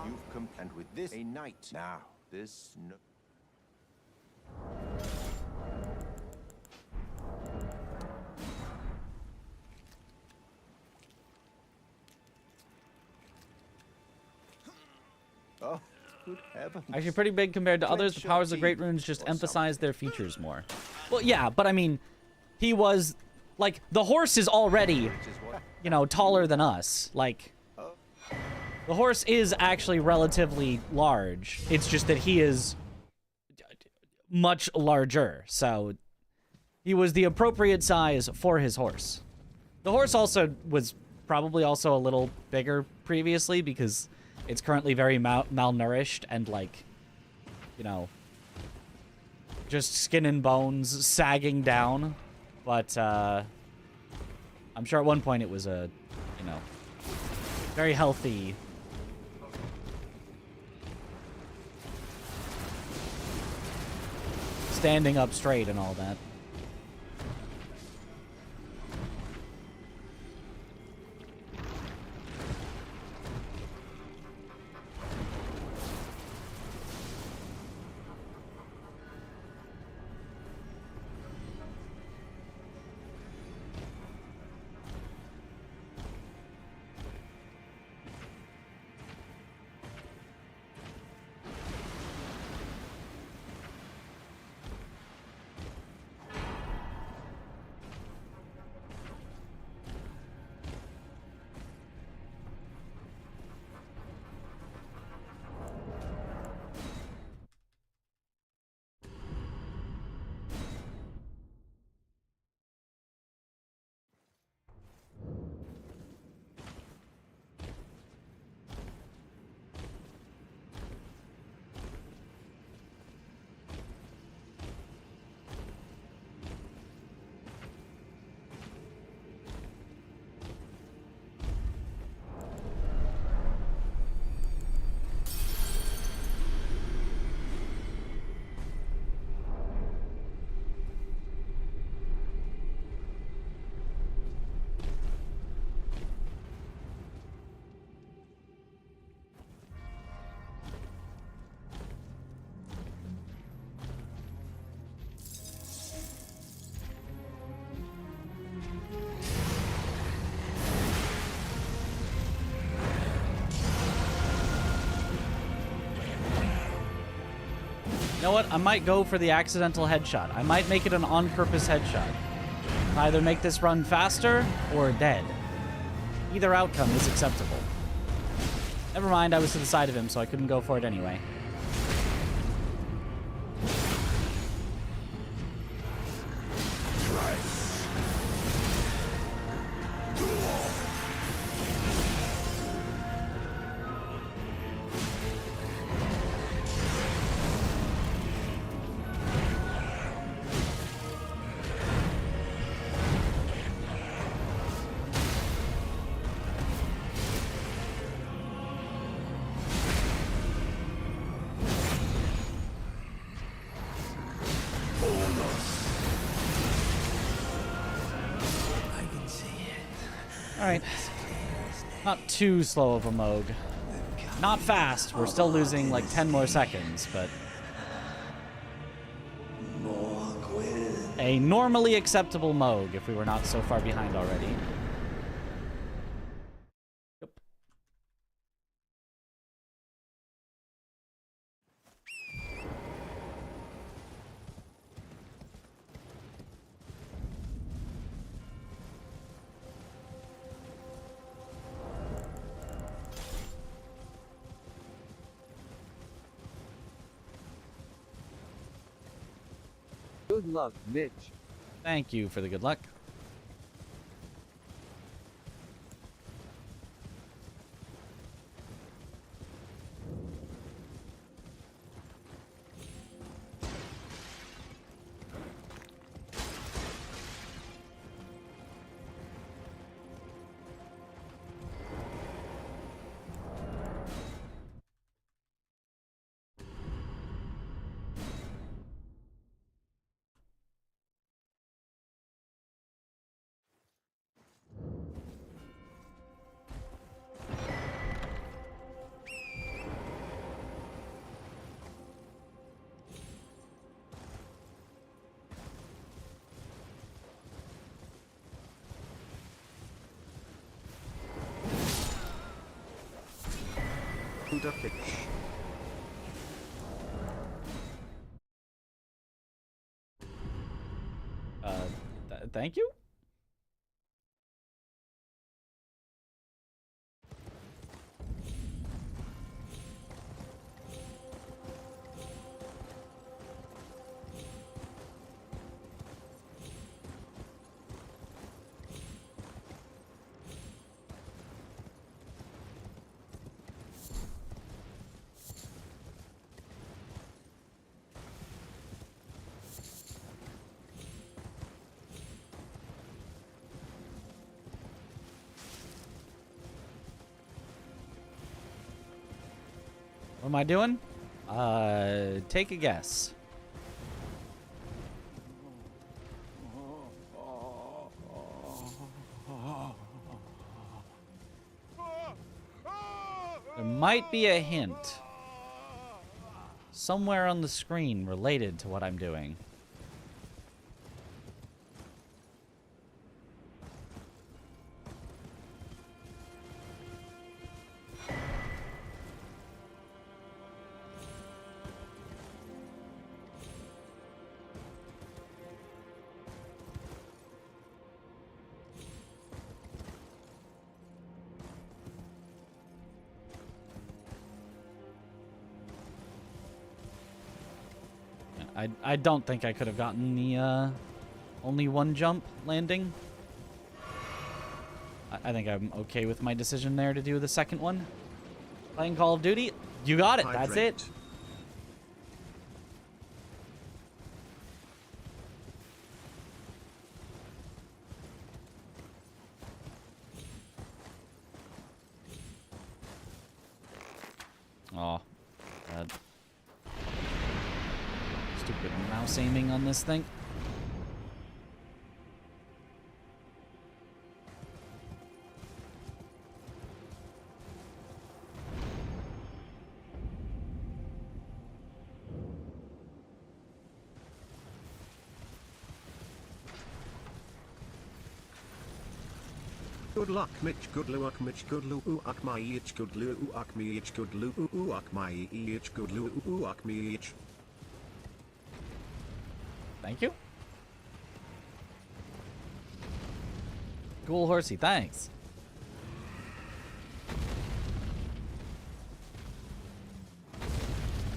You've complained with this a night. Now, this no. Oh, good heavens. Actually pretty big compared to others. The powers of Great Runes just emphasize their features more. Well, yeah, but I mean, he was, like, the horse is already, you know, taller than us. Like, the horse is actually relatively large. It's just that he is much larger. So, he was the appropriate size for his horse. The horse also was probably also a little bigger previously because it's currently very malnourished and, like, you know, just skin and bones sagging down. But, I'm sure at one point it was a, you know, very healthy. Standing up straight and all that. You know what? I might go for the accidental headshot. I might make it an on-purpose headshot. Either make this run faster or dead. Either outcome is acceptable. Never mind, I was to the side of him, so I couldn't go for it anyway. Alright. Not too slow of a Moog. Not fast. We're still losing like 10 more seconds, but... a normally acceptable Moog if we were not so far behind already. Yep. Good luck, Mitch. Thank you for the good luck. Buddha pitch. Thank you? What am I doing? Take a guess. There might be a hint somewhere on the screen related to what I'm doing. I don't think I could have gotten the only one jump landing. I think I'm okay with my decision there to do the second one. Playing Call of Duty, you got it. That's it. Oh, bad. Stupid mouse aiming on this thing. Good luck, Mitch. Good luck, Mitch. Good luck, my itch. Good luck, me itch. Good luck, my itch. Good luck, me itch. Thank you. Cool horsey, thanks.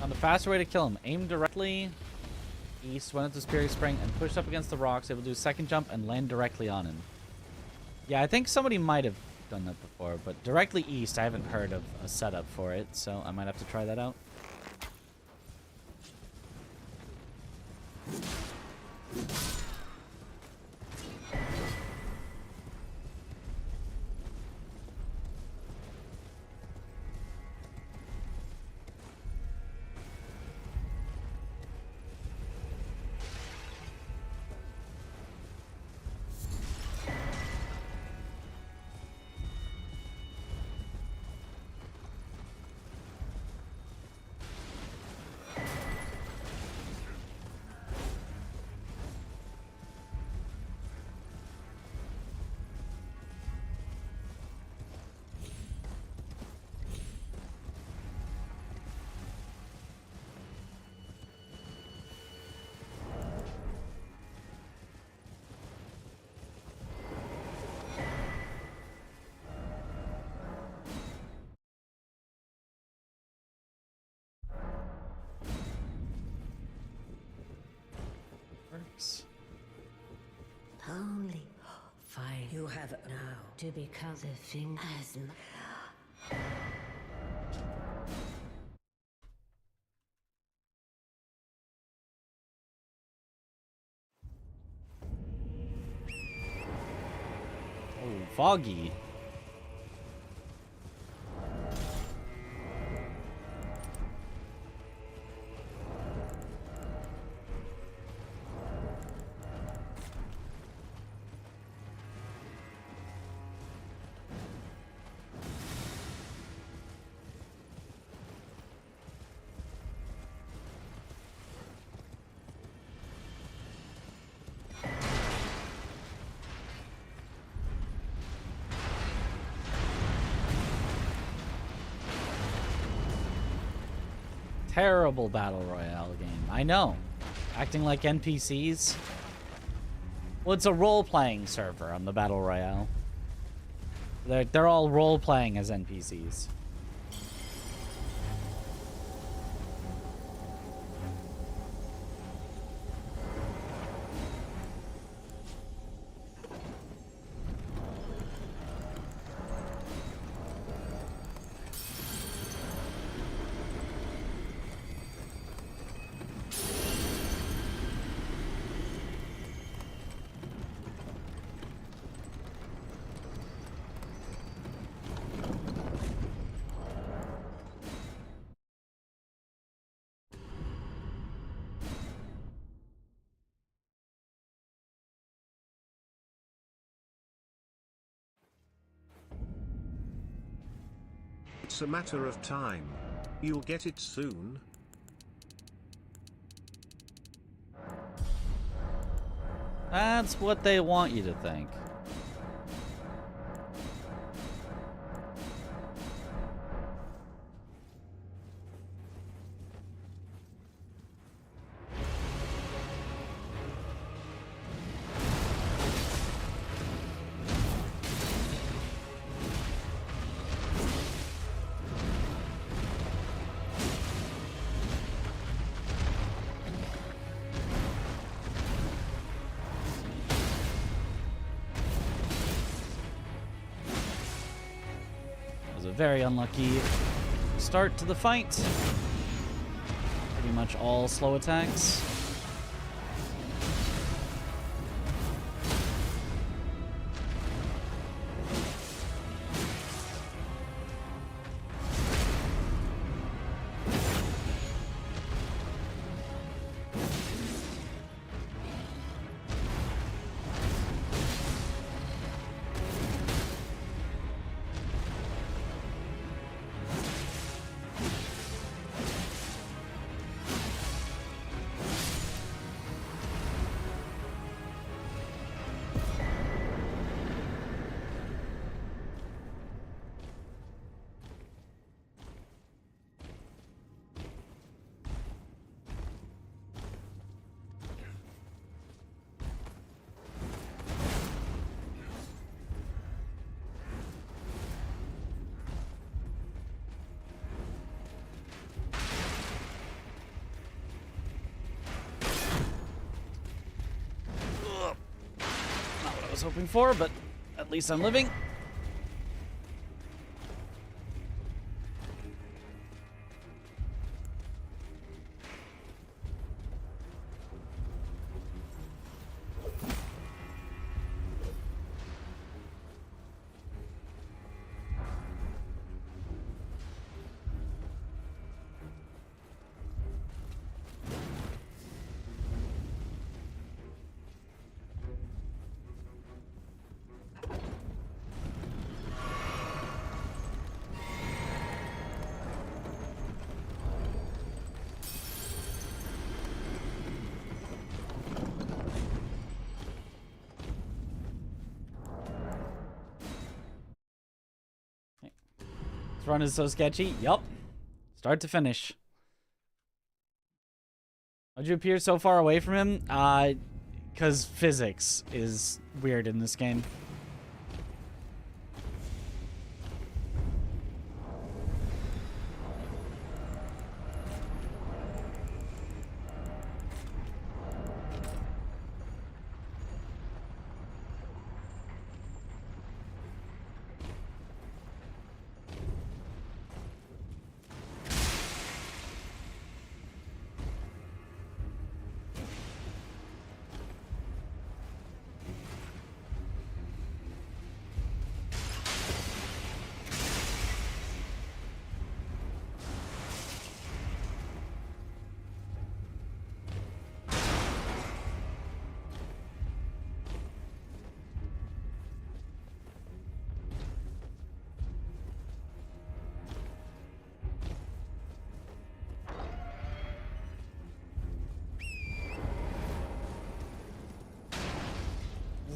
Found a faster way to kill him. Aim directly east, went into Spirit Spring, and push up against the rocks. Able to do a second jump and land directly on him. Yeah, I think somebody might have done that before, but directly east, I haven't heard of a setup for it, so I might have to try that out. only fine. You have now to become the thing as Oh, foggy. Terrible battle royale game. I know. Acting like NPCs. Well, it's a role-playing server on the battle royale. They're all role-playing as NPCs. It's a matter of time. You'll get it soon. That's what they want you to think. Very unlucky start to the fight. Pretty much all slow attacks. Was hoping for, but at least I'm living. This run is so sketchy. Yup. Start to finish. Why'd you appear so far away from him? Because physics is weird in this game.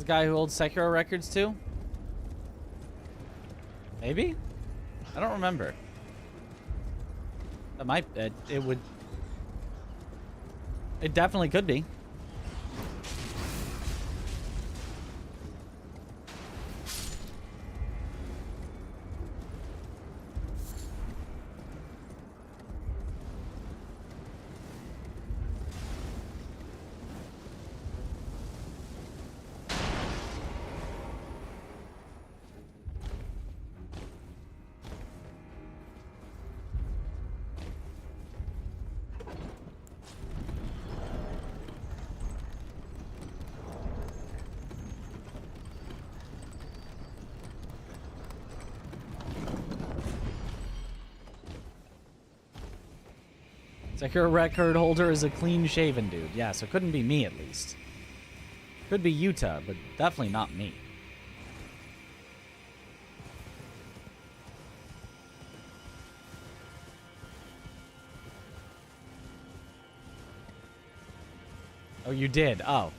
guy who holds Sekiro records too? Maybe? I don't remember. That might... It would... It definitely could be. Sekiro record holder is a clean-shaven dude. Yeah, so it couldn't be me, at least. Could be Yuta, but definitely not me. Oh, you did? Oh.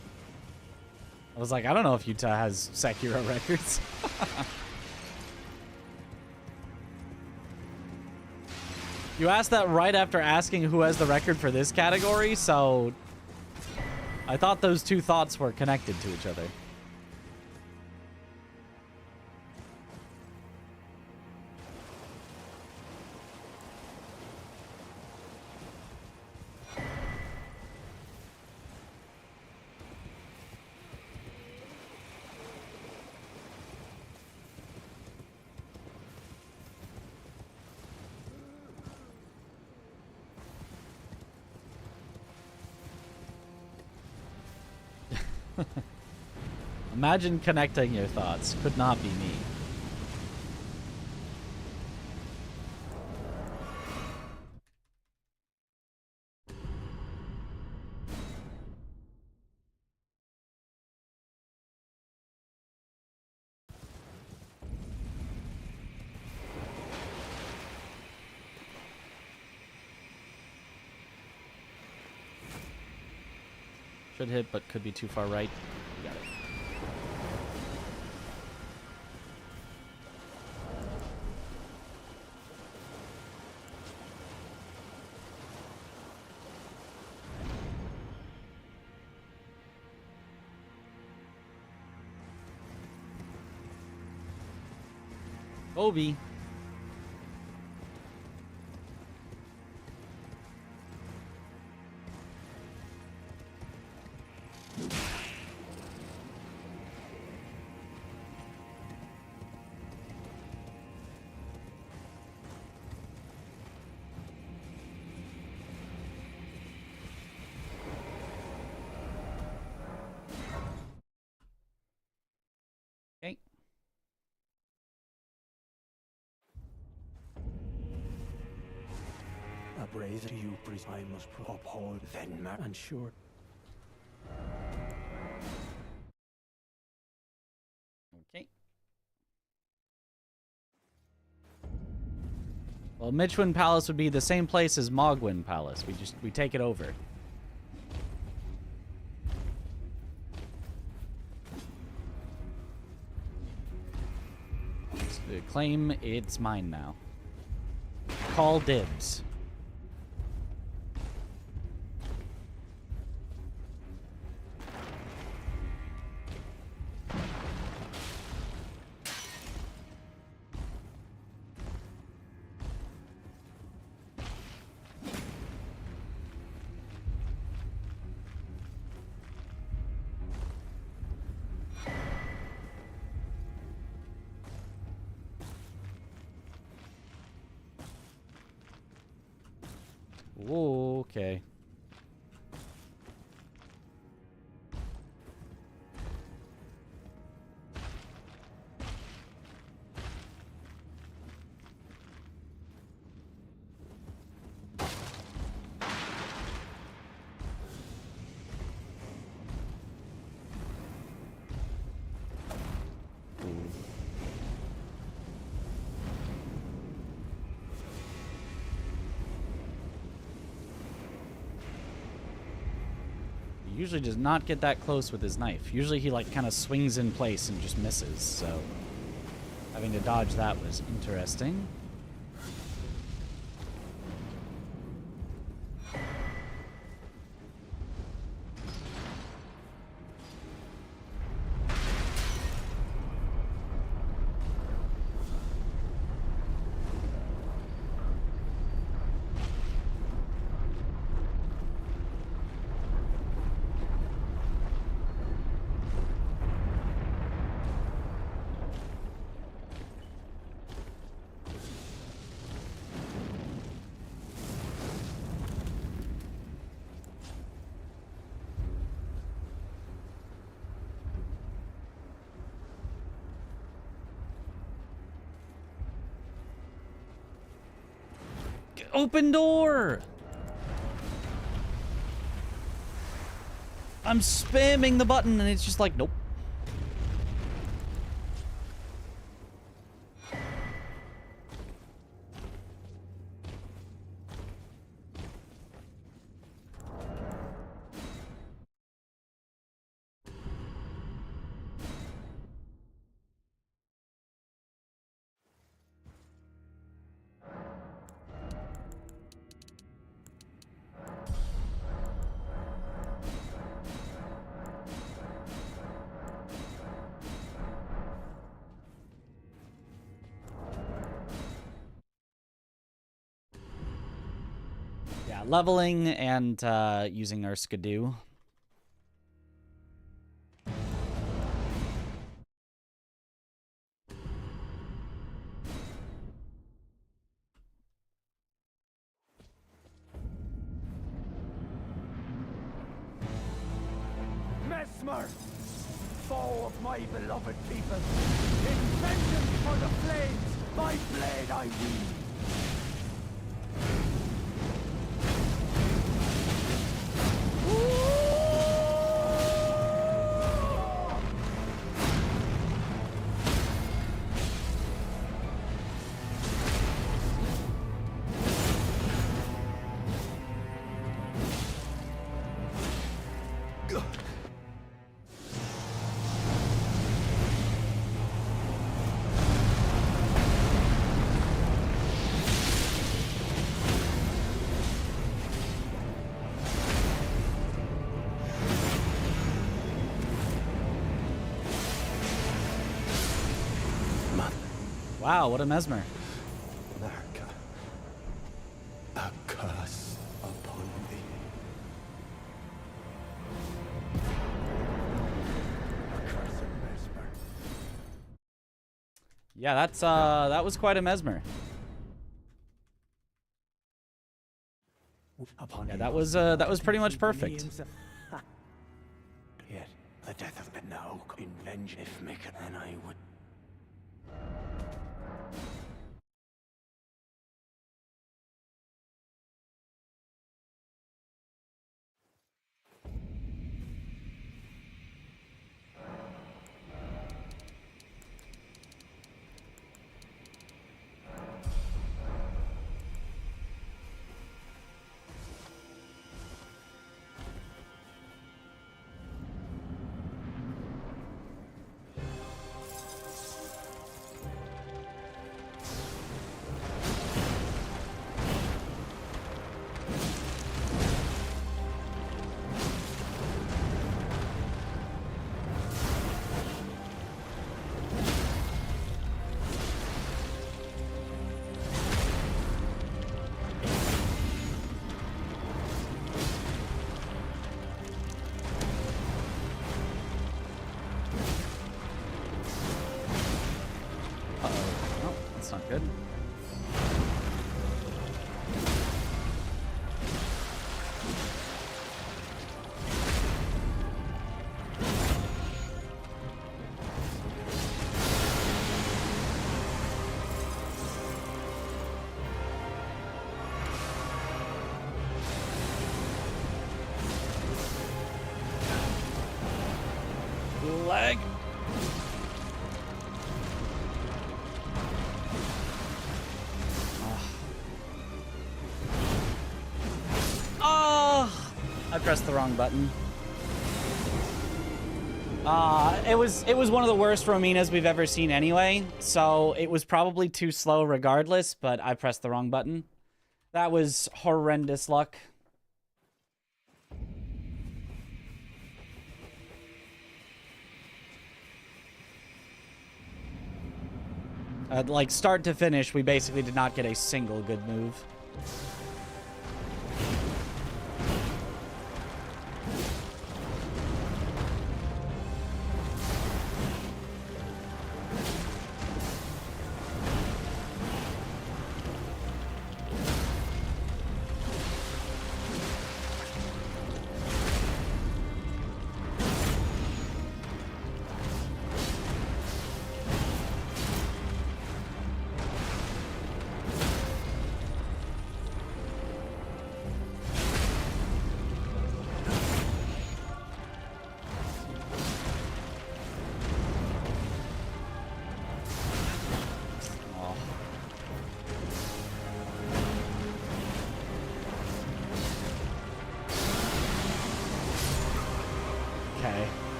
I was like, I don't know if Yuta has Sekiro records. You asked that right after asking who has the record for this category, so I thought those two thoughts were connected to each other. Imagine connecting your thoughts. Could not be me. Should hit, but could be too far right. You got it. Obi. Okay. A praise to you, priest. I must uphold then and sure. Okay. Well, Mitchwin Palace would be the same place as Mogwin Palace. We take it over. Just, claim it's mine now. Call dibs. Whoa, okay. usually does not get that close with his knife. Usually he like kind of swings in place and just misses, so having to dodge that was interesting. Open door! I'm spamming the button and it's just like, nope. Yeah, leveling and using our skidoo. Mesmer, foe of my beloved people, in vengeance for the flames, my blade I wield. Wow, what a mesmer. America, a curse upon thee. Accursed mesmer. Yeah, that's that was quite a mesmer. Yeah, that was pretty much perfect. Yet the death of men now in vengeance if make it, then I would. That's not good. Lag. Oh, I pressed the wrong button. It was one of the worst Rominas we've ever seen anyway, so it was probably too slow regardless, but I pressed the wrong button. That was horrendous luck. Like, start to finish, we basically did not get a single good move.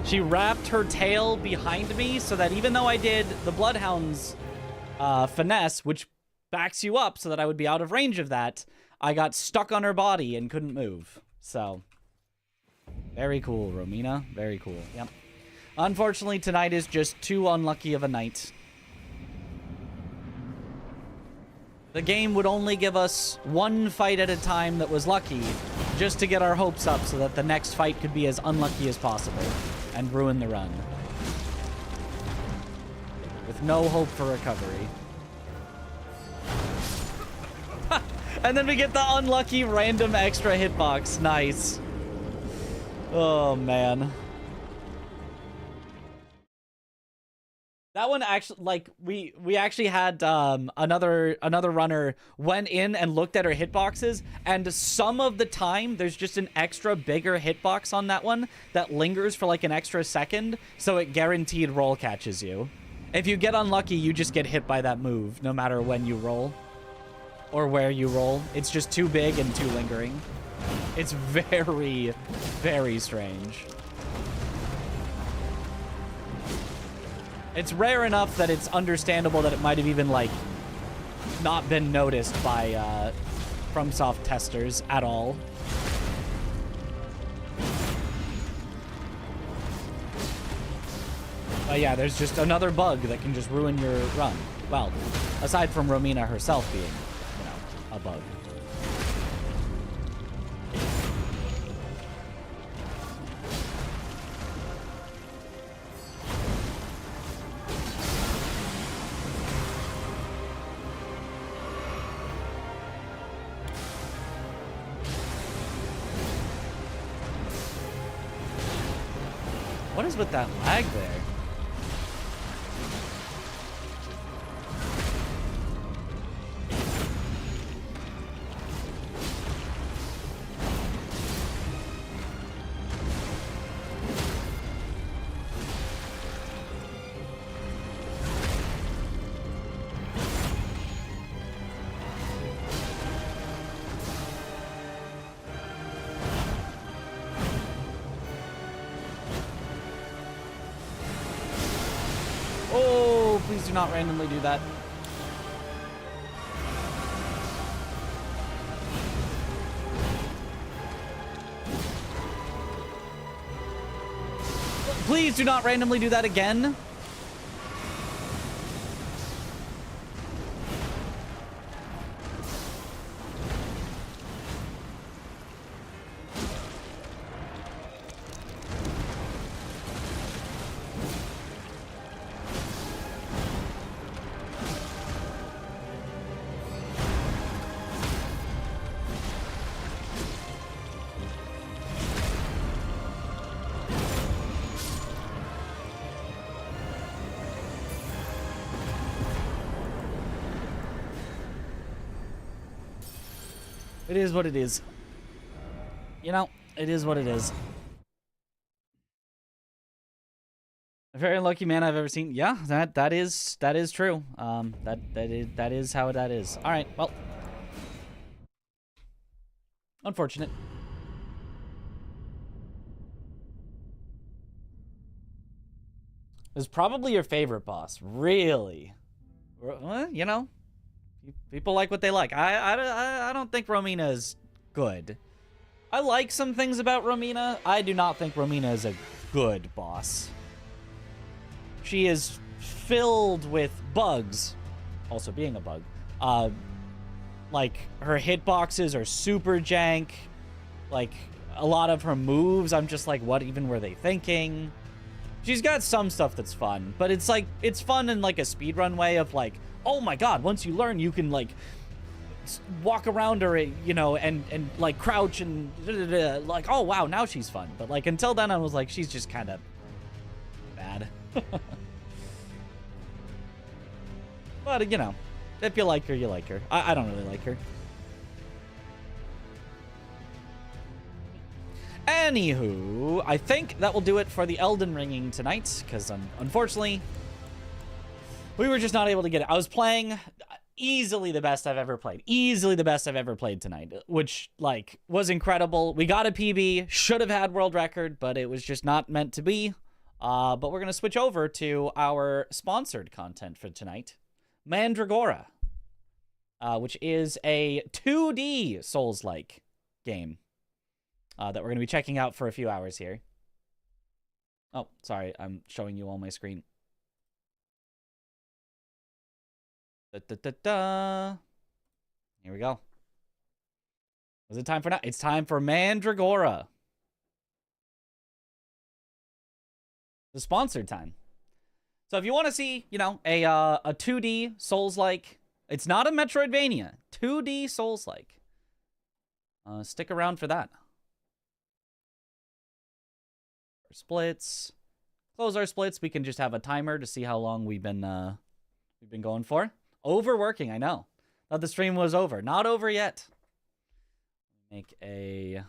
She wrapped her tail behind me so that even though I did the Bloodhound's finesse, which backs you up so that I would be out of range of that, I got stuck on her body and couldn't move. So, very cool, Romina. Very cool. Yep. Unfortunately, tonight is just too unlucky of a night. The game would only give us one fight at a time that was lucky, just to get our hopes up so that the next fight could be as unlucky as possible and ruin the run. With no hope for recovery. And then we get the unlucky random extra hitbox. Nice. Oh, man. That one actually, like, we actually had another runner went in and looked at her hitboxes, and some of the time there's just an extra bigger hitbox on that one that lingers for like an extra second, so it guaranteed roll catches you. If you get unlucky, you just get hit by that move, no matter when you roll or where you roll. It's just too big and too lingering. It's very, very strange. It's rare enough that it's understandable that it might have even, like, not been noticed by FromSoft testers at all. But yeah, there's just another bug that can just ruin your run. Well, aside from Romina herself being, you know, a bug. What is with that lag there? Please do not randomly do that. Please do not randomly do that again. It is what it is. You know, it is what it is. A very lucky man I've ever seen. Yeah, that is true. That is how that is. All right, well, unfortunate. is probably your favorite boss. Really? Well, you know, people like what they like. I don't think Romina is good. I like some things about Romina. I do not think Romina is a good boss. She is filled with bugs. Also being a bug. Like, her hitboxes are super jank. Like, a lot of her moves, I'm just like, what even were they thinking? She's got some stuff that's fun, but it's like, it's fun in like a speedrun way of like, oh my god, once you learn, you can like walk around her, you know, and like crouch and like, oh wow, now she's fun. But like until then, I was like, she's just kind of bad. But you know, if you like her, you like her. I don't really like her. Anywho, I think that will do it for the Elden Ringing tonight, because unfortunately, we were just not able to get it. I was playing easily the best I've ever played. Easily the best I've ever played tonight, which, like, was incredible. We got a PB, should have had world record, but it was just not meant to be. But we're going to switch over to our sponsored content for tonight, Mandragora, which is a 2D Souls-like game. That we're going to be checking out for a few hours here. Oh, sorry. I'm showing you on my screen. Here we go. Was it time for now? It's time for Mandragora. The sponsored time. So if you want to see, you know, a 2D Souls-like, it's not a Metroidvania, 2D Souls-like. Stick around for that. Splits. Close our splits. We can just have a timer to see how long we've been going for. Overworking, I know. Thought the stream was over. Not over yet. Make a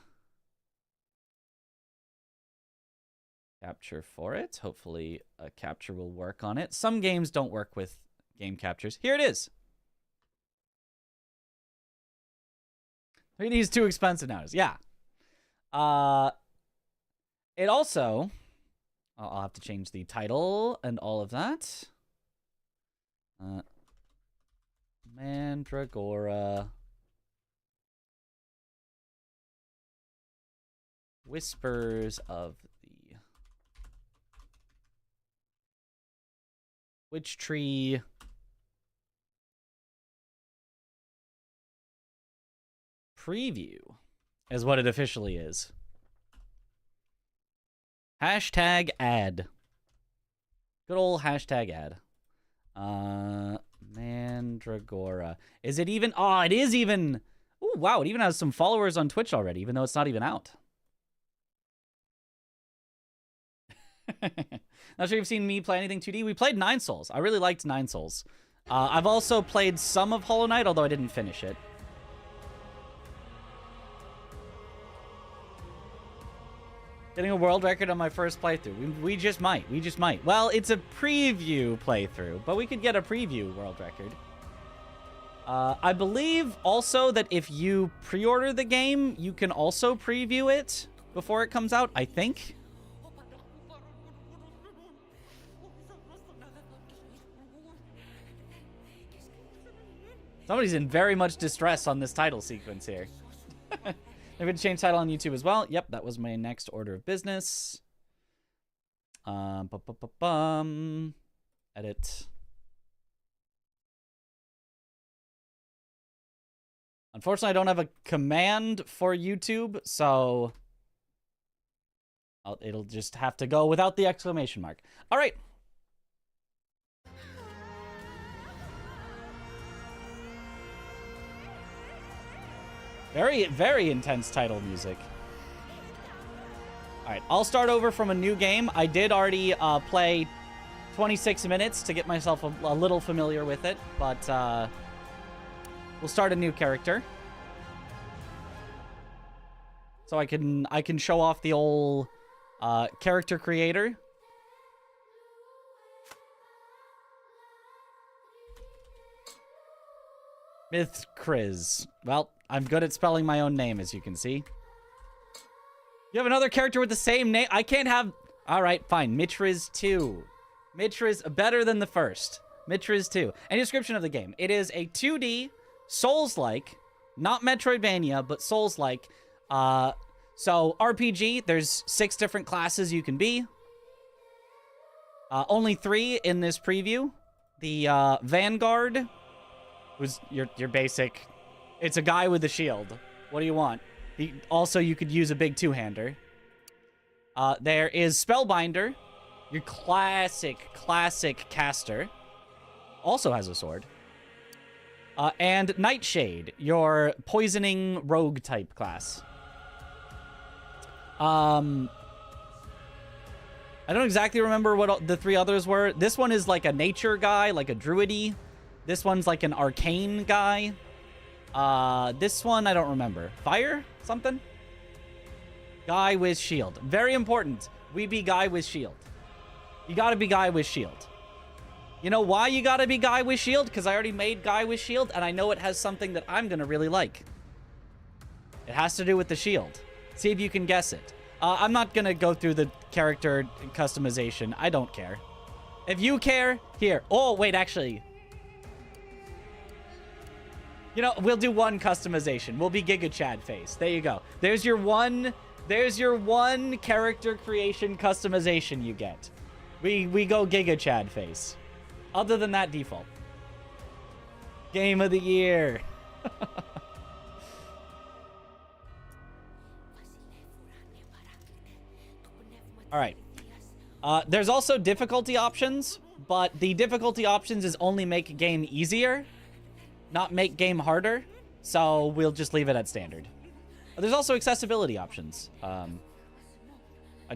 capture for it. Hopefully a capture will work on it. Some games don't work with game captures. Here it is. 3D is too expensive nowadays. Yeah. It also, I'll have to change the title and all of that. Mandragora. Whispers of the Witch Tree. Preview is what it officially is. Hashtag ad. Good old hashtag ad. Mandragora. Is it even? Oh, it is even. Oh, wow. It even has some followers on Twitch already, even though it's not even out. Not sure you've seen me play anything 2D. We played Nine Souls. I really liked Nine Souls. I've also played some of Hollow Knight, although I didn't finish it. Getting a world record on my first playthrough. We just might. We just might. Well, it's a preview playthrough, but we could get a preview world record. I believe also that if you pre-order the game, you can also preview it before it comes out, I think. Somebody's in very much distress on this title sequence here. I'm going to change title on YouTube as well. Yep, that was my next order of business. Edit. Unfortunately, I don't have a command for YouTube, so it'll just have to go without the exclamation mark. All right. Very, very intense title music. All right, I'll start over from a new game. I did already play 26 minutes to get myself a little familiar with it, but we'll start a new character. So I can show off the old character creator. Myth Kriz. Well, I'm good at spelling my own name, as you can see. You have another character with the same name? I can't have... All right, fine. Mitriz 2. Mitra's better than the first. Mitra's 2. And description of the game. It is a 2D, Souls-like, not Metroidvania, but Souls-like. So RPG, there's 6 different classes you can be. Only 3 in this preview. The Vanguard, who's your basic... It's a guy with a shield. What do you want? Also, you could use a big two-hander. There is Spellbinder, your classic caster. Also has a sword. And Nightshade, your poisoning rogue type class. I don't exactly remember what the 3 others were. This one is like a nature guy, like a druidy. This one's like an arcane guy. This one, I don't remember. Fire? Something? Guy with shield. Very important. We be guy with shield. You gotta be guy with shield. You know why you gotta be guy with shield? Because I already made guy with shield, and I know it has something that I'm gonna really like. It has to do with the shield. See if you can guess it. I'm not gonna go through the character customization. I don't care. If you care, here. Oh, wait, actually. You know, we'll do one customization. We'll be Giga Chad face. There you go. There's your one character creation customization you get. We go Giga Chad face. Other than that, default. Game of the year. All right. There's also difficulty options, but the difficulty options is only make game easier, not make game harder. So we'll just leave it at standard. There's also accessibility options. I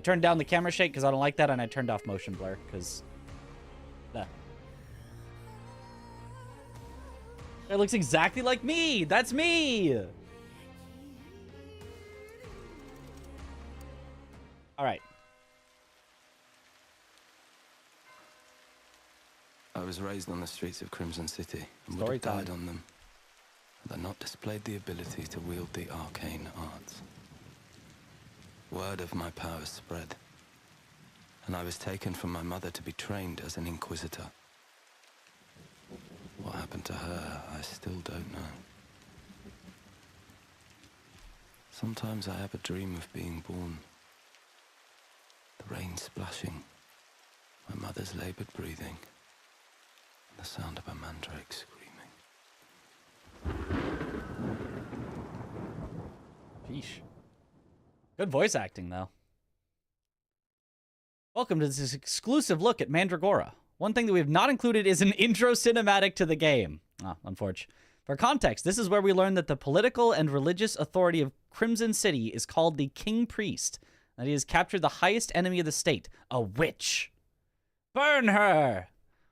turned down the camera shake because I don't like that, and I turned off motion blur because... It looks exactly like me! That's me! Alright. I was raised on the streets of Crimson City and would have died on them had I not displayed the ability to wield the arcane arts. Word of my powers spread, and I was taken from my mother to be trained as an inquisitor. What happened to her, I still don't know. Sometimes I have a dream of being born. The rain splashing, my mother's labored breathing, and the sound of a mandrake screaming. Sheesh. Good voice acting, though. Welcome to this exclusive look at Mandragora. One thing that we have not included is an intro cinematic to the game. Unfortunate. For context, this is where we learn that the political and religious authority of Crimson City is called the King Priest, and he has captured the highest enemy of the state, a witch. Burn her!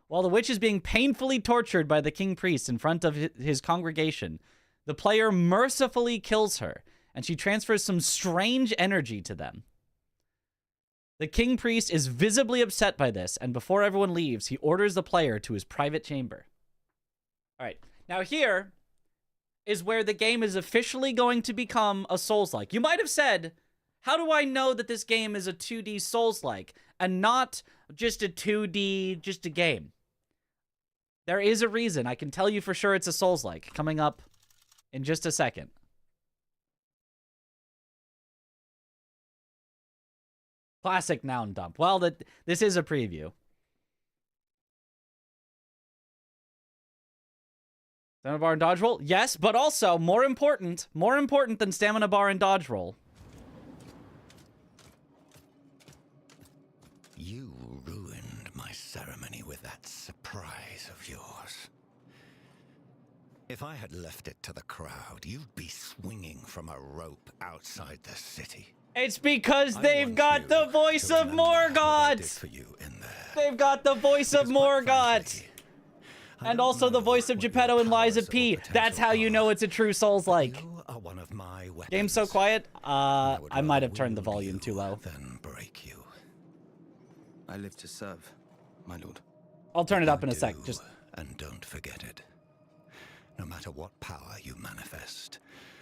While the witch is being painfully tortured by the King Priest in front of his congregation, the player mercifully kills her, and she transfers some strange energy to them. The King Priest is visibly upset by this, and before everyone leaves, he orders the player to his private chamber. All right, now here is where the game is officially going to become a Souls-like. You might have said, how do I know that this game is a 2D Souls-like and not just a 2D, just a game? There is a reason. I can tell you for sure it's a Souls-like coming up in just a second. Classic noun dump. Well, this is a preview. Stamina bar and dodge roll? Yes, but also, more important than stamina bar and dodge roll. You ruined my ceremony with that surprise of yours. If I had left it to the crowd, you'd be swinging from a rope outside the city. It's because they've got the voice of Morgoth! They've got the voice of Morgoth! And also the voice of Geppetto and Liza P. That's how you know it's a true Souls-like. Game's so quiet, I might have turned the volume too low. Then break you. I live to serve, my lord. I'll turn it up in a sec. Just and don't forget it. No matter what power you manifest,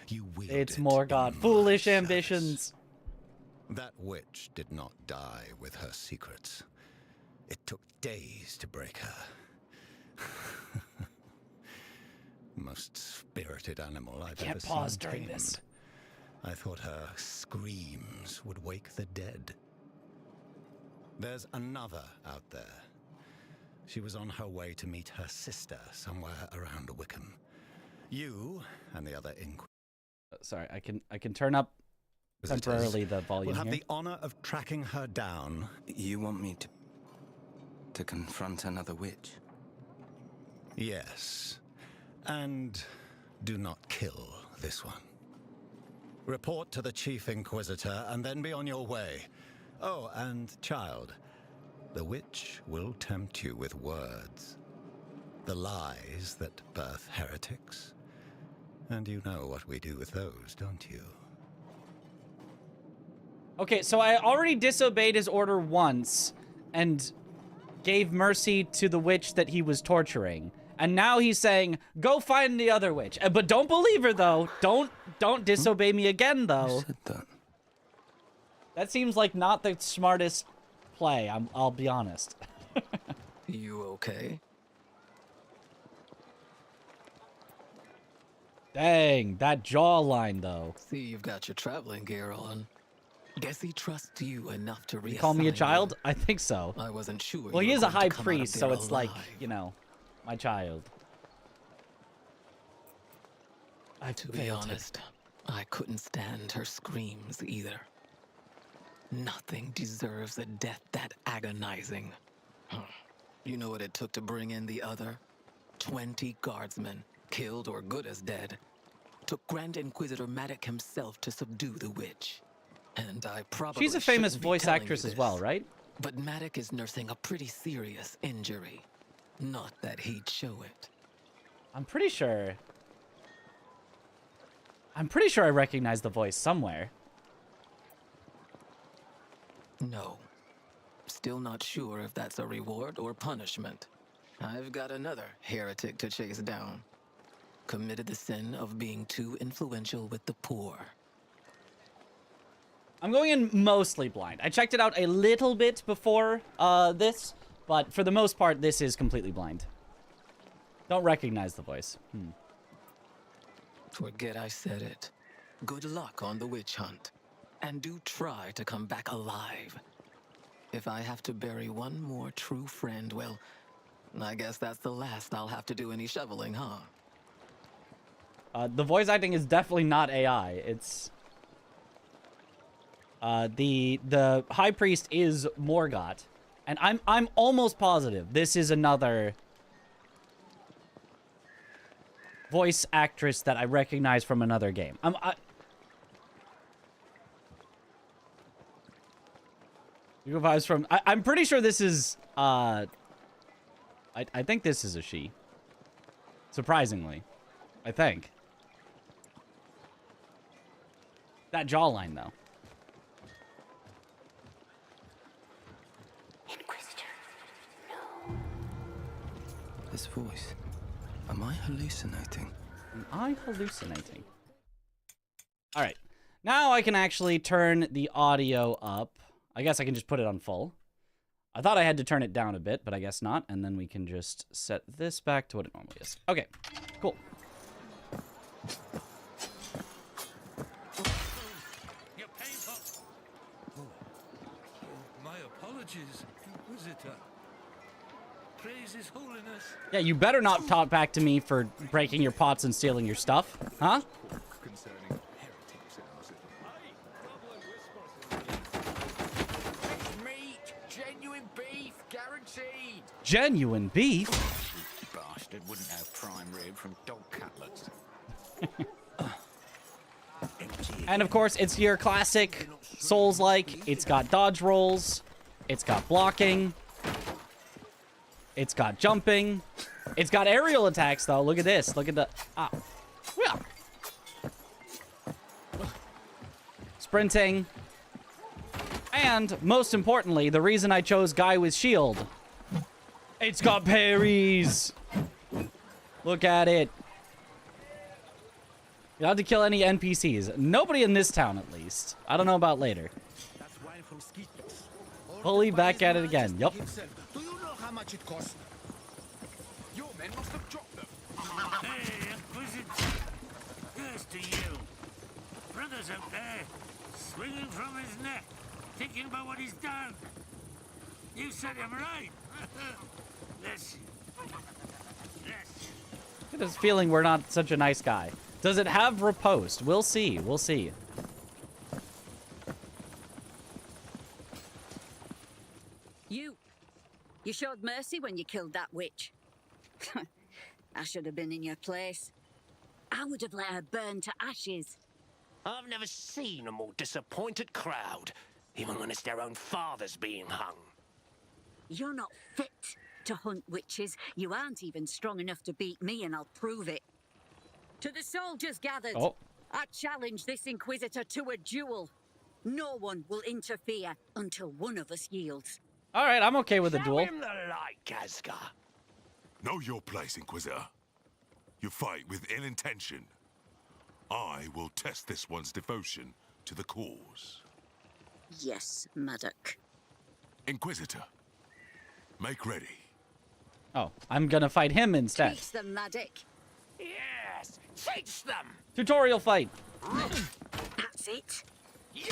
you wield it's Morgoth. Foolish ambitions. That witch did not die with her secrets. It took days to break her. Most spirited animal I've ever seen. Can't pause during this. I thought her screams would wake the dead. There's another out there. She was on her way to meet her sister somewhere around Wickham. You and the other Sorry, I can turn up temporarily the volume will have here. the honor of tracking her down. You want me to confront another witch? Yes. And do not kill this one. Report to the Chief Inquisitor and then be on your way. Oh, and child, the witch will tempt you with words. The lies that birth heretics. And you know what we do with those, don't you? Okay, so I already disobeyed his order once and gave mercy to the witch that he was torturing. And now he's saying, go find the other witch. But don't believe her, though. Don't disobey me again, though. Who said that? That seems like not the smartest play, I'll be honest. You okay? Dang, that jawline, though. See, you've got your traveling gear on. Guess he trusts you enough to You call me a reassign child? you. I think so. I wasn't sure. Well, you he were is a going to high come out of priest, so there it's like, alive. you know, my child. To be honest, I couldn't stand her screams either. Nothing deserves a death that agonizing. You know what it took to bring in the other? 20 guardsmen, killed or good as dead. Took Grand Inquisitor Maddox himself to subdue the witch. And I probably She's a famous shouldn't be voice telling actress you as well, this, right? But Maddox is nursing a pretty serious injury. Not that he'd show it. I'm pretty sure I recognize the voice somewhere. No. Still not sure if that's a reward or punishment. I've got another heretic to chase down. Committed the sin of being too influential with the poor. I'm going in mostly blind. I checked it out a little bit before this, but for the most part, this is completely blind. Don't recognize the voice. Forget I said it. Good luck on the witch hunt. And do try to come back alive. If I have to bury one more true friend, well, I guess that's the last I'll have to do any shoveling, huh? The voice acting is definitely not AI. It's the high priest is Morgott, and I'm almost positive this is another voice actress that I recognize from another game. You go vibes from. I'm pretty sure this is. I think this is a she. Surprisingly, I think. That jawline, though. Inquisitor, no. This voice. Am I hallucinating? Am I hallucinating? All right. Now I can actually turn the audio up. I guess I can just put it on full. I thought I had to turn it down a bit, but I guess not. And then we can just set this back to what it normally is. Okay, cool. You're painful. Oh, my apologies, Inquisitor. Praise His Holiness. Yeah, you better not talk back to me for breaking your pots and stealing your stuff, huh? Concerning heretics in our city. Meat, genuine beef, guaranteed. Genuine beef? Bastard wouldn't have prime rib from dog cutlets. And of course, it's your classic Souls-like. It's got dodge rolls. It's got blocking. It's got jumping. It's got aerial attacks, though. Look at this. Look at the... Ah. Yeah. Sprinting. And, most importantly, the reason I chose Guy with Shield. It's got parries. Look at it. You don't have to kill any NPCs. Nobody in this town, at least. I don't know about later. Fully back at it again. Yup. Do you much it costs? Your men must have dropped them. Hey, Inquisitor. Here's to you. Brother's out there, swinging from his neck, thinking about what he's done. You set him right. Bless you. Bless you. I get this feeling we're not such a nice guy. Does it have riposte? We'll see. We'll see. You showed mercy when you killed that witch. I should have been in your place. I would have let her burn to ashes. I've never seen a more disappointed crowd, even when it's their own fathers being hung. You're not fit to hunt witches. You aren't even strong enough to beat me, and I'll prove it. To the soldiers gathered, I challenge this Inquisitor to a duel. No one will interfere until one of us yields. All right, I'm okay with a duel. Show him the light, Kazka. Know your place, Inquisitor. You fight with ill intention. I will test this one's devotion to the cause. Yes, Maddock. Inquisitor, make ready. Oh, I'm gonna fight him instead. Teach them, Maddock. Yes, teach them. Tutorial fight. That's it. Yes.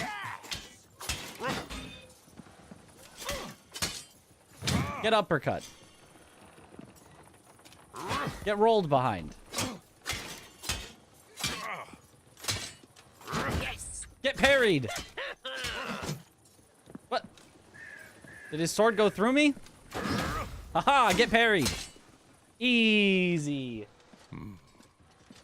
Get uppercut. Get rolled behind. Yes. Get parried. What? Did his sword go through me? Haha, get parried. Easy.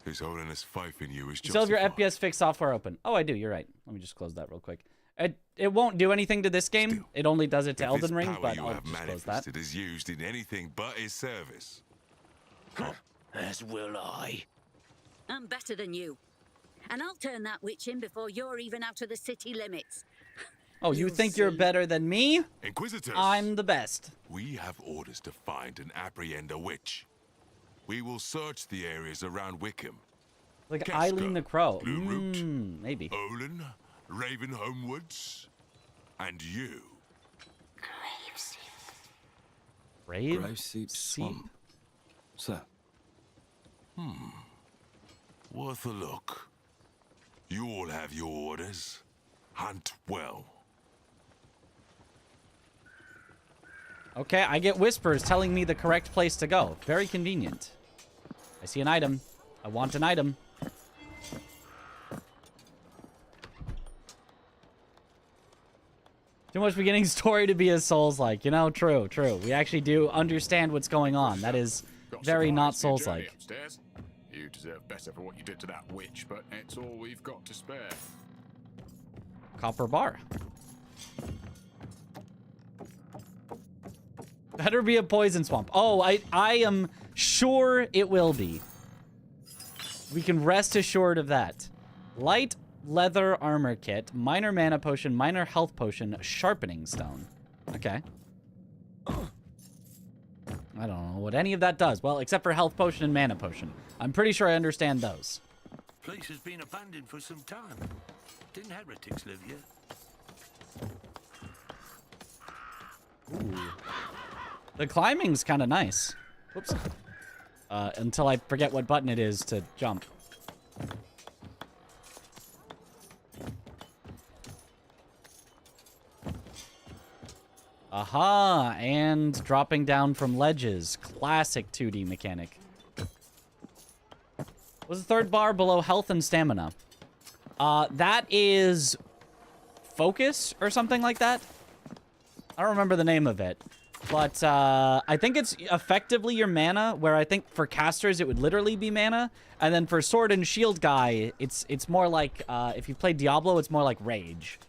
His Holiness faith in you is You still have your justified. FPS fix software open. Oh, I do. You're right. Let me just close that real quick. It won't do anything to this game. It only does it to If Elden this Ring, power but you I'll have just close that. manifested is used in anything but his service. As will I. I'm better than you. And I'll turn that witch in before you're even out of the city limits. Oh, you think you're better than me? Inquisitors, I'm the best. we have orders to find and apprehend a witch. We will search the areas around Wickham. Like Keska, Eileen the Crow. Blue Root, Maybe. Olin, Raven Homewoods, and you. Graveseep Swamp. Sir. Worth a look. You all have your orders. Hunt well. Okay, I get whispers telling me the correct place to go. Very convenient. I see an item. I want an item. Too much beginning story to be a Souls-like. You know, true. We actually do understand what's going on. That is very not Souls-like. Upstairs. You deserve better for what you did to that witch, but it's all we've got to spare. Copper bar. Better be a poison swamp. Oh, I am sure it will be. We can rest assured of that. Light leather armor kit, minor mana potion, minor health potion, sharpening stone. Okay. I don't know what any of that does. Well, except for health potion and mana potion. I'm pretty sure I understand those. Place has been abandoned for some time. Didn't heretics live here? Ooh. The climbing's kind of nice. Whoops. Until I forget what button it is to jump. Aha, and dropping down from ledges. Classic 2D mechanic. What's the third bar below health and stamina? That is focus or something like that. I don't remember the name of it. But I think it's effectively your mana, where I think for casters it would literally be mana. And then for sword and shield guy, it's more like, if you play Diablo, it's more like rage.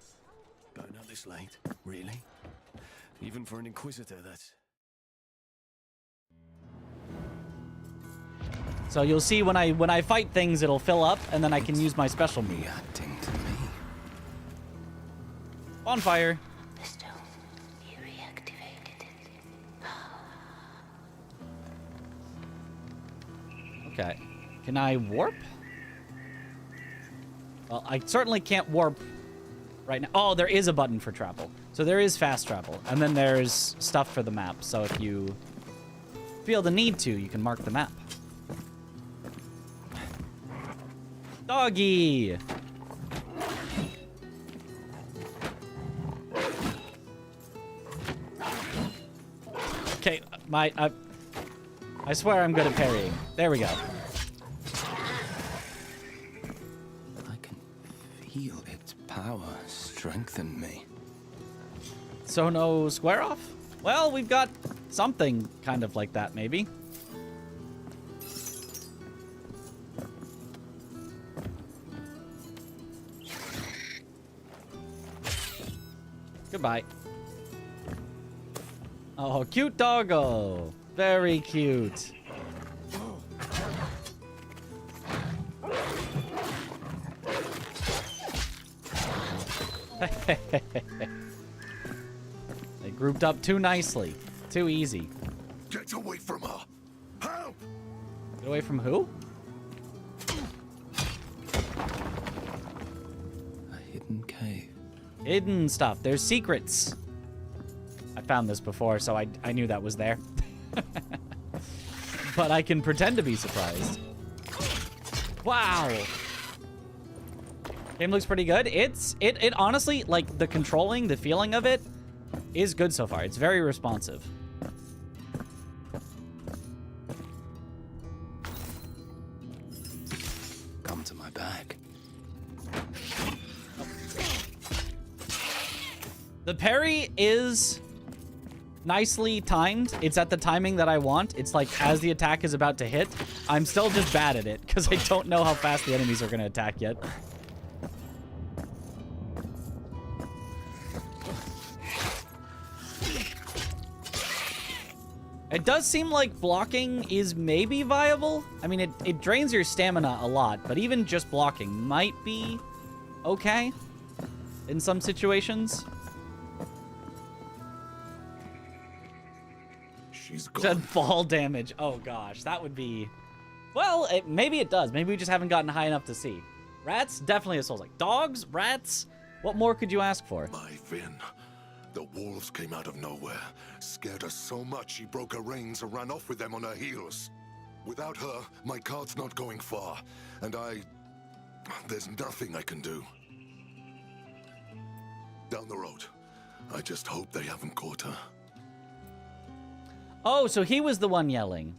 Going out this late? Really? Even for an Inquisitor, that's... So you'll see when I fight things, it'll fill up, and then I can use my special move. Reacting to me. Bonfire. Okay. Can I warp? Well, I certainly can't warp right now. Oh, there is a button for travel. So there is fast travel. And then there's stuff for the map. So if you feel the need to, you can mark the map. Doggy! Okay, I swear I'm good at parrying. There we go. Feel its power strengthen me. So no square off? Well, we've got something kind of like that, maybe. Goodbye. Oh, cute doggo. Very cute. They grouped up too nicely. Too easy. Get away from her. Help! Get away from who? A hidden cave. Hidden stuff. There's secrets. I found this before, so I knew that was there. But I can pretend to be surprised. Wow. Game looks pretty good. It honestly, like, the controlling, the feeling of it is good so far. It's very responsive. Come to my bag. The parry is nicely timed. It's at the timing that I want. It's like as the attack is about to hit. I'm still just bad at it because I don't know how fast the enemies are going to attack yet. It does seem like blocking is maybe viable. I mean, it drains your stamina a lot, but even just blocking might be okay in some situations. She's gone. Said fall damage. Oh gosh, that would be... Well, maybe it does. Maybe we just haven't gotten high enough to see. Rats, definitely a Soulslike. Dogs, rats, what more could you ask for? My Finn. The wolves came out of nowhere, scared her so much she broke her reins and ran off with them on her heels. Without her, my cart's not going far, and there's nothing I can do. Down the road. I just hope they haven't caught her. Oh, so he was the one yelling.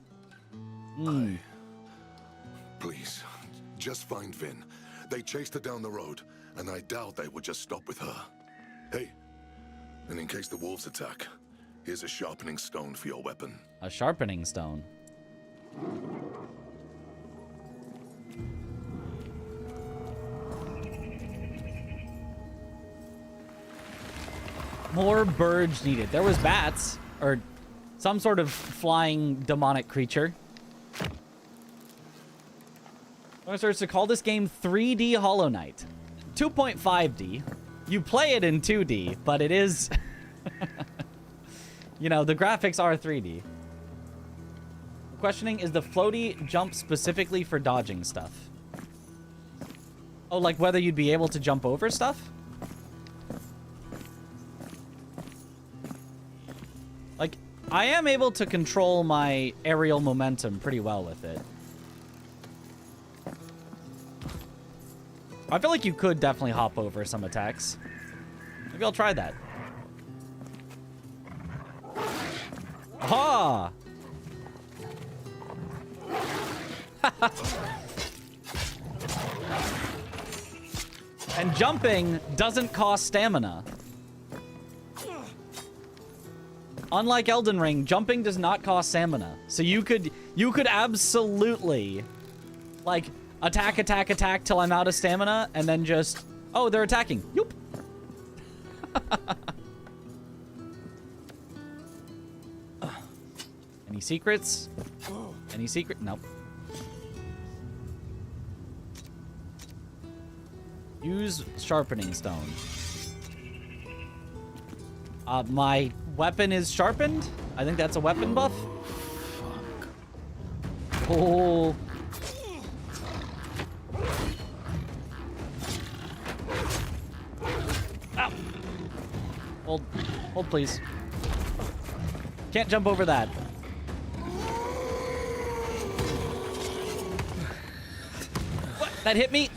Please, just find Vin. They chased her down the road, and I doubt they would just stop with her. Hey, and in case the wolves attack, here's a sharpening stone for your weapon. A sharpening stone. More birds needed. There was bats, or some sort of flying demonic creature. I'm going to call this game 3D Hollow Knight. 2.5D. You play it in 2D, but it is... you know, the graphics are 3D. Questioning, is the floaty jump specifically for dodging stuff? Oh, like whether you'd be able to jump over stuff? Like, I am able to control my aerial momentum pretty well with it. I feel like you could definitely hop over some attacks. Maybe I'll try that. Aha! And jumping doesn't cost stamina. Unlike Elden Ring, jumping does not cost stamina. So you could absolutely, like, attack till I'm out of stamina, and then just... Oh, they're attacking. Yoop. Any secrets? Any secret? Nope. Use sharpening stone. My weapon is sharpened? I think that's a weapon buff. Fuck. Oh. Hold, please. Can't jump over that. What? That hit me?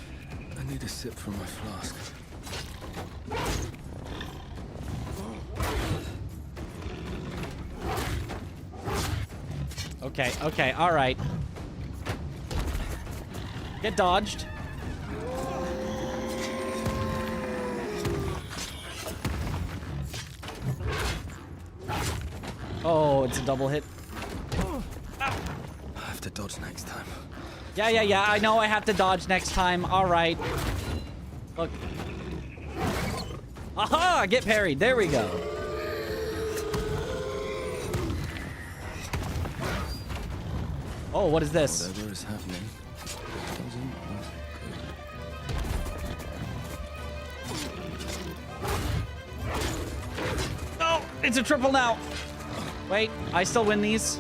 I need a sip from my flask. Okay, okay, all right. Get dodged. Oh, it's a double hit. I have to dodge next time. Yeah, I know I have to dodge next time. All right. Look. Aha! Get parried. There we go. Oh, what is this? Whatever is happening doesn't look good. Oh, it's a triple now. Wait, I still win these.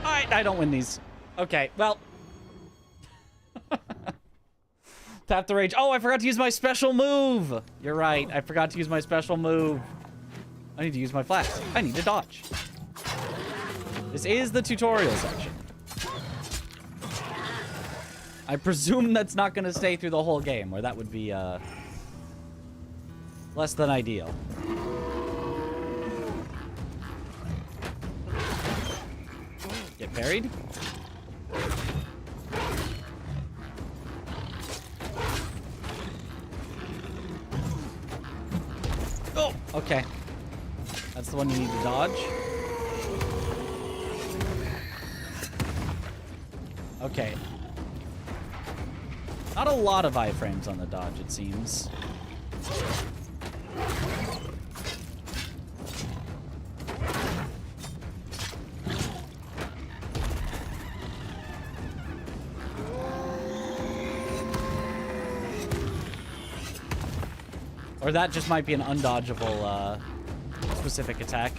I don't win these. Okay, well. Tap the rage. Oh, I forgot to use my special move. You're right. I forgot to use my special move. I need to use my flask. I need to dodge. This is the tutorial section. I presume that's not going to stay through the whole game, or that would be less than ideal. Get parried. Oh, okay. That's the one you need to dodge. Okay. Not a lot of iframes on the dodge, it seems. Or that just might be an undodgeable specific attack.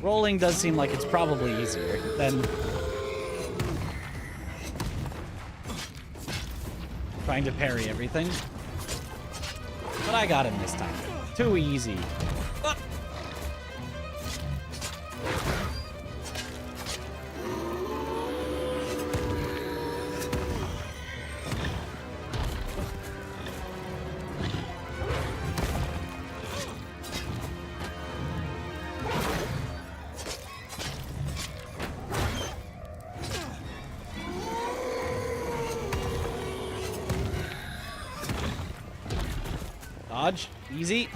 Rolling does seem like it's probably easier than trying to parry everything. But I got him this time. Too easy. Ah. Dodge. Easy.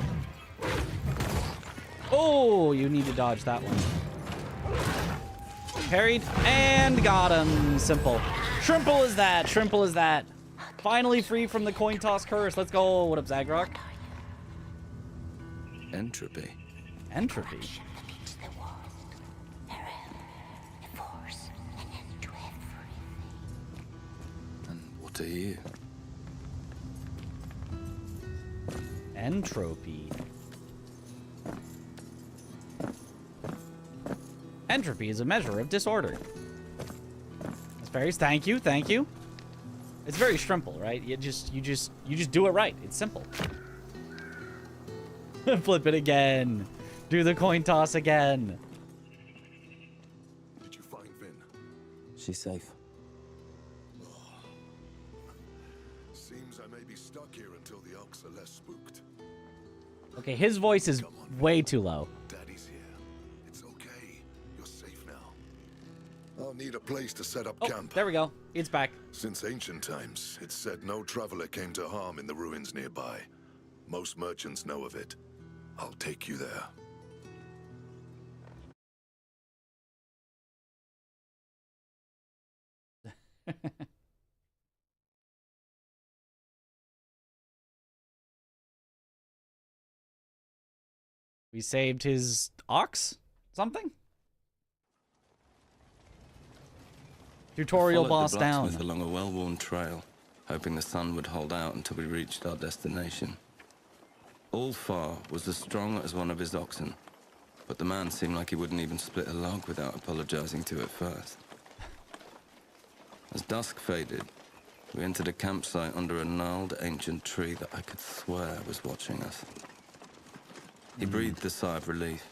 Oh, you need to dodge that one. Parried and got him. Simple. Shrimple is that. Shrimple is that. Finally free from the coin toss curse. Let's go. What up, Zagrok? Entropy. Entropy? And what are you? Entropy. Entropy is a measure of disorder. That's very, thank you, thank you. It's very shrimple, right? You just do it right. It's simple. Flip it again. Do the coin toss again. Did you find Vin? She's safe. Seems I may be stuck here until the Elks are less spooked. Okay, his voice is way too low. Daddy's here. It's okay. You're safe now. I'll need a place to set up camp. There we go. It's back. Since ancient times, it's said no traveler came to harm in the ruins nearby. Most merchants know of it. I'll take you there. We saved his ox? Something? Tutorial boss the down. blacksmith along a well-worn trail, hoping the sun would hold out until we reached our destination. Ulfar was as strong as one of his oxen, but the man seemed like he wouldn't even split a log without apologizing to it first. As dusk faded, we entered a campsite under a gnarled ancient tree that I could swear was watching us. He breathed a sigh of relief,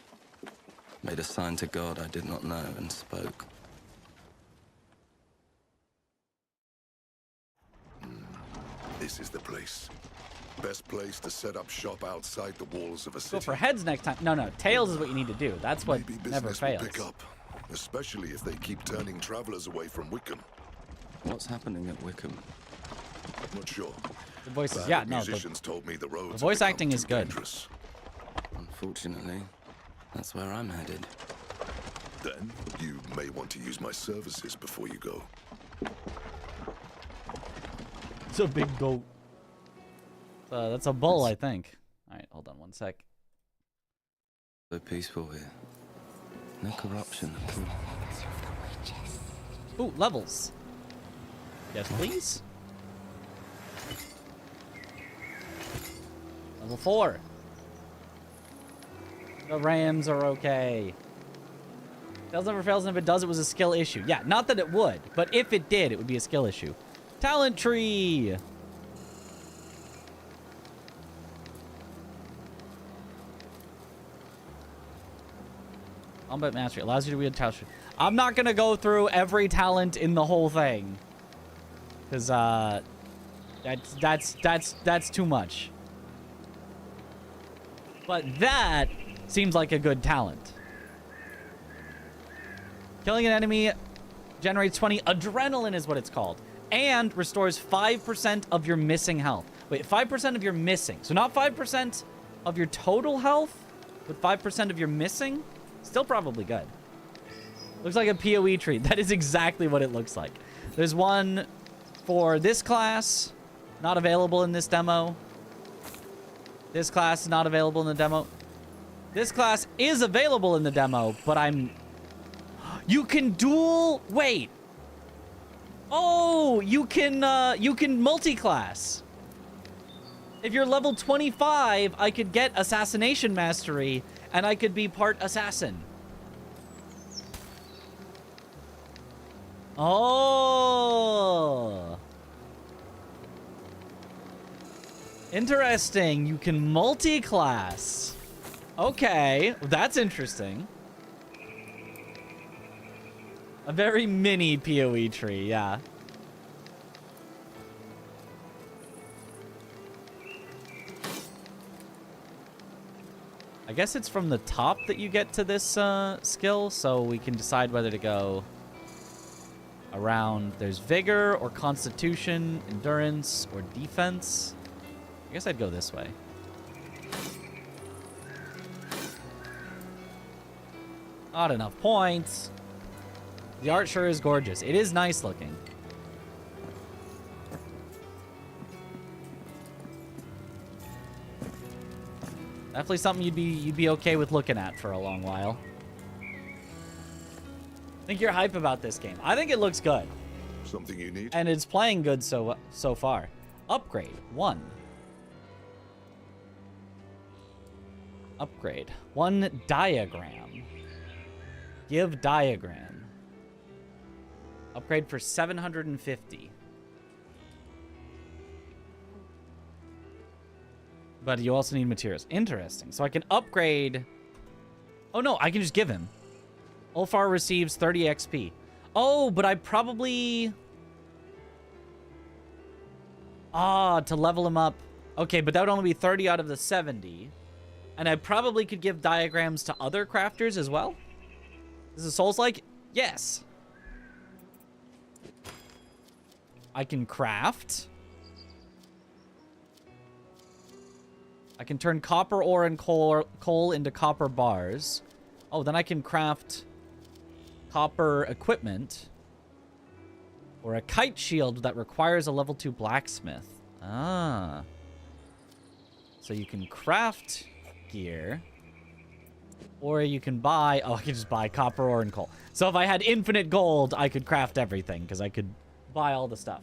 made a sign to God I did not know, and spoke. This is the place. Best place to set up shop outside the walls of a city. Go for heads next time. No, tails is what you need to do. That's what Maybe never business will fails. pick up, especially if they keep turning travelers away from Wickham. What's happening at Wickham? Not sure. The voices, Bad yeah, no. musicians told me the roads The voice have acting become is too good. dangerous. Unfortunately, that's where I'm headed. Then you may want to use my services before you go. It's a big goat. That's a bull, I think. All right, hold on one sec. So peaceful here. No corruption at all. Ooh, levels. Yes, please. Level 4. The Rams are okay. Tails never fails, and if it does, it was a skill issue. Yeah, not that it would, but if it did, it would be a skill issue. Talent tree. Combat mastery allows you to wield talent tree. I'm not gonna go through every talent in the whole thing, because that's too much. But that seems like a good talent. Killing an enemy generates 20 adrenaline is what it's called, and restores 5% of your missing health. Wait, 5% of your missing. So not 5% of your total health, but 5% of your missing? Still probably good. Looks like a PoE tree. That is exactly what it looks like. There's one for this class, not available in this demo. This class is not available in the demo. This class is available in the demo, but you can dual... Wait. Oh, you can multi-class. If you're level 25, I could get Assassination Mastery, and I could be part assassin. Oh. Interesting. You can multi-class. Okay, that's interesting. A very mini PoE tree, yeah. I guess it's from the top that you get to this skill, so we can decide whether to go around. There's vigor or constitution, endurance or defense. I guess I'd go this way. Not enough points. The art sure is gorgeous. It is nice looking. Definitely something you'd be okay with looking at for a long while. I think you're hype about this game. I think it looks good. Something you need? And it's playing good so far. Upgrade 1. Upgrade 1 diagram. Give diagram. Upgrade for 750. But you also need materials. Interesting. So I can upgrade... Oh, no. I can just give him. Ulfar receives 30 XP. Oh, but I probably... to level him up. Okay, but that would only be 30 out of the 70. And I probably could give diagrams to other crafters as well. This is Soulslike? Yes. I can craft. I can turn copper ore and coal into copper bars. Oh, then I can craft copper equipment. Or a kite shield that requires a level 2 blacksmith. Ah. So you can craft gear. Or you can buy... Oh, I can just buy copper ore and coal. So if I had infinite gold, I could craft everything. Because I could buy all the stuff.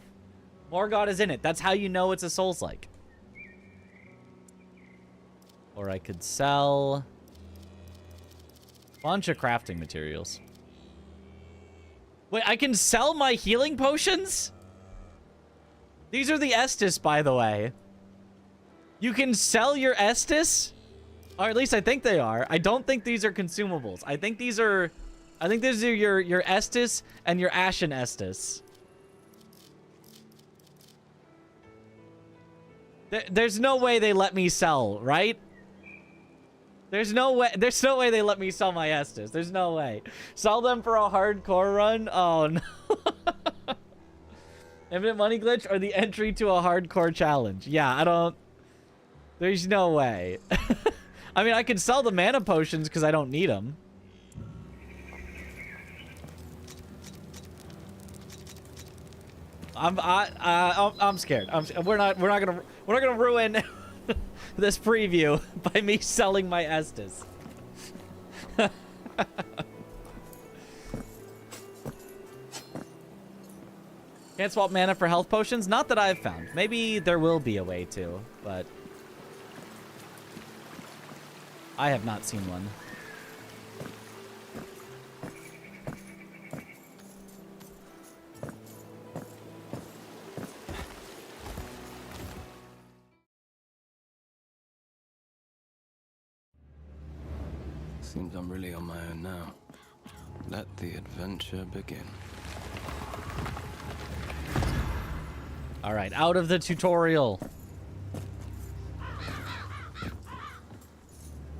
Morgoth is in it. That's how you know it's a Soulslike. Or I could sell a bunch of crafting materials. Wait, I can sell my healing potions? These are the Estus, by the way. You can sell your Estus? Or at least I think they are. I don't think these are consumables. I think these are your Estus and your Ashen Estus. There's no way they let me sell, right? There's no way they let me sell my Estus. There's no way. Sell them for a hardcore run? Oh no. Infinite money glitch or the entry to a hardcore challenge? Yeah, I don't... There's no way. I mean, I can sell the mana potions because I don't need them. I'm scared. We're not gonna ruin this preview by me selling my Estus. Can't swap mana for health potions? Not that I've found. Maybe there will be a way to, but I have not seen one. Seems I'm really on my own now. Let the adventure begin. All right, out of the tutorial.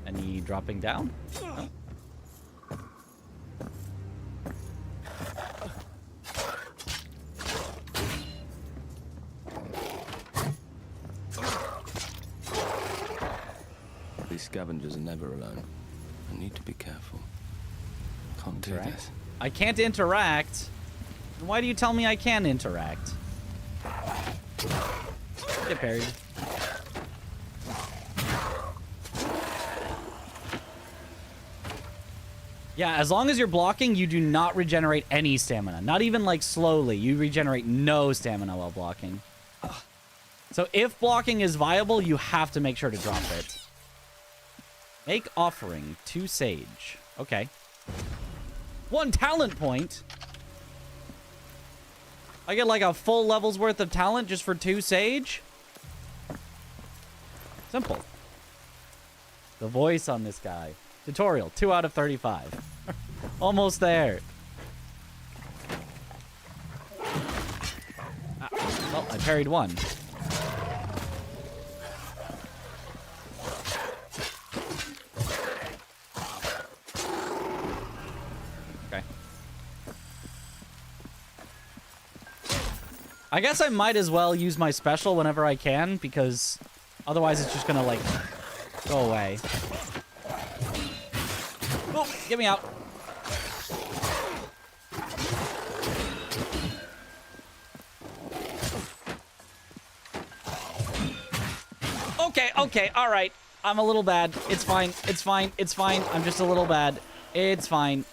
Any dropping down? No. These scavengers are never alone. I need to be careful. Can't do this. I can't interact. Why do you tell me I can interact? Get parried. Yeah, as long as you're blocking, you do not regenerate any stamina. Not even like slowly. You regenerate no stamina while blocking. So if blocking is viable, you have to make sure to drop it. Make offering 2 sage. Okay. 1 talent point. I get like a full level's worth of talent just for 2 sage. Simple. The voice on this guy. Tutorial, 2 out of 35. Almost there. Well, I parried 1. Okay. I guess I might as well use my special whenever I can, because otherwise it's just gonna, like, go away. Oh, get me out. Okay, all right. I'm a little bad. It's fine. It's fine. It's fine. I'm just a little bad. It's fine.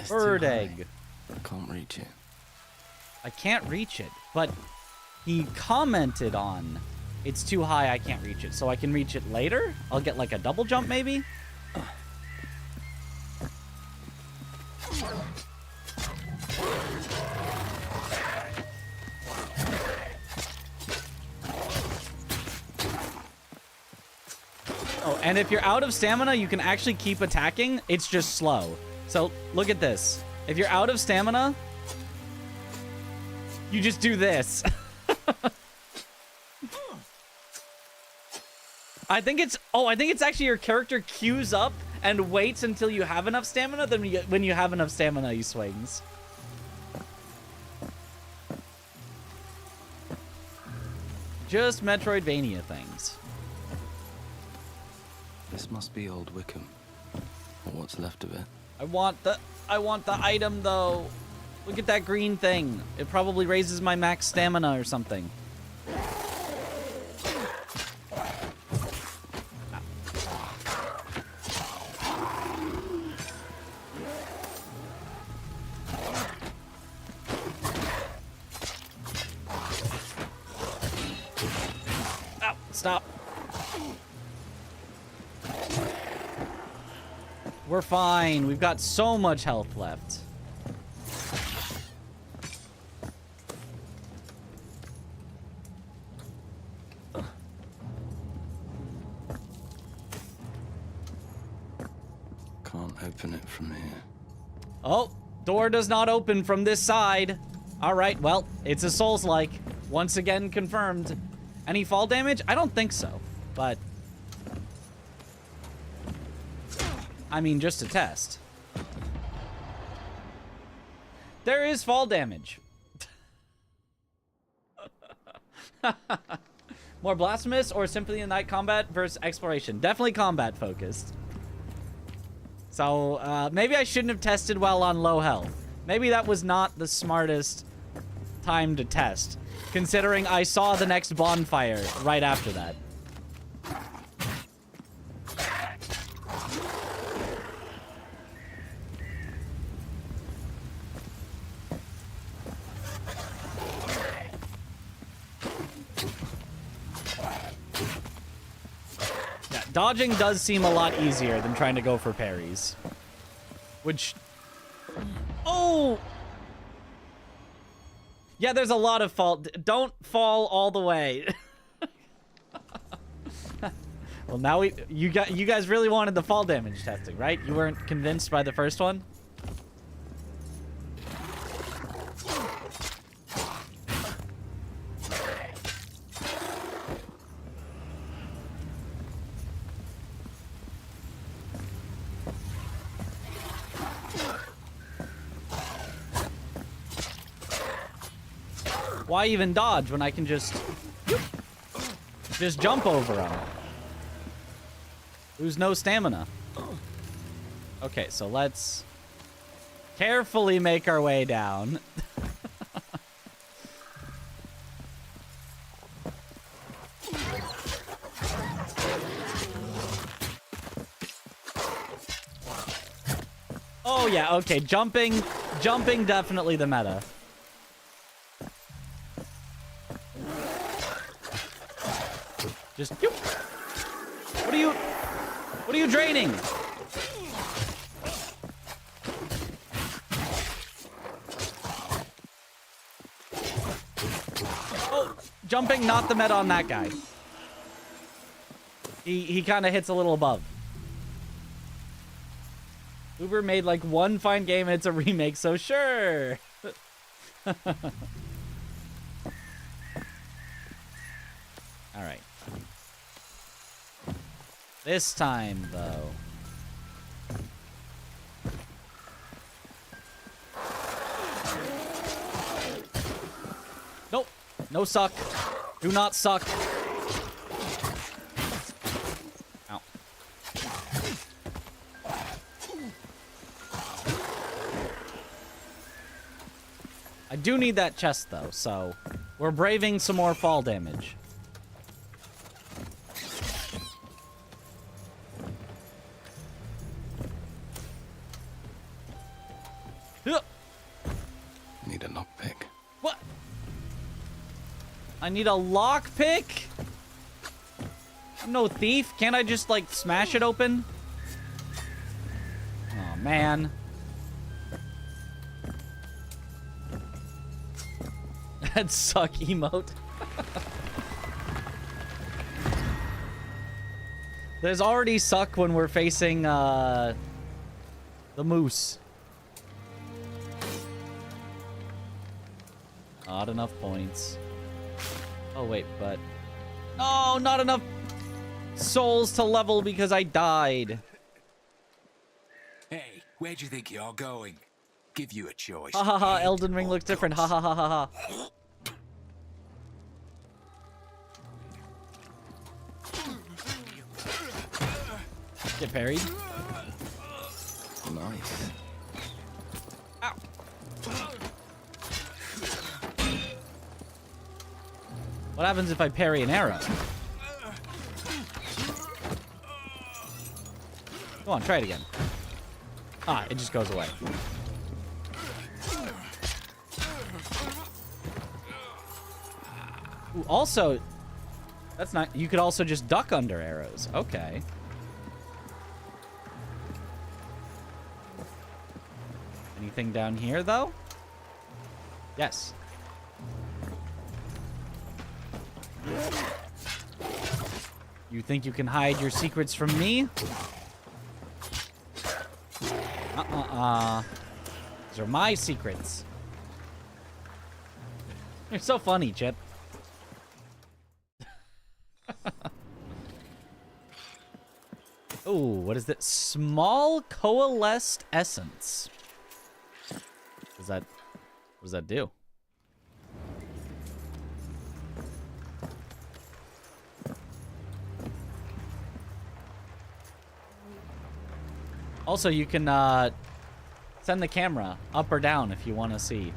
Bird egg. I can't reach it. I can't reach it, but he commented on it's too high, I can't reach it. So I can reach it later? I'll get like a double jump maybe? Oh, and if you're out of stamina, you can actually keep attacking. It's just slow. So look at this. If you're out of stamina, you just do this. I think it's actually your character queues up and waits until you have enough stamina. Then when you have enough stamina, he swings. Just Metroidvania things. This must be Old Wickham, or what's left of it. I want the item though. Look at that green thing. It probably raises my max stamina or something. Stop. We're fine. We've got so much health left. Can't open it from here. Oh, door does not open from this side. All right, well, it's a Soulslike. Once again confirmed. Any fall damage? I don't think so, but... I mean, just a test. There is fall damage. More blasphemous or Symphony of the Night combat versus exploration? Definitely combat focused. So, maybe I shouldn't have tested well on low health. Maybe that was not the smartest time to test, considering I saw the next bonfire right after that. Yeah, dodging does seem a lot easier than trying to go for parries. Which... Oh! Yeah, there's a lot of fall. Don't fall all the way. Well, now you guys really wanted the fall damage testing, right? You weren't convinced by the first one? Why even dodge when I can just jump over them? Lose no stamina. Okay, so let's carefully make our way down. Oh yeah, okay, jumping definitely the meta. Just, yoop. What are you draining? Oh, jumping, not the meta on that guy. He kind of hits a little above. Uber made like one fine game and it's a remake, so sure. All right. This time, though. Nope. No suck. Do not suck. Ow. I do need that chest, though, so we're braving some more fall damage. Need a lockpick. What? I need a lockpick? I'm no thief. Can't I just, like, smash it open? Oh, man. That suck emote. There's already suck when we're facing, the moose. Not enough points. Oh, wait, but... Oh, not enough souls to level because I died. Hey, where do you think you're going? Give you a choice. Ha ha ha, Elden Ring looks different. Ha ha ha ha ha. Get parried. Nice. Ow. What happens if I parry an arrow? Go on, try it again. Ah, it just goes away. Ooh, also, That's not... You could also just duck under arrows. Okay. Anything down here, though? Yes. You think you can hide your secrets from me? These are my secrets. You're so funny, Chip. Oh, what is that? Small coalesced essence. What does that do? Also, you can send the camera up or down if you want to see.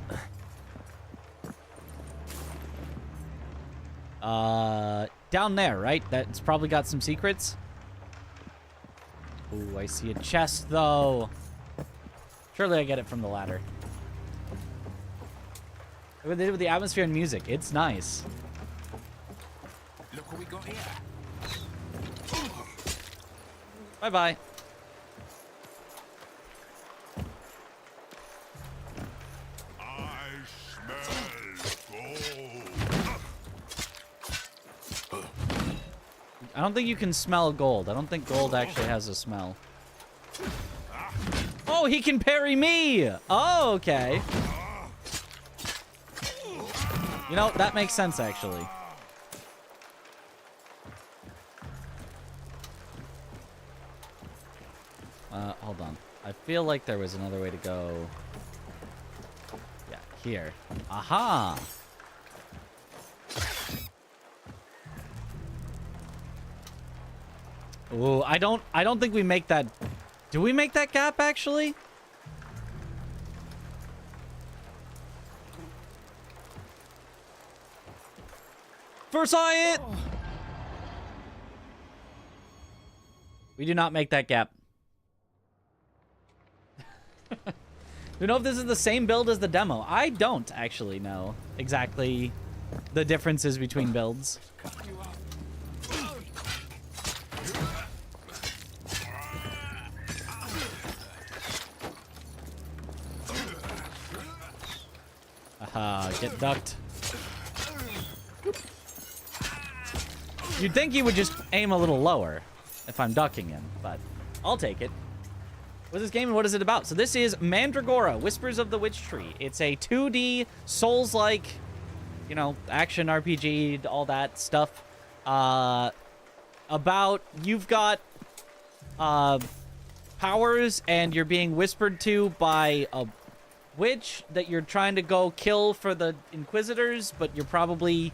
Down there, right? That's probably got some secrets. Ooh, I see a chest, though. Surely I get it from the ladder. Look what they did with the atmosphere and music. It's nice. Look what we got here. Bye-bye. I don't think you can smell gold. I don't think gold actually has a smell. Oh, he can parry me! Oh, okay. You know, that makes sense, actually. Hold on. I feel like there was another way to go. Yeah, here. Aha! Ooh, I don't think we make that. Do we make that gap actually? First saw it. We do not make that gap. Do you know if this is the same build as the demo? I don't actually know exactly the differences between builds. Aha, get ducked. You'd think he would just aim a little lower if I'm ducking him, but I'll take it. What's this game and what is it about? So this is Mandragora, Whispers of the Witch Tree. It's a 2D, Souls-like, you know, action RPG, all that stuff. About, you've got powers and you're being whispered to by a witch that you're trying to go kill for the Inquisitors, but you're probably...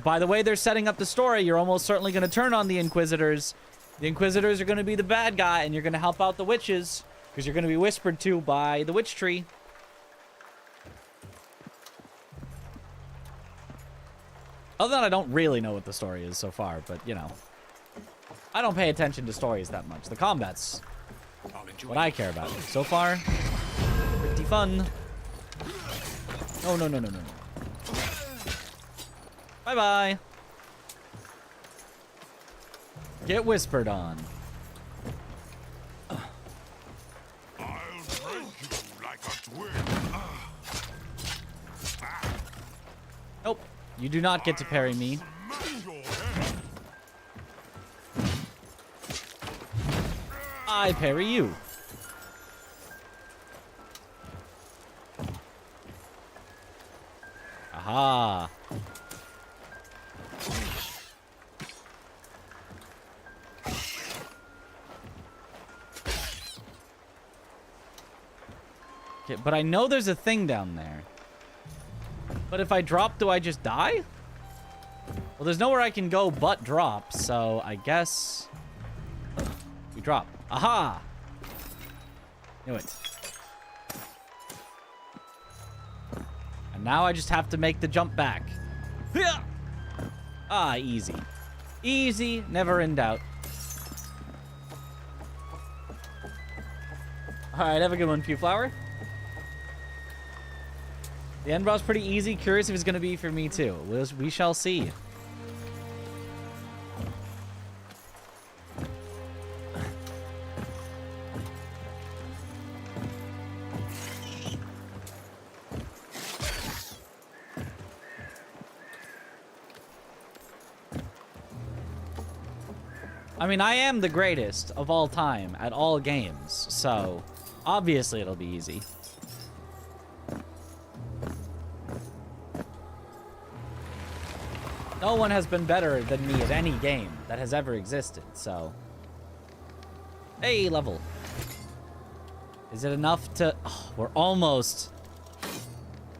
By the way they're setting up the story, you're almost certainly going to turn on the Inquisitors. The Inquisitors are going to be the bad guy, and you're going to help out the witches, because you're going to be whispered to by the witch tree. Other than I don't really know what the story is so far, but, you know. I don't pay attention to stories that much. The combat's what I care about. So far, pretty fun. Oh, no, no, no, no, no. Bye-bye. Get whispered on. I'll break you like a twig. Nope. You do not get to parry me. I parry you. Aha. Okay, but I know there's a thing down there. But if I drop, do I just die? Well, there's nowhere I can go but drop, so I guess we drop. Aha! Knew it. And now I just have to make the jump back. Ah, easy. Easy, never in doubt. Alright, have a good one, Pewflower. The end boss pretty easy. Curious if it's going to be for me too. We shall see. I mean, I am the greatest of all time at all games, so obviously it'll be easy. No one has been better than me at any game that has ever existed, so... Hey, level. Is it enough to... Oh, we're almost...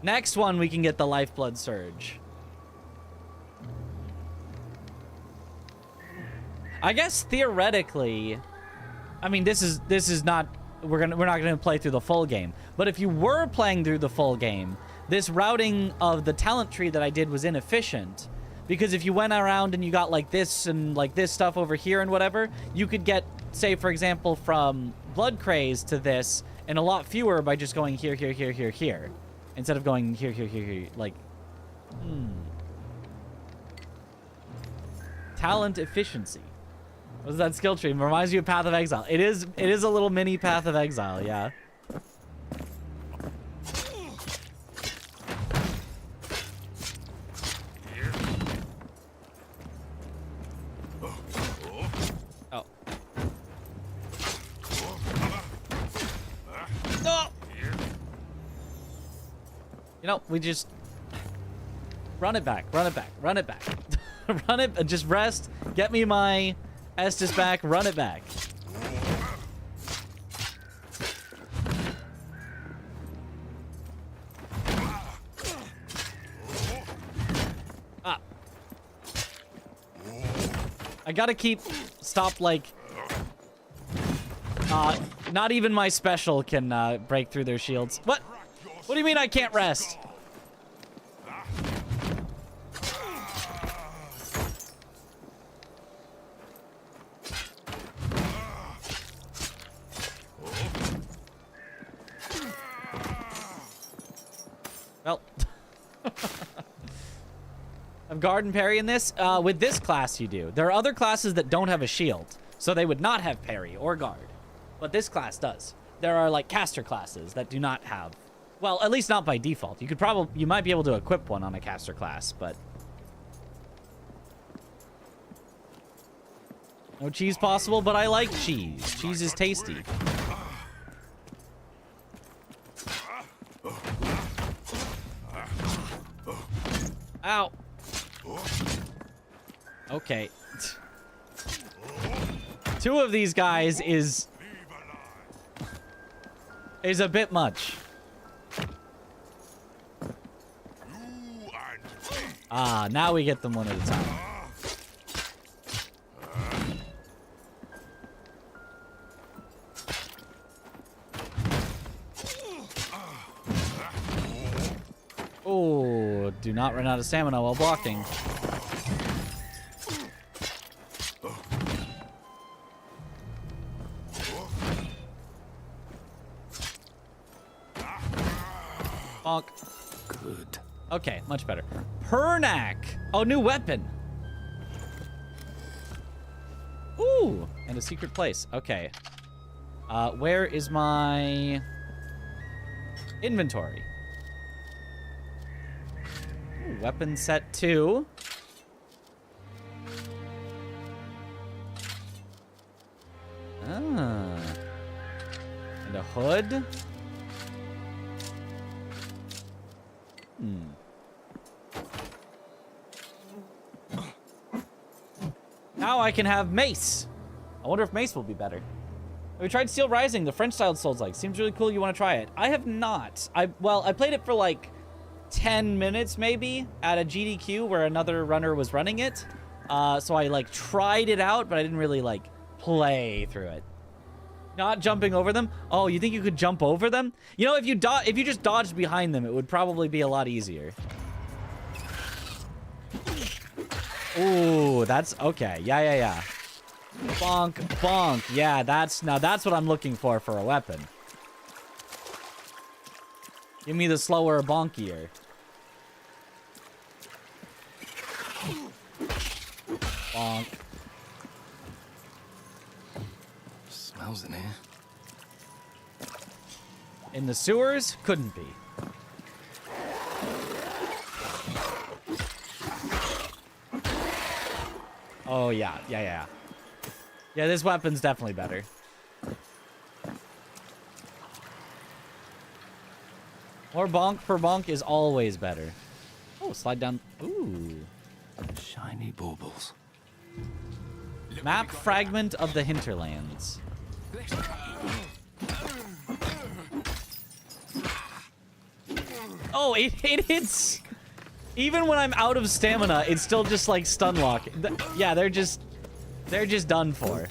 Next one, we can get the Lifeblood Surge. I guess theoretically... I mean, this is not... We're not gonna play through the full game. But if you were playing through the full game, this routing of the talent tree that I did was inefficient. Because if you went around and you got like this and like this stuff over here and whatever, you could get, say, for example, from Blood Craze to this and a lot fewer by just going here, here, here, here, here. Instead of going here, here, here, here. Like, Talent efficiency. What is that skill tree? It reminds you of Path of Exile. It is a little mini Path of Exile, yeah. You know, we just run it back, run it back, run it back. Run it, just rest, get me my Estus back, run it back. Ah. I gotta stop, like, not even my special can break through their shields. What? What do you mean I can't rest? Well, I've guard and parry in this. With this class you do. There are other classes that don't have a shield, so they would not have parry or guard. But this class does. There are like caster classes that do not have. Well, at least not by default. You might be able to equip one on a caster class, but no cheese possible, but I like cheese. Cheese is tasty. Ow. Okay. Two of these guys is a bit much. Ah, now we get them one at a time. Oh, do not run out of stamina while blocking. Bonk. Good. Okay, much better. Pernak! Oh, new weapon. Ooh, and a secret place. Okay. Where is my inventory? Ooh, weapon set 2. Ah. And a hood. Now I can have mace. I wonder if mace will be better. Have you tried Steel Rising, the French-styled Soulslike? Seems really cool. You want to try it? I have not. I played it for like 10 minutes maybe at a GDQ where another runner was running it. So I like tried it out, but I didn't really like play through it. Not jumping over them. Oh, you think you could jump over them? You know, if you just dodged behind them, it would probably be a lot easier. Ooh, that's okay. Yeah. Bonk, bonk. Yeah, that's what I'm looking for a weapon. Give me the slower, bonkier. Bonk. Smells in here. In the sewers? Couldn't be. Oh, yeah. Yeah, this weapon's definitely better. More bonk per bonk is always better. Oh, slide down. Ooh. Shiny baubles. Map fragment of the hinterlands. Oh, it hits. Even when I'm out of stamina, it's still just like stun lock. Yeah, they're just done for.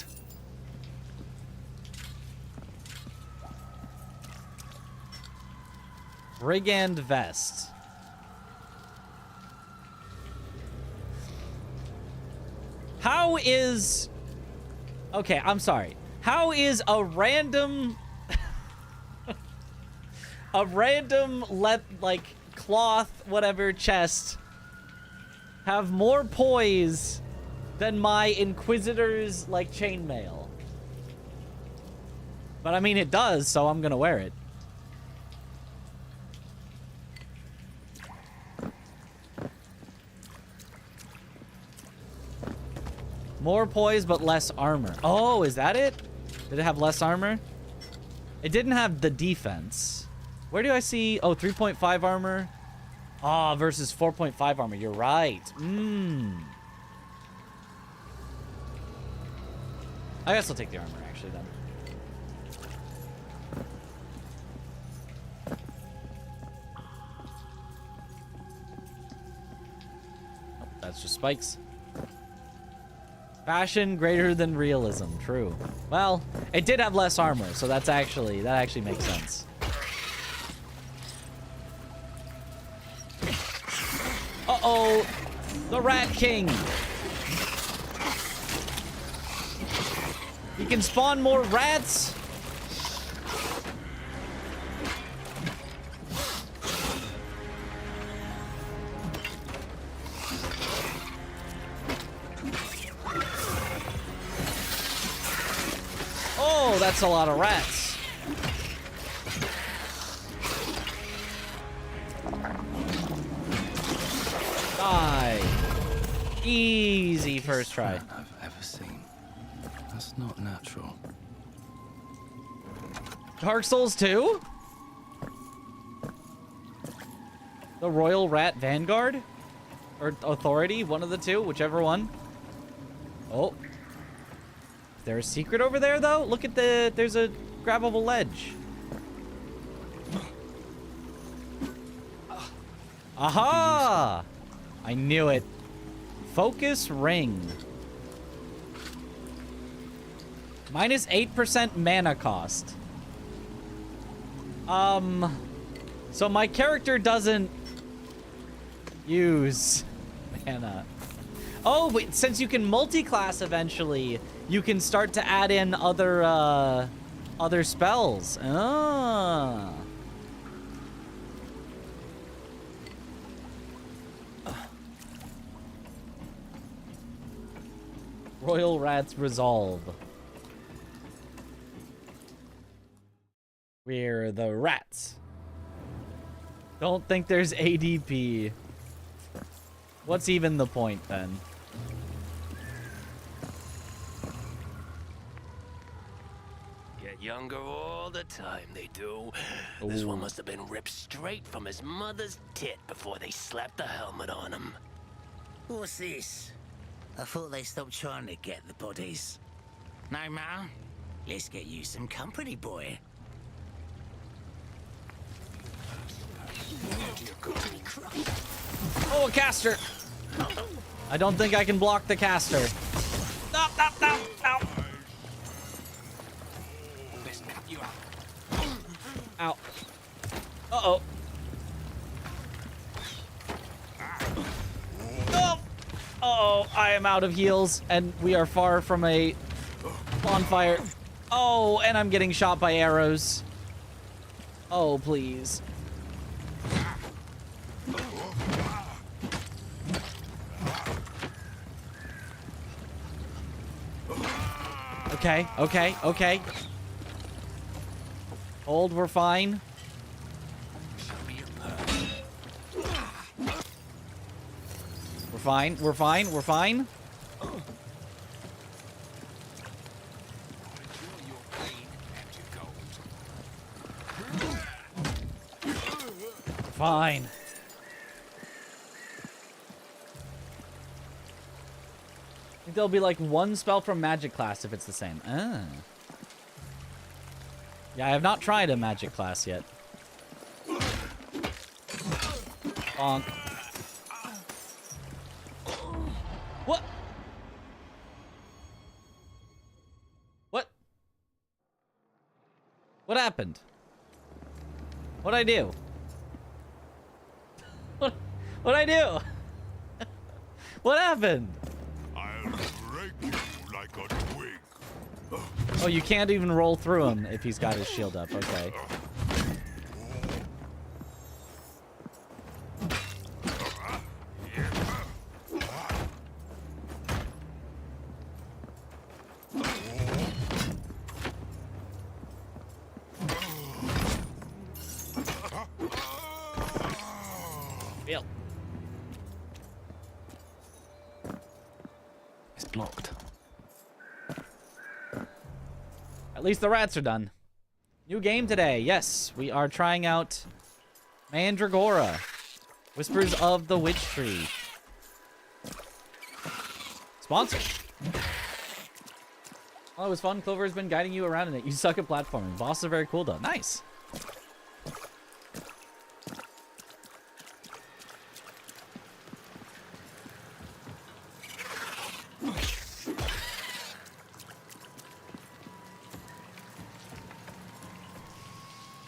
Brigand vest. How is... Okay, I'm sorry. How is a random... a random, like, cloth, whatever, chest have more poise than my Inquisitor's, like, chainmail? But, I mean, it does, so I'm gonna wear it. More poise, but less armor. Oh, is that it? Did it have less armor? It didn't have the defense. Where do I see? Oh, 3.5 armor. Ah, versus 4.5 armor. You're right. I guess I'll take the armor, actually, then. Oh, that's just spikes. Fashion greater than realism. True. Well, it did have less armor, so that actually makes sense. Uh-oh, the Rat King. He can spawn more rats. Oh, that's a lot of rats. Die. Easy first try. I've ever seen. That's not natural. Dark Souls 2? The Royal Rat Vanguard? Or Authority? One of the two, whichever one. Oh. Is there a secret over there, though? Look at there's a grabbable ledge. Aha! I knew it. Focus ring. Minus 8% mana cost. So my character doesn't use mana. Oh, but since you can multi-class eventually, you can start to add in other spells. Ah. Royal Rat's Resolve. We're the rats. Don't think there's ADP. What's even the point, then? Get younger all the time, they do. This one must have been ripped straight from his mother's tit before they slapped the helmet on him. What's this? I thought they stopped trying to get the bodies. No matter. Let's get you some company, boy. Oh, a caster! I don't think I can block the caster. No, no, no, no. Ow. Uh-oh. Oh! Uh-oh, I am out of heals, and we are far from a bonfire. Oh, and I'm getting shot by arrows. Oh, please. Okay, okay, okay. Hold, we're fine. We're fine, we're fine, we're fine. fine. I think there'll be like one spell from magic class if it's the same. Ah. Yeah, I have not tried a magic class yet. Bonk. What? What? What happened? What'd I do? What'd I do? What happened? I'll break you like a twig. Oh, you can't even roll through him if he's got his shield up. Okay. Bill. It's blocked. At least the rats are done. New game today. Yes, we are trying out Mandragora. Whispers of the Witch Tree. Sponsor. Oh, it was fun. Clover has been guiding you around in it. You suck at platforming. Bosses are very cool, though. Nice.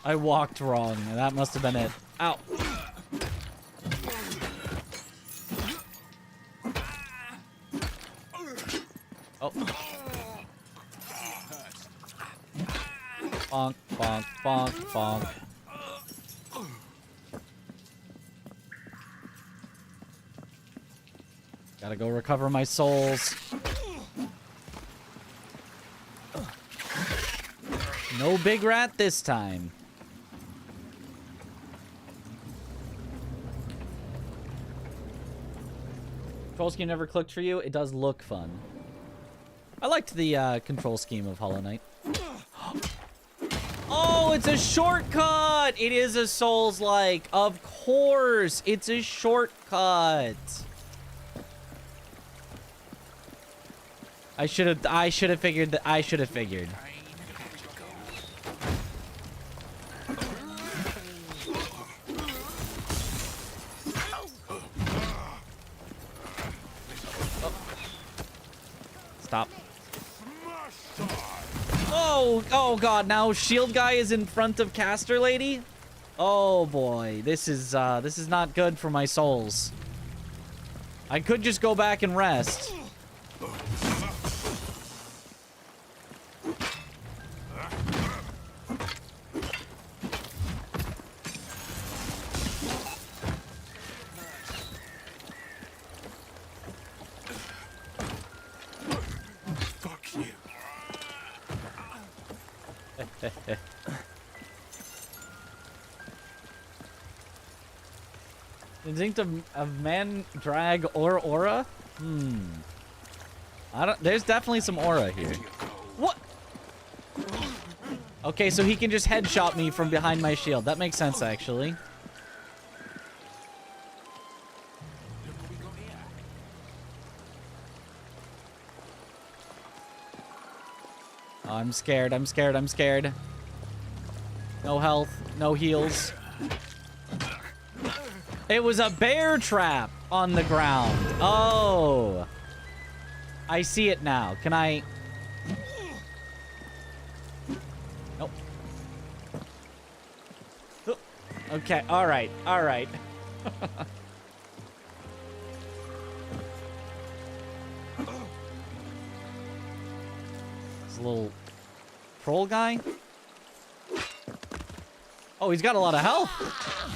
I walked wrong, and that must have been it. Ow. Oh. Bonk, bonk, bonk, bonk. Gotta go recover my souls. No big rat this time. Control scheme never clicked for you. It does look fun. I liked the control scheme of Hollow Knight. Oh, it's a shortcut! It is a Soulslike. Of course, it's a shortcut. I should have figured that. I should have figured. Stop. Oh god, now shield guy is in front of caster lady? Oh boy, this is not good for my souls. I could just go back and rest. Instinct of Mandragora? I don't. There's definitely some aura here. What? Okay, so he can just headshot me from behind my shield. That makes sense, actually. Oh, I'm scared. I'm scared. I'm scared. No health. No heals. It was a bear trap on the ground. Oh. I see it now. Can I... Nope. Okay. All right. All right. This little troll guy. Oh, he's got a lot of health.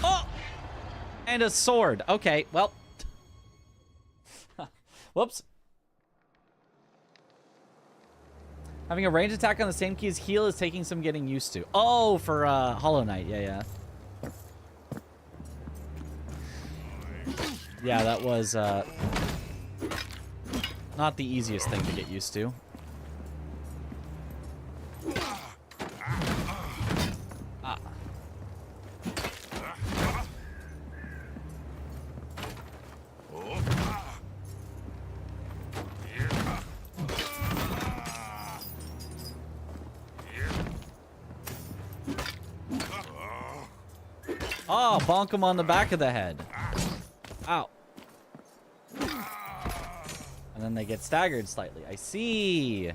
Oh! And a sword. Okay, well. Whoops. Having a range attack on the same key as heal is taking some getting used to. Oh, for Hollow Knight. Yeah, yeah. Yeah, that was not the easiest thing to get used to. Oh, bonk him on the back of the head. Ow. And then they get staggered slightly. I see.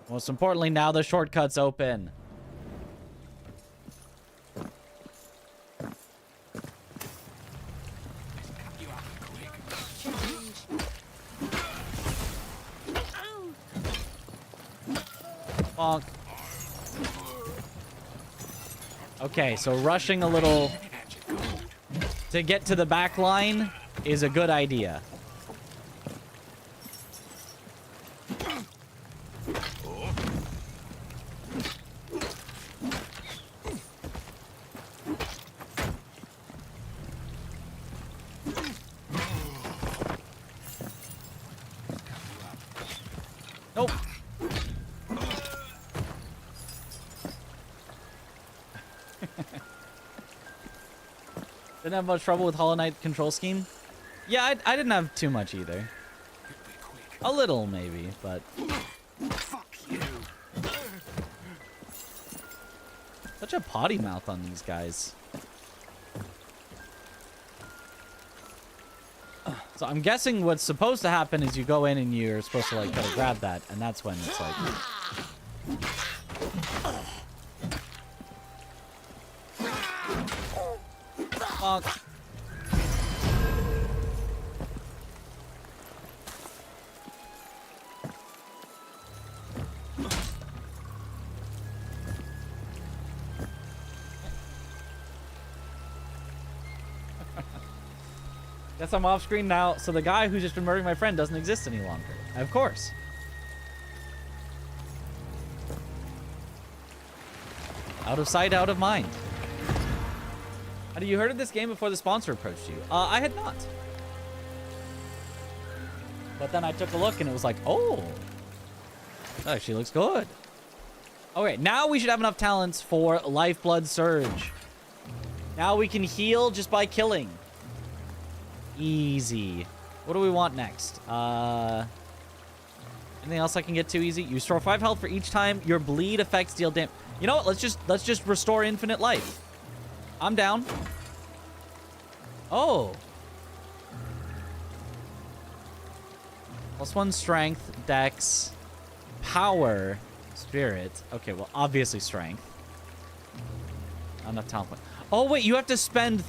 Most importantly, now the shortcut's open. Bonk. Okay, so rushing a little to get to the back line is a good idea. Nope. Didn't have much trouble with Hollow Knight control scheme. Yeah, I didn't have too much either. A little, maybe, but... Fuck you. Such a potty mouth on these guys. So I'm guessing what's supposed to happen is you go in and you're supposed to, like, try to grab that, and that's when it's like... Bonk. Guess I'm off screen now, so the guy who's just been murdering my friend doesn't exist any longer. Of course. Out of sight, out of mind. Had you heard of this game before the sponsor approached you? I had not. But then I took a look and it was like, oh, that actually looks good. Okay, now we should have enough talents for Lifeblood Surge. Now we can heal just by killing. Easy. What do we want next? Anything else I can get too easy? You restore 5 health for each time your bleed effects deal damage. You know what? Let's just restore infinite life. I'm down. Oh. +1 strength, dex, power, spirit. Okay, well, obviously strength. Not enough talent points. Oh, wait, you have to spend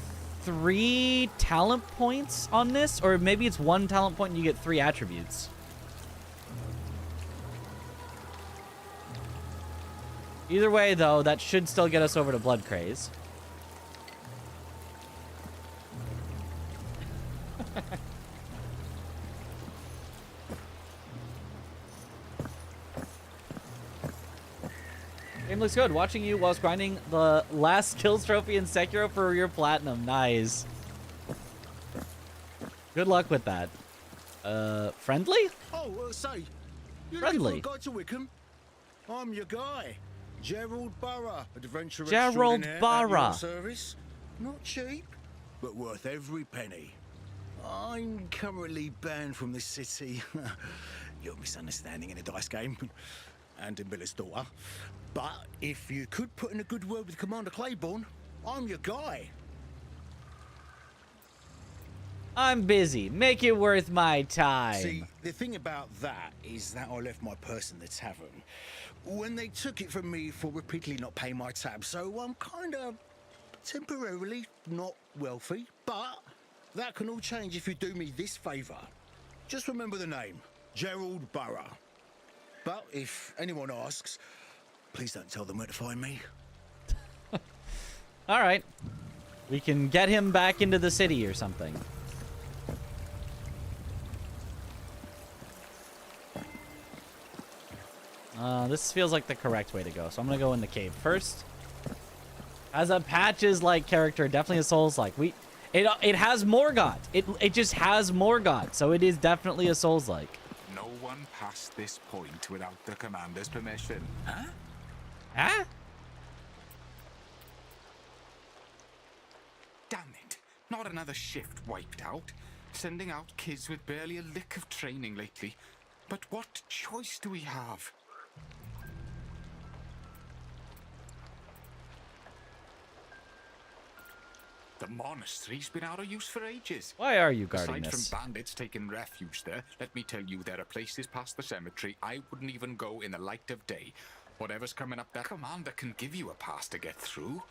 3 talent points on this? Or maybe it's 1 talent point and you get 3 attributes. Either way, though, that should still get us over to Blood Craze. Game looks good. Watching you whilst grinding the last kills trophy in Sekiro for your platinum. Nice. Good luck with that. Friendly? Oh, say, you Friendly. looking for a guide to Wickham? I'm your guy, Gerald Burrough, adventurer Gerald extraordinaire at Burrough. your service. Not cheap, but worth every penny. I'm currently banned from this city. You're misunderstanding in a dice game. And in Miller's daughter. But if you could put in a good word with Commander Claiborne, I'm your guy. I'm busy. Make it worth my time. See, the thing about that is that I left my purse in the tavern when they took it from me for repeatedly not paying my tab, so I'm kind of temporarily not wealthy, but that can all change if you do me this favour. Just remember the name, Gerald Burrough. But if anyone asks, please don't tell them where to find me. All right. We can get him back into the city or something. This feels like the correct way to go. So I'm going to go in the cave first. As a Patches-like character, definitely a Souls-like. It has Morgott. It just has Morgott. So it is definitely a Souls-like. No one passed this point without the commander's permission. Huh? Huh? Damn it. Not another shift wiped out. Sending out kids with barely a lick of training lately. But what choice do we have? The monastery's been out of use for ages. Why are you guarding Aside this? from bandits taking refuge there, let me tell you, there are places past the cemetery I wouldn't even go in the light of day. Whatever's coming up, that commander can give you a pass to get through.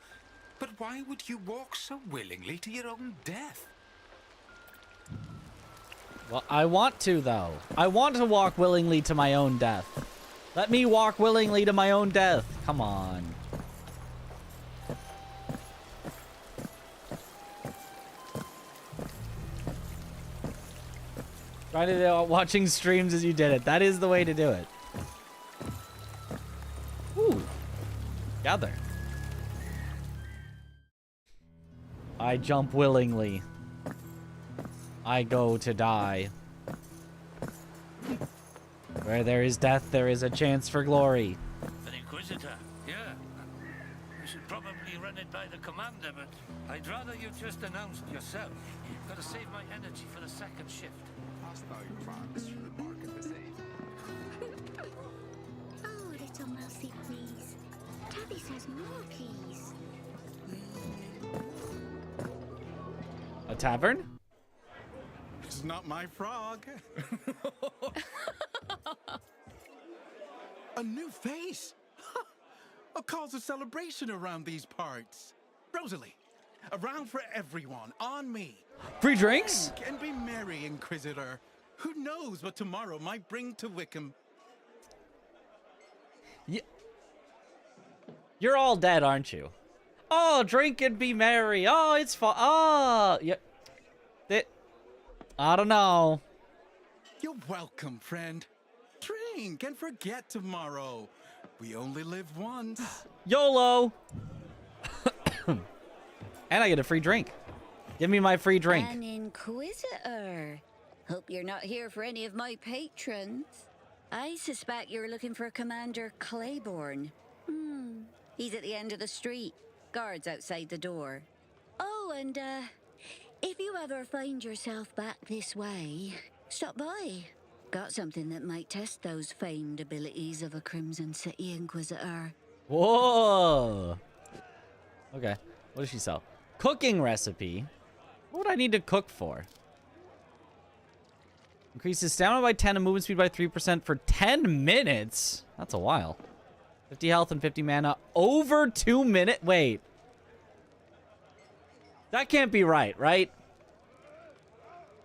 But why would you walk so willingly to your own death? Well, I want to, though. I want to walk willingly to my own death. Let me walk willingly to my own death. Come on. Try to do watching streams as you did it. That is the way to do it. Ooh. Gather. I jump willingly. I go to die. Where there is death, there is a chance for glory. An Inquisitor, yeah. We should probably run it by the commander, but I'd rather you just announced yourself. Gotta save my energy for the second shift. Oh, little mousey, please. Tabby says more, please. A tavern? It's not my frog. A new face. A cause of celebration around these parts. Rosalie, around for everyone, on me. Free drinks? Drink and be merry, Inquisitor. Who knows what tomorrow might bring to Wickham? You're all dead, aren't you? Oh, drink and be merry. Oh, it's fun. Oh, yeah. I don't know. You're welcome, friend. Drink and forget tomorrow. We only live once. YOLO. And I get a free drink. Give me my free drink. An Inquisitor. Hope you're not here for any of my patrons. I suspect you're looking for Commander Claiborne. He's at the end of the street. Guards outside the door. Oh, and if you ever find yourself back this way, stop by. Got something that might test those famed abilities of a Crimson City Inquisitor. Whoa. Okay. What does she sell? Cooking recipe. What would I need to cook for? Increases stamina by 10 and movement speed by 3% for 10 minutes. That's a while. 50 health and 50 mana over 2 minutes. Wait. That can't be right, right?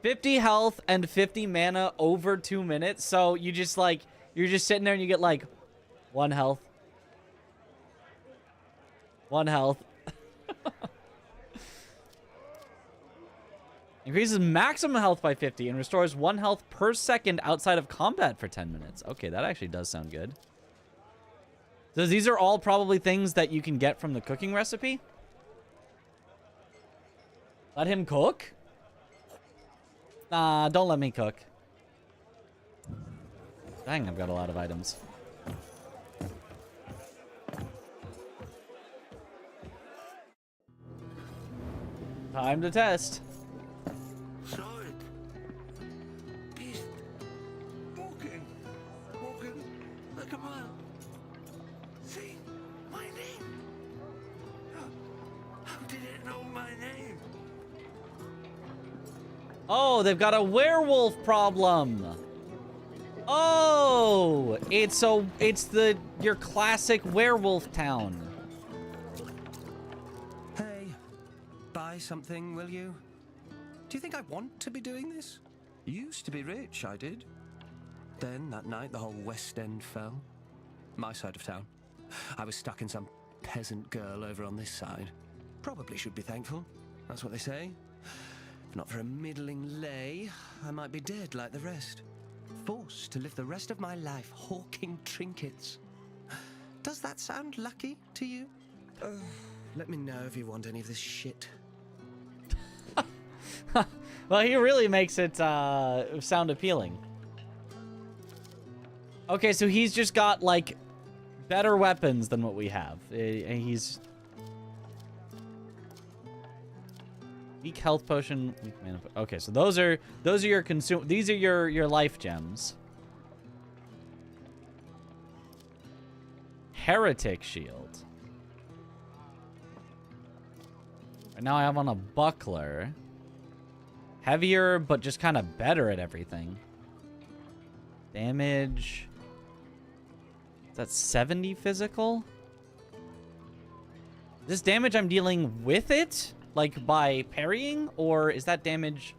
50 health and 50 mana over 2 minutes. So you just like, you're just sitting there and you get like 1 health. 1 health. Increases maximum health by 50 and restores 1 health per second outside of combat for 10 minutes. Okay, that actually does sound good. So these are all probably things that you can get from the cooking recipe. Let him cook? Nah, don't let me cook. Dang, I've got a lot of items. Time to test. Saw it. Beast. Walking. Walking like a mile. See? My name. How did it know my name? Oh, they've got a werewolf problem. Oh, it's your classic werewolf town. Hey, buy something, will you? Do you think I want to be doing this? Used to be rich, I did. Then, that night, the whole West End fell. My side of town. I was stuck in some peasant girl over on this side. Probably should be thankful. That's what they say. If not for a middling lay, I might be dead like the rest. Forced to live the rest of my life hawking trinkets. Does that sound lucky to you? Let me know if you want any of this shit. Well, he really makes it sound appealing. Okay, so he's just got, like, better weapons than what we have. He's... Weak health potion, weak mana. Okay, so those are your these are your life gems. Heretic shield. Right now I have on a buckler. Heavier, but just kind of better at everything. Damage. Is that 70 physical? Is this damage I'm dealing with it? Like by parrying? Or is that damage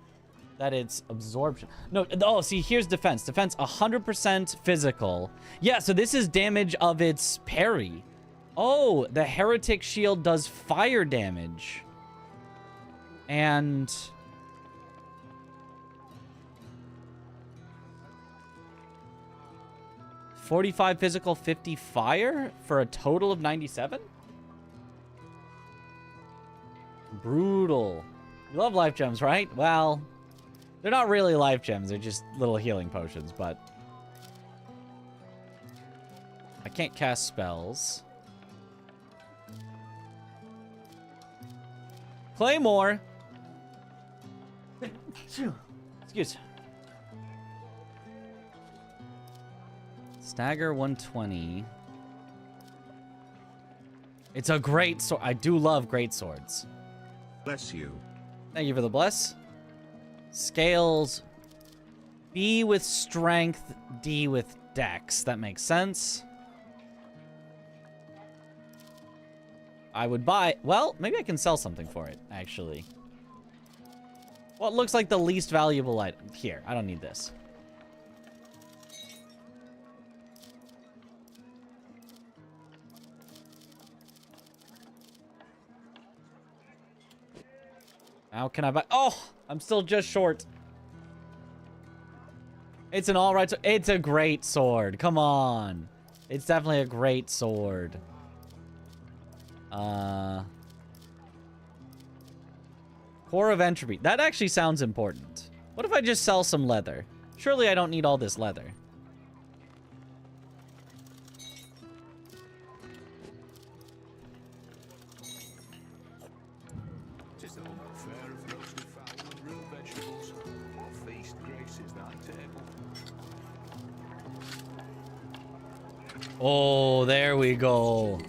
that it's absorption? No, oh, see, here's defense. Defense 100% physical. Yeah, so this is damage of its parry. Oh, the heretic shield does fire damage. And 45 physical, 50 fire for a total of 97? Brutal. You love life gems, right? Well, they're not really life gems. They're just little healing potions, but I can't cast spells. Claymore. Excuse. Stagger 120. It's a great sword. I do love great swords. Bless you. Thank you for the bless. Scales. B with strength, D with dex. That makes sense. I would buy... Well, maybe I can sell something for it, actually. Well, it looks like the least valuable item. Here, I don't need this. How can I buy... Oh, I'm still just short. It's an alright... It's a great sword. Come on. It's definitely a great sword. Core of Entropy. That actually sounds important. What if I just sell some leather? Surely I don't need all this leather. Oh, there we go.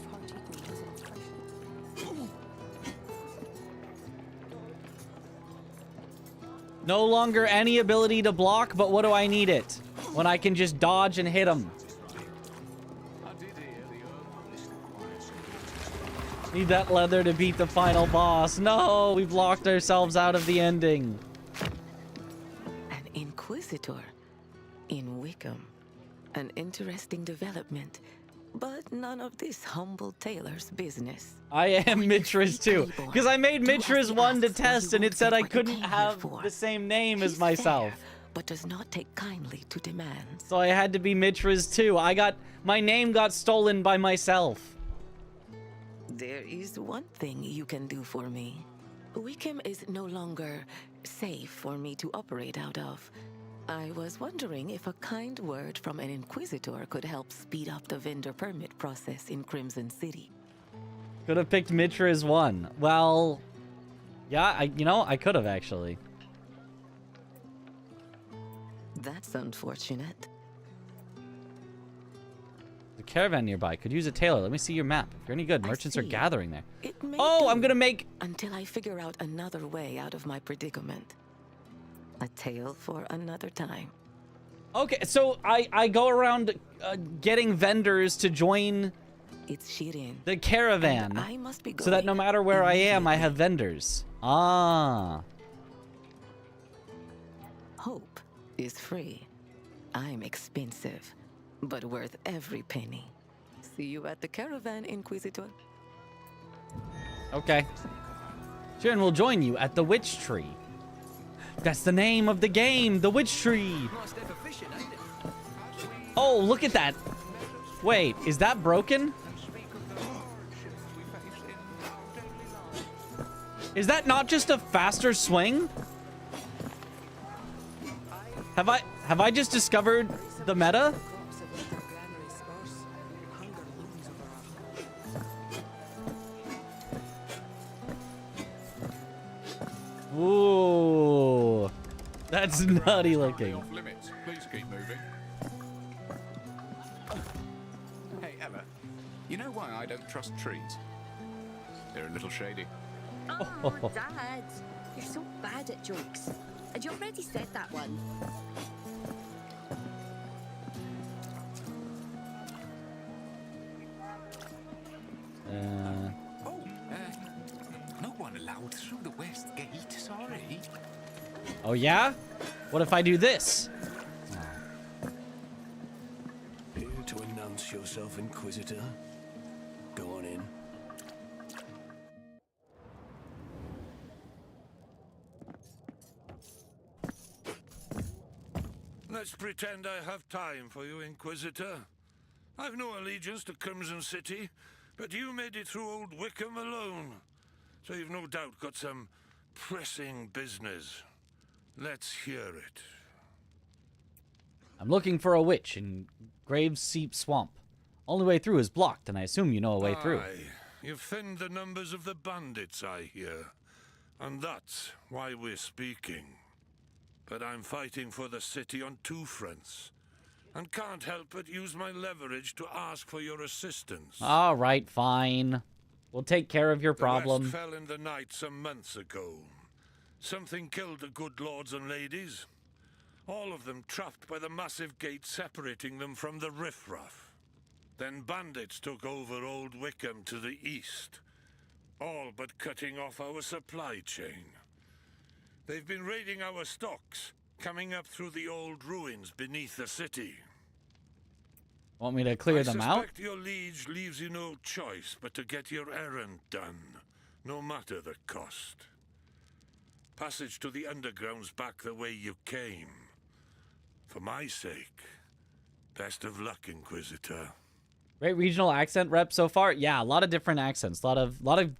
No longer any ability to block, but what do I need it? When I can just dodge and hit him. Need that leather to beat the final boss. No, we've locked ourselves out of the ending. An Inquisitor in Wickham. An interesting development, but none of this humble tailor's business. I am Mitra's too, because I made Mitra's 1 to test and it said I couldn't have the same name as myself. But does not take kindly to demands. So I had to be Mitra's too. My name got stolen by myself. There is one thing you can do for me. Wickham is no longer safe for me to operate out of. I was wondering if a kind word from an Inquisitor could help speed up the vendor permit process in Crimson City. Could have picked Mitra's 1. Well, yeah, I could have actually. That's unfortunate. The caravan nearby could use a tailor. Let me see your map. If you're any good, merchants are see. gathering there. It may Oh, do I'm gonna make... Until I figure out another way out of my predicament. A tale for another time. Okay, so I go around getting vendors to join It's Shirin. the caravan. And I must be So that no matter where I am, I have vendors. Ah. Hope is free. I'm expensive, but worth every penny. See you at the caravan, Inquisitor. Okay. Sharon will join you at the Witch Tree. That's the name of the game, the Witch Tree. Oh, look at that. Wait, is that broken? Is that not just a faster swing? Have I just discovered the meta? Ooh, that's nutty looking. Off limits. Please keep moving. Hey, Emma. You know why I don't trust trees? They're a little shady. Oh, Dad, you're so bad at jokes. And you already said that one. No one allowed through the west gate, sorry. Oh yeah? What if I do this? Here to announce yourself, Inquisitor. Go on in. Let's pretend I have time for you, Inquisitor. I've no allegiance to Crimson City, but you made it through Old Wickham alone. So you've no doubt got some pressing business. Let's hear it. I'm looking for a witch in Graveseep Swamp. Only way through is blocked, and I assume you know a way through. Aye, you've thinned the numbers of the bandits, I hear. And that's why we're speaking. But I'm fighting for the city on two fronts, and can't help but use my leverage to ask for your assistance. All right, fine. We'll take care of your problem. The West fell in the night some months ago. Something killed the good lords and ladies. All of them trapped by the massive gate separating them from the riffraff. Then bandits took over Old Wickham to the east, all but cutting off our supply chain. They've been raiding our stocks, coming up through the old ruins beneath the city. Want me to clear them out? I suspect your liege leaves you no choice but to get your errand done, no matter the cost. Passage to the underground's back the way you came. For my sake, best of luck, Inquisitor. Great regional accent rep so far. Yeah, a lot of different accents, a lot of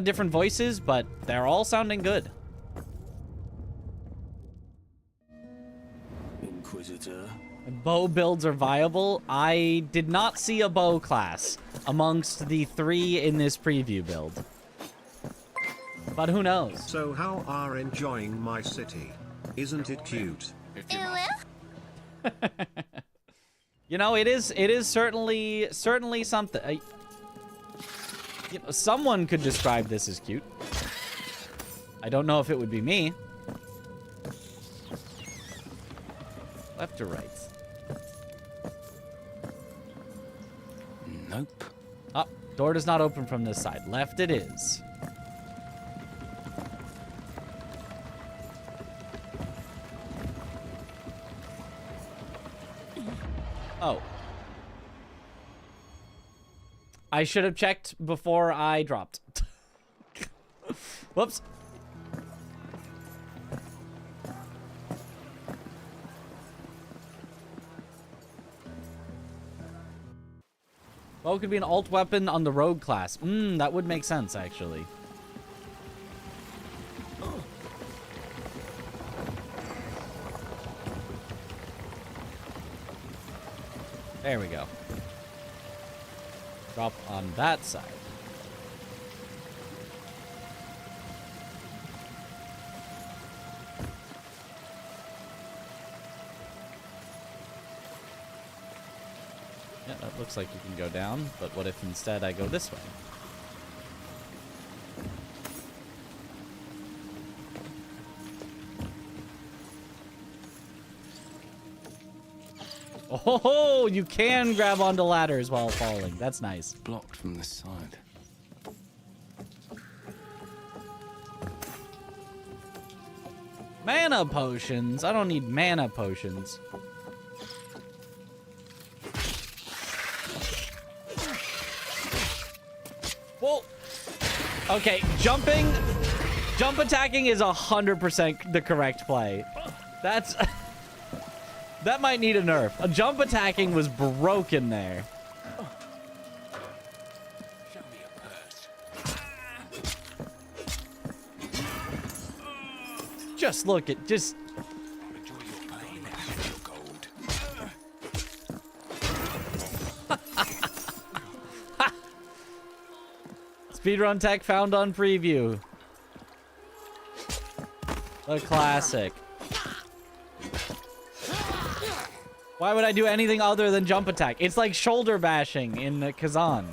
different voices, but they're all sounding good. Inquisitor. Bow builds are viable. I did not see a bow class amongst the 3 in this preview build. But who knows? So how are enjoying my city? Isn't it cute? You know, it is certainly something. You know, someone could describe this as cute. I don't know if it would be me. Left or right? Nope. Oh, door does not open from this side. Left it is. Oh. I should have checked before I dropped. Whoops. Bow could be an alt weapon on the rogue class. That would make sense, actually. There we go. Drop on that side. Yeah, that looks like you can go down, but what if instead I go this way? Oh, you can grab onto ladders while falling. That's nice. Blocked from this side. Mana potions? I don't need mana potions. Whoa. Okay, jump attacking is 100% the correct play. That's... That might need a nerf. A jump attacking was broken there. Show me a purse. Just look at, just... Enjoy your pain and have your gold. Speedrun tech found on preview. A classic. Why would I do anything other than jump attack? It's like shoulder bashing in Kazan.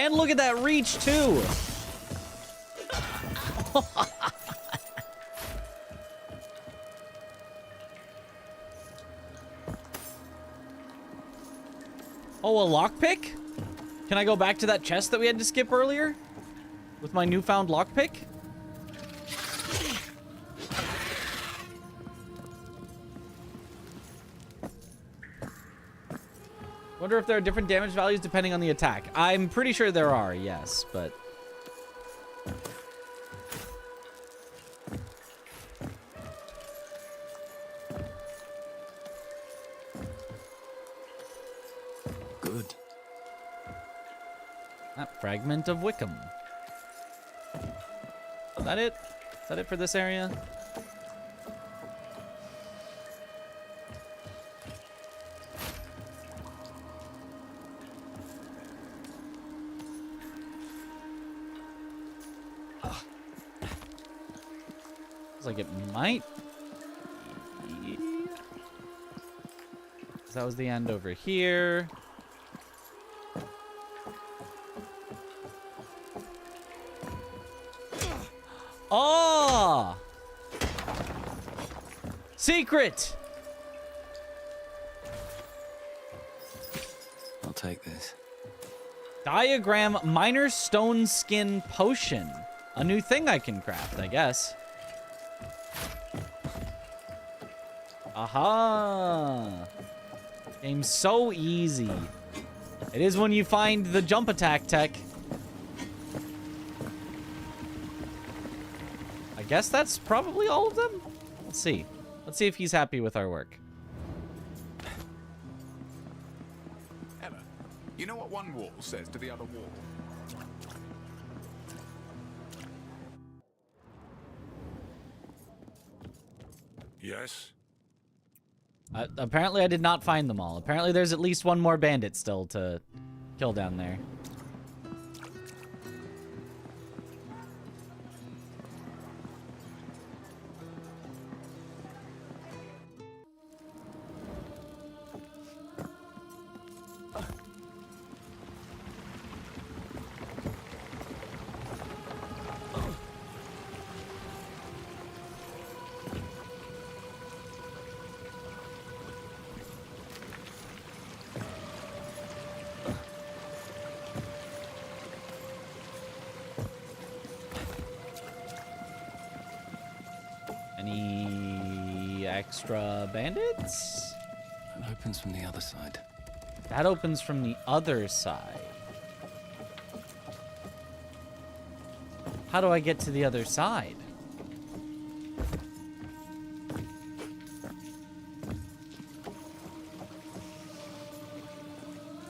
and look at that reach, too. Oh, a lockpick? Can I go back to that chest that we had to skip earlier? With my newfound lockpick? Wonder if there are different damage values depending on the attack. I'm pretty sure there are, yes, but... Good. That fragment of Wickham. Is that it? Is that it for this area? Looks like it might. That was the end over here. Oh! Secret! I'll take this. Diagram minor stone skin potion. A new thing I can craft, I guess. Aha! Game's so easy. It is when you find the jump attack tech. I guess that's probably all of them? Let's see. Let's see if he's happy with our work. Emma, you know what one wall says to the other wall? Yes? Apparently I did not find them all. Apparently there's at least one more bandit still to kill down there. Any extra bandits? It opens from the other side. That opens from the other side. How do I get to the other side?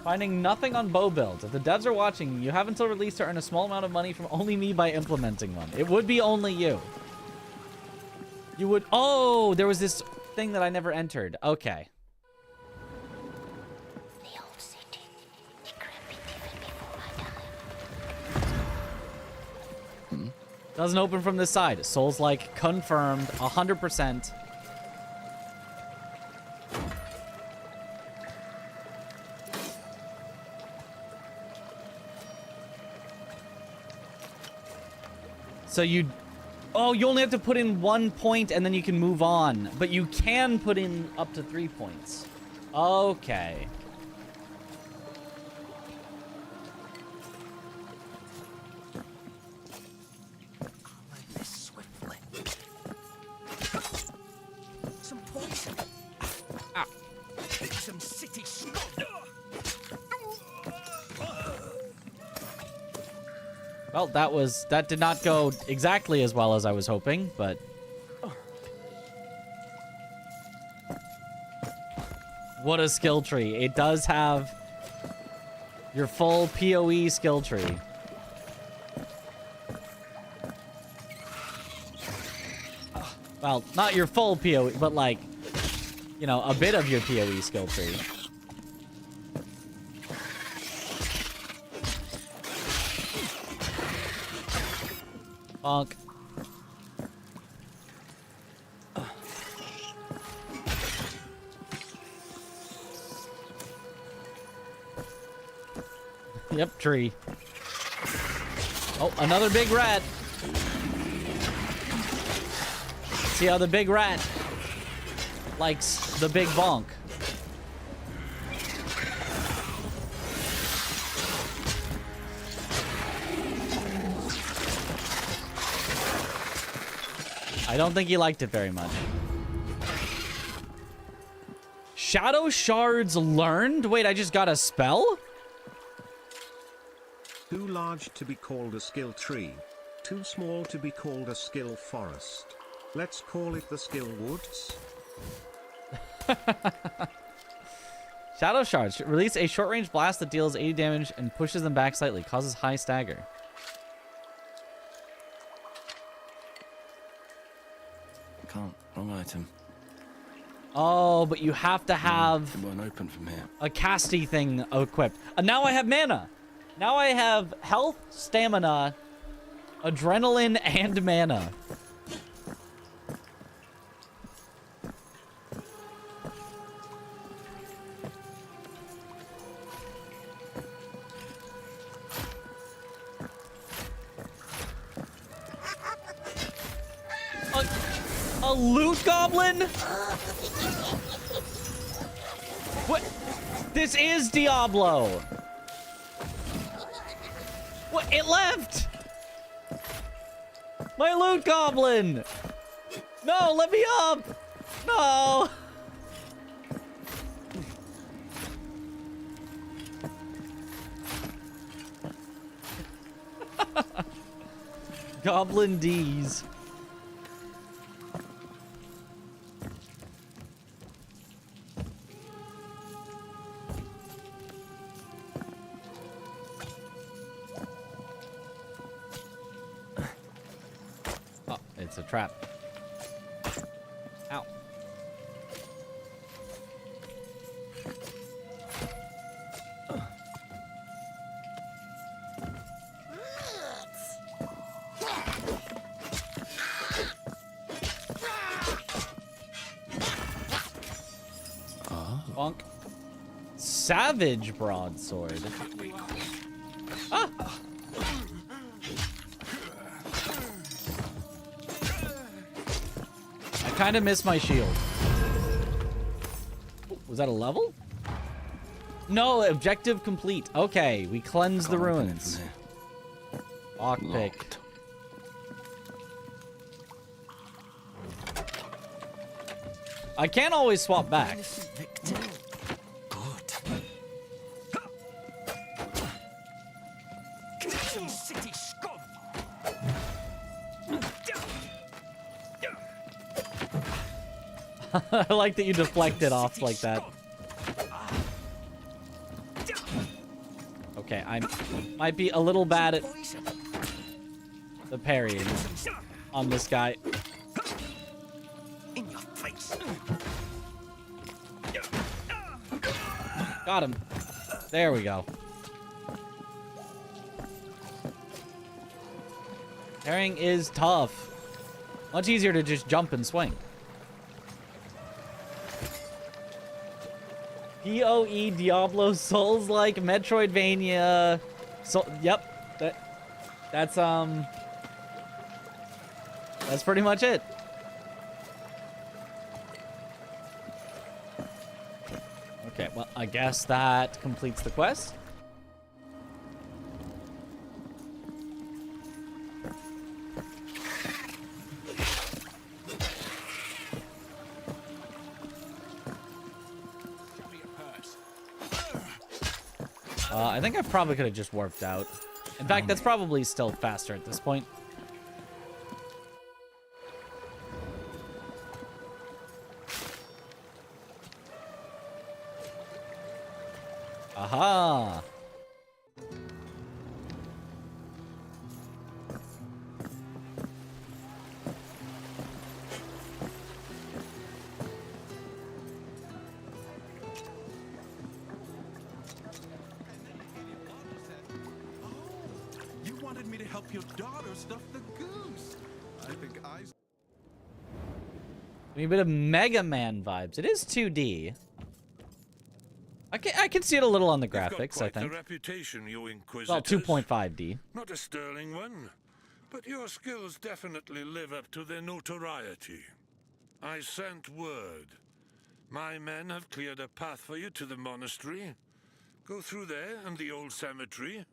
Finding nothing on bow builds. If the devs are watching, you have until release to earn a small amount of money from only me by implementing one. It would be only you. You would... Oh, there was this thing that I never entered. Okay. The old city. It couldn't be different before my time. Doesn't open from this side. Soulslike confirmed 100%. So you... Oh, you only have to put in 1 point and then you can move on. But you can put in up to 3 points. Okay. Some poison. Ah. Some city snot. Well, that did not go exactly as well as I was hoping, but... What a skill tree. It does have your full PoE skill tree. Well, not your full PoE, but like, you know, a bit of your PoE skill tree. Bonk. Yep, tree. Oh, another big rat. See how the big rat likes the big bonk. I don't think he liked it very much. Shadow shards learned? Wait, I just got a spell? Too large to be called a skill tree. Too small to be called a skill forest. Let's call it the skill woods. Shadow shards. Release a short-range blast that deals 80 damage and pushes them back slightly. Causes high stagger. Can't. Wrong item. Oh, but you have to have It won't open from here. a casty thing equipped. And now I have mana. Now I have health, stamina, adrenaline, and mana. A loot goblin? What? This is Diablo. What? It left. My loot goblin. No, let me up. No. Goblin D's. It's a trap. Ow. Bonk. Savage broadsword. Ah! I kind of miss my shield. Was that a level? No, objective complete. Okay, we cleanse the ruins. Lockpick. I can't always swap back. I like that you deflect it off like that. Okay, I might be a little bad at the parrying on this guy. In your face. Got him. There we go. Parrying is tough. Much easier to just jump and swing. PoE, Diablo, Souls-like, Metroidvania. So, yep. That's pretty much it. Okay, well, I guess that completes the quest. I think I probably could have just warped out. In fact, that's probably still faster at this point. Aha! You wanted me to help your daughter stuff the goose. I think A bit of Mega Man vibes. It is 2D. I can see it a little on the You've got graphics, I quite the think. reputation, you inquisitors. Well, 2.5D. Not a sterling one, but your skills definitely live up to their notoriety. I sent word. My men have cleared a path for you to the monastery. Go through there and the old cemetery,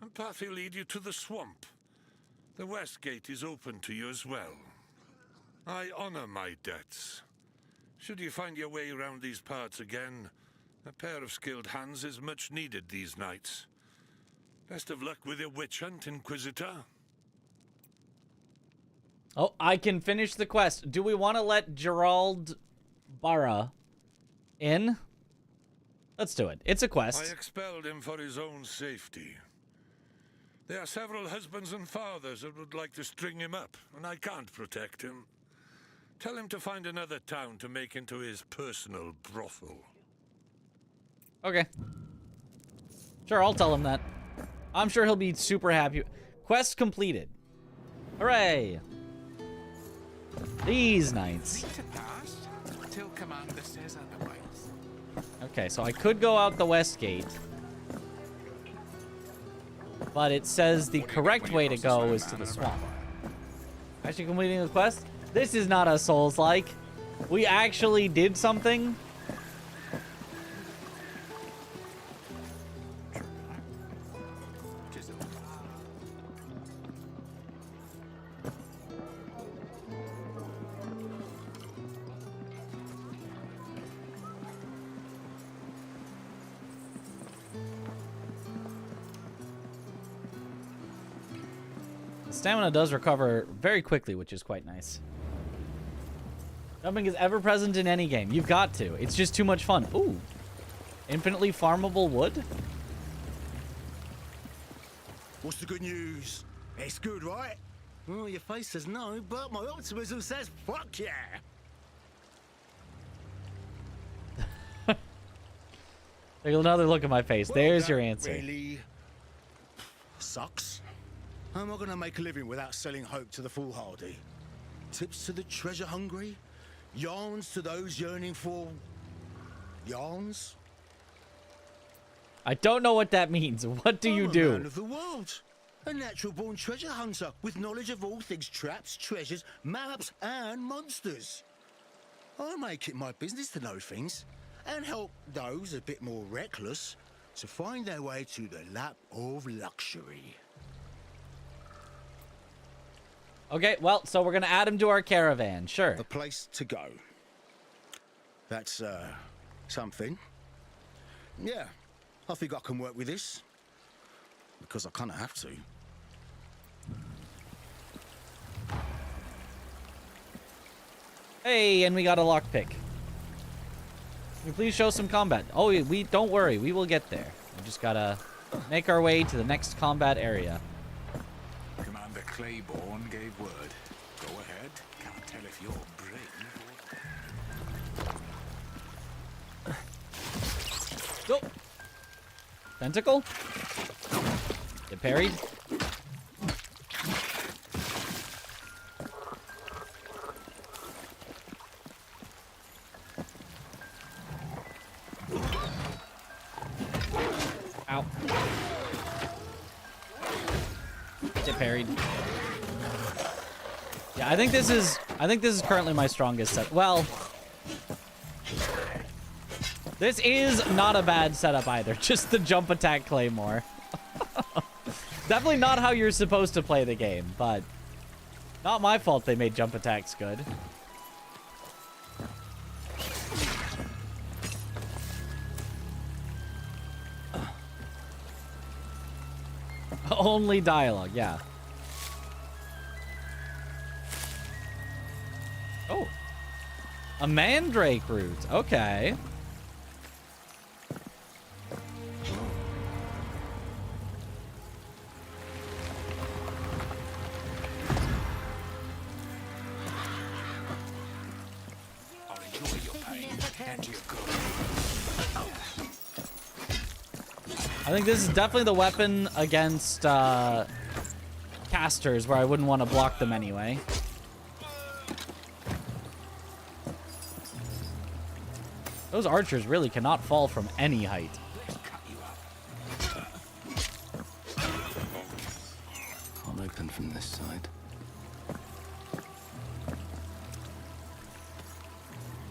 and path will lead you to the swamp. The west gate is open to you as well. I honor my debts. Should you find your way around these parts again, a pair of skilled hands is much needed these nights. Best of luck with your witch hunt, Inquisitor. Oh, I can finish the quest. Do we want to let Gerald Barra in? Let's do it. It's a quest. I expelled him for his own safety. There are several husbands and fathers that would like to string him up, and I can't protect him. Tell him to find another town to make into his personal brothel. Okay. Sure, I'll tell him that. I'm sure he'll be super happy. Quest completed. Hooray! These nights. Till Commander says otherwise. Okay, so I could go out the west gate. But it says the correct way to go is to the swamp. Actually completing the quest? This is not a Souls-like. We actually did something. Stamina does recover very quickly, which is quite nice. Jumping is ever present in any game. You've got to. It's just too much fun. Ooh. Infinitely farmable wood? What's the good news? It's good, right? Well, your face says no, but my optimism says fuck yeah. Take another look at my face. Well, There's that your answer. Really sucks. How am I going to make a living without selling hope to the foolhardy? Tips to the treasure hungry? Yarns to those yearning for yarns? I don't know what that means. What do you I'm a do? man of the world. A natural-born treasure hunter with knowledge of all things traps, treasures, maps, and monsters. I make it my business to know things and help those a bit more reckless to find their way to the lap of luxury. Okay, well, so we're going to add him to our caravan. Sure. A place to go. That's, something. Yeah, I think I can work with this. Because I kind of have to. Hey, and we got a lockpick. Can you please show some combat? Oh, we don't worry. We will get there. We just got to make our way to the next combat area. Commander Claiborne gave word. Go ahead. Can't tell if you're brave or... Go. Tentacle? Get parried. Ow. Get parried. Yeah, I think this is currently my strongest set. Well, this is not a bad setup either. Just the jump attack claymore. Definitely not how you're supposed to play the game, but not my fault they made jump attacks good. Only dialogue, yeah. Oh. A mandrake root. Okay. I think this is definitely the weapon against casters where I wouldn't want to block them anyway. Those archers really cannot fall from any height. Can't open from this side.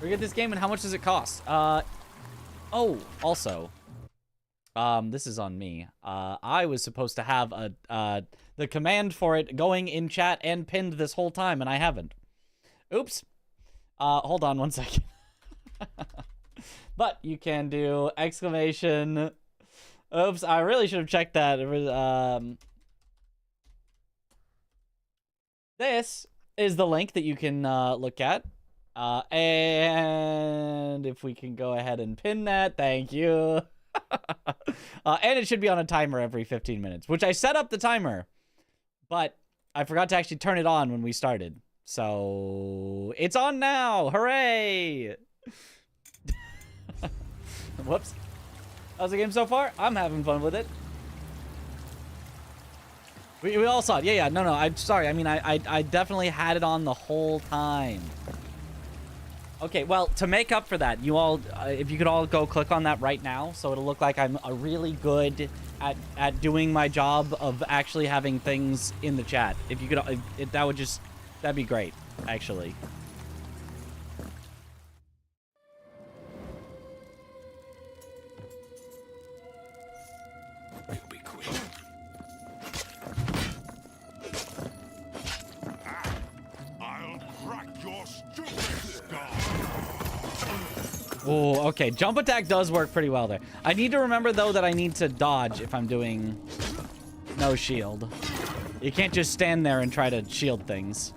We get this game, and how much does it cost? Oh, also, this is on me. I was supposed to have the command for it going in chat and pinned this whole time, and I haven't. Oops. Hold on one second. But you can do exclamation. Oops, I really should have checked that. This is the link that you can look at. And if we can go ahead and pin that, thank you. And it should be on a timer every 15 minutes, which I set up the timer, but I forgot to actually turn it on when we started. So it's on now. Hooray! Whoops. How's the game so far? I'm having fun with it. We all saw it. Yeah. No. I'm sorry. I mean, I definitely had it on the whole time. Okay, well, to make up for that, you all, if you could all go click on that right now, so it'll look like I'm really good at doing my job of actually having things in the chat. If you could, that'd be great, actually. Oh, okay. Jump attack does work pretty well there. I need to remember, though, that I need to dodge if I'm doing no shield. You can't just stand there and try to shield things.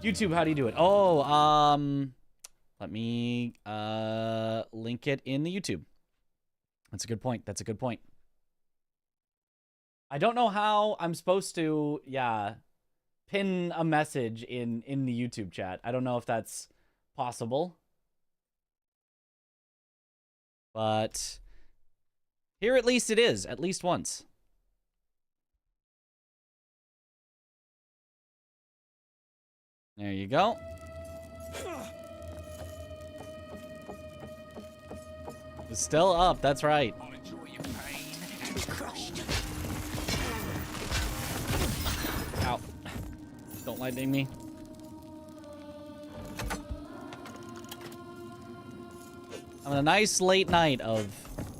YouTube, how do you do it? Oh, let me link it in the YouTube. That's a good point. That's a good point. I don't know how I'm supposed to, pin a message in the YouTube chat. I don't know if that's possible. But here at least it is, at least once. There you go. It's still up, that's right. Ow. Don't lightning me. On a nice late night of,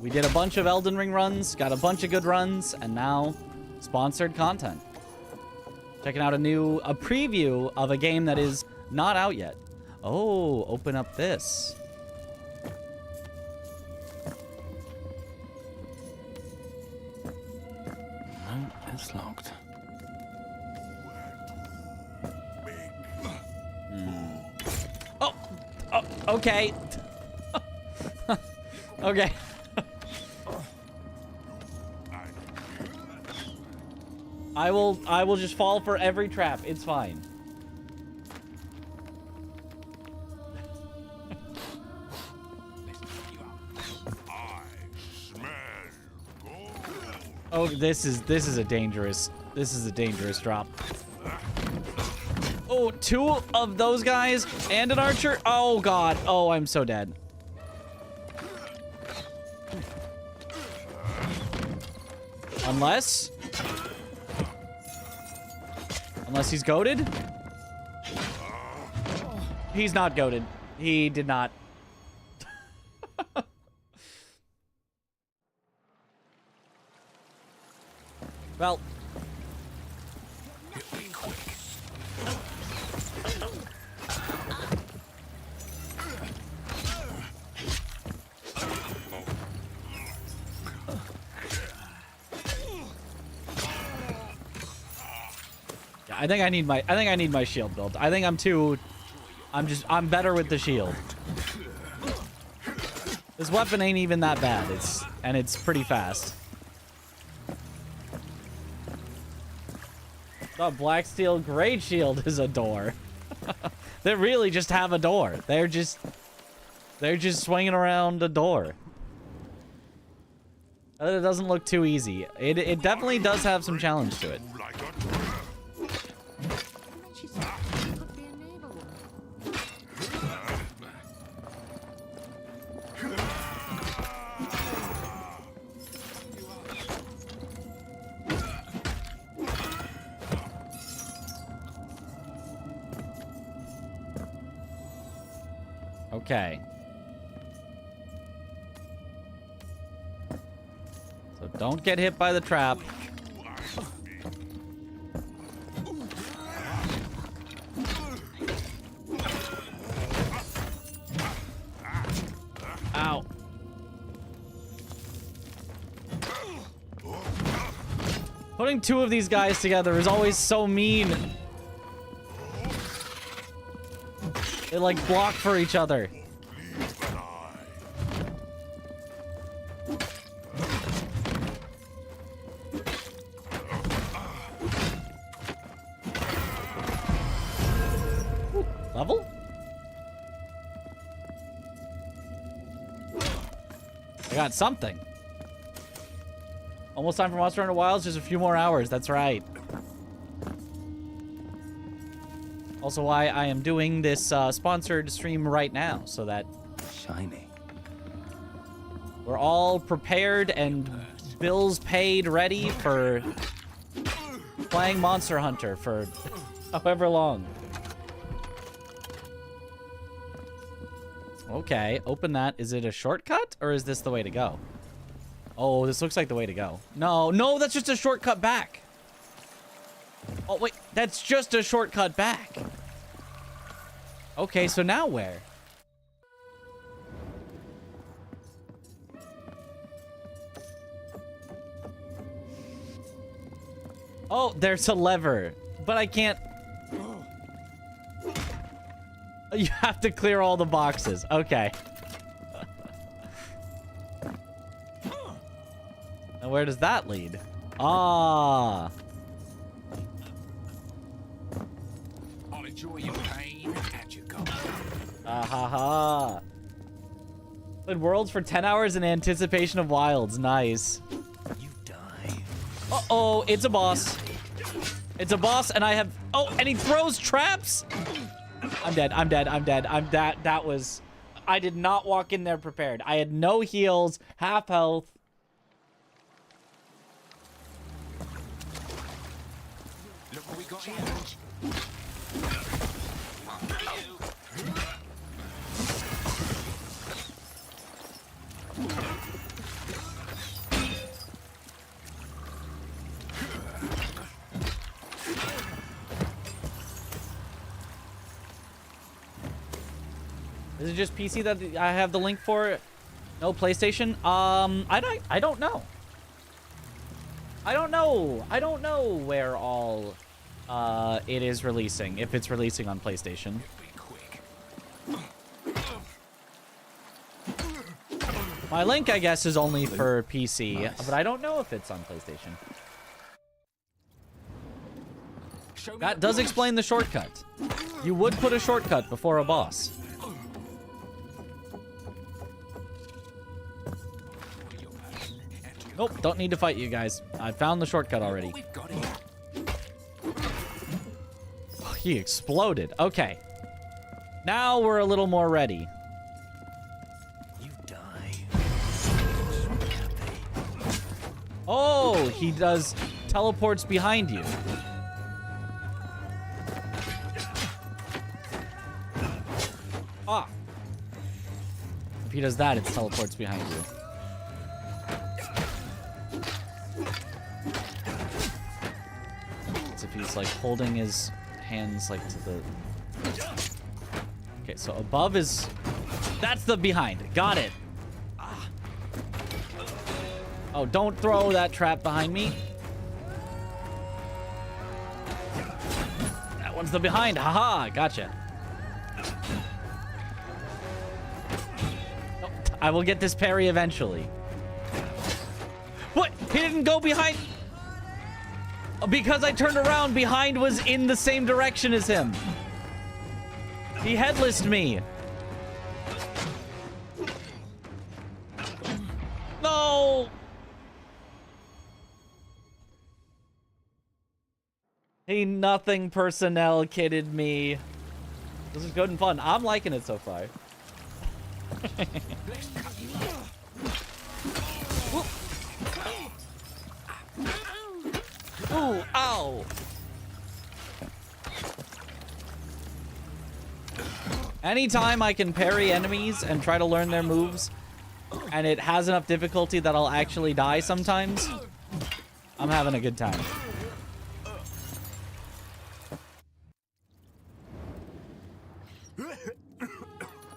we did a bunch of Elden Ring runs, got a bunch of good runs, and now sponsored content. Checking out a preview of a game that is not out yet. Oh, open up this. No, it's locked. Oh, okay. Okay. I will just fall for every trap. It's fine. Oh, this is a dangerous drop. Oh, 2 of those guys and an archer. Oh god. Oh, I'm so dead. Unless he's goated? He's not goated. He did not. Well. I think I need my shield built. I think I'm better with the shield. This weapon ain't even that bad. It's pretty fast. The black steel great shield is a door. They really just have a door. They're just swinging around a door. It doesn't look too easy. It definitely does have some challenge to it. Okay. So don't get hit by the trap. Ow. Putting two of these guys together is always so mean. They like block for each other. Ooh, level? I got something. Almost time for Monster Hunter Wilds. Just a few more hours. That's right. Also why I am doing this sponsored stream right now, so that Shiny. we're all prepared and bills paid, ready for playing Monster Hunter for however long. Okay, open that. Is it a shortcut or is this the way to go? Oh, this looks like the way to go. No, no, that's just a shortcut back. Oh, wait, that's just a shortcut back. Okay, so now where? Oh, there's a lever, but I can't. You have to clear all the boxes. Okay. And where does that lead? Ah. I'll enjoy your pain at your cost. Ah ha ha. Played Worlds for 10 hours in anticipation of Wilds. Nice. You die. Uh-oh, it's a boss. It's a boss, and I have... Oh, and he throws traps? I'm dead, I'm dead, I'm dead. That was... I did not walk in there prepared. I had no heals, half health. Look what we got here. Is it just PC that I have the link for? No PlayStation? I don't know. I don't know where all it is releasing, if it's releasing on PlayStation. My link, I guess, is only for PC, but I don't know if it's on PlayStation. That does explain the shortcut. You would put a shortcut before a boss. Nope, don't need to fight you guys. I found the shortcut already. Oh, he exploded. Okay. Now we're a little more ready. You die. Oh, he does teleports behind you. Ah. If he does that, it teleports behind you. As if he's like holding his hands like to the... Okay, so above is... That's the behind. Got it. Oh, don't throw that trap behind me. That one's the behind. Haha, gotcha. Oh, I will get this parry eventually. What? He didn't go behind... Because I turned around, behind was in the same direction as him. He headlessed me. No! He nothing personnel kidded me. This is good and fun. I'm liking it so far. Ooh, ow! Anytime I can parry enemies and try to learn their moves, and it has enough difficulty that I'll actually die sometimes, I'm having a good time.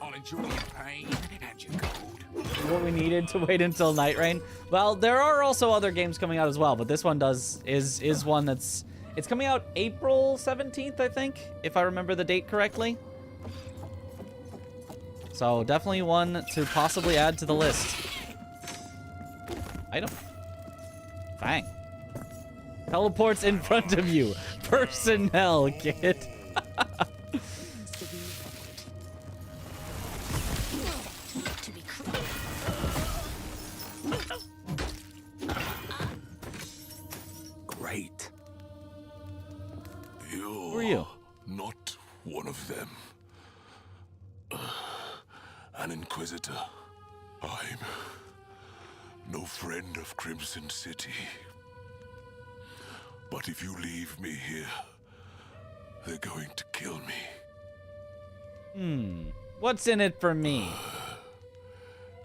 I'll enjoy your pain and your cold. What we needed to wait until Night Rain. Well, there are also other games coming out as well, but this one is one that's... It's coming out April 17th, I think, if I remember the date correctly. So definitely one to possibly add to the list. Item. Fang. Teleports in front of you. Personnel kit. Great. Who are you? Not one of them. An Inquisitor. I'm no friend of Crimson City. But if you leave me here, they're going to kill me. What's in it for me?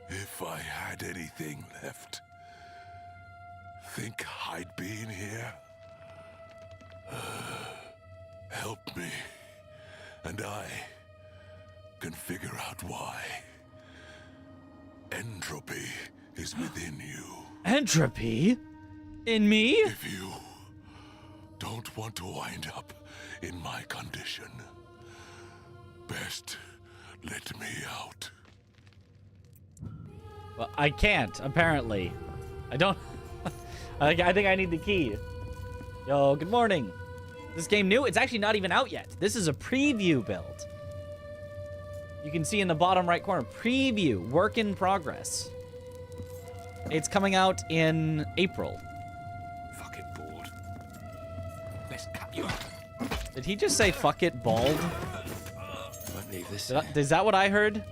If I had anything left, think I'd be in here? Help me, and I can figure out why. Entropy is within you. Entropy? In me? If you don't want to wind up in my condition, best let me out. Well, I can't, apparently. I don't... I think I need the key. Yo, good morning. This game new? It's actually not even out yet. This is a preview build. You can see in the bottom right corner, preview, work in progress. It's coming out in April. Fucking bored. Let's cut you up. Did he just say fuck it bald? Won't leave this. Is that what I heard?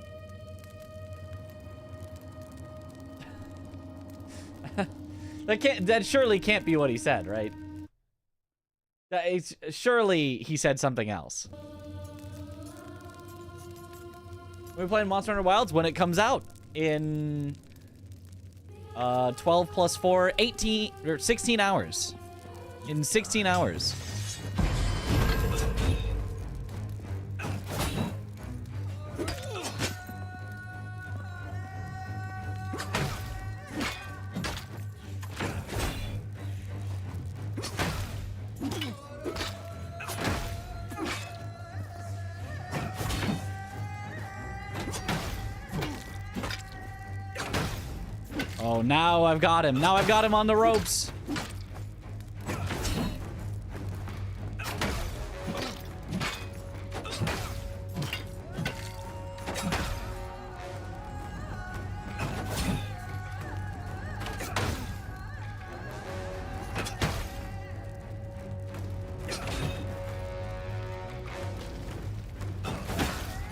That surely can't be what he said, right? Surely he said something else. We're playing Monster Hunter Wilds when it comes out in 12 plus 4, 18 or 16 hours. In 16 hours. Oh, now I've got him. Now I've got him on the ropes.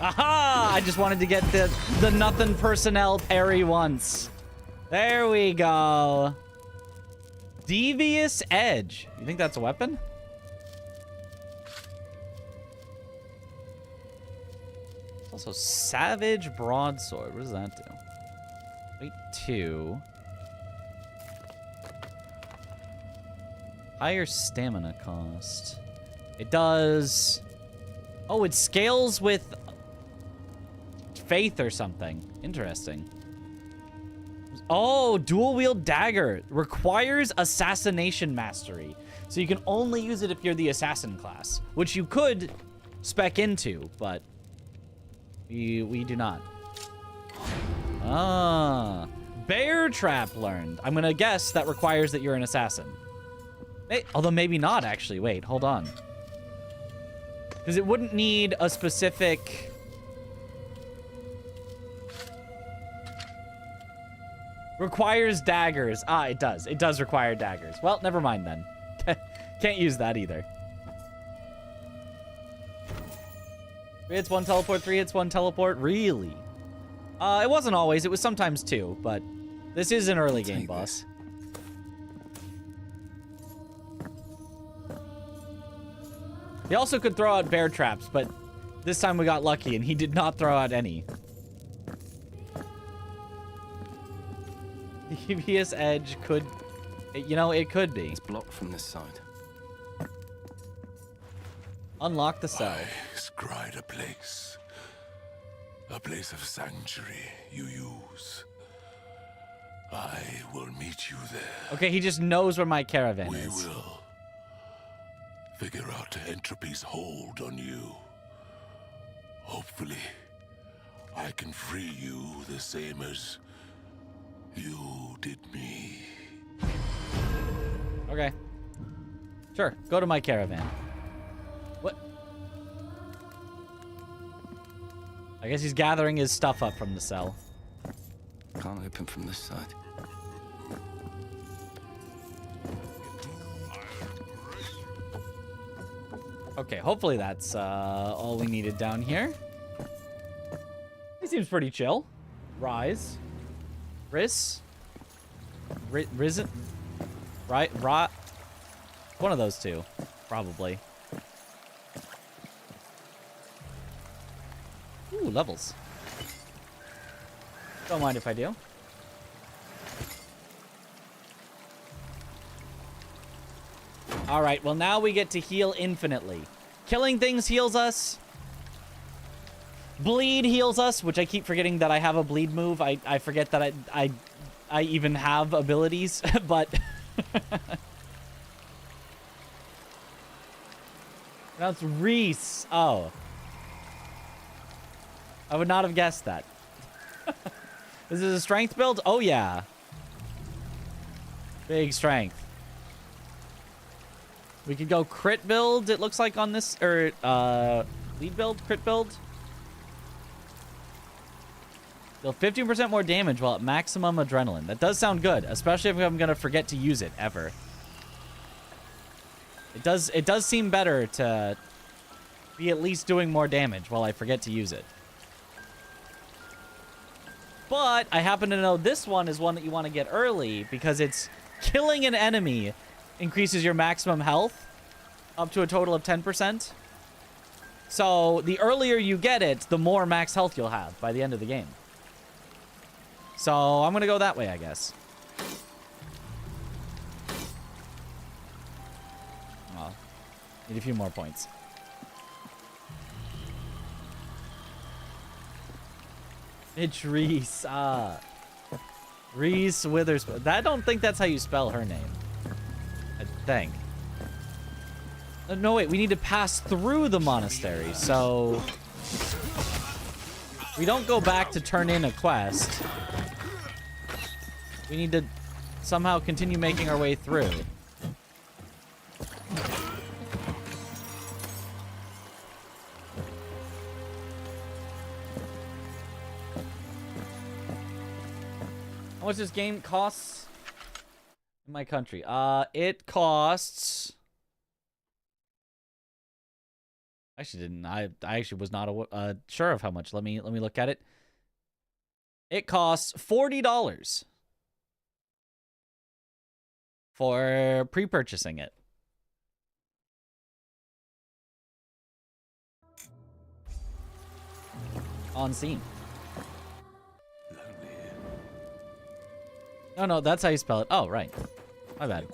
Aha! I just wanted to get the nothing personnel parry once. There we go. Devious Edge. You think that's a weapon? It's also Savage Broadsword. What does that do? Wait, 2. Higher stamina cost. It does... Oh, it scales with faith or something. Interesting. Oh, dual wield dagger requires assassination mastery. So you can only use it if you're the assassin class, which you could spec into, but we do not. Ah, bear trap learned. I'm gonna guess that requires that you're an assassin. Although maybe not actually. Wait, hold on. Because it wouldn't need a specific... Requires daggers. Ah, it does. It does require daggers. Well, never mind then. Can't use that either. 3 hits, 1 teleport, 3 hits, 1 teleport. Really? It wasn't always. It was sometimes 2, but this is an early game boss. He also could throw out bear traps, but This time we got lucky and he did not throw out any. The UVS edge could... You know, it could be. It's blocked from this side. Unlock the cell. I scried a place of sanctuary you use. I will meet you there. Okay, he just knows where my caravan is. We will figure out entropy's hold on you. Hopefully, I can free you the same as you did me. Okay. Sure, go to my caravan. What? I guess he's gathering his stuff up from the cell. Can't open from this side. Okay, hopefully that's all we needed down here. He seems pretty chill. Rise. Risen? Right, rot. One of those two, probably. Ooh, levels. Don't mind if I do. Alright, well now we get to heal infinitely. Killing things heals us. Bleed heals us, which I keep forgetting that I have a bleed move. I forget that I even have abilities, but... Now it's Reese. Oh. I would not have guessed that. Is this a strength build? Oh, yeah. Big strength. We could go crit build, it looks like, on this, or lead build, crit build. Deal 15% more damage while at maximum adrenaline. That does sound good, especially if I'm gonna forget to use it ever. It does seem better to be at least doing more damage while I forget to use it. But I happen to know this one is one that you want to get early because it's killing an enemy increases your maximum health up to a total of 10%. So the earlier you get it, the more max health you'll have by the end of the game. So I'm going to go that way, I guess. Well, need a few more points. It's Reese. Reese Witherspoon. I don't think that's how you spell her name. I think. No, wait. We need to pass through the monastery, so... We don't go back to turn in a quest. We need to somehow continue making our way through. How much this game costs in my country? It costs... Actually didn't. I actually was not sure of how much. Let me look at it. It costs $40 for pre-purchasing it. On Steam. No, that's how you spell it. Oh, right. My bad.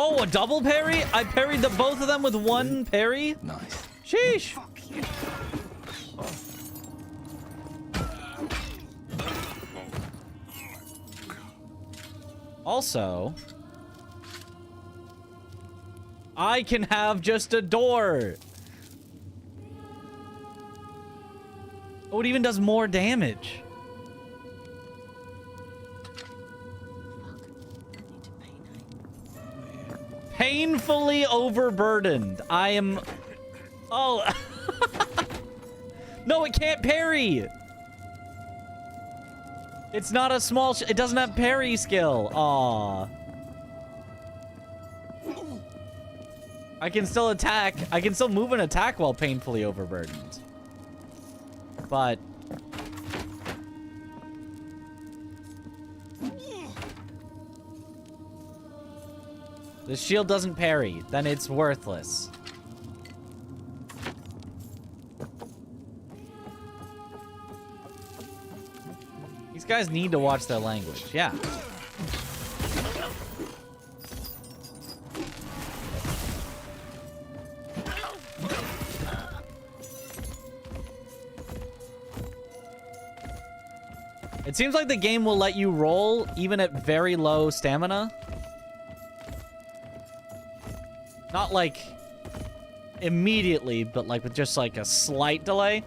Oh, a double parry? I parried both of them with one parry? Nice. Sheesh. Also, I can have just a door. Oh, it even does more damage. Painfully overburdened. I am... Oh. No, it can't parry. It's not a small... It doesn't have parry skill. Aw. I can still attack. I can still move and attack while painfully overburdened. But... The shield doesn't parry, then it's worthless. These guys need to watch their language, yeah. It seems like the game will let you roll even at very low stamina. Not like immediately, but like with just like a slight delay.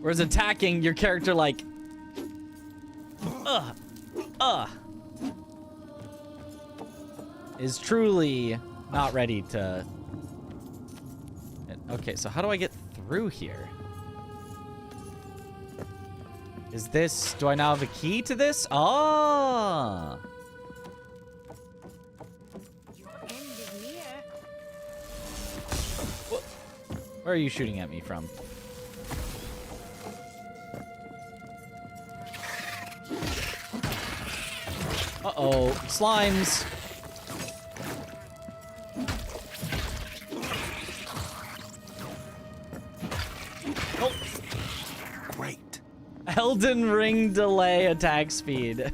Whereas attacking, your character like, is truly not ready to. Okay, so how do I get through here? Is this, do I now have a key to this? Ah. Where are you shooting at me from? Uh-oh, slimes. Oh. Great. Elden Ring delay attack speed.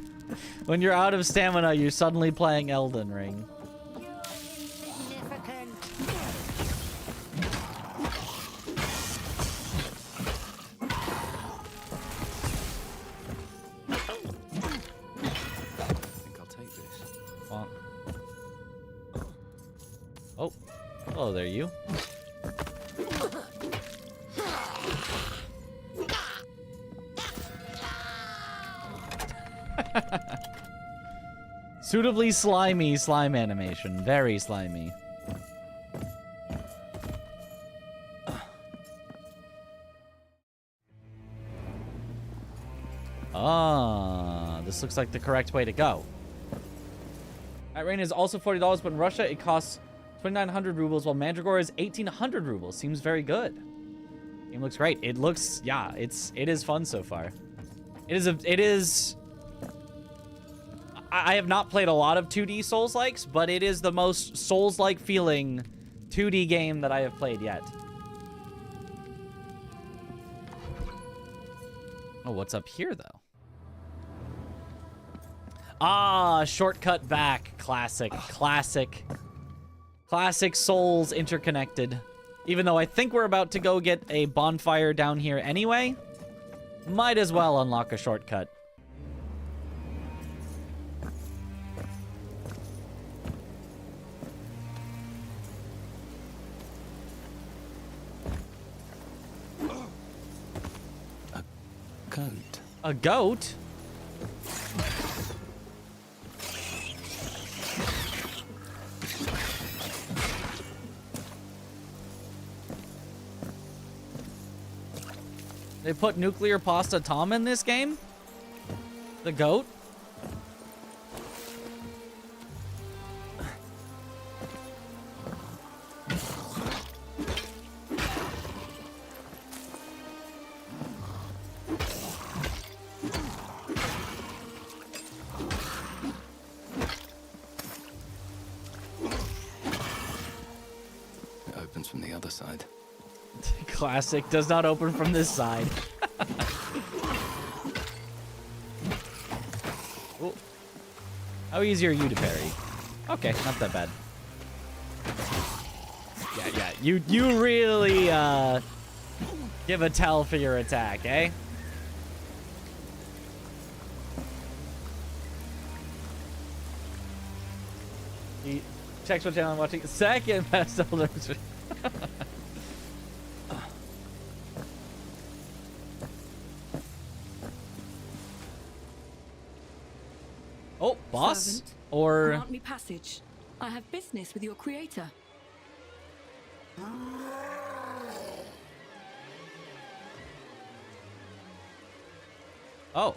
When you're out of stamina, you're suddenly playing Elden Ring. Oh, hello there, you. Suitably slimy slime animation. Very slimy. Ah, this looks like the correct way to go. At Rain is also $40, but in Russia it costs 2,900 rubles, while Mandragora is 1,800 rubles. Seems very good. Game looks great. It looks, yeah, it is fun so far. It is. I have not played a lot of 2D Souls-likes, but it is the most Souls-like feeling 2D game that I have played yet. Oh, what's up here though? Ah, shortcut back. Classic, classic. Classic Souls interconnected. Even though I think we're about to go get a bonfire down here anyway, might as well unlock a shortcut. A goat. A goat? They put nuclear pasta Tom in this game? The goat? It opens from the other side. Classic. Does not open from this side. Ooh. How easy are you to parry? Okay, not that bad. Yeah. You really give a tell for your attack, eh? He checks what channel I'm watching. Second best Elder. Oh, boss? Servant, Or... grant me passage. I have business with your creator. Oh.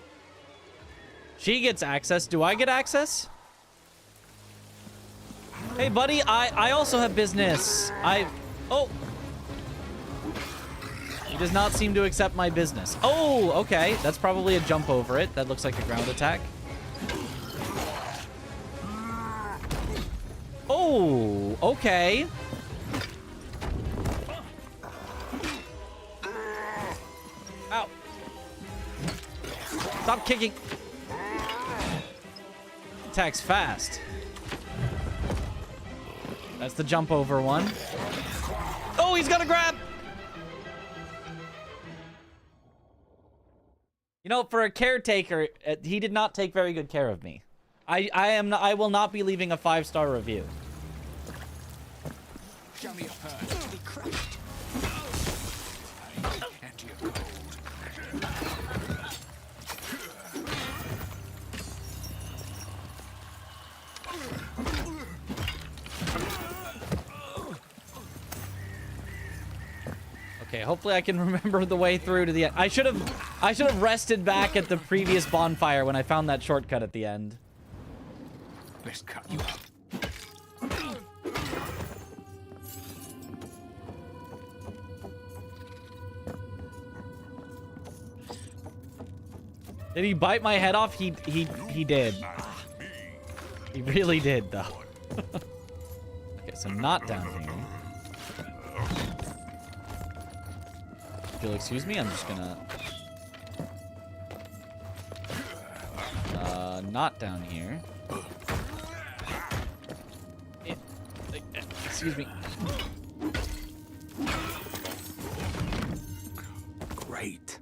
She gets access. Do I get access? Hey, buddy, I also have business. Oh. does not seem to accept my business. Oh, okay. That's probably a jump over it. That looks like a ground attack. Oh, okay. Ow. Stop kicking. Attacks fast. That's the jump over one. Oh, he's got a grab. You know, for a caretaker, he did not take very good care of me. I will not be leaving a 5-star review. Show me your purse. Be crushed. Enter your code. Okay, hopefully I can remember the way through to the end. I should have rested back at the previous bonfire when I found that shortcut at the end. Let's cut you up. Did he bite my head off? He did. He really did, though. Okay, so not down here. If you'll excuse me, I'm just gonna... not down here. Excuse me. Great.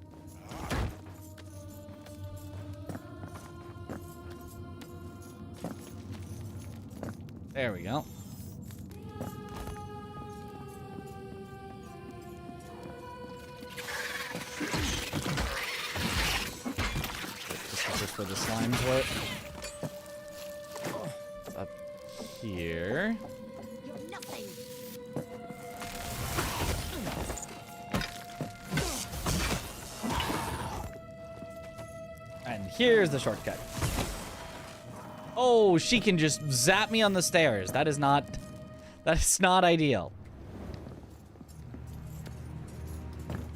There we go. Just where the slimes work. Up here. And here's the shortcut. Oh, she can just zap me on the stairs. That is not ideal.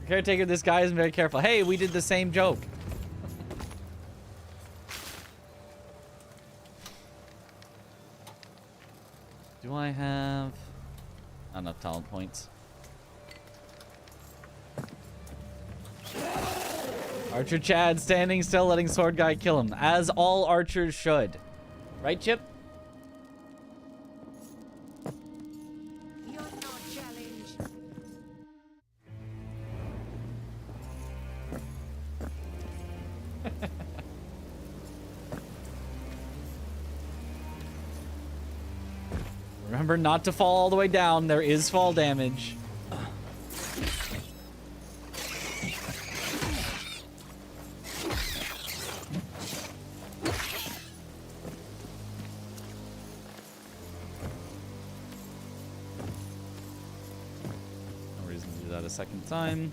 Caretaker, this guy isn't very careful. Hey, we did the same joke. Do I have not enough talent points? Archer Chad standing still, letting sword guy kill him, as all archers should. Right, Chip? You're not challenged. Remember not to fall all the way down. There is fall damage. No reason to do that a second time.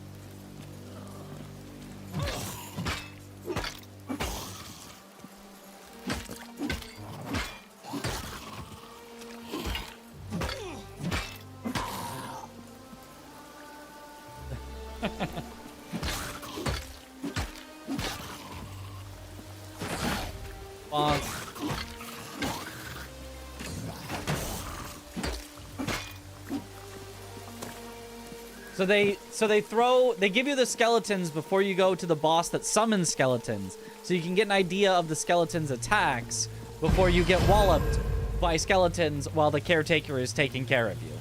So they give you the skeletons before you go to the boss that summons skeletons. So you can get an idea of the skeleton's attacks before you get walloped by skeletons while the caretaker is taking care of you.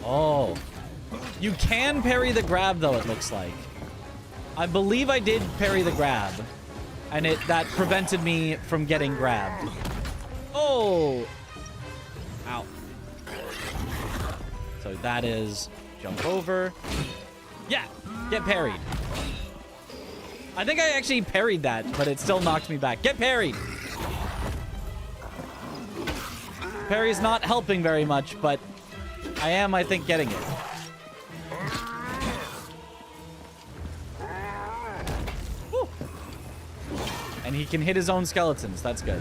Oh. You can parry the grab, though, it looks like. I believe I did parry the grab. And that prevented me from getting grabbed. Oh! Ow. So that is jump over. Yeah! Get parried. I think I actually parried that, but it still knocked me back. Get parried! Parry's not helping very much, but I am, I think, getting it. And he can hit his own skeletons. That's good.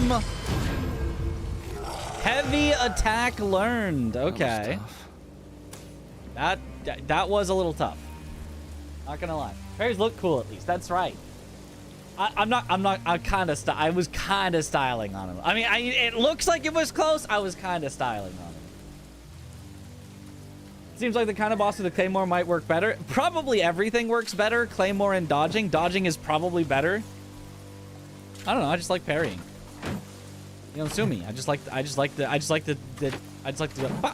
Damn! Heavy attack learned. Okay. That was a little tough. Not gonna lie. Parries look cool at least. That's right. I was kind of styling on him. I mean, it looks like it was close. I was kind of styling on him. Seems like the kind of boss with the Claymore might work better. Probably everything works better. Claymore and dodging. Dodging is probably better. I don't know. I just like parrying. You don't sue me. I just like the bah!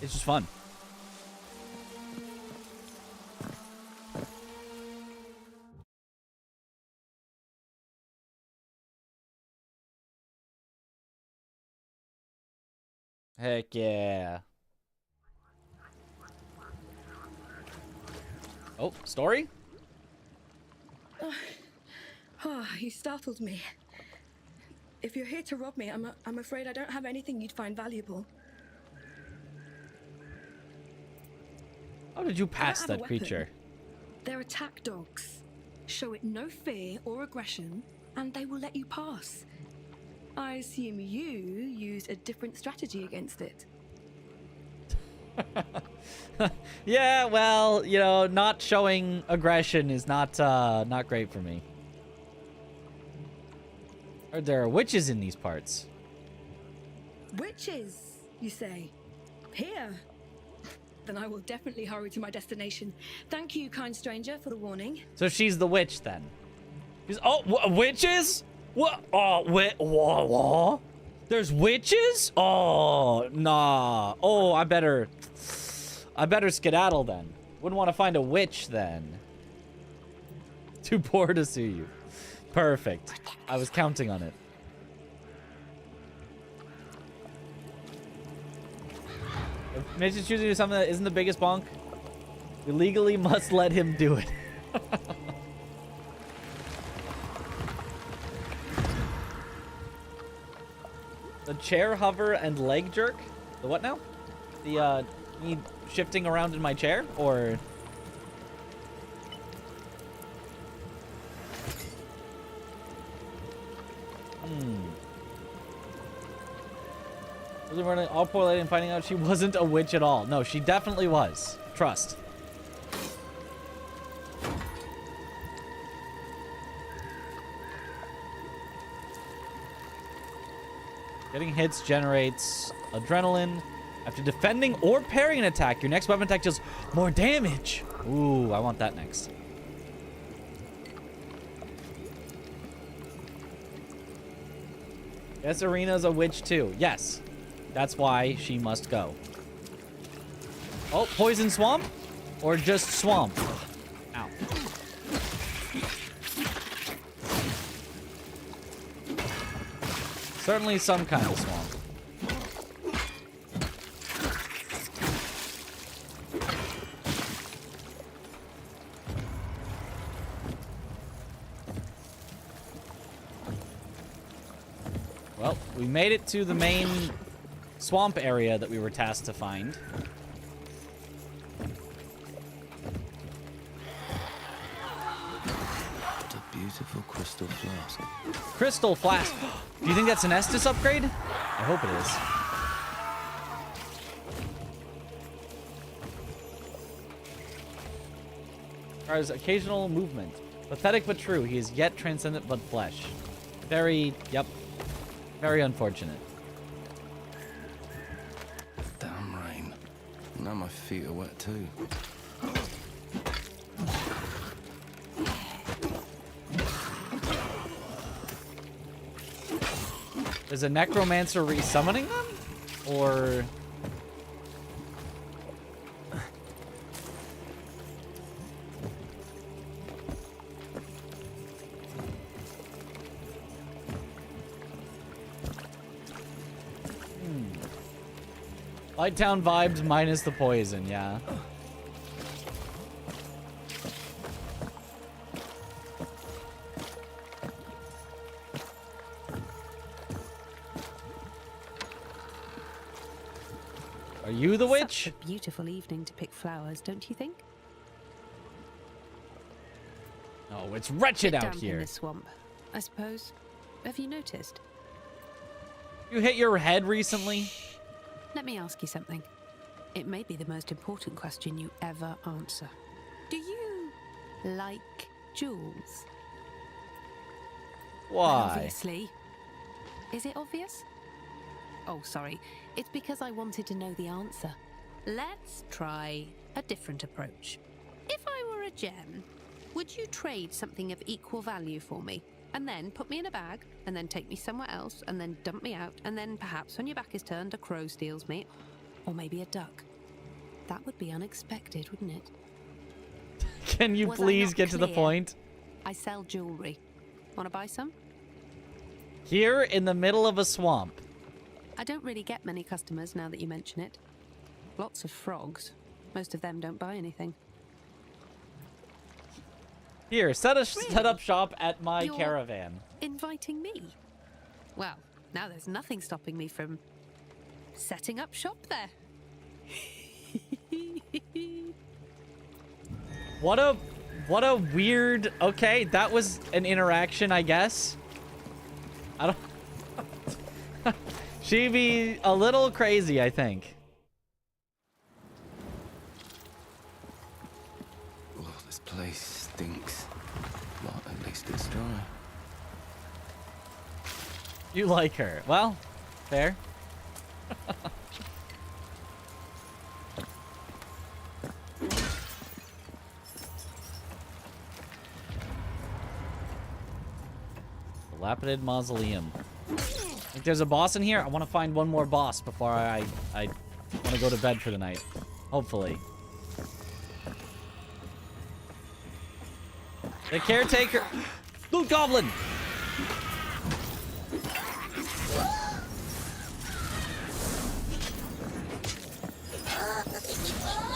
It's just fun. Heck yeah. Oh, story? Oh, you startled me. If you're here to rob me, I'm afraid I don't have anything you'd find valuable. How did you pass I don't have that a weapon. creature? They're attack dogs. Show it no fear or aggression, and they will let you pass. I assume you used a different strategy against it. Yeah, well, you know, not showing aggression is not great for me. There are witches in these parts. Witches, you say? Here? Then I will definitely hurry to my destination. Thank you, kind stranger, for the warning. So she's the witch then. Witches? What? Oh, what? There's witches? Oh, nah. Oh, I better skedaddle then. Wouldn't want to find a witch then. Too poor to sue you. Perfect. I was counting on it. If Mitch is choosing to do something that isn't the biggest bonk, we legally must let him do it. The chair hover and leg jerk? The what now? The, me shifting around in my chair? Or... Really running all poor lady and finding out she wasn't a witch at all. No, she definitely was. Trust. Getting hits generates adrenaline. After defending or parrying an attack, your next weapon attack deals more damage. Ooh, I want that next. Yes, Arena's a witch too. Yes. That's why she must go. Oh, poison swamp? Or just swamp? Ow. Certainly some kind of swamp. Well, we made it to the main swamp area that we were tasked to find. What a beautiful crystal flask. Crystal flask. Do you think that's an Estus upgrade? I hope it is. Requires occasional movement. Pathetic but true. He is yet transcendent but flesh. Very, yep. Very unfortunate. Damn rain. Now my feet are wet too. Is a necromancer resummoning them? Or... Lighttown vibes minus the poison, yeah. Are you the witch? Such a beautiful evening to pick flowers, don't you think? Oh, it's wretched out Damp in here. the swamp, I suppose. Have you noticed? You hit your head recently? Let me ask you something. It may be the most important question you ever answer. Do you like jewels? Why? Well, obviously. Is it obvious? Oh, sorry. It's because I wanted to know the answer. Let's try a different approach. If I were a gem, would you trade something of equal value for me? And then put me in a bag, and then take me somewhere else, and then dump me out, and then perhaps when your back is turned, a crow steals me, or maybe a duck. That would be unexpected, wouldn't it? Can you please get to the point? I sell jewelry. Want to buy some? Here in the middle of a swamp. I don't really get many customers now that you mention it. Lots of frogs. Most of them don't buy anything. Here, set up shop at my You're caravan. Inviting me? Well, now there's nothing stopping me from setting up shop there. What a weird. Okay, that was an interaction, I guess. I don't. She'd be a little crazy, I think. Oh, this place stinks. Well, at least it's dry. You like her. Well, fair. Dilapidated mausoleum. Think there's a boss in here? I want to find one more boss before I want to go to bed for the night. Hopefully. The caretaker. Loot goblin.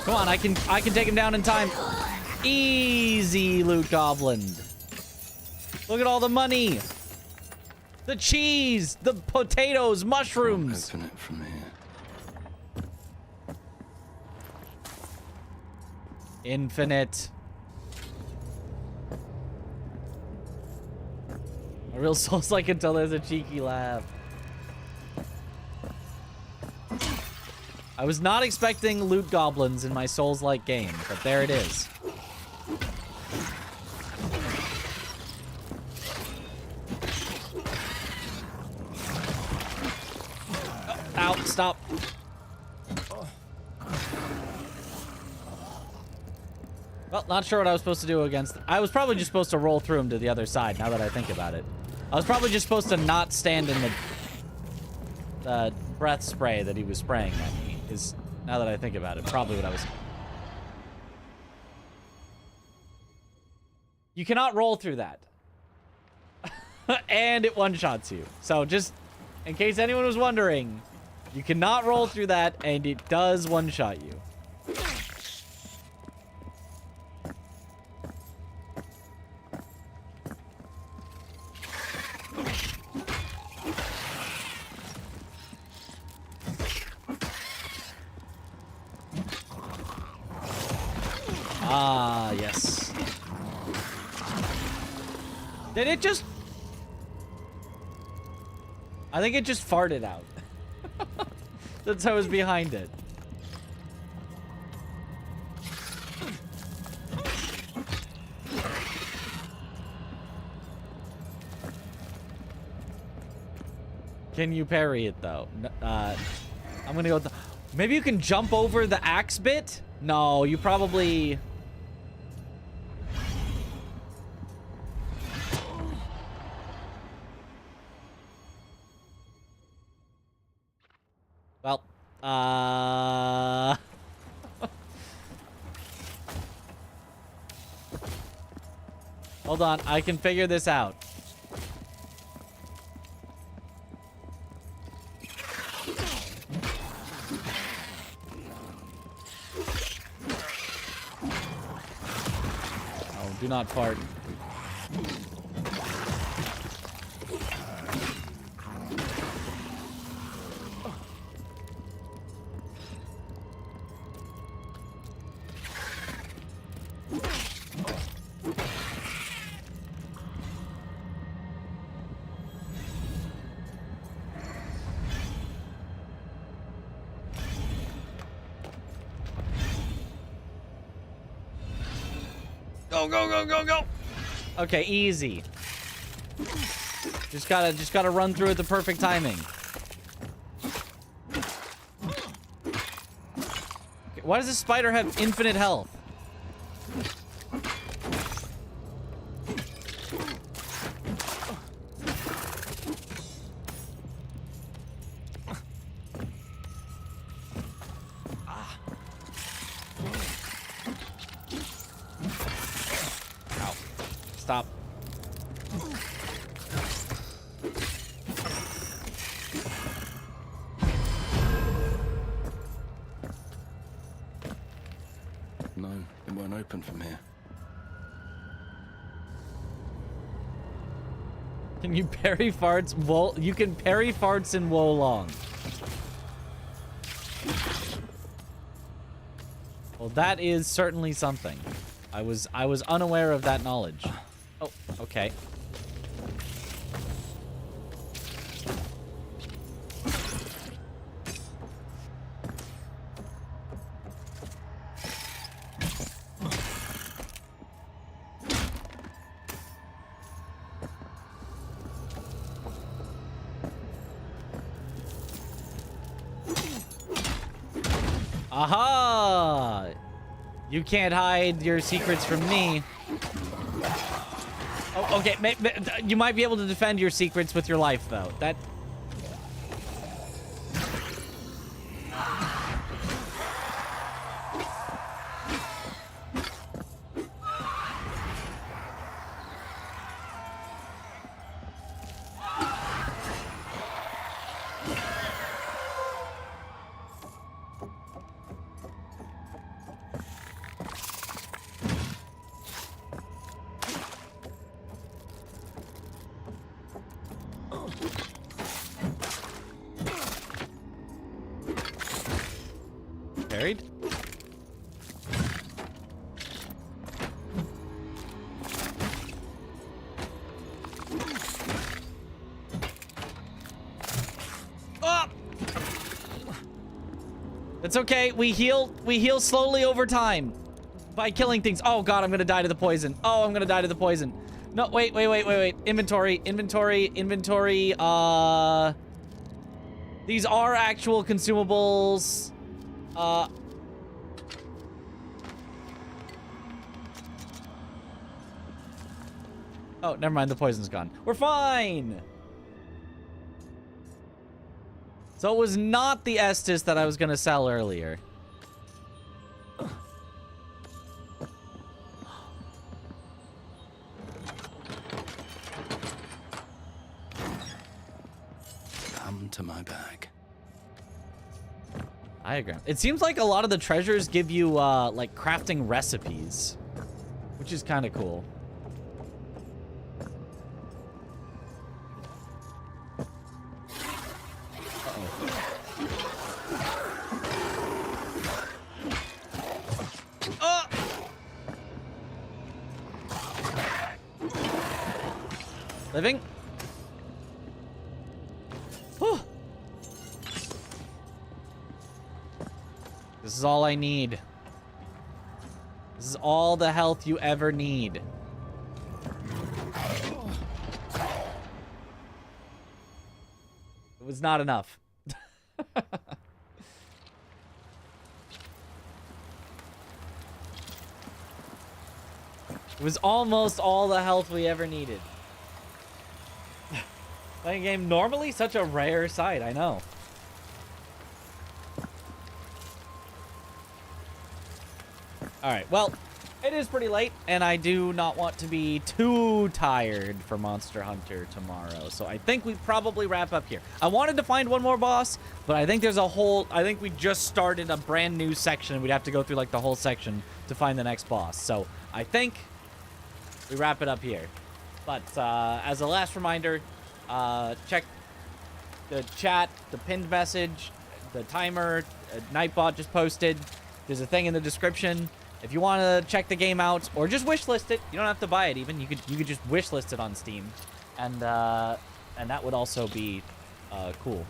Come on, I can take him down in time. Easy, loot goblin. Look at all the money. The cheese, the potatoes, mushrooms. Open it from here. Infinite. A real Soulslike until there's a cheeky laugh. I was not expecting loot goblins in my Soulslike game, but there it is. Ow, stop. Well, not sure what I was supposed to do against... I was probably just supposed to roll through him to the other side, now that I think about it. I was probably just supposed to not stand in the breath spray that he was spraying at me. Is, now that I think about it, probably what I was... You cannot roll through that. And it one-shots you. So just, in case anyone was wondering, you cannot roll through that, and it does one-shot you. Ah, yes. Did it just... I think it just farted out. That's how I was behind it. Can you parry it, though? I'm gonna go with the... Maybe you can jump over the axe bit? No, you probably... Well, hold on, I can figure this out. Oh, do not fart. Go, go, go, go, go. Okay, easy. Just gotta run through at the perfect timing. Okay, why does this spider have infinite health? Ow. Stop. No, it won't open from here. Can you parry farts? You can parry farts in Wolong. Well, that is certainly something. I was unaware of that knowledge. Oh, okay. Aha! You can't hide your secrets from me. Oh, okay. You might be able to defend your secrets with your life, though. That... Buried? Oh! It's okay. We heal slowly over time by killing things. Oh god, I'm gonna die to the poison. Oh, I'm gonna die to the poison. No, wait. Inventory. These are actual consumables. Oh, never mind. The poison's gone. We're fine. So it was not the Estus that I was gonna sell earlier. Come to my bag. Diagram. It seems like a lot of the treasures give you, like, crafting recipes, which is kind of cool. Oh! Living? Whew. This is all I need. This is all the health you ever need. It was not enough. It was almost all the health we ever needed. Playing a game normally such a rare sight, I know. Alright, well, it is pretty late, and I do not want to be too tired for Monster Hunter tomorrow, so I think we probably wrap up here. I wanted to find one more boss, but I think there's a whole... I think we just started a brand new section. We'd have to go through, like, the whole section to find the next boss. So I think we wrap it up here. But as a last reminder, check the chat, the pinned message, the timer, Nightbot just posted. There's a thing in the description. If you want to check the game out, or just wishlist it, you don't have to buy it even. You could just wishlist it on Steam, and that would also be cool.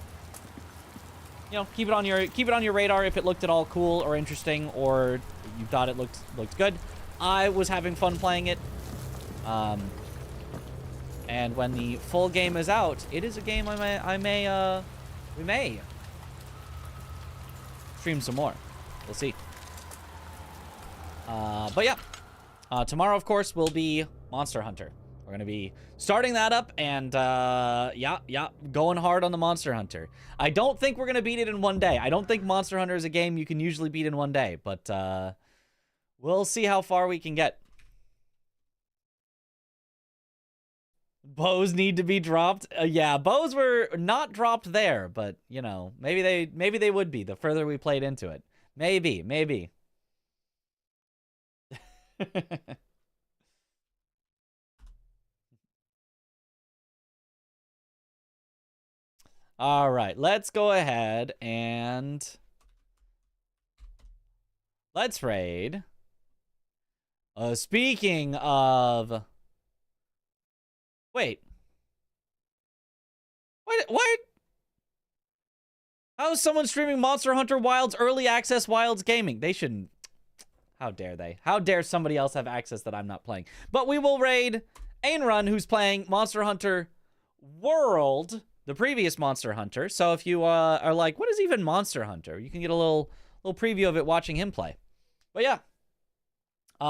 You know, keep it on your radar if it looked at all cool or interesting, or you thought it looked good. I was having fun playing it. And when the full game is out, it is a game we may stream some more. We'll see. But yeah, tomorrow, of course, will be Monster Hunter. We're gonna be starting that up, and yeah, going hard on the Monster Hunter. I don't think we're gonna beat it in one day. I don't think Monster Hunter is a game you can usually beat in one day, but we'll see how far we can get. Bows need to be dropped. Yeah, bows were not dropped there, but you know, maybe they would be the further we played into it. Maybe. All right, let's go ahead and let's raid. Speaking of... Wait. What? How is someone streaming Monster Hunter Wilds Early Access Wilds Gaming? They shouldn't. How dare they? How dare somebody else have access that I'm not playing? But we will raid Ainrun, who's playing Monster Hunter World, the previous Monster Hunter. So if you are like, what is even Monster Hunter? You can get a little preview of it watching him play. But yeah.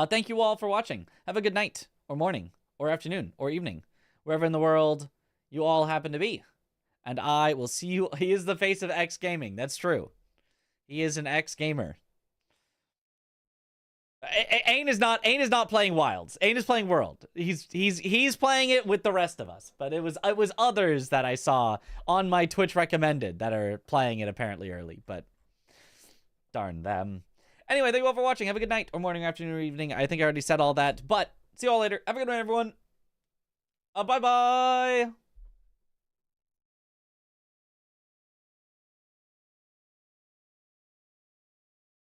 Thank you all for watching. Have a good night, or morning, or afternoon, or evening, wherever in the world you all happen to be. And I will see you. He is the face of X Gaming. That's true. He is an X gamer. Ain is not playing Wilds. Ain is playing World. He's playing it with the rest of us. But it was others that I saw on my Twitch recommended that are playing it apparently early. But darn them. Anyway, thank you all for watching. Have a good night, or morning, or afternoon, or evening. I think I already said all that. But see you all later. Have a good night, everyone. Bye-bye.